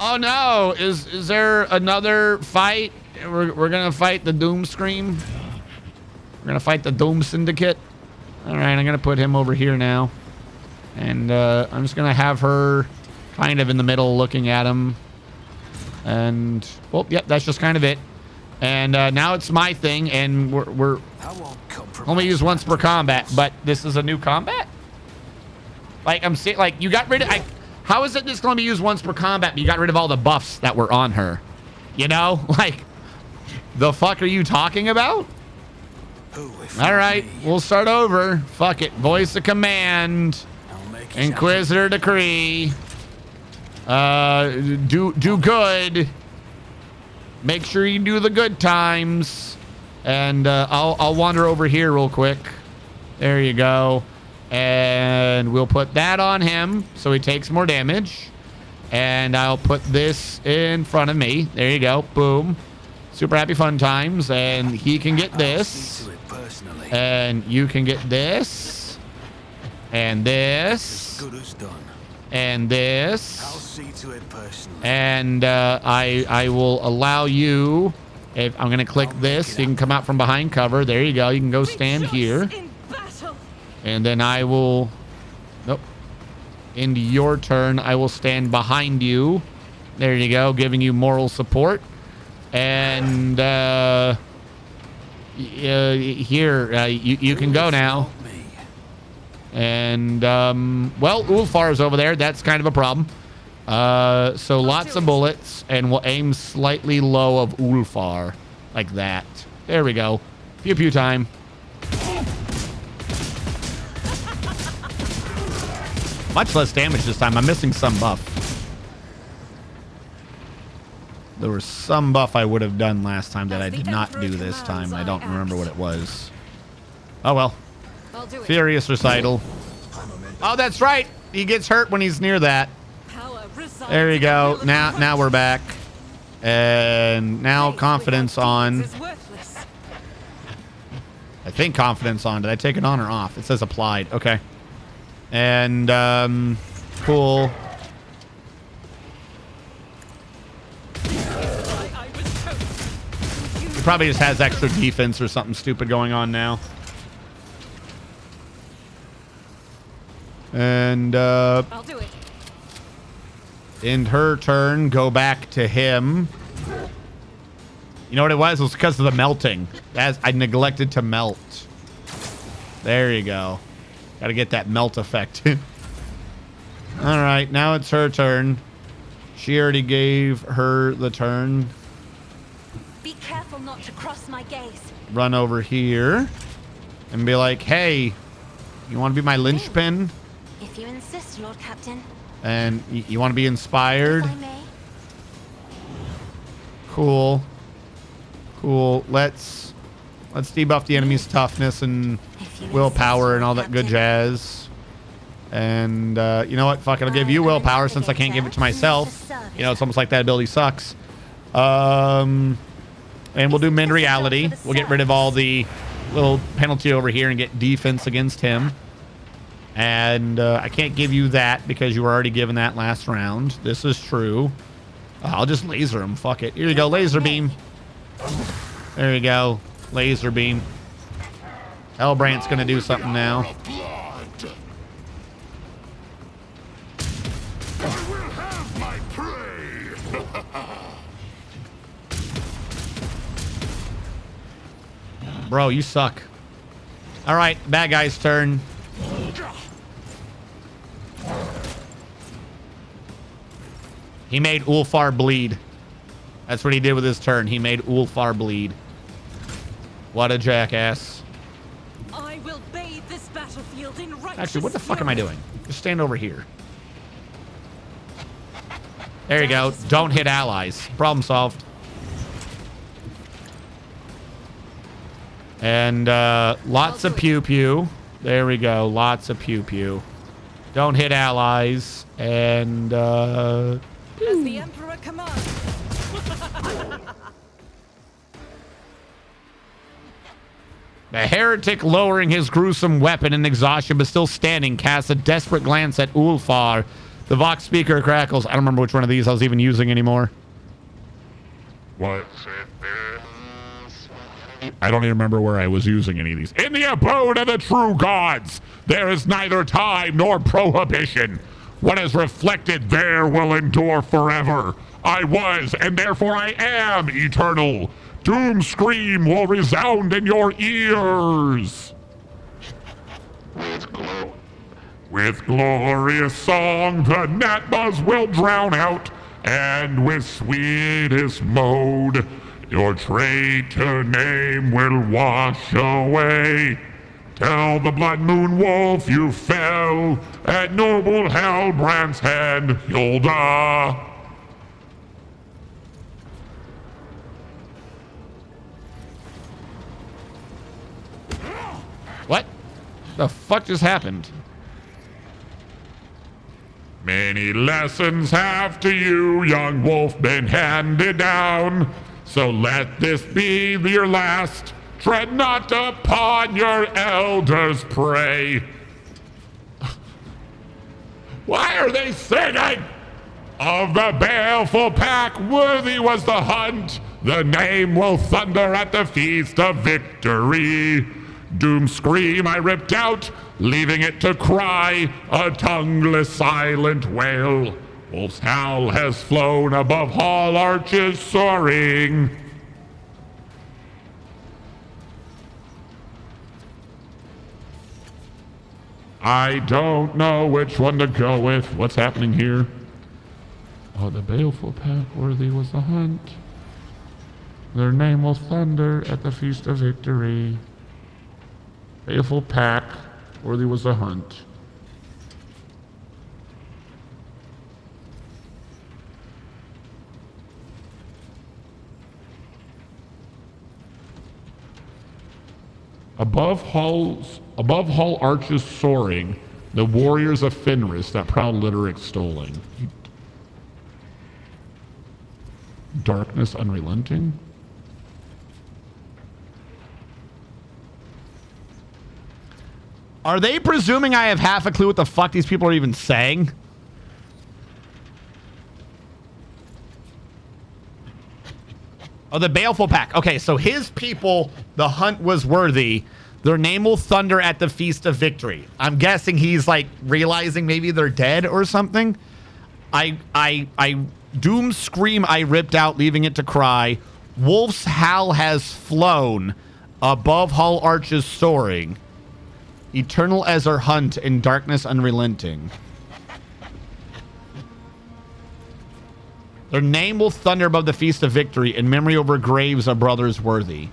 Oh no! Is there another fight? We're gonna fight the Doom Scream. We're gonna fight the Doom Syndicate. All right, I'm gonna put him over here now, and I'm just gonna have her kind of in the middle looking at him. And, well, yep, that's just kind of it. And now it's my thing, and we're only use once per combat, but this is a new combat? Like, I'm saying, like, you got rid of, how is it just going to be used once per combat, but you got rid of all the buffs that were on her? You know? Like, the fuck are you talking about? All right, we'll start over. Fuck it. Voice of command. Inquisitor decree. Do good. Make sure you do the good times. And I'll wander over here real quick. There you go. And we'll put that on him so he takes more damage. And I'll put this in front of me. There you go. Boom. Super happy fun times. And he can get this. And you can get this. And this. And this. I'll see to it personally. And I will allow you, if I'm gonna click this, you can come out from behind cover. There you go. You can go stand here. And then I will, nope. Into your turn, I will stand behind you. There you go, giving you moral support. And here, you can go now. And, well, Ulfar's over there. That's kind of a problem. So lots of bullets, and we'll aim slightly low of Ulfar. Like that. There we go. Pew pew time. Much less damage this time. I'm missing some buff. There was some buff I would have done last time that I did not do this time. I don't remember what it was. Oh, well. Furious Recital. Oh, that's right. He gets hurt when he's near that. There you go. Now we're back. And now confidence on. I think confidence on. Did I take it on or off? It says applied. Okay. And, cool. He probably just has extra defense or something stupid going on now. And, I'll do it. end her turn, go back to him. You know what it was? It was because of the melting. I neglected to melt. There you go. Got to get that melt effect. All right, now it's her turn. She already gave her the turn. Be careful not to cross my gaze. Run over here and be like, hey, you want to be my linchpin? If you insist, Lord Captain. And you want to be inspired? If I may. Cool. Cool. Let's debuff the enemy's toughness and willpower and all that good jazz. And you know what? Fuck it. I'll give you willpower since I can't give it to myself. You know, it's almost like that ability sucks. And we'll do mend reality. We'll get rid of all the little penalty over here and get defense against him. And I can't give you that because you were already given that last round. This is true. I'll just laser him. Fuck it. Here you go. Laser beam. There you go. Laser beam. Hellbrand's going to do something now. Bro, you suck. All right, bad guy's turn. He made Ulfar bleed. That's what he did with his turn. He made Ulfar bleed. What a jackass. I will bathe this battlefield in righteous Actually, what the fuck am I doing? Just stand over here. There you go. Don't hit allies. Problem solved. And lots of pew-pew. There we go. Lots of pew-pew. Don't hit allies. And As the Emperor commands. the heretic, lowering his gruesome weapon in exhaustion but still standing, casts a desperate glance at Ulfar. The Vox speaker crackles. I don't remember which one of these I was even using anymore. What? I don't even remember where I was using any of these. In the abode of the true gods, there is neither time nor prohibition. What is reflected there will endure forever. I was, and therefore I am eternal. Doom scream will resound in your ears. With glorious song, the gnat buzz will drown out, and with sweetest mode, your traitor name will wash away. Tell the blood moon wolf you fell at noble Hellbrand's hand, Yolda. What the fuck just happened? Many lessons have to you, young wolf, been handed down. So let this be your last. Tread not upon your elders' prey. Why are they singing? Of the baleful pack, worthy was the hunt. The name will thunder at the feast of victory. Doom scream I ripped out, leaving it to cry, a tongueless silent wail. Wolf's howl has flown above hall arches soaring. I don't know which one to go with. What's happening here? Oh, the baleful pack, worthy was the hunt. Their name will thunder at the feast of victory. Baleful pack, worthy was the hunt. Above Hall arches soaring, the warriors of Fenris, that proud litter extolling. Darkness unrelenting? Are they presuming I have half a clue what the fuck these people are even saying? Oh, the Baleful Pack. Okay, so his people, the hunt was worthy. Their name will thunder at the Feast of Victory. I'm guessing he's like realizing maybe they're dead or something. I doom scream I ripped out, leaving it to cry. Wolf's howl has flown. Above Hall arches soaring. Eternal as our hunt in darkness unrelenting. Their name will thunder above the Feast of Victory in memory over graves of brothers worthy.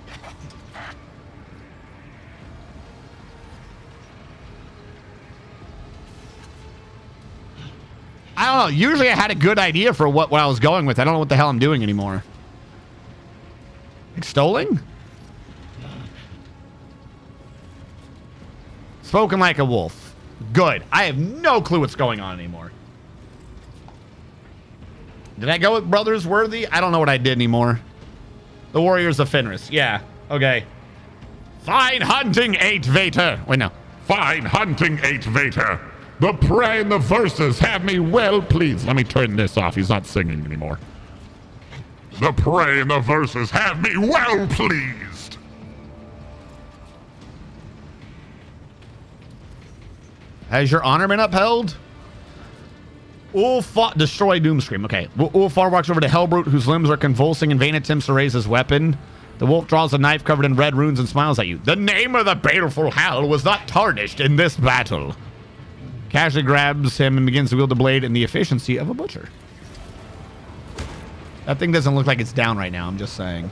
I don't know. Usually I had a good idea for what I was going with. I don't know what the hell I'm doing anymore. Extolling? Spoken like a wolf. Good. I have no clue what's going on anymore. Did I go with brothers worthy? I don't know what I did anymore. The warriors of Fenris. Yeah. Okay. Fine hunting, 8 Vater. Wait, no. Fine hunting, 8 Vater. The prey and the verses have me well pleased. Let me turn this off. He's not singing anymore. The prey and the verses have me well pleased. Has your honor been upheld? Ulfar, destroy Doomscream. Okay. Ulfar walks over to Hellbrute, whose limbs are convulsing in vain attempts to raise his weapon. The wolf draws a knife covered in red runes and smiles at you. The name of the baleful howl was not tarnished in this battle. Cassia grabs him and begins to wield the blade in the efficiency of a butcher. That thing doesn't look like it's down right now, I'm just saying.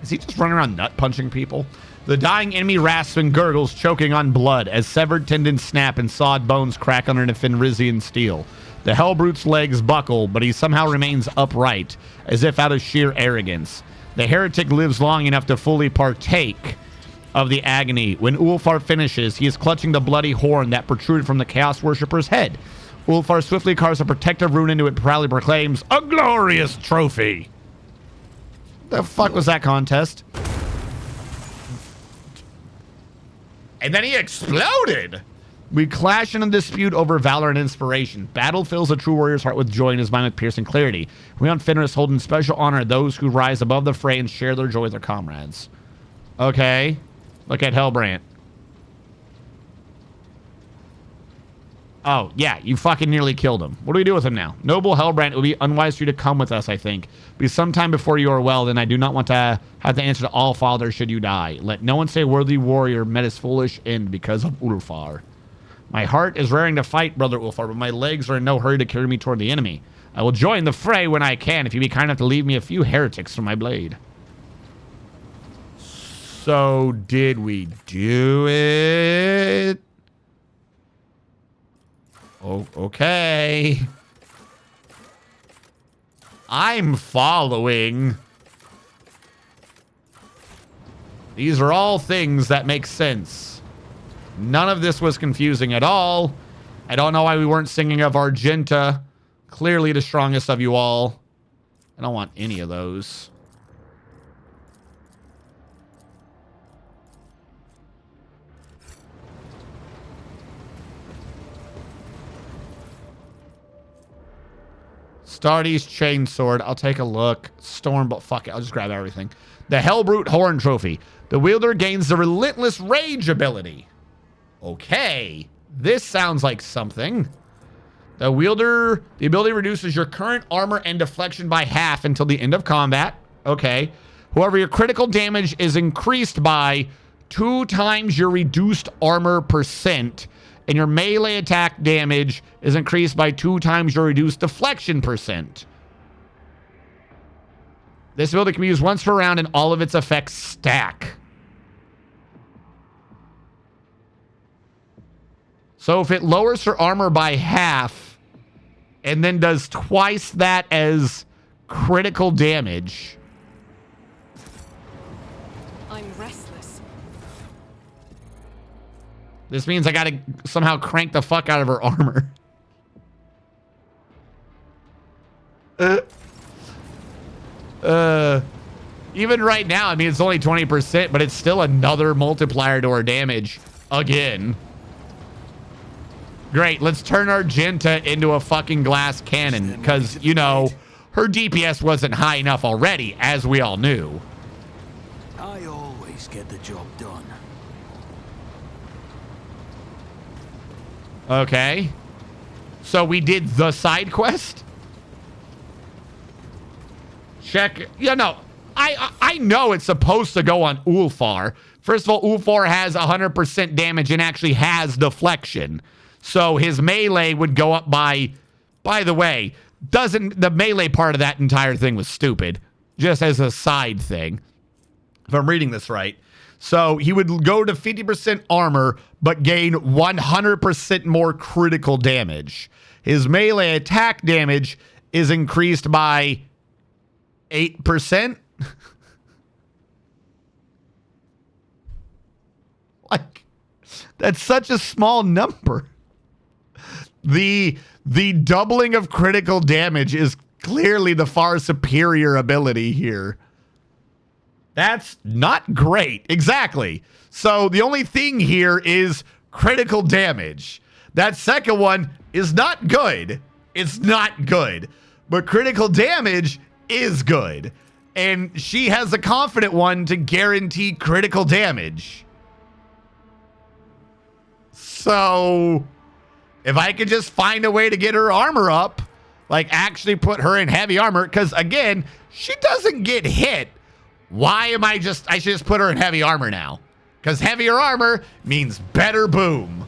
Is he just running around nut punching people? The dying enemy rasps and gurgles, choking on blood, as severed tendons snap and sawed bones crack under the Fenrisian steel. The Hellbrute's legs buckle, but he somehow remains upright, as if out of sheer arrogance. The heretic lives long enough to fully partake of the agony. When Ulfar finishes, he is clutching the bloody horn that protruded from the Chaos Worshipper's head. Ulfar swiftly carves a protective rune into it and proudly proclaims, "A glorious trophy!" The fuck was that contest? And then he exploded! We clash in a dispute over valor and inspiration. Battle fills a true warrior's heart with joy and his mind with piercing clarity. We on Fenris hold in special honor those who rise above the fray and share their joy with their comrades. Okay. Look at Hellbrant. Oh, yeah, you fucking nearly killed him. What do we do with him now? Noble Hellbrant, it would be unwise for you to come with us, I think. Be sometime before you are well, then I do not want to have to answer to all fathers should you die. Let no one say worthy warrior met his foolish end because of Ulfar. My heart is raring to fight, brother Ulfar, but my legs are in no hurry to carry me toward the enemy. I will join the fray when I can, if you be kind enough to leave me a few heretics from my blade. So, did we do it? Oh, okay. I'm following. These are all things that make sense. None of this was confusing at all. I don't know why we weren't singing of Argenta. Clearly the strongest of you all. I don't want any of those. Stardy's Chainsword. I'll take a look. Storm, but fuck it. I'll just grab everything. The Hellbrute Horn Trophy. The wielder gains the Relentless Rage ability. Okay. This sounds like something. The ability reduces your current armor and deflection by half until the end of combat. Okay. However, your critical damage is increased by 2 times your reduced armor percent. And your melee attack damage is increased by 2 times your reduced deflection percent. This ability can be used once per round and all of its effects stack. So if it lowers her armor by half and then does twice that as critical damage, I'm restless. This means I gotta somehow crank the fuck out of her armor. Even right now, I mean, it's only 20%, but it's still another multiplier to her damage again. Great, let's turn Argenta into a fucking glass cannon because, you know, her DPS wasn't high enough already, as we all knew. I always get the job done. Okay. So we did the side quest? Check. Yeah, no. I know it's supposed to go on Ulfar. First of all, Ulfar has 100% damage and actually has deflection. So his melee would go up by the way, the melee part of that entire thing was stupid. Just as a side thing. If I'm reading this right. So he would go to 50% armor, but gain 100% more critical damage. His melee attack damage is increased by 8%. Like, that's such a small number. The doubling of critical damage is clearly the far superior ability here. That's not great. Exactly. So the only thing here is critical damage. That second one is not good. It's not good. But critical damage is good. And she has a confident one to guarantee critical damage. So if I could just find a way to get her armor up, like actually put her in heavy armor, because again, she doesn't get hit. Why am I should just put her in heavy armor now? Because heavier armor means better boom.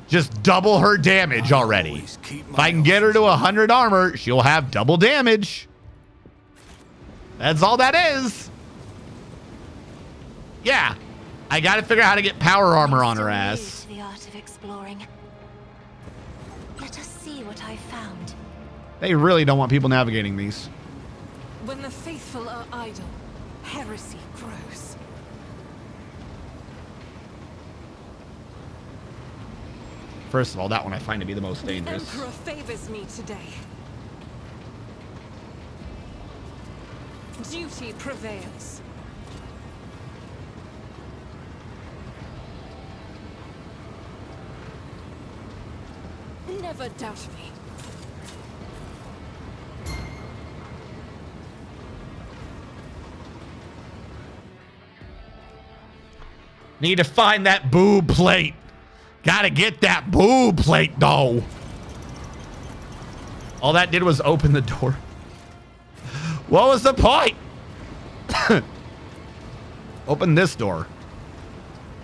Just double her damage already. If I can get her to 100 armor, she'll have double damage. That's all that is. Yeah. I got to figure out how to get power armor on her ass. The art of exploring. Let us see what I found. They really don't want people navigating these. When the faithful are idle, heresy grows. First of all, that one I find to be the most The dangerous. Emperor favors me today. Duty prevails. Never doubt me. Need to find that boob plate. Gotta get that boob plate, though. All that did was open the door. What was the point? Open this door.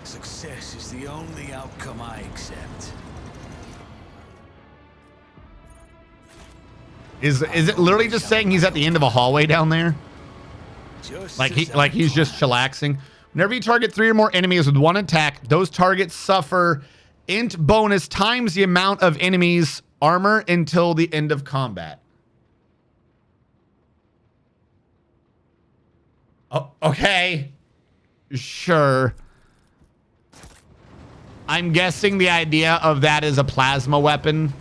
Success is the only outcome I accept. Is it literally just saying he's at the end of a hallway down there? Like he's just chillaxing. Whenever you target 3 or more enemies with one attack, those targets suffer int bonus times the amount of enemies' armor until the end of combat. Oh, okay. Sure. I'm guessing the idea of that is a plasma weapon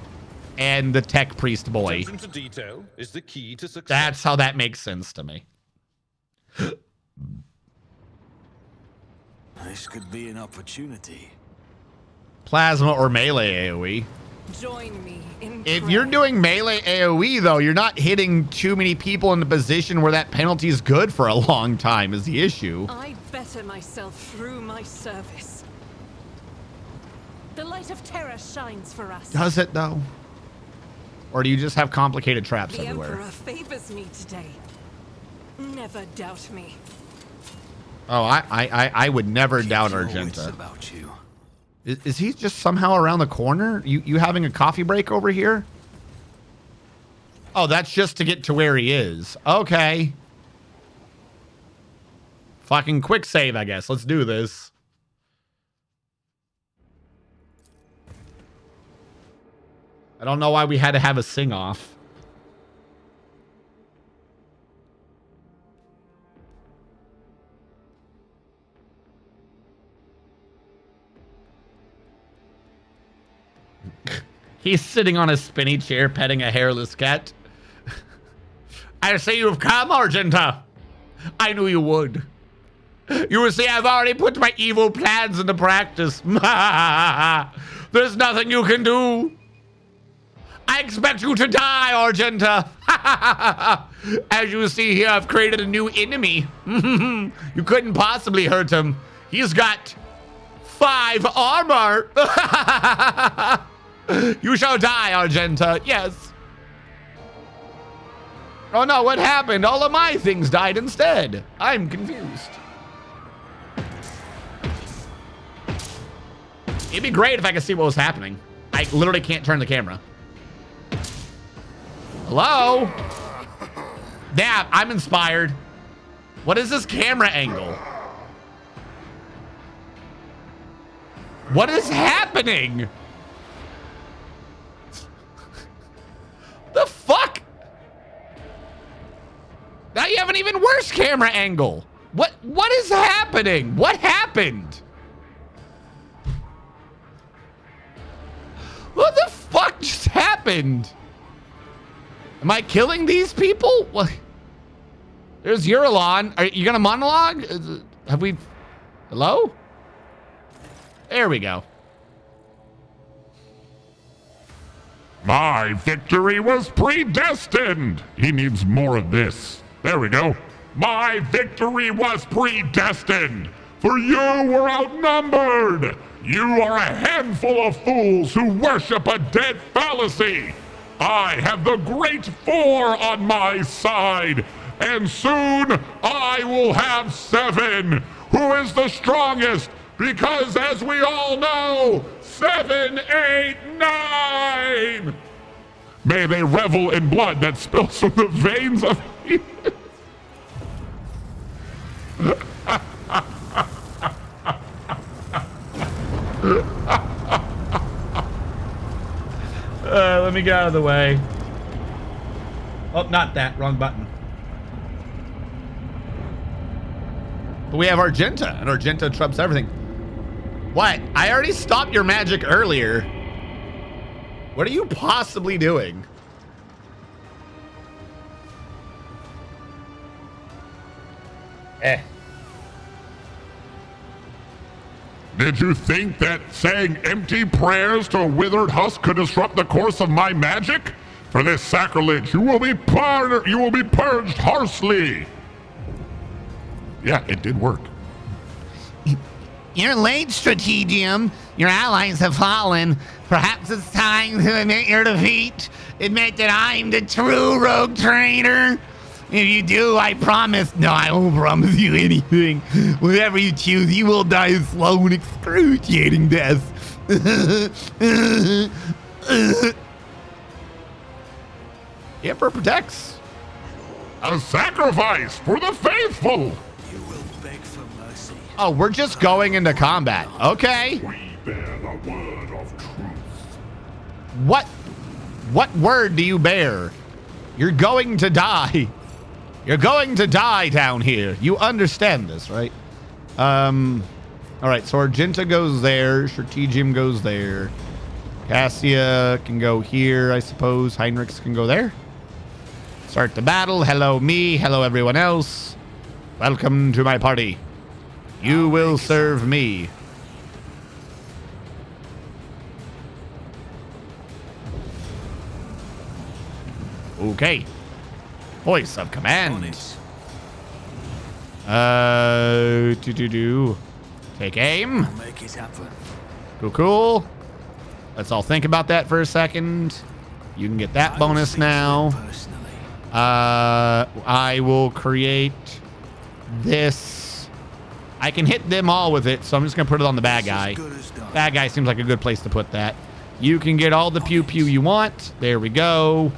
and the tech priest boy. Attention to detail is the key to success. That's how that makes sense to me. This could be an opportunity. Plasma or melee AoE. Join me in If prayer. you're doing melee AoE, though, you're not hitting too many people in the position where that penalty is good for a long time is the issue. I better myself through my service. The light of terror shines for us. Does it, though? Or do you just have complicated traps The everywhere? Emperor favors me today. Never doubt me. Oh, I would never doubt Argenta. About you. Is he just somehow around the corner? You having a coffee break over here? Oh, that's just to get to where he is. Okay. Fucking quick save, I guess. Let's do this. I don't know why we had to have a sing-off. He's sitting on a spinny chair petting a hairless cat. I see you've come, Argenta. I knew you would. You see, I've already put my evil plans into practice. There's nothing you can do. I expect you to die, Argenta. As you see here, I've created a new enemy. You couldn't possibly hurt him. He's got 5 armor. You shall die, Argenta. Yes. Oh no, what happened? All of my things died instead. I'm confused. It'd be great if I could see what was happening. I literally can't turn the camera. Hello? Damn, I'm inspired. What is this camera angle? What is happening? The fuck? Now you have an even worse camera angle. What is happening? What happened? What the fuck just happened? Am I killing these people? What? There's Eurolon. Are you gonna monologue? Have we? Hello? There we go. My victory was predestined. He needs more of this. There we go. My victory was predestined. For you were outnumbered. You are a handful of fools who worship a dead fallacy. I have the great 4 on my side. And soon I will have 7. Who is the strongest? Because as we all know, 7, 8, 9. May they revel in blood that spills from the veins of let me get out of the way. Oh, not that. Wrong button. But we have Argenta, and Argenta trumps everything. What? I already stopped your magic earlier. What are you possibly doing? Did you think that saying empty prayers to a withered husk could disrupt the course of my magic? For this sacrilege, you will be purged harshly. Yeah, it did work. You're late, Stratagem. Your allies have fallen. Perhaps it's time to admit your defeat. Admit that I'm the true rogue trainer. If you do, I promise. No, I won't promise you anything. Whatever you choose, you will die a slow and excruciating death. The Emperor protects. A sacrifice for the faithful. You will beg for mercy. Oh, we're just going into combat. Okay. We bear the word of truth. What word do you bear? You're going to die. You're going to die down here. You understand this, right? All right, so Argenta goes there. Stratagem goes there. Cassia can go here, I suppose. Heinrichs can go there. Start the battle. Hello, me. Hello, everyone else. Welcome to my party. You will serve me. Okay. Voice of command. Take aim. Make it happen. Cool. Let's all think about that for a second. You can get that bonus now. I will create this. I can hit them all with it, so I'm just going to put it on the bad guy. Bad guy seems like a good place to put that. You can get all the pew-pew you want. There we go.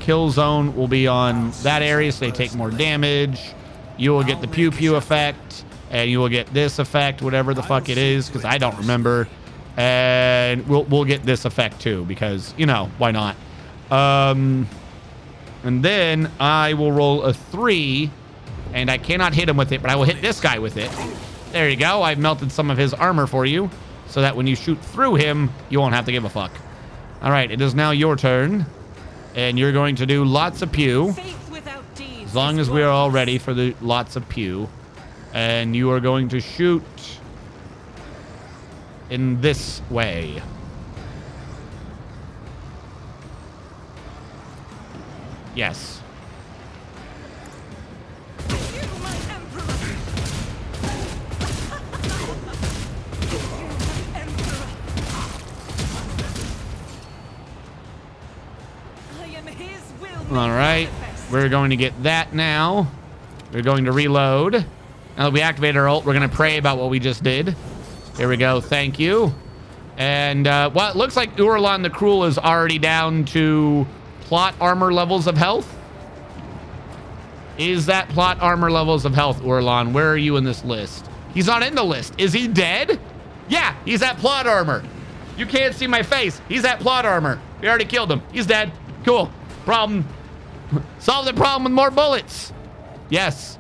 Kill zone will be on that area, so they take more damage. You will get the pew-pew effect, and you will get this effect, whatever the fuck it is, because I don't remember. And we'll get this effect too, because, you know, why not? And then I will roll a 3, and I cannot hit him with it, but I will hit this guy with it. There you go. I've melted some of his armor for you, so that when you shoot through him, you won't have to give a fuck. All right, it is now your turn. And you're going to do lots of pew. As long as we are all ready for the lots of pew. And you are going to shoot in this way. Yes. All right, we're going to get that now. We're going to reload. Now that we activate our ult, we're going to pray about what we just did. Here we go. Thank you. And, well, it looks like Urlan the Cruel is already down to plot armor levels of health. Is that plot armor levels of health, Urlan? Where are you in this list? He's not in the list. Is he dead? Yeah, he's at plot armor. You can't see my face. He's at plot armor. We already killed him. He's dead. Cool. Problem. Solve the problem with more bullets. Yes.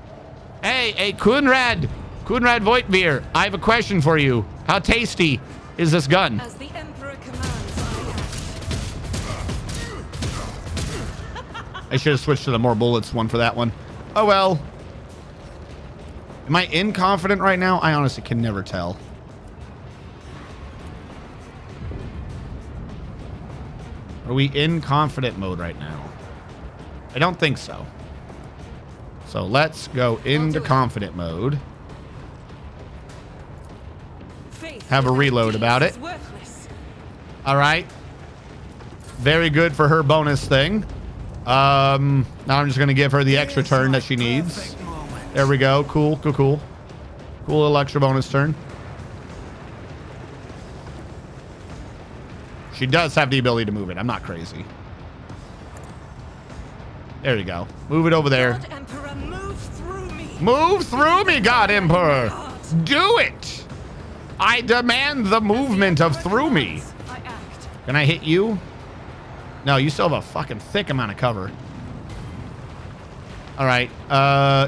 Hey, Kunrad Voigtveer, I have a question for you. How tasty is this gun? As the Emperor commands, I should have switched to the more bullets one for that one. Oh well. Am I inconfident right now? I honestly can never tell. Are we in confident mode right now? I don't think so. So let's go into confident mode. Have a reload about it. All right. Very good for her bonus thing. Now I'm just going to give her the extra turn that she needs. There we go. Cool. Cool little extra bonus turn. She does have the ability to move it. I'm not crazy. There you go. Move it over there. God Emperor, move through me. Move through me, God Emperor. Do it. I demand the movement of through me. Can I hit you? No, you still have a fucking thick amount of cover. All right.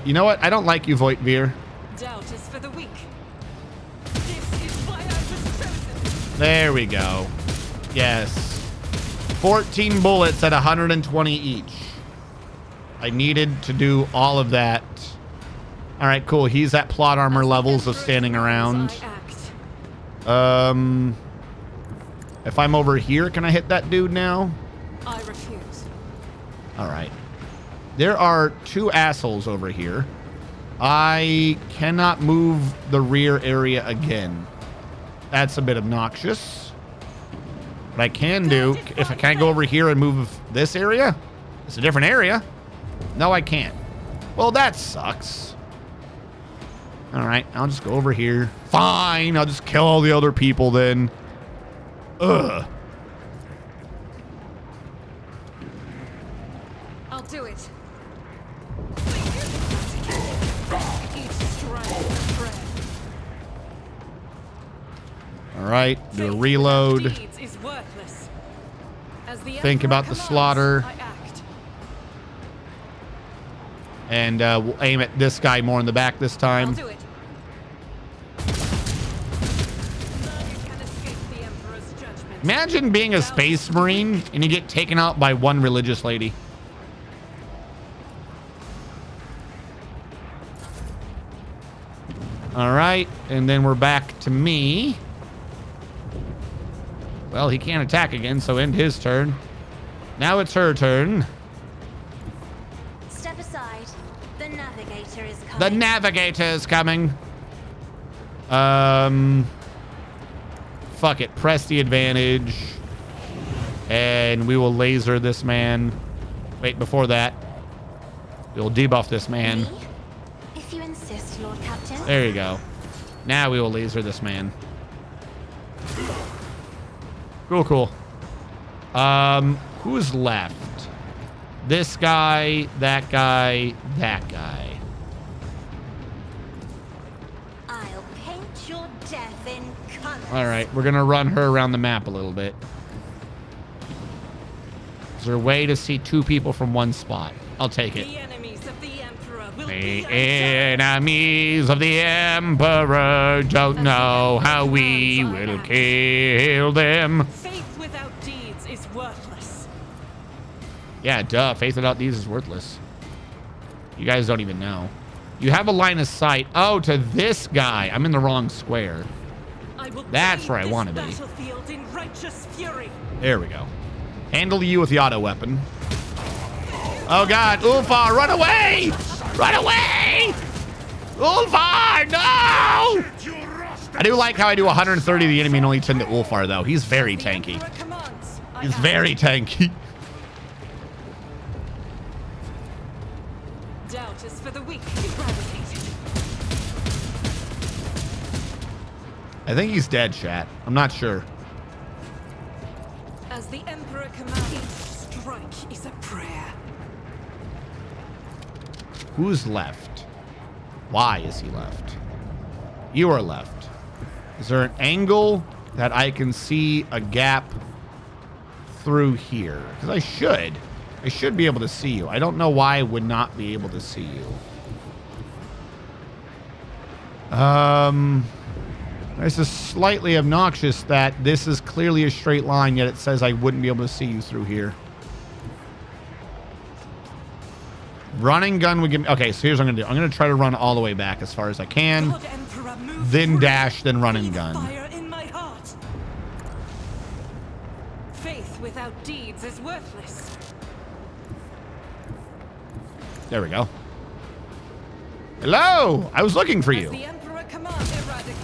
You know what? I don't like you, Voigtveer. Doubt is for the weak. This is why I was chosen. There we go. Yes. 14 bullets at 120 each. I needed to do all of that. All right, cool. He's at plot armor levels of standing around. If I'm over here, can I hit that dude now? I refuse. All right. There are two assholes over here. I cannot move the rear area again. That's a bit obnoxious. What I can do, if I can't go over here and move this area, it's a different area. No, I can't. Well, that sucks. All right, I'll just go over here. Fine, I'll just kill all the other people then. Ugh. I'll do it. All right, do a reload. Think about the slaughter. And we'll aim at this guy more in the back this time. I'll do it. Imagine being a space marine and you get taken out by one religious lady. All right, and then we're back to me. Well, he can't attack again, so end his turn. Now it's her turn. Step aside. The navigator is coming. The navigator is coming. Fuck it. Press the advantage. And we will laser this man. Wait, before that, we'll debuff this man. If you insist, Lord Captain. There you go. Now we will laser this man. Cool. Who's left? This guy, that guy, that guy. I'll paint your death in colors. All right, we're gonna run her around the map a little bit. Is there a way to see two people from one spot? I'll take it. The enemies of the Emperor will The enemies of the Emperor don't know how we will kill them. Faith without deeds is worthless. Yeah, duh. Faith without these is worthless. You guys don't even know. You have a line of sight. Oh, to this guy. I'm in the wrong square. That's where I want to be. Battlefield in righteous fury. There we go. Handle you with the auto weapon. Oh God, Ulfar, run away! Run away! Ulfar, no! I do like how I do 130 to the enemy and only 10 to Ulfar, though. He's very tanky. He's very tanky. Doubt is for the weak. Eradicated. I think he's dead, chat. I'm not sure. As the Emperor commands, each strike is a prayer. Who's left? Why is he left? You are left. Is there an angle that I can see a gap through here? Because I should be able to see you. I don't know why I would not be able to see you. This is slightly obnoxious that this is clearly a straight line, yet it says I wouldn't be able to see you through here. Running gun would give me... Okay, so here's what I'm going to do. I'm going to try to run all the way back as far as I can. Then dash, then running gun. Fire in my heart. Faith without deeds is worthless. There we go. Hello! I was looking for you. The Emperor commands eradicated.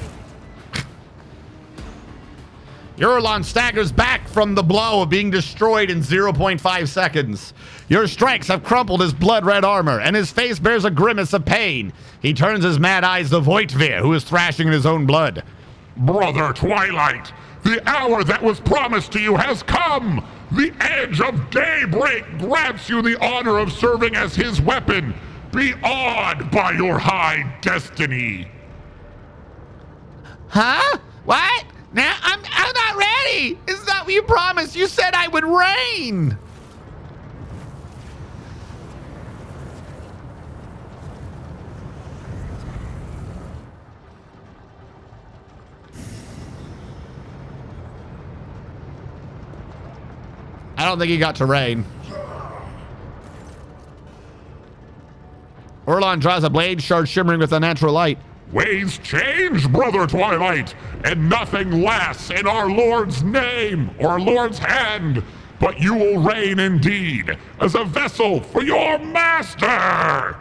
Urlon staggers back from the blow of being destroyed in 0.5 seconds. Your strikes have crumpled his blood-red armor, and his face bears a grimace of pain. He turns his mad eyes to Voitvir, who is thrashing in his own blood. Brother Twilight, the hour that was promised to you has come! The edge of daybreak grants you the honor of serving as his weapon. Be awed by your high destiny. Huh? What? Now I'm not ready. Is that what you promised? You said I would reign. I don't think he got to reign. Urlon draws a blade shard shimmering with unnatural light. Ways change, Brother Twilight, and nothing lasts in our Lord's name or our Lord's hand, but you will reign indeed as a vessel for your master.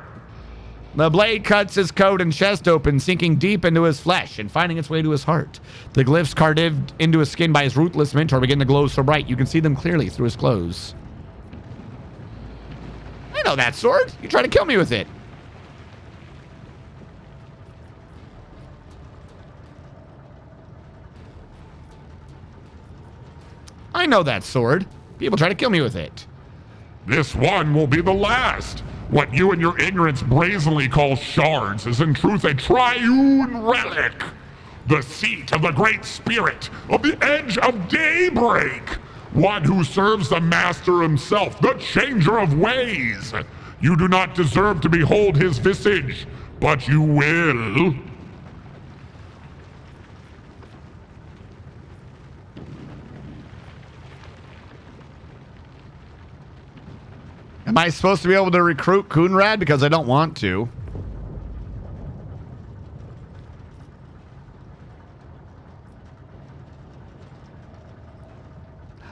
The blade cuts his coat and chest open, sinking deep into his flesh and finding its way to his heart. The glyphs carved into his skin by his ruthless mentor begin to glow so bright you can see them clearly through his clothes. I know that sword. You tried to kill me with it. I know that sword. People try to kill me with it. This one will be the last. What you and your ignorance brazenly call shards is in truth a triune relic. The seat of the great spirit of the edge of daybreak. One who serves the master himself, the changer of ways. You do not deserve to behold his visage, but you will. Am I supposed to be able to recruit Coonrad? Because I don't want to.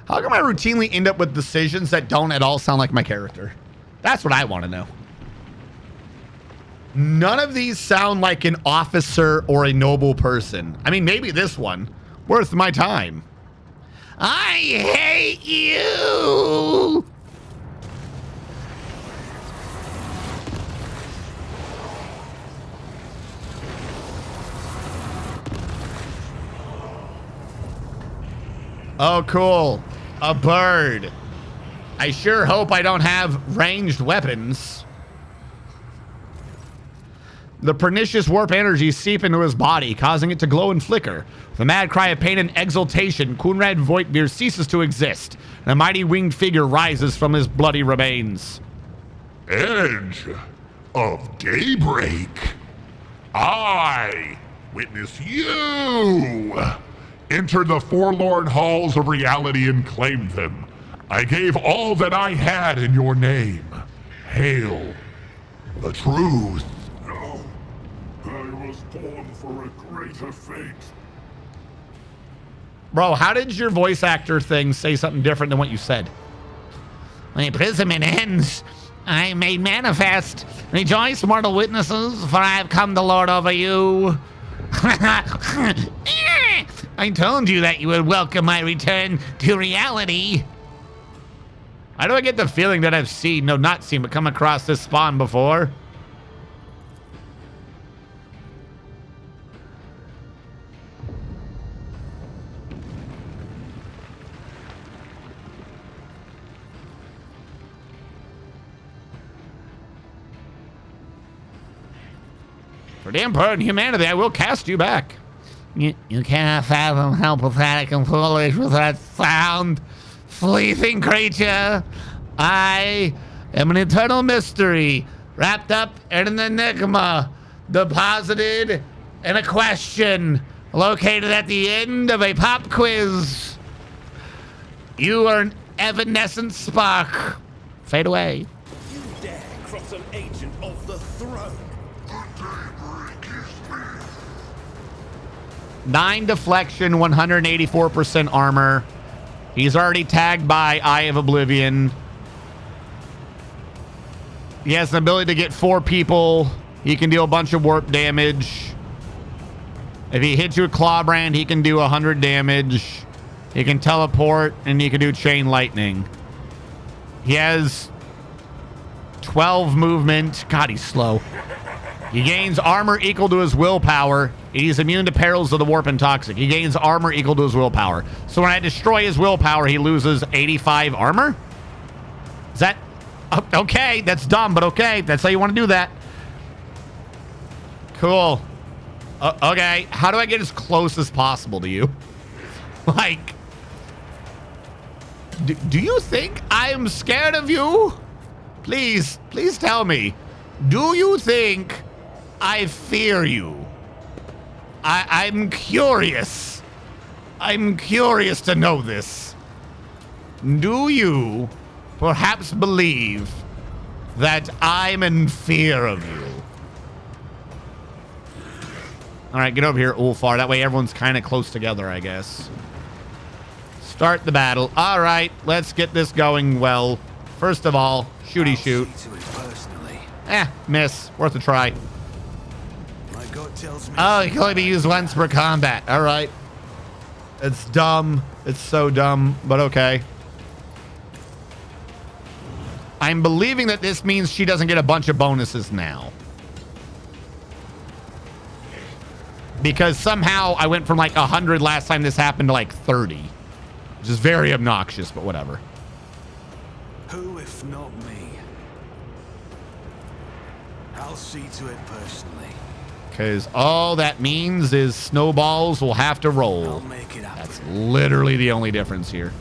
How come I routinely end up with decisions that don't at all sound like my character? That's what I want to know. None of these sound like an officer or a noble person. I mean, maybe this one. Worth my time. I hate you. Oh, cool. A bird. I sure hope I don't have ranged weapons. The pernicious warp energies seep into his body, causing it to glow and flicker. With a mad cry of pain and exultation, Coonrad Voitvir ceases to exist, and a mighty winged figure rises from his bloody remains. Edge of daybreak. I witness you. Enter the forlorn halls of reality and claim them. I gave all that I had in your name. Hail the truth. No, I was born for a greater fate. Bro, how did your voice actor thing say something different than what you said? My imprisonment ends. I am made manifest. Rejoice, mortal witnesses, for I have come to lord over you. I told you that you would welcome my return to reality. How do I get the feeling that I've seen, no, not seen, but come across this spawn before? For the Emperor and humanity, I will cast you back. You cannot fathom how pathetic and foolish was that sound, fleeting creature. I am an eternal mystery, wrapped up in an enigma, deposited in a question, located at the end of a pop quiz. You are an evanescent spark. Fade away. You dare cross an agent of the throne? 9 deflection, 184% armor. He's already tagged by Eye of Oblivion. He has the ability to get 4 people. He can deal a bunch of warp damage. If he hits you with Claw Brand, he can do 100 damage. He can teleport, and he can do Chain Lightning. He has 12 movement. God, he's slow. He gains armor equal to his willpower. He's immune to perils of the warp and toxic. He gains armor equal to his willpower. So when I destroy his willpower, he loses 85 armor? Is that... Okay, that's dumb, but okay. That's how you want to do that. Cool. Okay, how do I get as close as possible to you? Like... Do you think I am scared of you? Please tell me. Do you think I fear you? I'm curious. I'm curious to know this. Do you perhaps believe that I'm in fear of you? All right, get over here, Ulfar. That way everyone's kind of close together, I guess. Start the battle. All right, let's get this going well. First of all, shooty shoot. Miss. Worth a try. Oh, it can only be used once per combat. All right. It's dumb. It's so dumb, but okay. I'm believing that this means she doesn't get a bunch of bonuses now. Because somehow I went from like 100 last time this happened to like 30. Which is very obnoxious, but whatever. Who if not me? I'll see to it personally. Because all that means is snowballs will have to roll. I'll make it happen. That's literally the only difference here.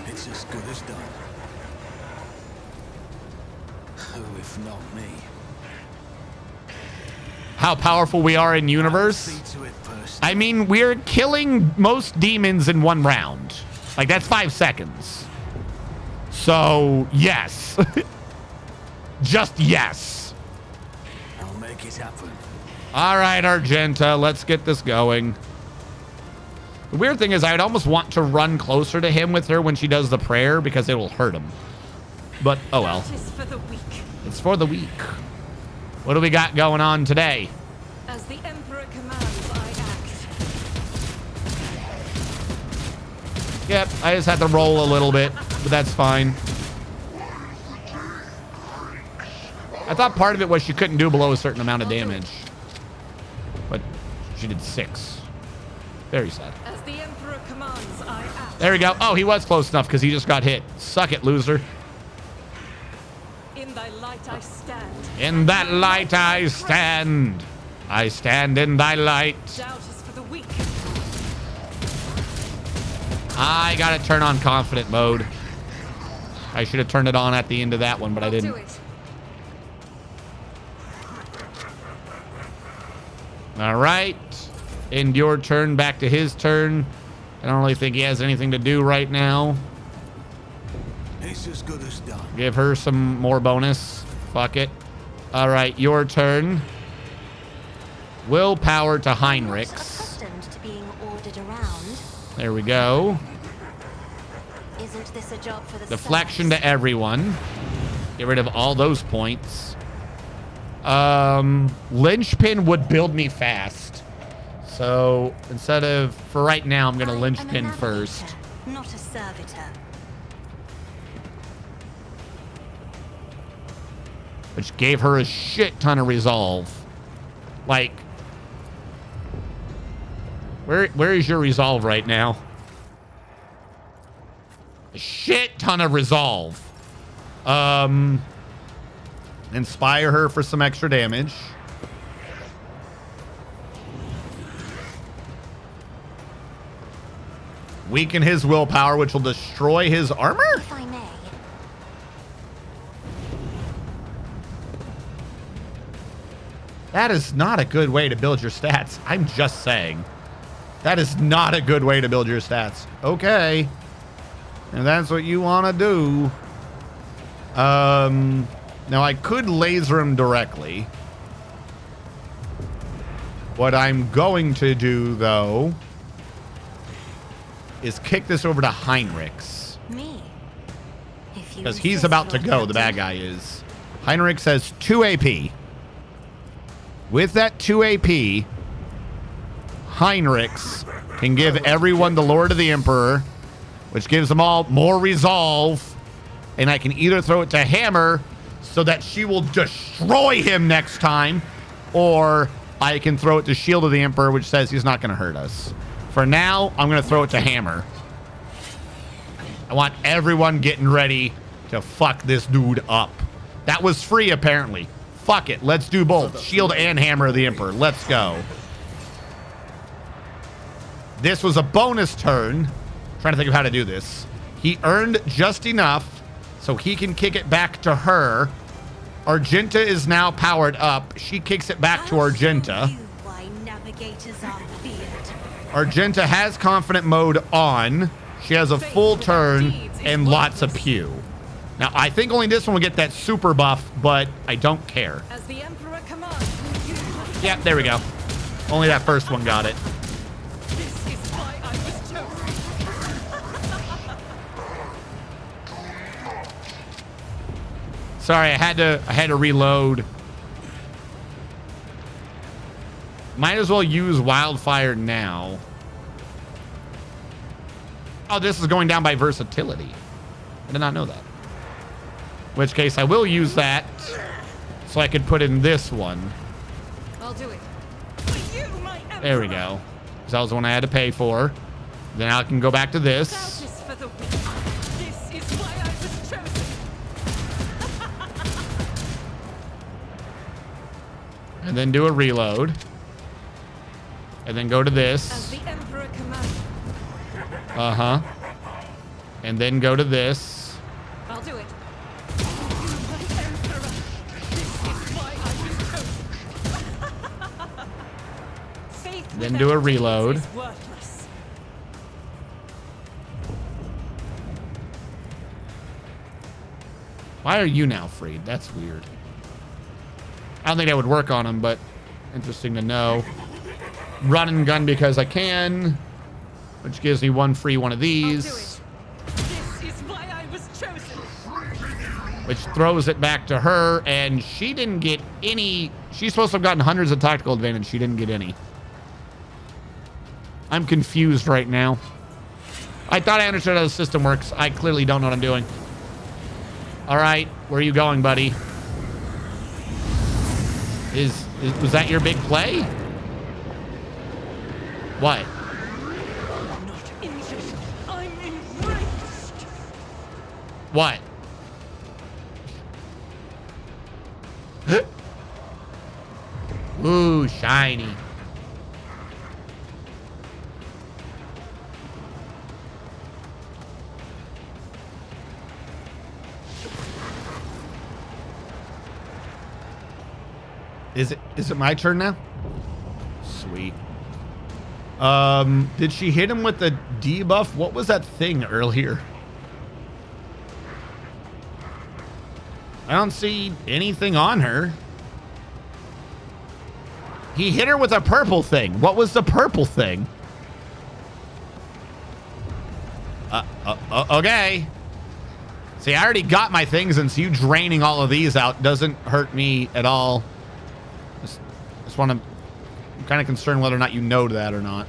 It's as good as done. Who if not me? How powerful we are in universe? I mean, we're killing most demons in 1 round. Like, that's 5 seconds. So, yes. Just yes. I'll make it happen. All right, Argenta, let's get this going. The weird thing is I'd almost want to run closer to him with her when she does the prayer because it will hurt him. But, oh well. It's for the weak. It's for the weak. What do we got going on today? As the Emperor commands, I act. Yep, I just had to roll a little bit, but that's fine. I thought part of it was she couldn't do below a certain amount of damage. But she did 6. Very sad. As the Emperor commands, I act. There we go. Oh, he was close enough because he just got hit. Suck it, loser. In thy light I stand. In that light I stand. I stand in thy light. Doubt is for the weak. I gotta turn on confident mode. I should have turned it on at the end of that one, but I didn't. Do it. All right. End your turn, back to his turn. I don't really think he has anything to do right now. It's as good as done. Give her some more bonus. Fuck it. All right, your turn. Willpower to Heinrichs. Accustomed to being ordered around. There we go. Isn't this a job for the Deflection to everyone. Get rid of all those points. Linchpin would build me fast. So instead of, for right now, I'm going to linchpin first. Not a servitor. Which gave her a shit ton of resolve. Like, where is your resolve right now? A shit ton of resolve. Inspire her for some extra damage. Weaken his willpower, which will destroy his armor? If I may. That is not a good way to build your stats. I'm just saying. That is not a good way to build your stats. Okay. And that's what you want to do. Now I could laser him directly. What I'm going to do, though, is kick this over to Heinrichs. Me. Because he's about to go, the bad guy is. Heinrichs has 2 AP. With that 2 AP, Heinrichs can give everyone the Lord of the Emperor, which gives them all more resolve. And I can either throw it to Hammer so that she will destroy him next time, or I can throw it to Shield of the Emperor, which says he's not going to hurt us. For now, I'm going to throw it to Hammer. I want everyone getting ready to fuck this dude up. That was free, apparently. Fuck it. Let's do both. Shield and Hammer of the Emperor. Let's go. This was a bonus turn. Trying to think of how to do this. He earned just enough so he can kick it back to her. Argenta is now powered up. She kicks it back to Argenta. Argenta has confident mode on. She has a full turn and lots of pew. Now, I think only this one will get that super buff, but I don't care. As the Emperor commands, you Yeah, there we go. Only that first one got it. This is why I was chosen. Sorry, I had to reload. Might as well use Wildfire now. Oh, this is going down by versatility. I did not know that. In which case, I will use that so I could put in this one. I'll do it. There we go. Because that was the one I had to pay for. Then I can go back to this. This is why I was chosen. And then do a reload. And then go to As this. the Emperor commands. Uh-huh. And then go to this. I'll do it. You, my Emperor. This is why I was chosen. Faith Then do a reload. is worthless. Why are you now freed? That's weird. I don't think that would work on him, but interesting to know. Run and gun because I can, which gives me one free one of these. This is why I was chosen. Which throws it back to her, and she didn't get any. She's supposed to have gotten hundreds of tactical advantage. She didn't get any. I'm confused right now. I thought I understood how the system works. I clearly don't know what I'm doing. All right, where are you going, buddy? Was that your big play? What? I'm not injured. I'm enraged. What? Ooh, shiny. Is it my turn now? Sweet. Did she hit him with the debuff? What was that thing earlier? I don't see anything on her. He hit her with a purple thing. What was the purple thing? Okay. See, I already got my things, and so you draining all of these out doesn't hurt me at all. Just want to... I'm kind of concerned whether or not you know that or not.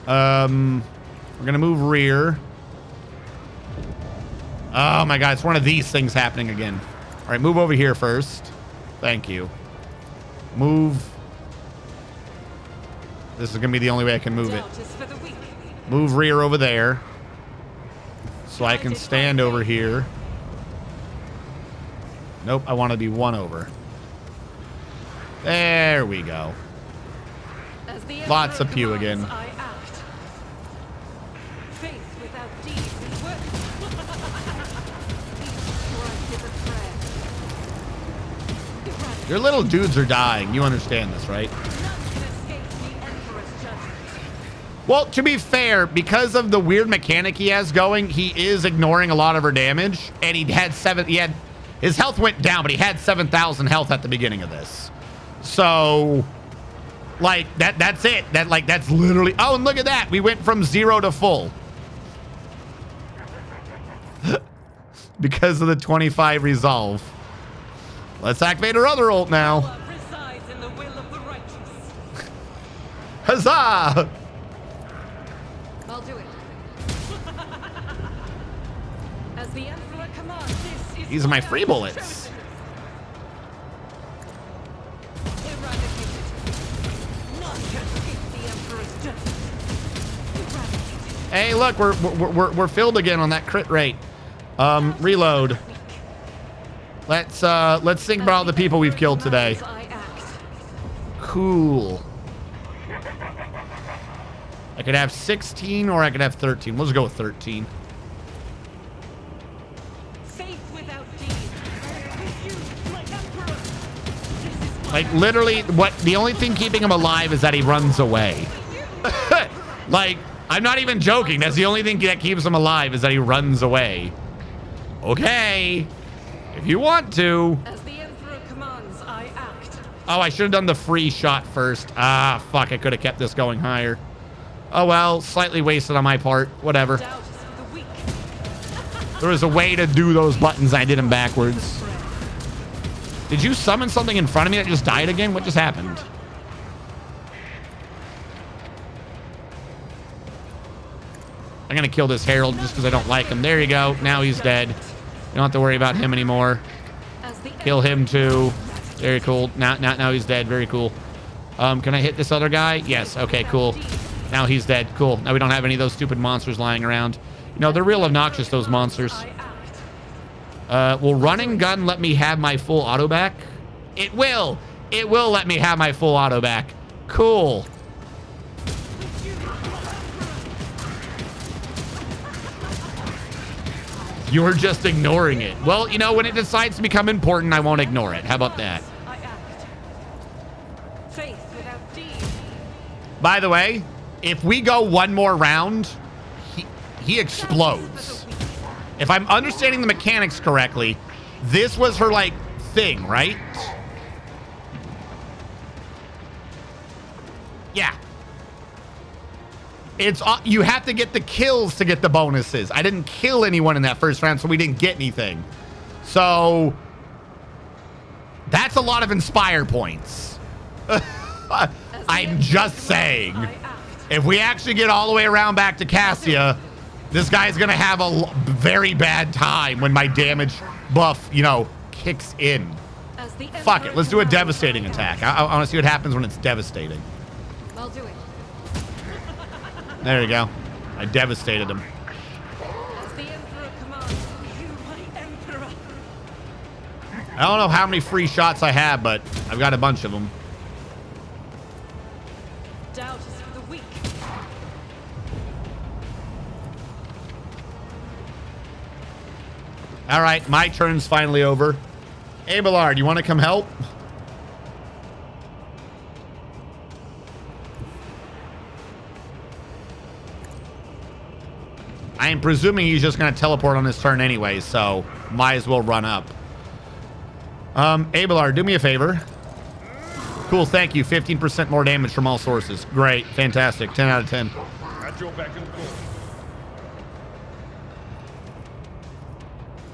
We're going to move rear. Oh, my God. It's one of these things happening again. All right, move over here first. Thank you. Move... This is going to be the only way I can move it. Move rear over there. So I can stand over here. Nope, I want to be one over. There we go. Lots of pew again. Your little dudes are dying. You understand this, right? Well, to be fair, because of the weird mechanic he has going, he is ignoring a lot of her damage. And his health went down, but he had 7,000 health at the beginning of this. So, like, that's it. That's literally... Oh, and look at that. We went from 0 to full. Because of the 25 resolve. Let's activate her other ult now. Huzzah! I'll do it. As the Emperor commands, this is These are my free bullets. Hey, look, we're filled again on that crit rate. Reload. Let's think about all the people we've killed today. Cool. I could have 16 or I could have 13. We'll just go with 13. Like, literally, the only thing keeping him alive is that he runs away. Like, I'm not even joking. That's the only thing that keeps him alive is that he runs away. Okay. If you want to. As the Emperor commands, I act. Oh, I should have done the free shot first. Ah, fuck. I could have kept this going higher. Oh, well, slightly wasted on my part. Whatever. There was a way to do those buttons. I did them backwards. Did you summon something in front of me that just died again? What just happened? I'm going to kill this Herald just because I don't like him. There you go. Now he's dead. You don't have to worry about him anymore. Kill him too. Very cool. Now he's dead. Very cool. Can I hit this other guy? Yes. Okay, cool. Now he's dead. Cool. Now we don't have any of those stupid monsters lying around. You know, they're real obnoxious, those monsters. Will running gun let me have my full auto back? It will. It will let me have my full auto back. Cool. You're just ignoring it. Well, you know, when it decides to become important, I won't ignore it. How about that? By the way, if we go one more round, he explodes. If I'm understanding the mechanics correctly, this was her, like, thing, right? Yeah. It's you have to get the kills to get the bonuses. I didn't kill anyone in that first round, so we didn't get anything. So that's a lot of inspire points. I'm just saying. If we actually get all the way around back to Cassia, this guy's going to have a very bad time when my damage buff, you know, kicks in. Fuck it. Let's do a devastating attack. I want to see what happens when it's devastating. I'll do it. There you go. I devastated him. As the Emperor commands, you my Emperor. I don't know how many free shots I have, but I've got a bunch of them. Doubt is for the weak. All right, my turn's finally over. Abelard, you want to come help? I am presuming he's just going to teleport on his turn anyway, so might as well run up. Abelard, do me a favor. Cool, thank you. 15% more damage from all sources. Great, fantastic. 10 out of 10. At your beck and call.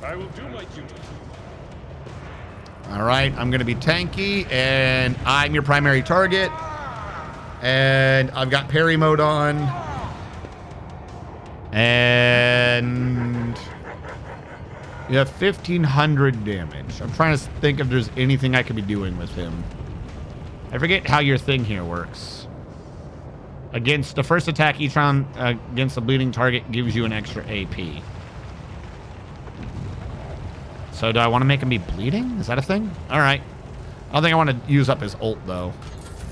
I will do my duty. All right, I'm going to be tanky, and I'm your primary target. And I've got parry mode on. And you have 1,500 damage. I'm trying to think if there's anything I could be doing with him. I forget how your thing here works. Against the first attack each round against a bleeding target gives you an extra AP. So do I want to make him be bleeding? Is that a thing? All right. I don't think I want to use up his ult, though.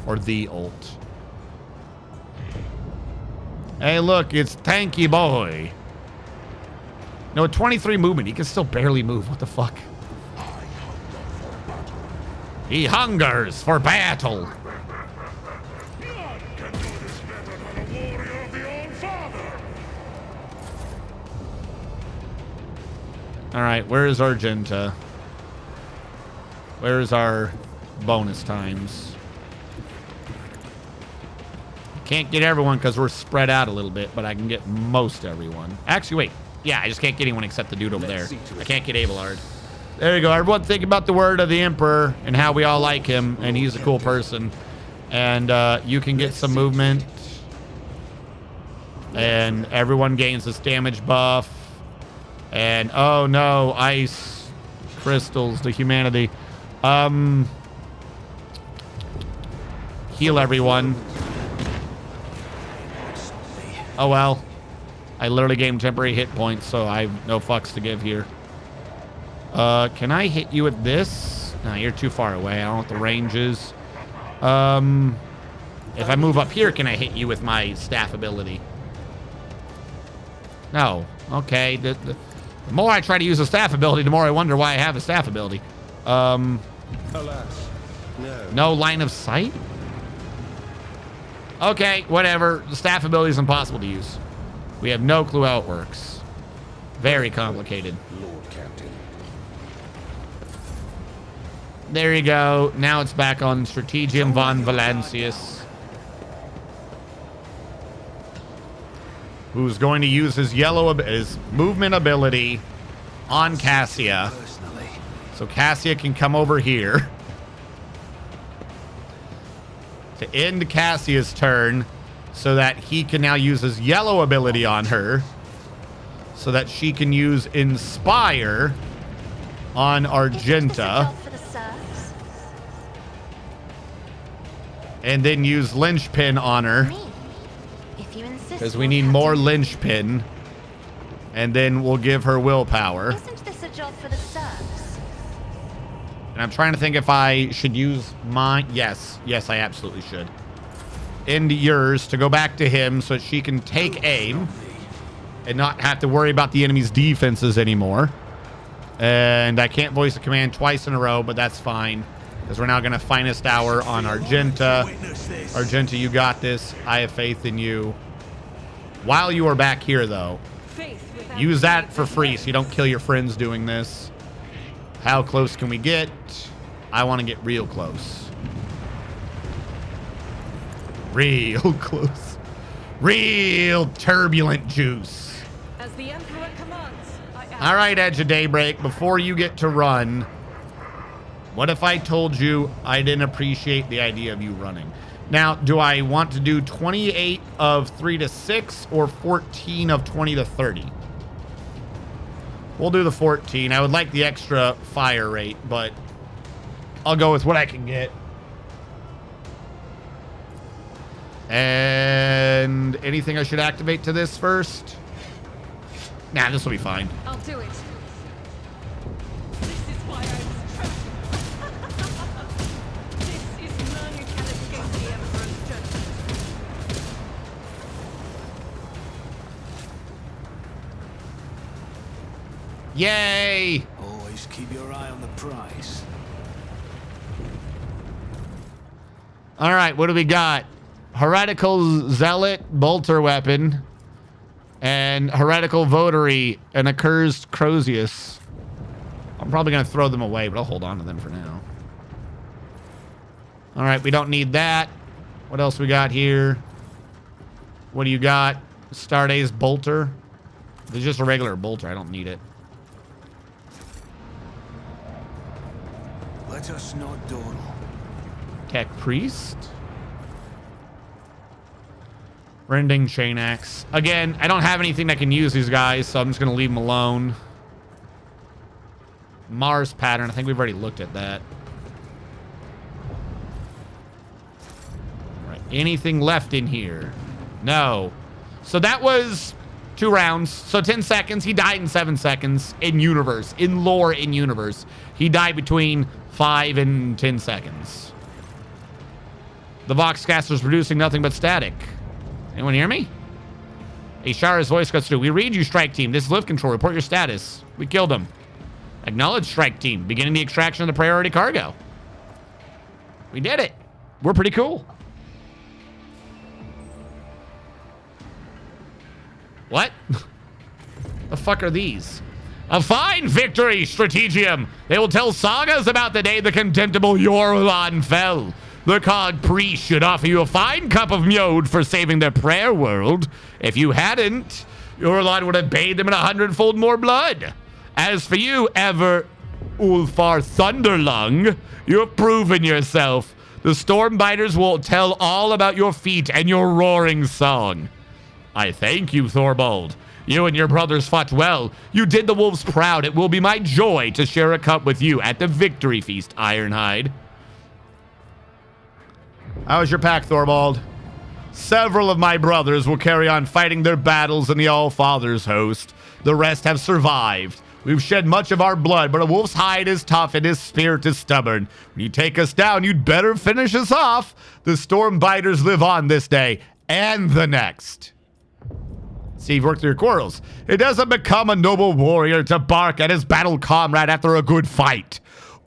Or the ult. Hey, look, it's Tanky Boy. No, at 23 movement, he can still barely move. What the fuck? He hungers for battle. All right, where is Argenta? Where's our bonus times? Can't get everyone because we're spread out a little bit, but I can get most everyone. Actually, wait. Yeah, I just can't get anyone except the dude over there. I can't get Abelard. There you go. Everyone think about the word of the Emperor and how we all like him, and he's a cool person. And you can get some movement. And everyone gains this damage buff. And, oh no, ice crystals to humanity. Heal everyone. Oh well. I literally gained temporary hit points, so I have no fucks to give here. Can I hit you with this? No, you're too far away. I don't know what the range is. If I move up here, can I hit you with my staff ability? No. Okay. The more I try to use a staff ability, the more I wonder why I have a staff ability. Alas, no line of sight? Okay, whatever. The staff ability is impossible to use. We have no clue how it works. Very complicated. Lord Captain. There you go. Now it's back on Strategium von Valancius. Who's going to use his his movement ability on Cassia. So Cassia can come over here. To end Cassia's turn, so that he can now use his yellow ability on her, so that she can use Inspire on Argenta, and then use Linchpin on her, because we need more Linchpin, and then we'll give her willpower. Isn't this a job for the serfs? And I'm trying to think if I should use mine. Yes, I absolutely should. End yours to go back to him so that she can take aim and not have to worry about the enemy's defenses anymore. And I can't voice a command twice in a row, but that's fine because we're now going to Finest Hour on Argenta. Argenta, you got this. I have faith in you. While you are back here, though, use that for free so you don't kill your friends doing this. How close can we get? I want to get real close. Real close. Real turbulent juice. As the Emperor commands, all right, Edge of Daybreak, before you get to run, what if I told you I didn't appreciate the idea of you running? Now, do I want to do 28 of 3 to 6 or 14 of 20 to 30? We'll do the 14. I would like the extra fire rate, but I'll go with what I can get. And anything I should activate to this first? Nah, this will be fine. I'll do it. This is why I was chosen. This is none you can escape the Emperor's judgment. Yay! Always keep your eye on the prize. All right, what do we got? Heretical Zealot Bolter Weapon. and heretical votary and accursed Crozius. I'm probably going to throw them away, but I'll hold on to them for now. All right, we don't need that. What else we got here? What do you got? Starday's bolter. There's just a regular bolter. I don't need it. Let us not dawdle. Tech priest. Rending chain axe. Again, I don't have anything that can use these guys, so I'm just going to leave them alone. Mars pattern. I think we've already looked at that. All right. Anything left in here? No. So that was 2 rounds. So 10 seconds. He died in 7 seconds in universe. In lore in universe. He died between 5 and 10 seconds. The Voxcaster's producing nothing but static. Anyone hear me? Ashara's voice cuts through. We read you, Strike Team. This is Lift Control. Report your status. We killed him. Acknowledge, Strike Team. Beginning the extraction of the priority cargo. We did it. We're pretty cool. What? The fuck are these? A fine victory, Strategium. They will tell sagas about the day the contemptible Yorlan fell. The Cog Priest should offer you a fine cup of mead for saving the prayer world. If you hadn't, Yorlan would have bathed them in 100-fold more blood. As for you, Ulfar Thunderlung, you have proven yourself. The Stormbiters will tell all about your feat and your roaring song. I thank you, Thorvald. You and your brothers fought well. You did the wolves proud. It will be my joy to share a cup with you at the victory feast, Ironhide. How was your pack, Thorvald? Several of my brothers will carry on fighting their battles in the All-Father's host. The rest have survived. We've shed much of our blood, but a wolf's hide is tough and his spirit is stubborn. When you take us down, you'd better finish us off. The Stormbiters live on this day and the next. See, you've worked through your quarrels. It doesn't become a noble warrior to bark at his battle comrade after a good fight.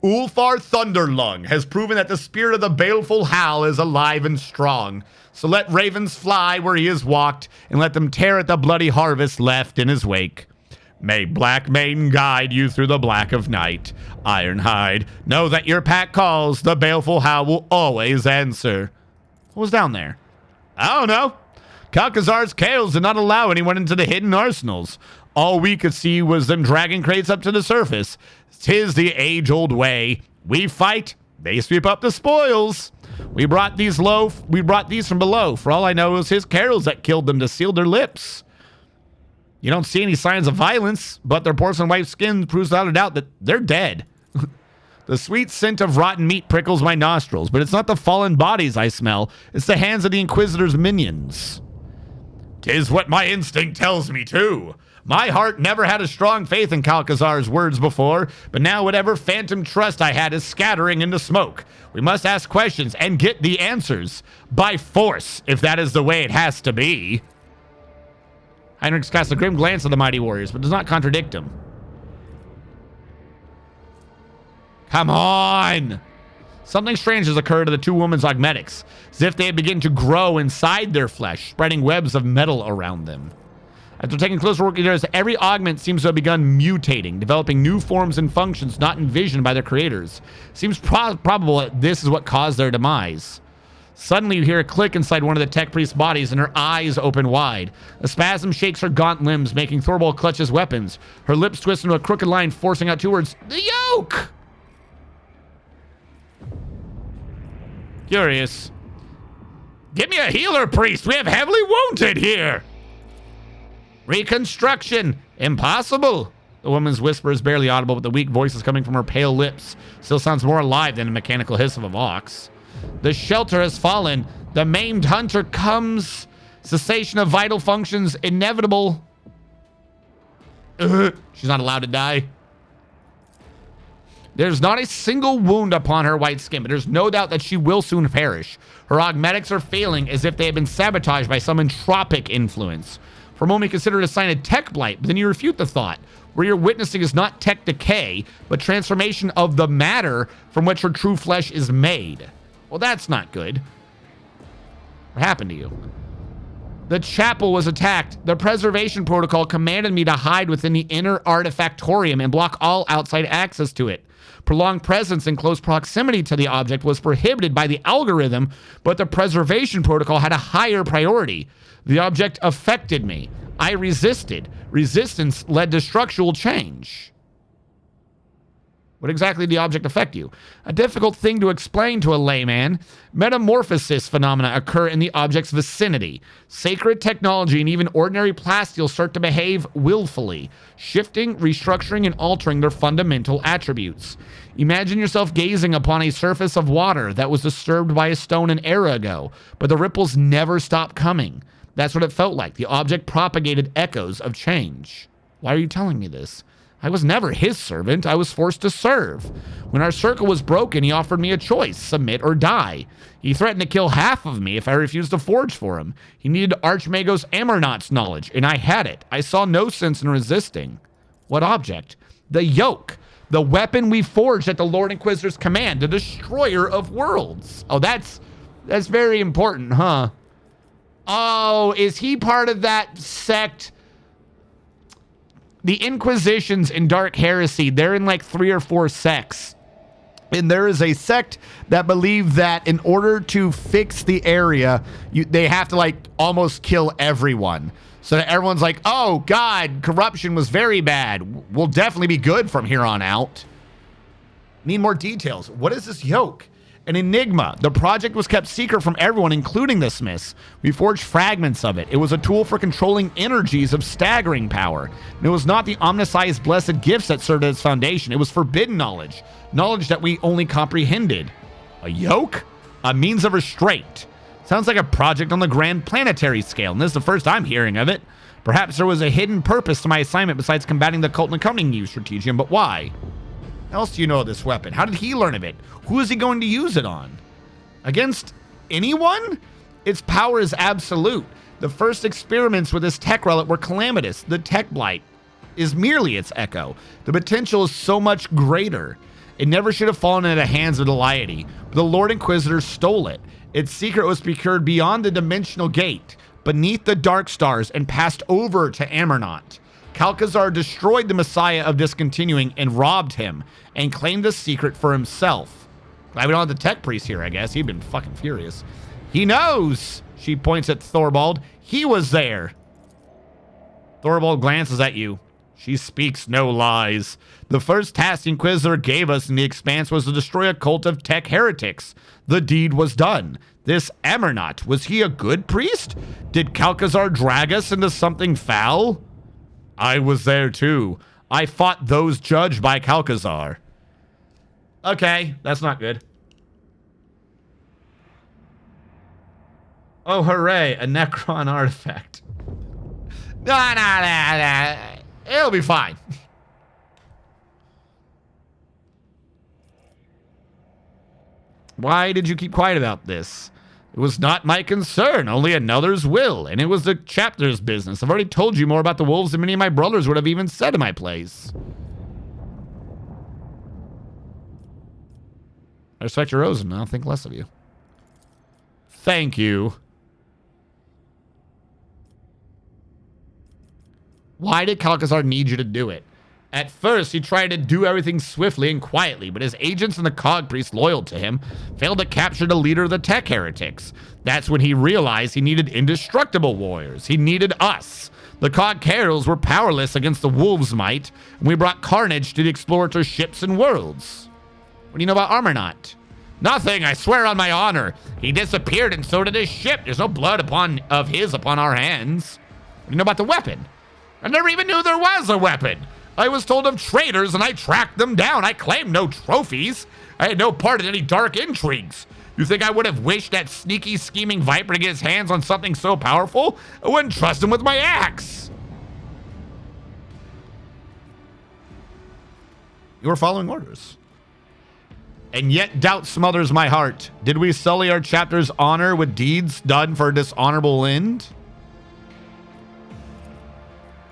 Ulfar Thunderlung has proven that the spirit of the baleful Hal is alive and strong. So let ravens fly where he has walked, and let them tear at the bloody harvest left in his wake. May Black Maiden guide you through the black of night. Ironhide, know that your pack calls, the baleful Hal will always answer. What was down there? I don't know. Kalkazar's chaos did not allow anyone into the hidden arsenals. All we could see was them dragging crates up to the surface. 'Tis the age-old way. We fight, they sweep up the spoils. We brought these from below. For all I know, it was his carols that killed them to seal their lips. You don't see any signs of violence, but their porcelain white skin proves without a doubt that they're dead. The sweet scent of rotten meat prickles my nostrils, but it's not the fallen bodies I smell. It's the hands of the Inquisitor's minions. 'Tis what my instinct tells me, too. My heart never had a strong faith in Kalkazar's words before, but now whatever phantom trust I had is scattering into smoke. We must ask questions and get the answers. By force, if that is the way it has to be. Heinrichs casts a grim glance at the mighty warriors, but does not contradict him. Come on! Something strange has occurred to the two women's augmetics, as if they had begun to grow inside their flesh, spreading webs of metal around them. After taking closer look, every augment seems to have begun mutating, developing new forms and functions not envisioned by their creators. Seems probable that this is what caused their demise. Suddenly, you hear a click inside one of the tech priest's bodies, and her eyes open wide. A spasm shakes her gaunt limbs, making Thorvald clutch his weapons. Her lips twist into a crooked line, forcing out 2 words, "The yoke!" Curious. Give me a healer, priest. We have heavily wounded here. Reconstruction. Impossible. The woman's whisper is barely audible, but the weak voice is coming from her pale lips. Still sounds more alive than a mechanical hiss of a vox. The shelter has fallen. The maimed hunter comes. Cessation of vital functions inevitable. She's not allowed to die. There's not a single wound upon her white skin, but there's no doubt that she will soon perish. Her augmetics are failing as if they have been sabotaged by some entropic influence. For a moment, you consider it a sign of tech blight, but then you refute the thought. What you're witnessing is not tech decay, but transformation of the matter from which her true flesh is made. Well, that's not good. What happened to you? The chapel was attacked. The preservation protocol commanded me to hide within the inner artifactorium and block all outside access to it. Prolonged presence in close proximity to the object was prohibited by the algorithm, but the preservation protocol had a higher priority. The object affected me. I resisted. Resistance led to structural change. What exactly did the object affect you? A difficult thing to explain to a layman. Metamorphosis phenomena occur in the object's vicinity. Sacred technology and even ordinary plastiles start to behave willfully, shifting, restructuring, and altering their fundamental attributes. Imagine yourself gazing upon a surface of water that was disturbed by a stone an era ago, but the ripples never stopped coming. That's what it felt like. The object propagated echoes of change. Why are you telling me this? I was never his servant. I was forced to serve. When our circle was broken, he offered me a choice, submit or die. He threatened to kill half of me if I refused to forge for him. He needed Archmagos Amernot's knowledge, and I had it. I saw no sense in resisting. What object? The yoke. The weapon we forged at the Lord Inquisitor's command, the destroyer of worlds. Oh, that's very important, huh? Oh, is he part of that sect? The Inquisitions in Dark Heresy, they're in like 3 or 4 sects. And there is a sect that believe that in order to fix the area, they have to like almost kill everyone. So that everyone's like, oh God, corruption was very bad. We'll definitely be good from here on out. Need more details. What is this yoke? An enigma. The project was kept secret from everyone, including the Smiths. We forged fragments of it. It was a tool for controlling energies of staggering power. And it was not the Omniscience blessed gifts that served as its foundation. It was forbidden knowledge. Knowledge that we only comprehended. A yoke? A means of restraint. Sounds like a project on the grand planetary scale, and this is the first I'm hearing of it. Perhaps there was a hidden purpose to my assignment besides combating the cult and accompanying you, Strategium, but why? How else do you know of this weapon? How did he learn of it? Who is he going to use it on? Against anyone? Its power is absolute. The first experiments with this tech relic were calamitous. The tech blight is merely its echo. The potential is so much greater. It never should have fallen into the hands of the laity, but the Lord Inquisitor stole it. Its secret was procured beyond the dimensional gate, beneath the dark stars, and passed over to Amernot. Calcazar destroyed the Messiah of Discontinuing and robbed him, and claimed the secret for himself. Glad we don't have the tech priest here, I guess. He'd been fucking furious. He knows! She points at Thorvald. He was there. Thorvald glances at you. She speaks no lies. The first task the Inquisitor gave us in the Expanse was to destroy a cult of tech heretics. The deed was done. This Amernot, was he a good priest? Did Calcazar drag us into something foul? I was there too. I fought those judged by Calcazar. Okay, that's not good. Oh, hooray, a Necron artifact. No. It'll be fine. Why did you keep quiet about this? It was not my concern, only another's will, and it was the chapter's business. I've already told you more about the wolves than many of my brothers would have even said in my place. I respect your rose, and I'll think less of you. Thank you. Why did Calcazar need you to do it? At first, he tried to do everything swiftly and quietly, but his agents and the Cog Priest loyal to him failed to capture the leader of the tech heretics. That's when he realized he needed indestructible warriors. He needed us. The Cog Carrols were powerless against the wolves' might, and we brought carnage to the explorator's ships and worlds. What do you know about Amernot? Nothing, I swear on my honor. He disappeared and so did his ship. There's no blood of his upon our hands. What do you know about the weapon? I never even knew there was a weapon. I was told of traitors and I tracked them down. I claimed no trophies. I had no part in any dark intrigues. You think I would have wished that sneaky, scheming viper to get his hands on something so powerful? I wouldn't trust him with my axe. You were following orders. And yet doubt smothers my heart. Did we sully our chapter's honor with deeds done for a dishonorable end?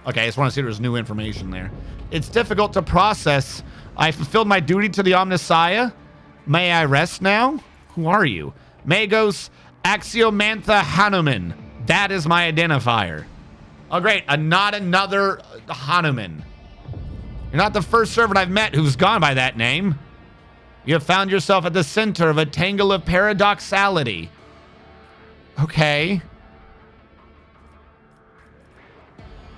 Okay, I just want to see if there's new information there. It's difficult to process. I fulfilled my duty to the Omnissiah. May I rest now? Who are you? Magos Axiomantha Hanuman, That is my identifier. Oh, great. Not another Hanuman. You're not the first servant I've met who's gone by that name. You have found yourself at the center of a tangle of paradoxality. Okay.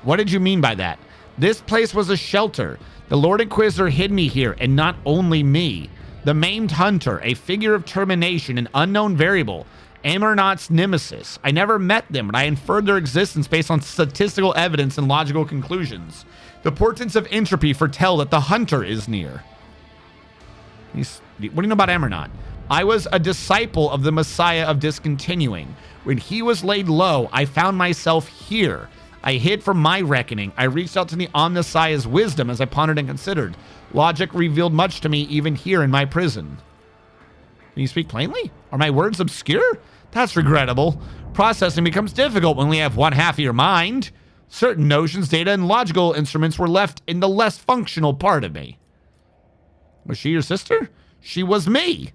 What did you mean by that? This place was a shelter. The Lord Inquisitor hid me here, and not only me. The maimed hunter, a figure of termination, an unknown variable, Amernot's nemesis. I never met them, but I inferred their existence based on statistical evidence and logical conclusions. The portents of entropy foretell that the hunter is near. What do you know about Amernot? I was a disciple of the Messiah of Discontinuing. When he was laid low, I found myself here. I hid from my reckoning. I reached out to the Omnissiah's wisdom as I pondered and considered. Logic revealed much to me even here in my prison. Can you speak plainly? Are my words obscure? That's regrettable. Processing becomes difficult when we have one half of your mind. Certain notions, data, and logical instruments were left in the less functional part of me. Was she your sister? She was me.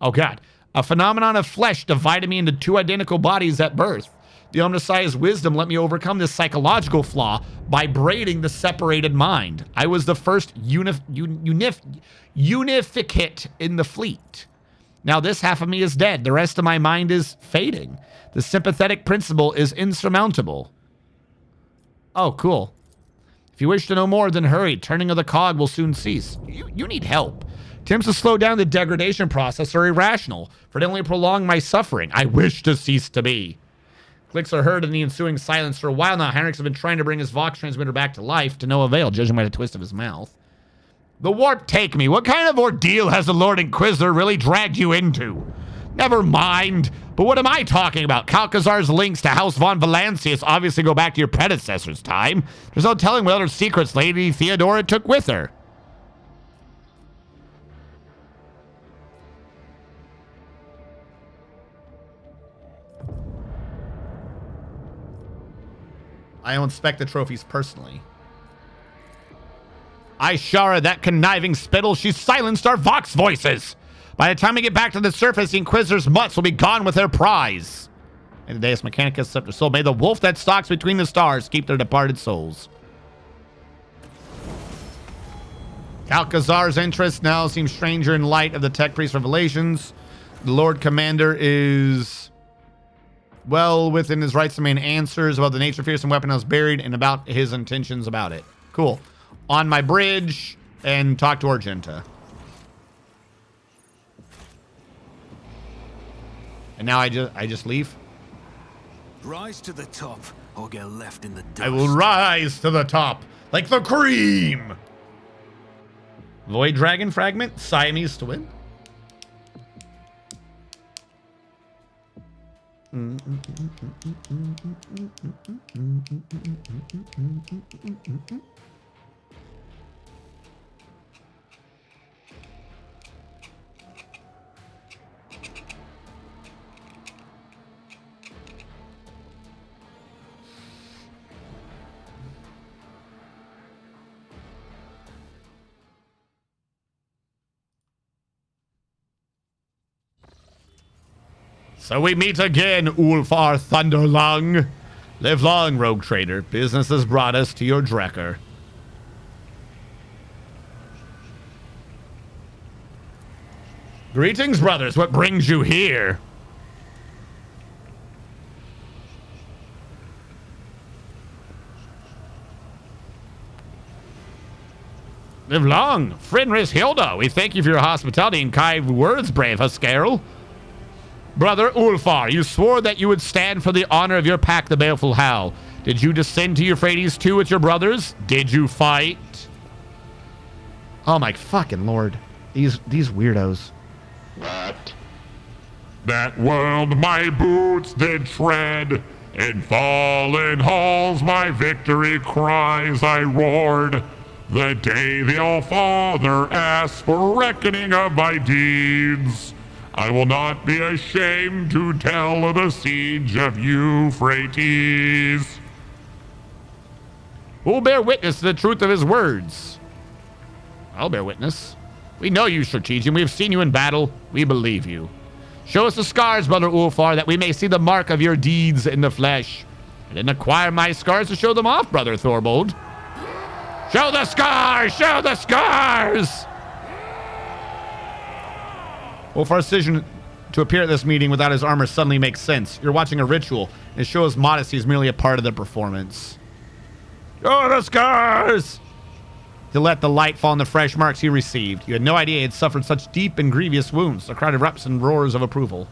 Oh, God. A phenomenon of flesh divided me into two identical bodies at birth. The Omnissiah's wisdom let me overcome this psychological flaw by braiding the separated mind. I was the first unificate in the fleet. Now this half of me is dead. The rest of my mind is fading. The sympathetic principle is insurmountable. Oh, cool. If you wish to know more, then hurry. Turning of the cog will soon cease. You need help. Attempts to slow down the degradation process are irrational, for they only prolong my suffering. I wish to cease to be. Clicks are heard in the ensuing silence. For a while now, Heinrichs has been trying to bring his Vox transmitter back to life, to no avail, judging by the twist of his mouth. The warp take me. What kind of ordeal has the Lord Inquisitor really dragged you into? Never mind. But what am I talking about? Calcazar's links to House von Valancius obviously go back to your predecessor's time. There's no telling what other secrets Lady Theodora took with her. I don't inspect the trophies personally. Ishara, that conniving spittle, she silenced our Vox voices. By the time we get back to the surface, the Inquisitor's mutts will be gone with their prize. And the Deus Mechanicus Scepter Soul, may the wolf that stalks between the stars keep their departed souls. Calcazar's interests now seem stranger in light of the Tech Priest revelations. The Lord Commander is well within his rights to demand answers about the nature, fearsome weapon that was buried and about his intentions about it. Cool. On my bridge and talk to Argenta. And now I just leave. Rise to the top or get left in the dust. I will rise to the top like the cream. Void Dragon Fragment, Siamese to win. So we meet again, Ulfar Thunderlung. Live long, rogue trader. Business has brought us to your Drekker. Greetings, brothers. What brings you here? Live long. Fenris Hilda, we thank you for your hospitality and kind words, brave Huscarl. Brother Ulfar, you swore that you would stand for the honor of your pack, the Baleful Howl. Did you descend to Euphrates too with your brothers? Did you fight? Oh my fucking lord. These weirdos. What? That world my boots did tread. In fallen halls my victory cries I roared. The day the All-Father asked for reckoning of my deeds. I will not be ashamed to tell of the siege of Euphrates. Who will bear witness to the truth of his words? I'll bear witness. We know you, Strategian. We have seen you in battle. We believe you. Show us the scars, Brother Ulfar, that we may see the mark of your deeds in the flesh. I didn't acquire my scars to show them off, Brother Thorbold. Show the scars! Show the scars! Ulfar's decision to appear at this meeting without his armor suddenly makes sense. You're watching a ritual, and Showa's modesty is merely a part of the performance. Show the scars! To let the light fall on the fresh marks he received. You had no idea he had suffered such deep and grievous wounds. The crowd erupts in roars of approval.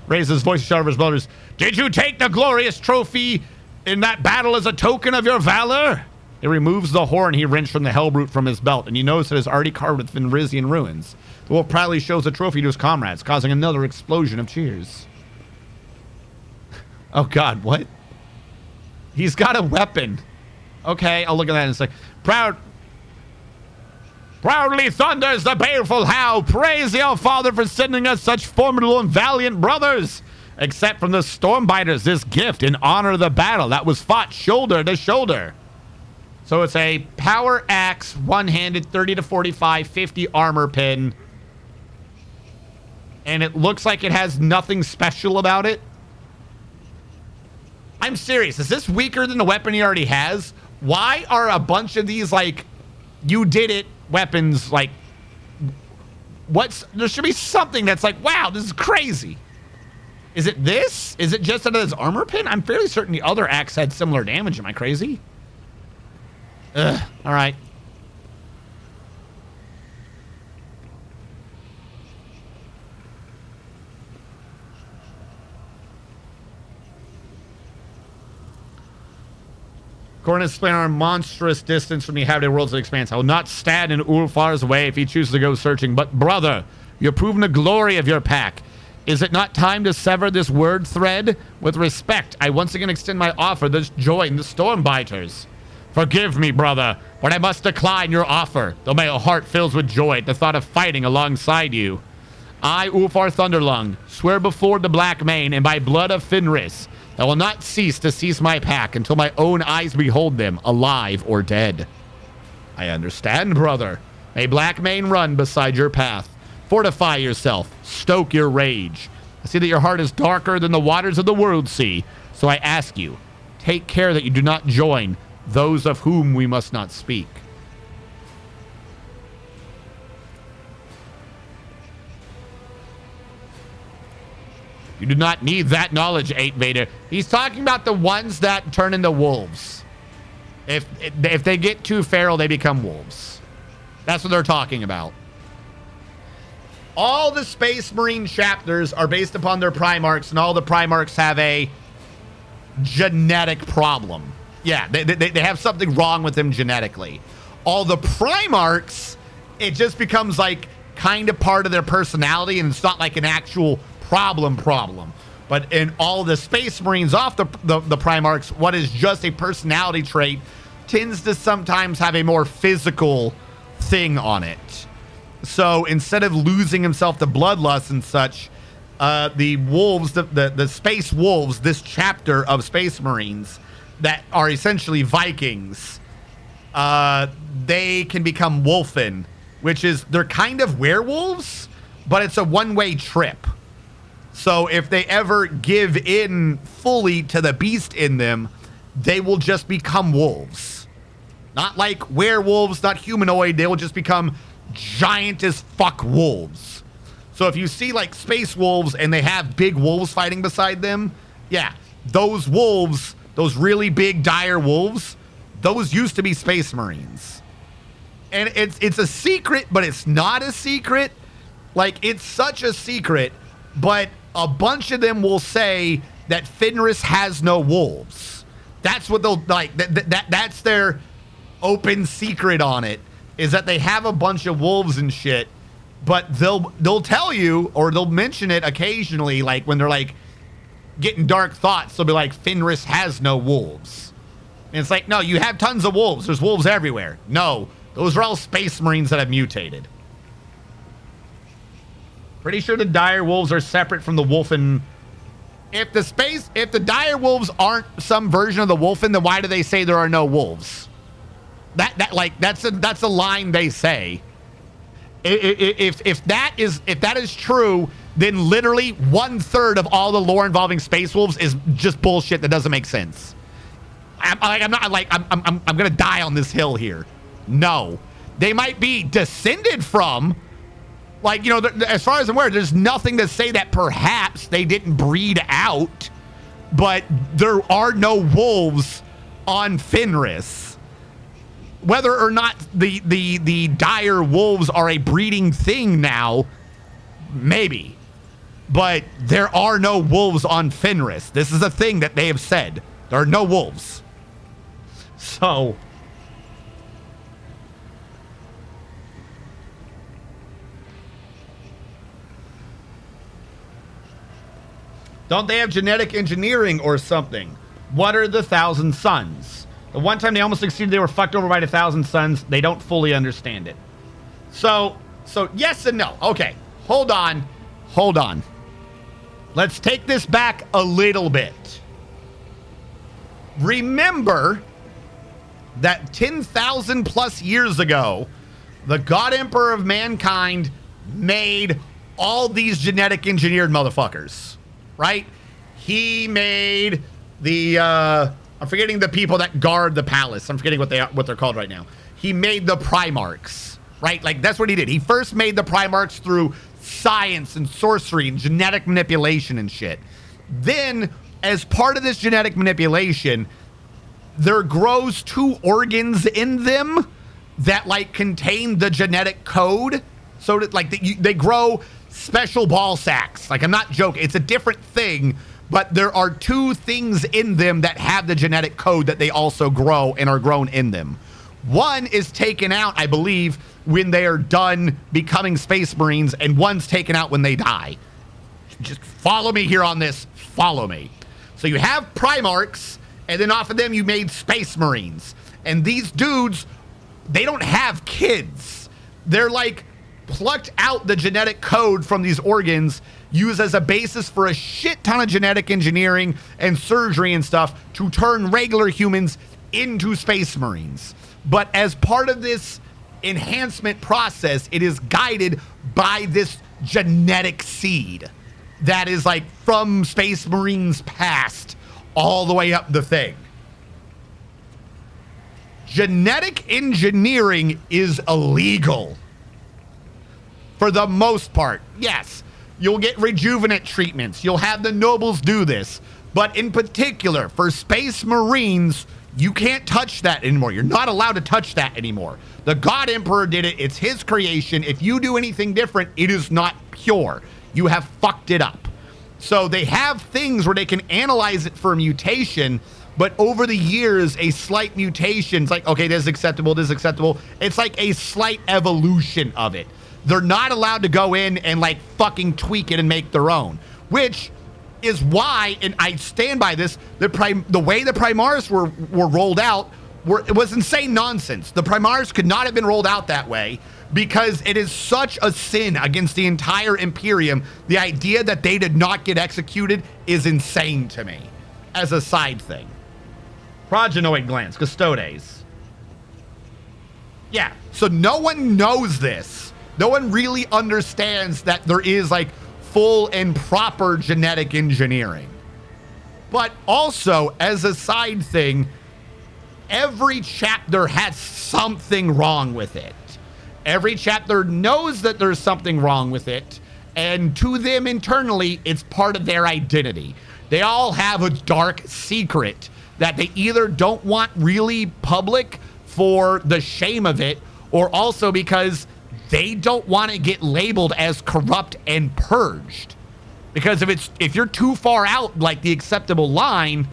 Raises his voice to shout over his brothers. Did you take the glorious trophy in that battle as a token of your valor? He removes the horn he wrenched from the Hellbrute from his belt, and you notice it is already carved with Fenrisian ruins. The wolf proudly shows the trophy to his comrades, causing another explosion of cheers. Oh God, what? He's got a weapon. Okay, I'll look at that in a sec. Proudly thunders the baleful howl. Praise the All-Father for sending us such formidable and valiant brothers. Accept from the Stormbiters this gift in honor of the battle that was fought shoulder to shoulder. So it's a power axe, one-handed, 30 to 45, 50 armor pin. And it looks like it has nothing special about it. I'm serious. Is this weaker than the weapon he already has? Why are a bunch of these, like, you did it weapons, like, there should be something that's like, wow, this is crazy. Is it this? Is it just that his armor pin? I'm fairly certain the other axe had similar damage. Am I crazy? Ugh, all right. Coordinates plan are a monstrous distance from the inhabited worlds of the expanse. I will not stand in Ulfar's way if he chooses to go searching. But, brother, you have proven the glory of your pack. Is it not time to sever this word thread? With respect, I once again extend my offer to join the Stormbiters. Forgive me, brother, but I must decline your offer, though my heart fills with joy at the thought of fighting alongside you. I, Ulfar Thunderlung, swear before the Black Mane and by blood of Fenris, I will not cease to seize my pack until my own eyes behold them, alive or dead. I understand, brother. May Black Mane run beside your path. Fortify yourself. Stoke your rage. I see that your heart is darker than the waters of the world sea, so I ask you, take care that you do not join those of whom we must not speak. You do not need that knowledge, 8 Vader. He's talking about the ones that turn into wolves. If they get too feral, they become wolves. That's what they're talking about. All the Space Marine chapters are based upon their Primarchs, and all the Primarchs have a genetic problem. Yeah, they have something wrong with them genetically. All the Primarchs, it just becomes like kind of part of their personality, and it's not like an actual problem. But in all the Space Marines off the Primarchs, what is just a personality trait tends to sometimes have a more physical thing on it. So instead of losing himself to bloodlust and such, the wolves, the space wolves, this chapter of Space Marines that are essentially Vikings, they can become wolfen, which is they're kind of werewolves, but it's a one-way trip. So if they ever give in fully to the beast in them, they will just become wolves. Not like werewolves, not humanoid. They will just become giant as fuck wolves. So if you see like space wolves and they have big wolves fighting beside them, yeah, those wolves, those really big dire wolves, those used to be Space Marines. And it's a secret, but it's not a secret. Like, it's such a secret, but a bunch of them will say that Fenris has no wolves. That's what they'll like. That's their open secret on it, is that they have a bunch of wolves and shit. But they'll tell you, or they'll mention it occasionally, like when they're like getting dark thoughts. They'll be like, Fenris has no wolves, and it's like, no, you have tons of wolves. There's wolves everywhere. No, those are all Space Marines that have mutated. Pretty sure the dire wolves are separate from the wolfen. If the dire wolves aren't some version of the wolfen, then why do they say there are no wolves? That's a line they say. If that is true, then literally 1/3 of all the lore involving Space Wolves is just bullshit that doesn't make sense. I'm gonna die on this hill here. No, they might be descended from, like, you know, as far as I'm aware, there's nothing to say that perhaps they didn't breed out, but there are no wolves on Fenris. Whether or not the dire wolves are a breeding thing now, maybe. But there are no wolves on Fenris. This is a thing that they have said. There are no wolves. So don't they have genetic engineering or something? What are the 1,000 Suns? The one time they almost succeeded, they were fucked over by the 1,000 Suns. They don't fully understand it. So yes and no. Okay, hold on. Let's take this back a little bit. Remember that 10,000 plus years ago, the God Emperor of mankind made all these genetic engineered motherfuckers, right? He made the, I'm forgetting the people that guard the palace. I'm forgetting what they're called right now. He made the Primarchs, right? Like, that's what he did. He first made the Primarchs through science and sorcery and genetic manipulation and shit. Then, as part of this genetic manipulation, there grows 2 organs in them that, like, contain the genetic code. So that, like, they grow special ball sacks. Like, I'm not joking. It's a different thing, but there are 2 things in them that have the genetic code that they also grow and are grown in them. One is taken out, I believe, when they are done becoming Space Marines, and one's taken out when they die. Just follow me here on this. Follow me. So you have Primarchs, and then off of them you made Space Marines. And these dudes, they don't have kids. They're like plucked out the genetic code from these organs, used as a basis for a shit ton of genetic engineering and surgery and stuff to turn regular humans into Space Marines. But as part of this enhancement process, it is guided by this genetic seed that is like from Space Marines past all the way up the thing. Genetic engineering is illegal for the most part. Yes, you'll get rejuvenate treatments. You'll have the nobles do this. But in particular, for Space Marines, you can't touch that anymore. You're not allowed to touch that anymore. The God Emperor did it. It's his creation. If you do anything different, it is not pure. You have fucked it up. So they have things where they can analyze it for mutation, but over the years, a slight mutation, it's like, okay, this is acceptable, this is acceptable. It's like a slight evolution of it. They're not allowed to go in and like fucking tweak it and make their own, which is why, and I stand by this, the way the Primaris were rolled out it was insane nonsense. The Primaris could not have been rolled out that way because it is such a sin against the entire Imperium. The idea that they did not get executed is insane to me as a side thing. Progenoid glands, custodes. Yeah, so no one knows this. No one really understands that there is like full and proper genetic engineering. But also, as a side thing, every chapter has something wrong with it. Every chapter knows that there's something wrong with it, and to them internally, it's part of their identity. They all have a dark secret that they either don't want really public for the shame of it, or also because they don't want to get labeled as corrupt and purged. Because if you're too far out, like the acceptable line,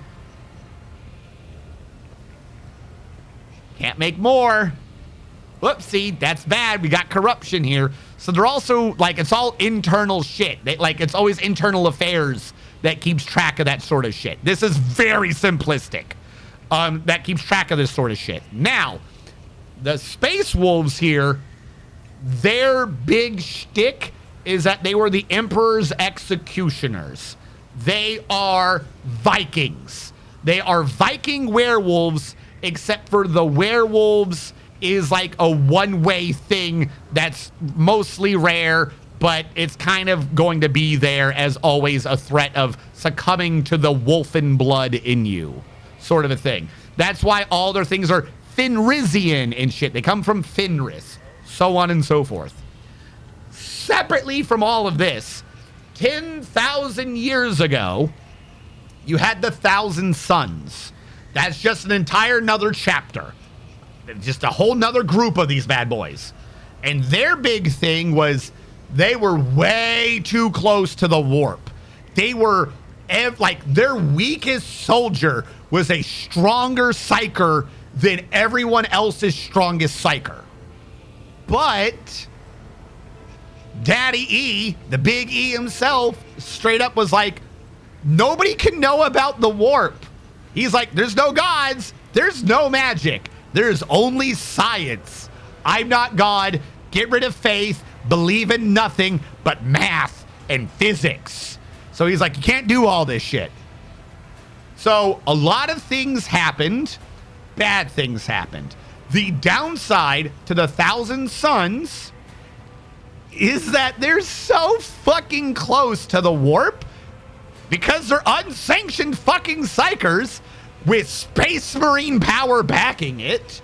can't make more. Whoopsie, that's bad. We got corruption here. So they're also like, it's all internal shit. It's always internal affairs that keeps track of that sort of shit. This is very simplistic. That keeps track of this sort of shit. Now, the Space Wolves here, their big shtick is that they were the Emperor's executioners. They are Vikings. They are Viking werewolves, except for the werewolves is like a one-way thing that's mostly rare, but it's kind of going to be there as always a threat of succumbing to the wolfen blood in you, sort of a thing. That's why all their things are Fenrisian and shit. They come from Fenris, so on and so forth. Separately from all of this, 10,000 years ago, you had the Thousand Sons. That's just an entire another chapter. Just a whole nother group of these bad boys. And their big thing was they were way too close to the warp. They were, like, their weakest soldier was a stronger psyker than everyone else's strongest psyker. But Daddy E, the big E himself, straight up was like, nobody can know about the warp. He's like, there's no gods, there's no magic, there's only science. I'm not God. Get rid of faith, believe in nothing but math and physics. So he's like, you can't do all this shit. So a lot of things happened. Bad things happened. The downside to the Thousand Sons is that they're so fucking close to the warp because they're unsanctioned fucking psychers with Space Marine power backing it,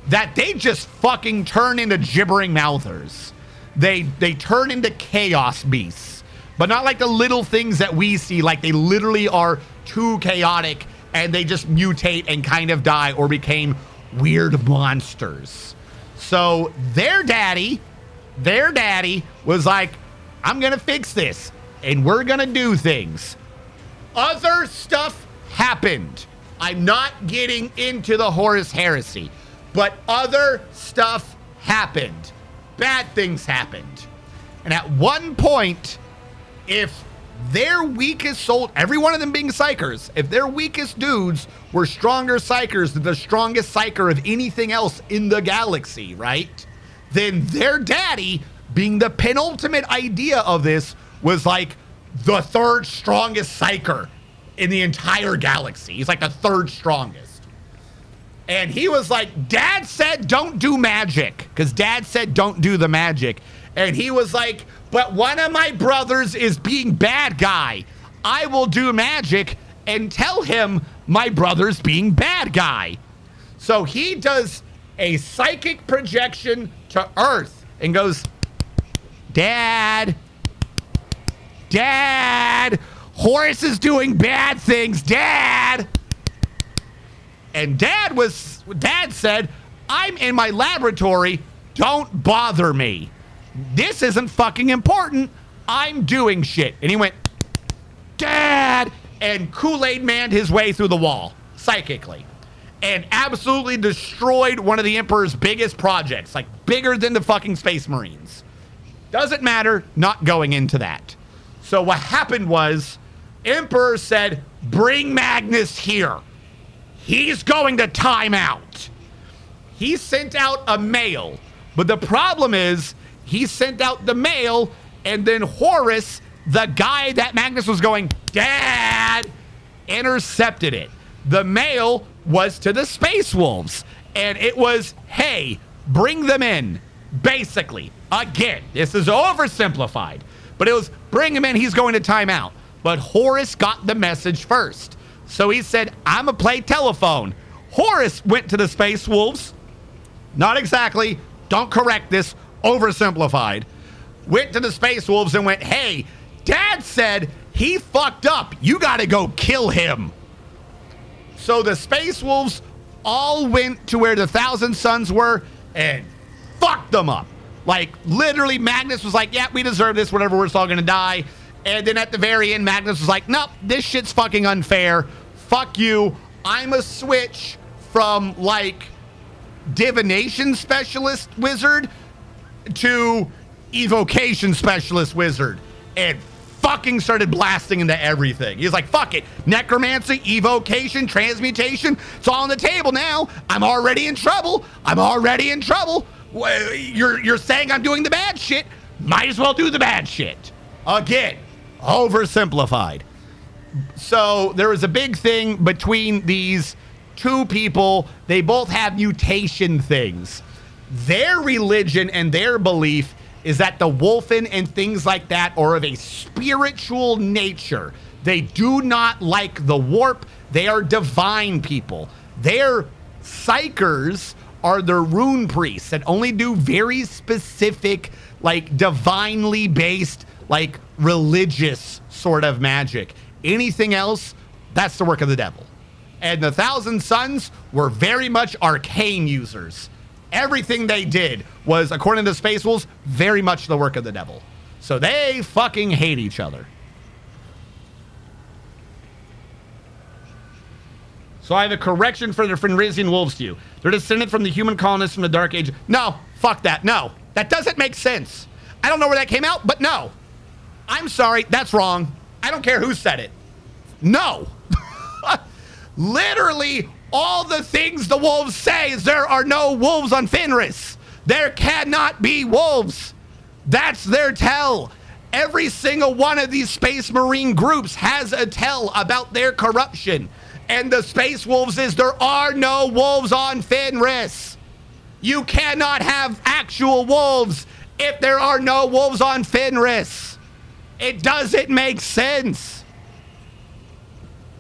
that they just fucking turn into gibbering mouthers. They turn into chaos beasts, but not like the little things that we see. Like they literally are too chaotic and they just mutate and kind of die or became weird monsters. So their daddy was like, I'm gonna fix this and we're gonna do things. Other stuff happened. I'm not getting into the Horus heresy, but other stuff happened. Bad things happened. And at one point, if their weakest soul, every one of them being psychers, if their weakest dudes were stronger psychers than the strongest psycher of anything else in the galaxy, right? Then their daddy, being the penultimate idea of this, was like the third strongest psycher in the entire galaxy. He's like the third strongest. And he was like, Dad said don't do magic, because Dad said don't do the magic. And he was like, but one of my brothers is being bad guy. I will do magic and tell him my brother's being bad guy. So he does a psychic projection to Earth and goes, Dad, Horus is doing bad things, Dad. And Dad said, I'm in my laboratory, don't bother me. This isn't fucking important. I'm doing shit. And he went, Dad, and Kool-Aid manned his way through the wall, psychically, and absolutely destroyed one of the Emperor's biggest projects, like bigger than the fucking Space Marines. Doesn't matter, not going into that. So what happened was, Emperor said, bring Magnus here. He's going to time out. He sent out a mail, but the problem is, he sent out the mail, and then Horus, the guy that Magnus was going, Dad, intercepted it. The mail was to the Space Wolves, and it was, hey, bring them in, basically. Again, this is oversimplified, but it was, bring him in, he's going to time out. But Horus got the message first. So he said, I'm going to play telephone. Horus went to the Space Wolves. Not exactly, don't correct this, oversimplified. Went to the Space Wolves and went, hey, Dad said he fucked up. You got to go kill him. So the Space Wolves all went to where the Thousand Sons were and fucked them up. Like, literally, Magnus was like, yeah, we deserve this, whatever, we're all going to die. And then at the very end, Magnus was like, nope, this shit's fucking unfair. Fuck you. I'm a switch from, like, divination specialist wizard to evocation specialist wizard, and fucking started blasting into everything. He's like, fuck it, necromancy, evocation, transmutation, it's all on the table now. I'm already in trouble. You're saying I'm doing the bad shit, might as well do the bad shit. Again, oversimplified. So there was a big thing between these two people. They both have mutation things. Their religion and their belief is that the Wolfen and things like that are of a spiritual nature. They do not like the warp. They are divine people. Their psychers are the rune priests that only do very specific, like divinely based, like religious sort of magic. Anything else, that's the work of the devil. And the Thousand Sons were very much arcane users. Everything they did was, according to Space Wolves, very much the work of the devil. So they fucking hate each other. So I have a correction for the Fenrisian wolves to you. They're descended from the human colonists from the Dark Age. No, fuck that. No, that doesn't make sense. I don't know where that came out, but no. I'm sorry, that's wrong. I don't care who said it. No. Literally, all the things the wolves say is there are no wolves on Fenris. There cannot be wolves. That's their tell. Every single one of these Space Marine groups has a tell about their corruption. And the Space Wolves is there are no wolves on Fenris. You cannot have actual wolves if there are no wolves on Fenris. It doesn't make sense.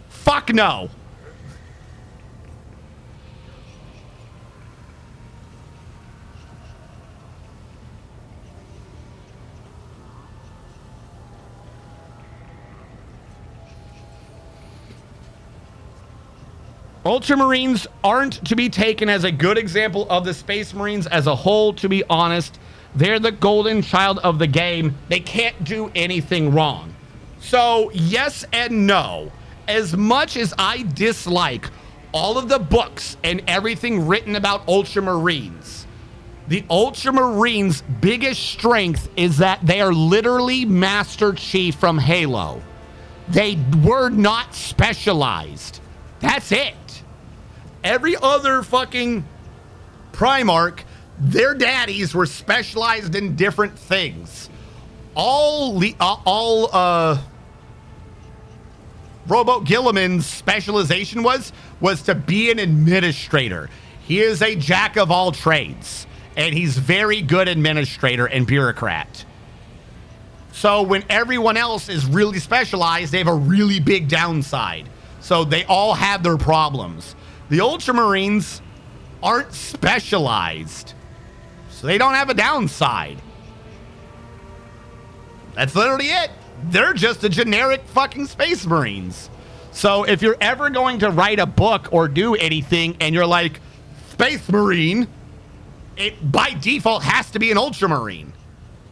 Fuck no. Ultramarines aren't to be taken as a good example of the Space Marines as a whole, to be honest. They're the golden child of the game. They can't do anything wrong. So, yes and no. As much as I dislike all of the books and everything written about Ultramarines, the Ultramarines' biggest strength is that they are literally Master Chief from Halo. They were not specialized. That's it. Every other fucking Primarch, their daddies were specialized in different things. All Robo Gilliman's specialization was to be an administrator. He is a jack of all trades, and he's very good administrator and bureaucrat. So when everyone else is really specialized, they have a really big downside. So they all have their problems. The Ultramarines aren't specialized, so they don't have a downside. That's literally it. They're just a generic fucking Space Marines. So if you're ever going to write a book or do anything and you're like, Space Marine, it by default has to be an Ultramarine.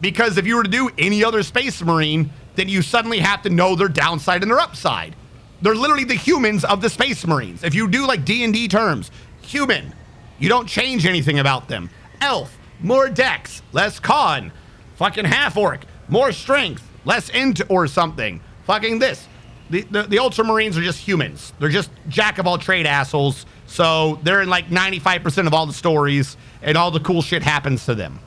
Because if you were to do any other Space Marine, then you suddenly have to know their downside and their upside. They're literally the humans of the Space Marines. If you do like D&D terms, human, you don't change anything about them. Elf, more dex, less con. Fucking half-orc, more strength, less int or something. Fucking this. The Ultramarines are just humans. They're just jack-of-all-trade assholes. So they're in like 95% of all the stories, and all the cool shit happens to them.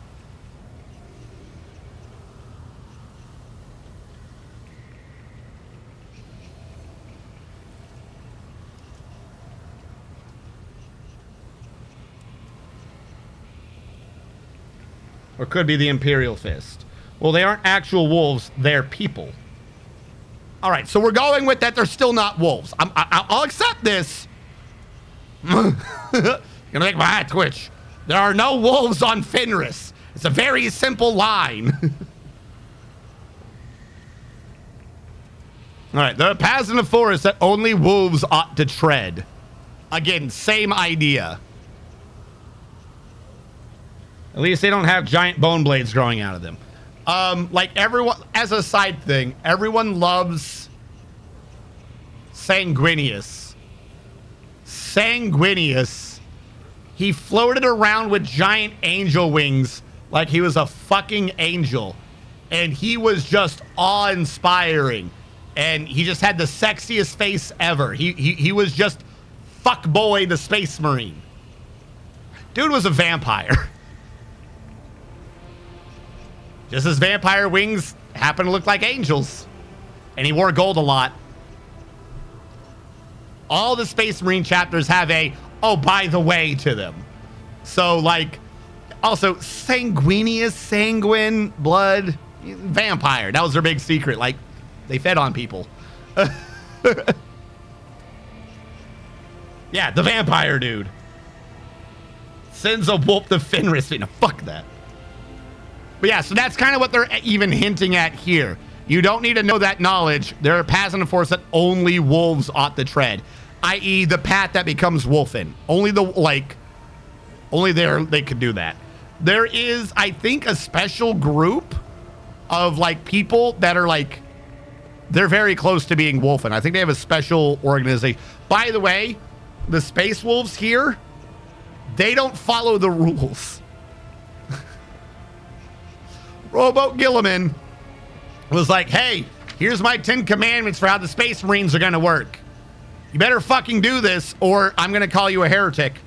Or could be the Imperial Fist. Well, they aren't actual wolves. They're people. All right, so we're going with that they're still not wolves. I'll accept this. Gonna make my hat twitch. There are no wolves on Fenris. It's a very simple line. All right, there are paths in the forest that only wolves ought to tread. Again, same idea. At least they don't have giant bone blades growing out of them. Like everyone, as a side thing, everyone loves Sanguinius. Sanguinius, he floated around with giant angel wings like he was a fucking angel. And he was just awe-inspiring. And he just had the sexiest face ever. He was just fuckboy the Space Marine. Dude was a vampire. Just his vampire wings happen to look like angels. And he wore gold a lot. All the Space Marine chapters have a, oh, by the way, to them. So, like, Also, sanguineous, sanguine, blood, vampire. That was their big secret. Like, they fed on people. Yeah, the vampire dude. Sends a wolf to Fenris. No, fuck that. But yeah, so that's kind of what they're even hinting at here. You don't need to know that knowledge. There are paths in the forest that only wolves ought to tread. I.e. the path that becomes wolfen. Only they could do that. There is, I think, a special group of like people that are like, they're very close to being wolfen. I think they have a special organization. By the way, the space wolves here, they don't follow the rules. Rowboat Gilliman was like, hey, here's my 10 commandments for how the Space Marines are going to work. You better fucking do this or I'm going to call you a heretic.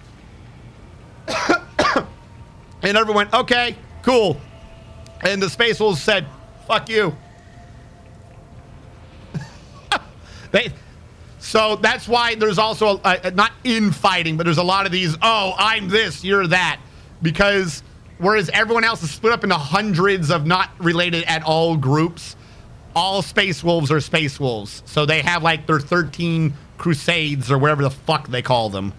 And everyone went, okay, cool. And the Space Wolves said, fuck you. So that's why there's also, not infighting, but there's a lot of these, oh, I'm this, you're that. Because whereas everyone else is split up into hundreds of not related at all groups, all Space Wolves are Space Wolves. So they have like their 13 crusades or whatever the fuck they call them.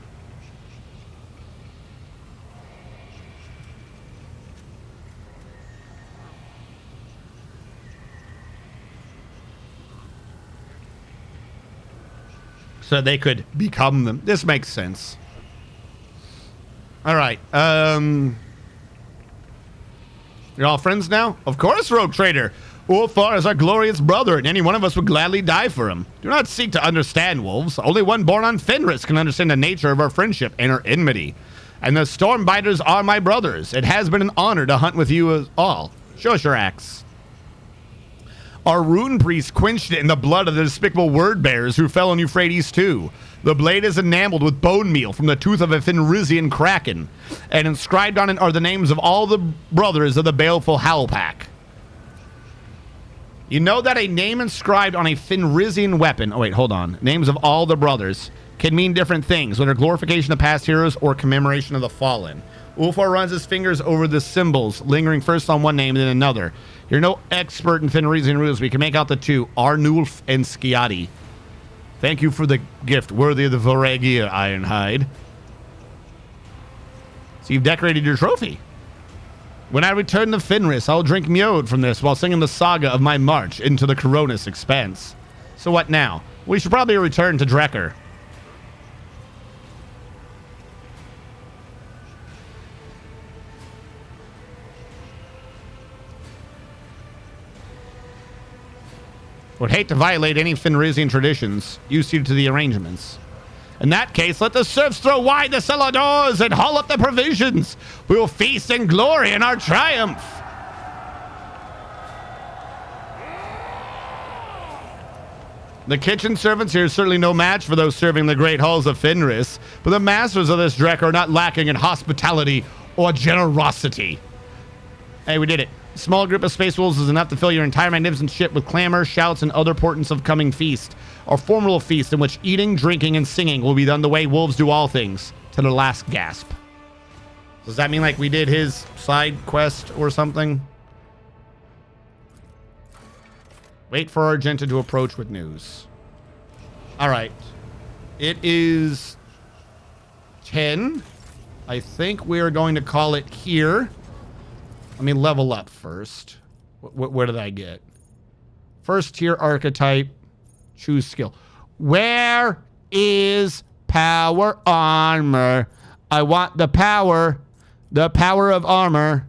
So they could become them. This makes sense. All right. You're all friends now? Of course, Rogue Trader. Ulfar is our glorious brother, and any one of us would gladly die for him. Do not seek to understand wolves. Only one born on Fenris can understand the nature of our friendship and our enmity. And the Stormbiters are my brothers. It has been an honor to hunt with you all. Show us your axe. Our rune priest quenched it in the blood of the despicable word bearers who fell on Euphrates too. The blade is enameled with bone meal from the tooth of a Fenrisian kraken, and inscribed on it are the names of all the brothers of the baleful Howl Pack. You know that a name inscribed on a Fenrisian weapon, oh wait, hold on, names of all the brothers, can mean different things, whether glorification of past heroes or commemoration of the fallen. Ulfar runs his fingers over the symbols, lingering first on one name and then another. You're no expert in Fenrisian rules, but you can make out the two, Arnulf and Skiadi. Thank you for the gift, worthy of the Voragia, Ironhide. So you've decorated your trophy. When I return to Fenris, I'll drink Mjod from this while singing the saga of my march into the Coronis expanse. So what now? We should probably return to Drekker. Would hate to violate any Fenrisian traditions. You see to the arrangements. In that case, let the serfs throw wide the cellar doors and haul up the provisions. We will feast in glory in our triumph. The kitchen servants here are certainly no match for those serving the great halls of Fenris, but the masters of this Drekker are not lacking in hospitality or generosity. Hey, we did it. A small group of Space Wolves is enough to fill your entire magnificent ship with clamor, shouts, and other portents of coming feast. A formal feast in which eating, drinking, and singing will be done the way wolves do all things, to the last gasp. Does that mean like we did his side quest or something? Wait for Argenta to approach with news. All right. It is 10. I think we're going to call it here. Let me level up first. Where did I get? First tier archetype. Choose skill. Where is power armor? I want the power of armor.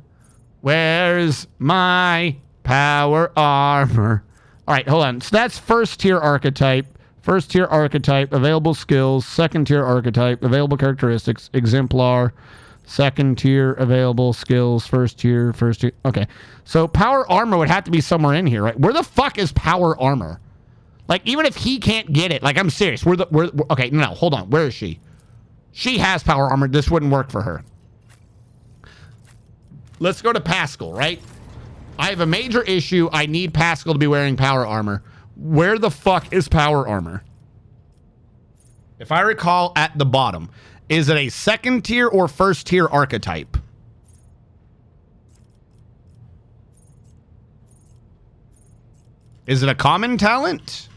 Where's my power armor? All right, hold on. So that's first tier archetype. First tier archetype, available skills. Second tier archetype, available characteristics. Exemplar. Second tier available skills. First tier. Okay. So power armor would have to be somewhere in here, right? Where the fuck is power armor? Like, even if he can't get it, like, I'm serious. Okay, no, hold on. Where is she? She has power armor. This wouldn't work for her. Let's go to Pascal, right? I have a major issue. I need Pascal to be wearing power armor. Where the fuck is power armor? If I recall, at the bottom. Is it a second tier or first tier archetype? Is it a common talent?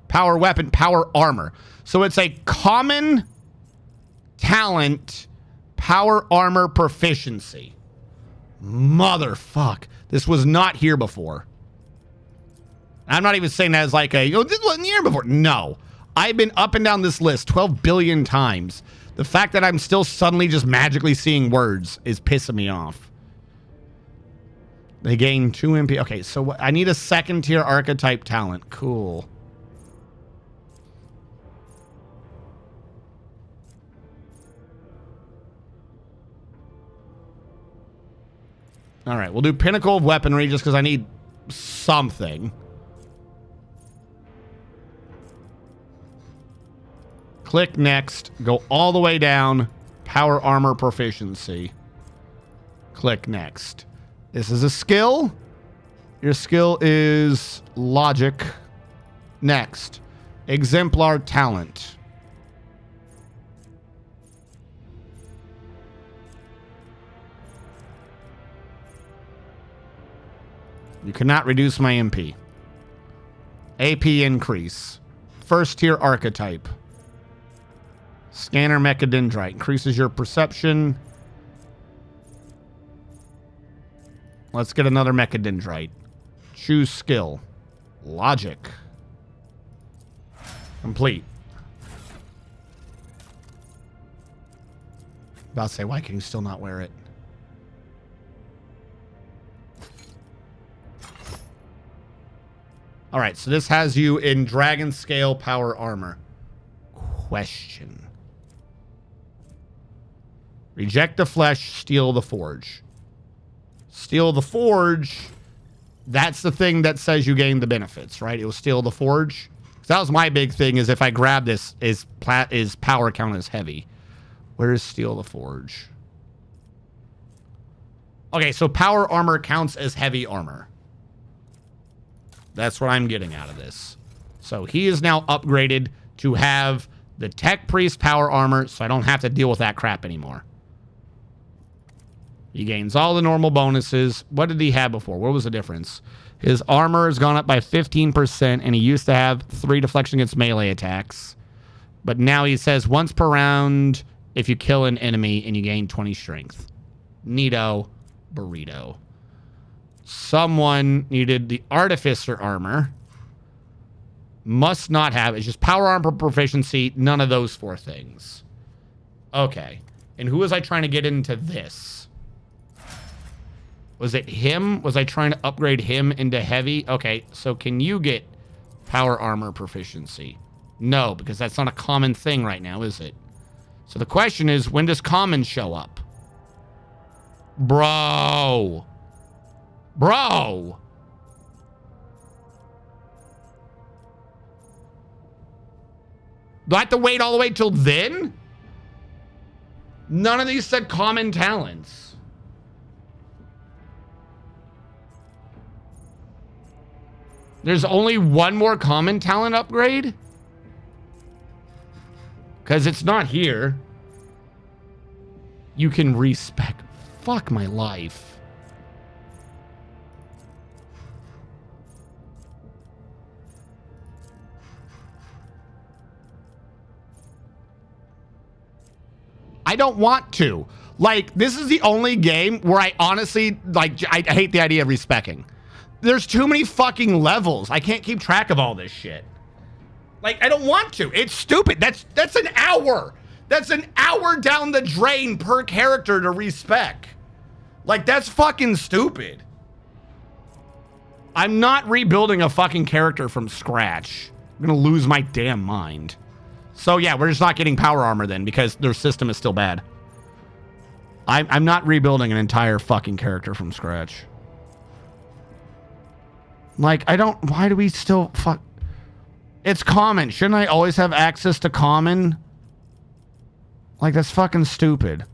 Power weapon, power armor. So it's a common talent, power armor proficiency. Motherfuck. This was not here before. I'm not even saying that as like a, this wasn't here before. No. I've been up and down this list 12 billion times. The fact that I'm still suddenly just magically seeing words is pissing me off. They gain 2 MP. Okay, so I need a second tier archetype talent. Cool. All right, we'll do Pinnacle of Weaponry just because I need something. Click next. Go all the way down. Power Armor Proficiency. Click next. This is a skill. Your skill is Logic. Next. Exemplar Talent. You cannot reduce my MP. AP increase. First tier archetype. Scanner Mechadendrite. Increases your perception. Let's get another Mechadendrite. Choose skill. Logic. Complete. About to say, why can you still not wear it? All right, so this has you in Dragon Scale Power Armor. Question. Reject the flesh, steal the forge. Steal the forge, that's the thing that says you gain the benefits, right? It will steal the forge. So that was my big thing, is if I grab this, is power count as heavy. Where is steal the forge? Okay, so power armor counts as heavy armor. That's what I'm getting out of this. So he is now upgraded to have the Tech Priest power armor, so I don't have to deal with that crap anymore. He gains all the normal bonuses. What did he have before? What was the difference? His armor has gone up by 15%, and he used to have 3 deflection against melee attacks. But now he says once per round if you kill an enemy and you gain 20 strength. Neato burrito. Someone needed the Artificer armor. Must not have. It's just power armor proficiency. None of those 4 things. Okay. And who was I trying to get into this? Was it him? Was I trying to upgrade him into heavy? Okay, so can you get power armor proficiency? No, because that's not a common thing right now, is it? So the question is, when does common show up? Bro. Bro. Do I have to wait all the way till then? None of these said common talents. There's only one more common talent upgrade? Because it's not here. You can respec. Fuck my life. I don't want to. Like, this is the only game where I honestly, like, I hate the idea of respecking. There's too many fucking levels. I can't keep track of all this shit. Like, I don't want to. It's stupid. That's an hour. That's an hour down the drain per character to respec. Like, that's fucking stupid. I'm not rebuilding a fucking character from scratch. I'm gonna lose my damn mind. So yeah, we're just not getting power armor then because their system is still bad. I'm not rebuilding an entire fucking character from scratch. Like, I don't... Why do we still... Fuck... It's common. Shouldn't I always have access to common? Like, that's fucking stupid.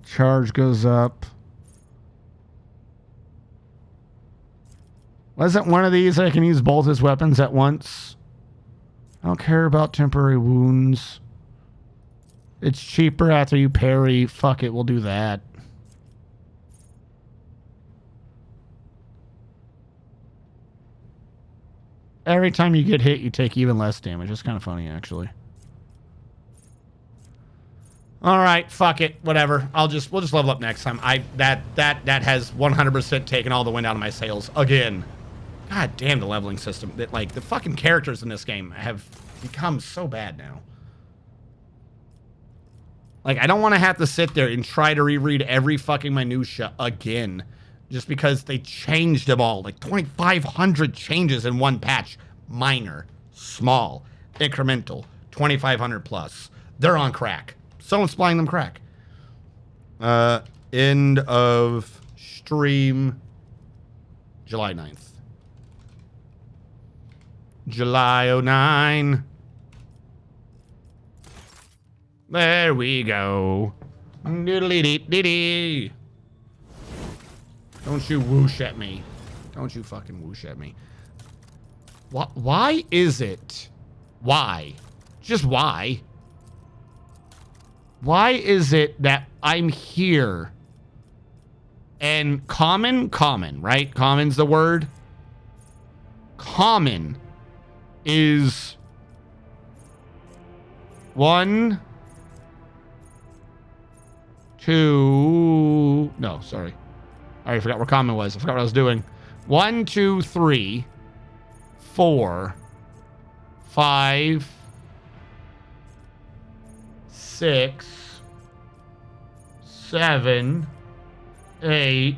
Charge goes up. Wasn't one of these I can use both his weapons at once? I don't care about temporary wounds. It's cheaper after you parry. Fuck it, we'll do that. Every time you get hit, you take even less damage. It's kind of funny, actually. All right, fuck it, whatever. We'll just level up next time. That has 100% taken all the wind out of my sails again. God damn the leveling system. Like the fucking characters in this game have become so bad now. Like I don't want to have to sit there and try to reread every fucking minutia again, just because they changed them all. Like 2,500 changes in one patch. Minor, small, incremental, 2,500 plus. They're on crack. Someone's supplying them crack. End of stream July 9th. July 09. There we go. Diddly-dee-dee-dee. Don't you whoosh at me. Don't you fucking whoosh at me. Why is it? Why? Just why? Why is it that I'm here and common, right? Common's the word. Common is 1, 2, no, sorry. I already forgot where common was. I forgot what I was doing. 1, 2, 3, 4, 5, 6, 7, 8,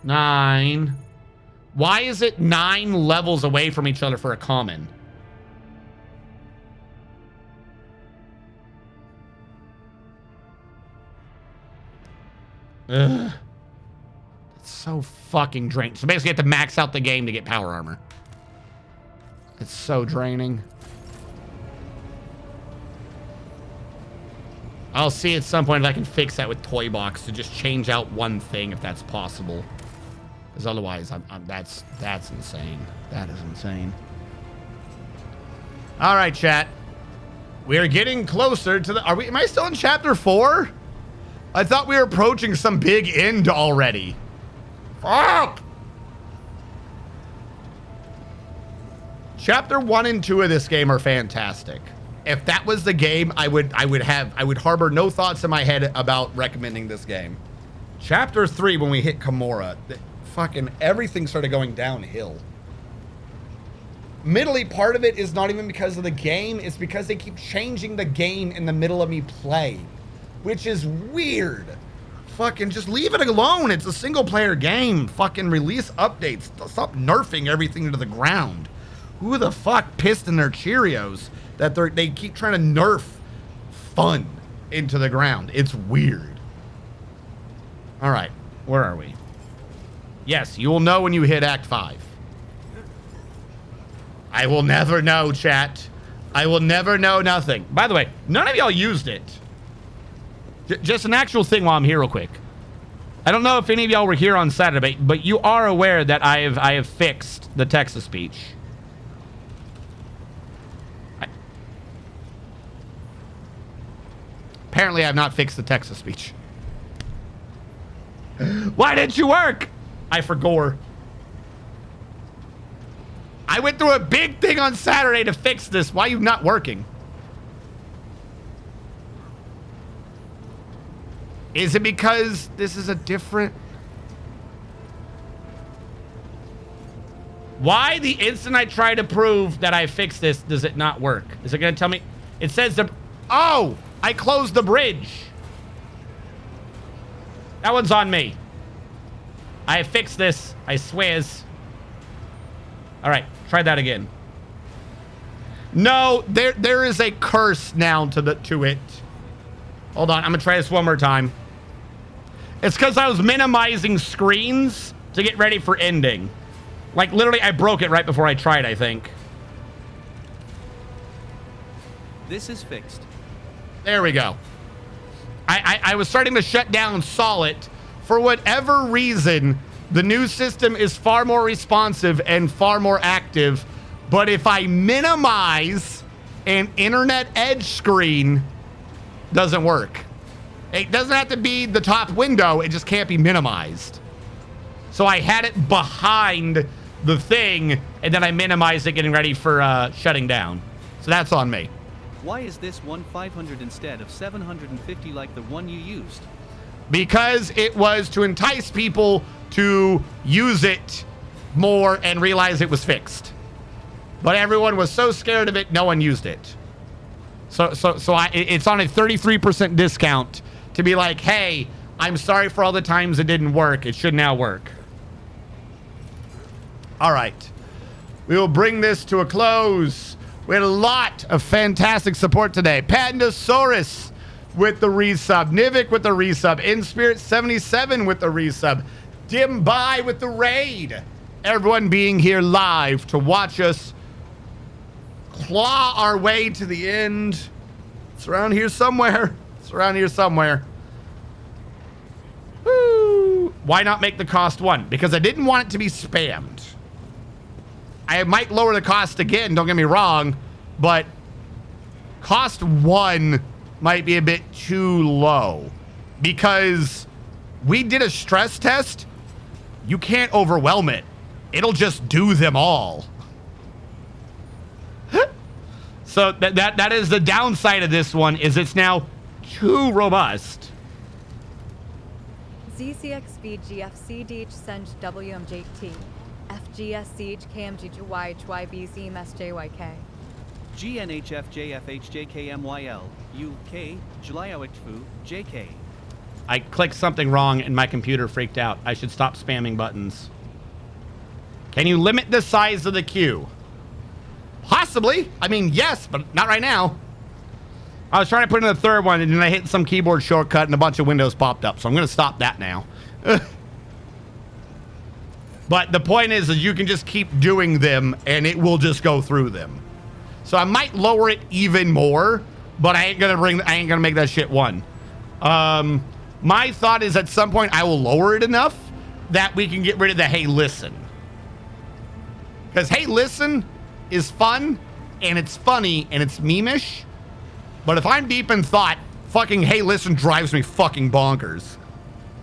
9. Why is it 9 levels away from each other for a common? Ugh. It's so fucking draining. So basically you have to max out the game to get power armor. It's so draining. I'll see at some point if I can fix that with Toy Box to just change out one thing if that's possible. Because otherwise, that's insane. That is insane. All right, chat. We're getting closer to the... Am I still in chapter 4? I thought we were approaching some big end already. Fuck! Chapter 1 and 2 of this game are fantastic. If that was the game, I would harbor no thoughts in my head about recommending this game. Chapter 3, when we hit Kimura, fucking everything started going downhill. Middly, part of it is not even because of the game, it's because they keep changing the game in the middle of me play, which is weird. Fucking just leave it alone. It's a single player game. Fucking release updates. Stop nerfing everything to the ground. Who the fuck pissed in their Cheerios that they keep trying to nerf fun into the ground? It's weird. All right, where are we? Yes, you will know when you hit Act 5. I will never know, chat. I will never know nothing. By the way, none of y'all used it. Just an actual thing while I'm here real quick. I don't know if any of y'all were here on Saturday, but you are aware that I have fixed the text-to-speech. Apparently, I have not fixed the text-to-speech. Why didn't you work? I forgot. I went through a big thing on Saturday to fix this. Why are you not working? Is it because this is a different... Why the instant I try to prove that I fixed this, does it not work? Is it going to tell me? It says the... Oh! I closed the bridge. That one's on me. I fixed this. I swears. All right, try that again. No, there is a curse now to it. Hold on, I'm gonna try this one more time. It's because I was minimizing screens to get ready for ending. Like literally, I broke it right before I tried, I think. This is fixed. There we go. I was starting to shut down Solid. For whatever reason, the new system is far more responsive and far more active. But if I minimize an internet edge screen, doesn't work. It doesn't have to be the top window. It just can't be minimized. So I had it behind the thing, and then I minimized it getting ready for shutting down. So that's on me. Why is this one 500 instead of 750 like the one you used? Because it was to entice people to use it more and realize it was fixed. But everyone was so scared of it, no one used it. So it's on a 33% discount to be like, hey, I'm sorry for all the times it didn't work. It should now work. All right. We will bring this to a close. We had a lot of fantastic support today. Pandasaurus with the resub. Nivik with the resub. InSpirit77 with the resub. Dimbai with the raid. Everyone being here live to watch us claw our way to the end. It's around here somewhere. It's around here somewhere. Woo. Why not make the cost 1? Because I didn't want it to be spammed. I might lower the cost again, don't get me wrong, but cost 1 might be a bit too low because we did a stress test. You can't overwhelm it. It'll just do them all. So that is the downside of this one, is it's now too robust. ZCX VGF CDH Senj WMJT FGS Siege KMG2YHYBZ MSJYK GNHFJFHJKMYL UK Jliawitfu JK. I clicked something wrong and my computer freaked out. I should stop spamming buttons. Can you limit the size of the queue? Possibly. I mean, yes, but not right now. I was trying to put in the third one and then I hit some keyboard shortcut and a bunch of windows popped up. So I'm going to stop that now. But the point is you can just keep doing them and it will just go through them. So I might lower it even more, but I ain't gonna make that shit 1. My thought is at some point I will lower it enough that we can get rid of the hey listen. Because hey listen is fun and it's funny and it's meme-ish. But if I'm deep in thought, fucking hey listen drives me fucking bonkers.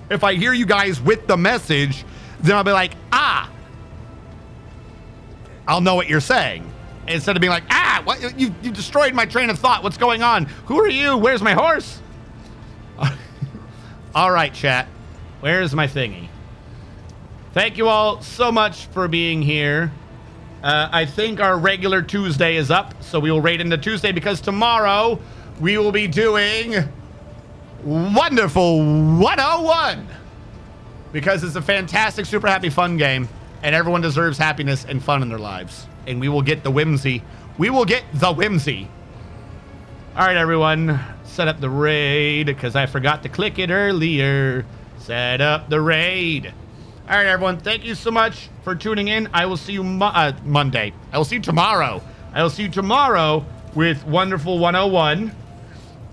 If I hear you guys with the message, then I'll be like, I'll know what you're saying. Instead of being like, what? You destroyed my train of thought. What's going on? Who are you? Where's my horse? All right, chat. Where's my thingy? Thank you all so much for being here. I think our regular Tuesday is up, so we will raid into Tuesday because tomorrow we will be doing Wonderful 101 because it's a fantastic, super happy, fun game, and everyone deserves happiness and fun in their lives. And we will get the whimsy. We will get the whimsy. All right, everyone. Set up the raid because I forgot to click it earlier. Set up the raid. All right, everyone. Thank you so much for tuning in. I will see you Monday. I will see you tomorrow. I will see you tomorrow with Wonderful 101.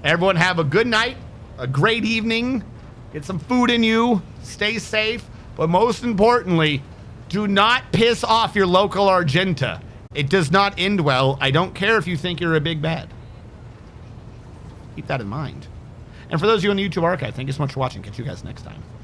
Everyone have a good night, a great evening. Get some food in you. Stay safe. But most importantly, do not piss off your local Argenta. It does not end well. I don't care if you think you're a big bad. Keep that in mind. And for those of you on the YouTube archive, thank you so much for watching. Catch you guys next time.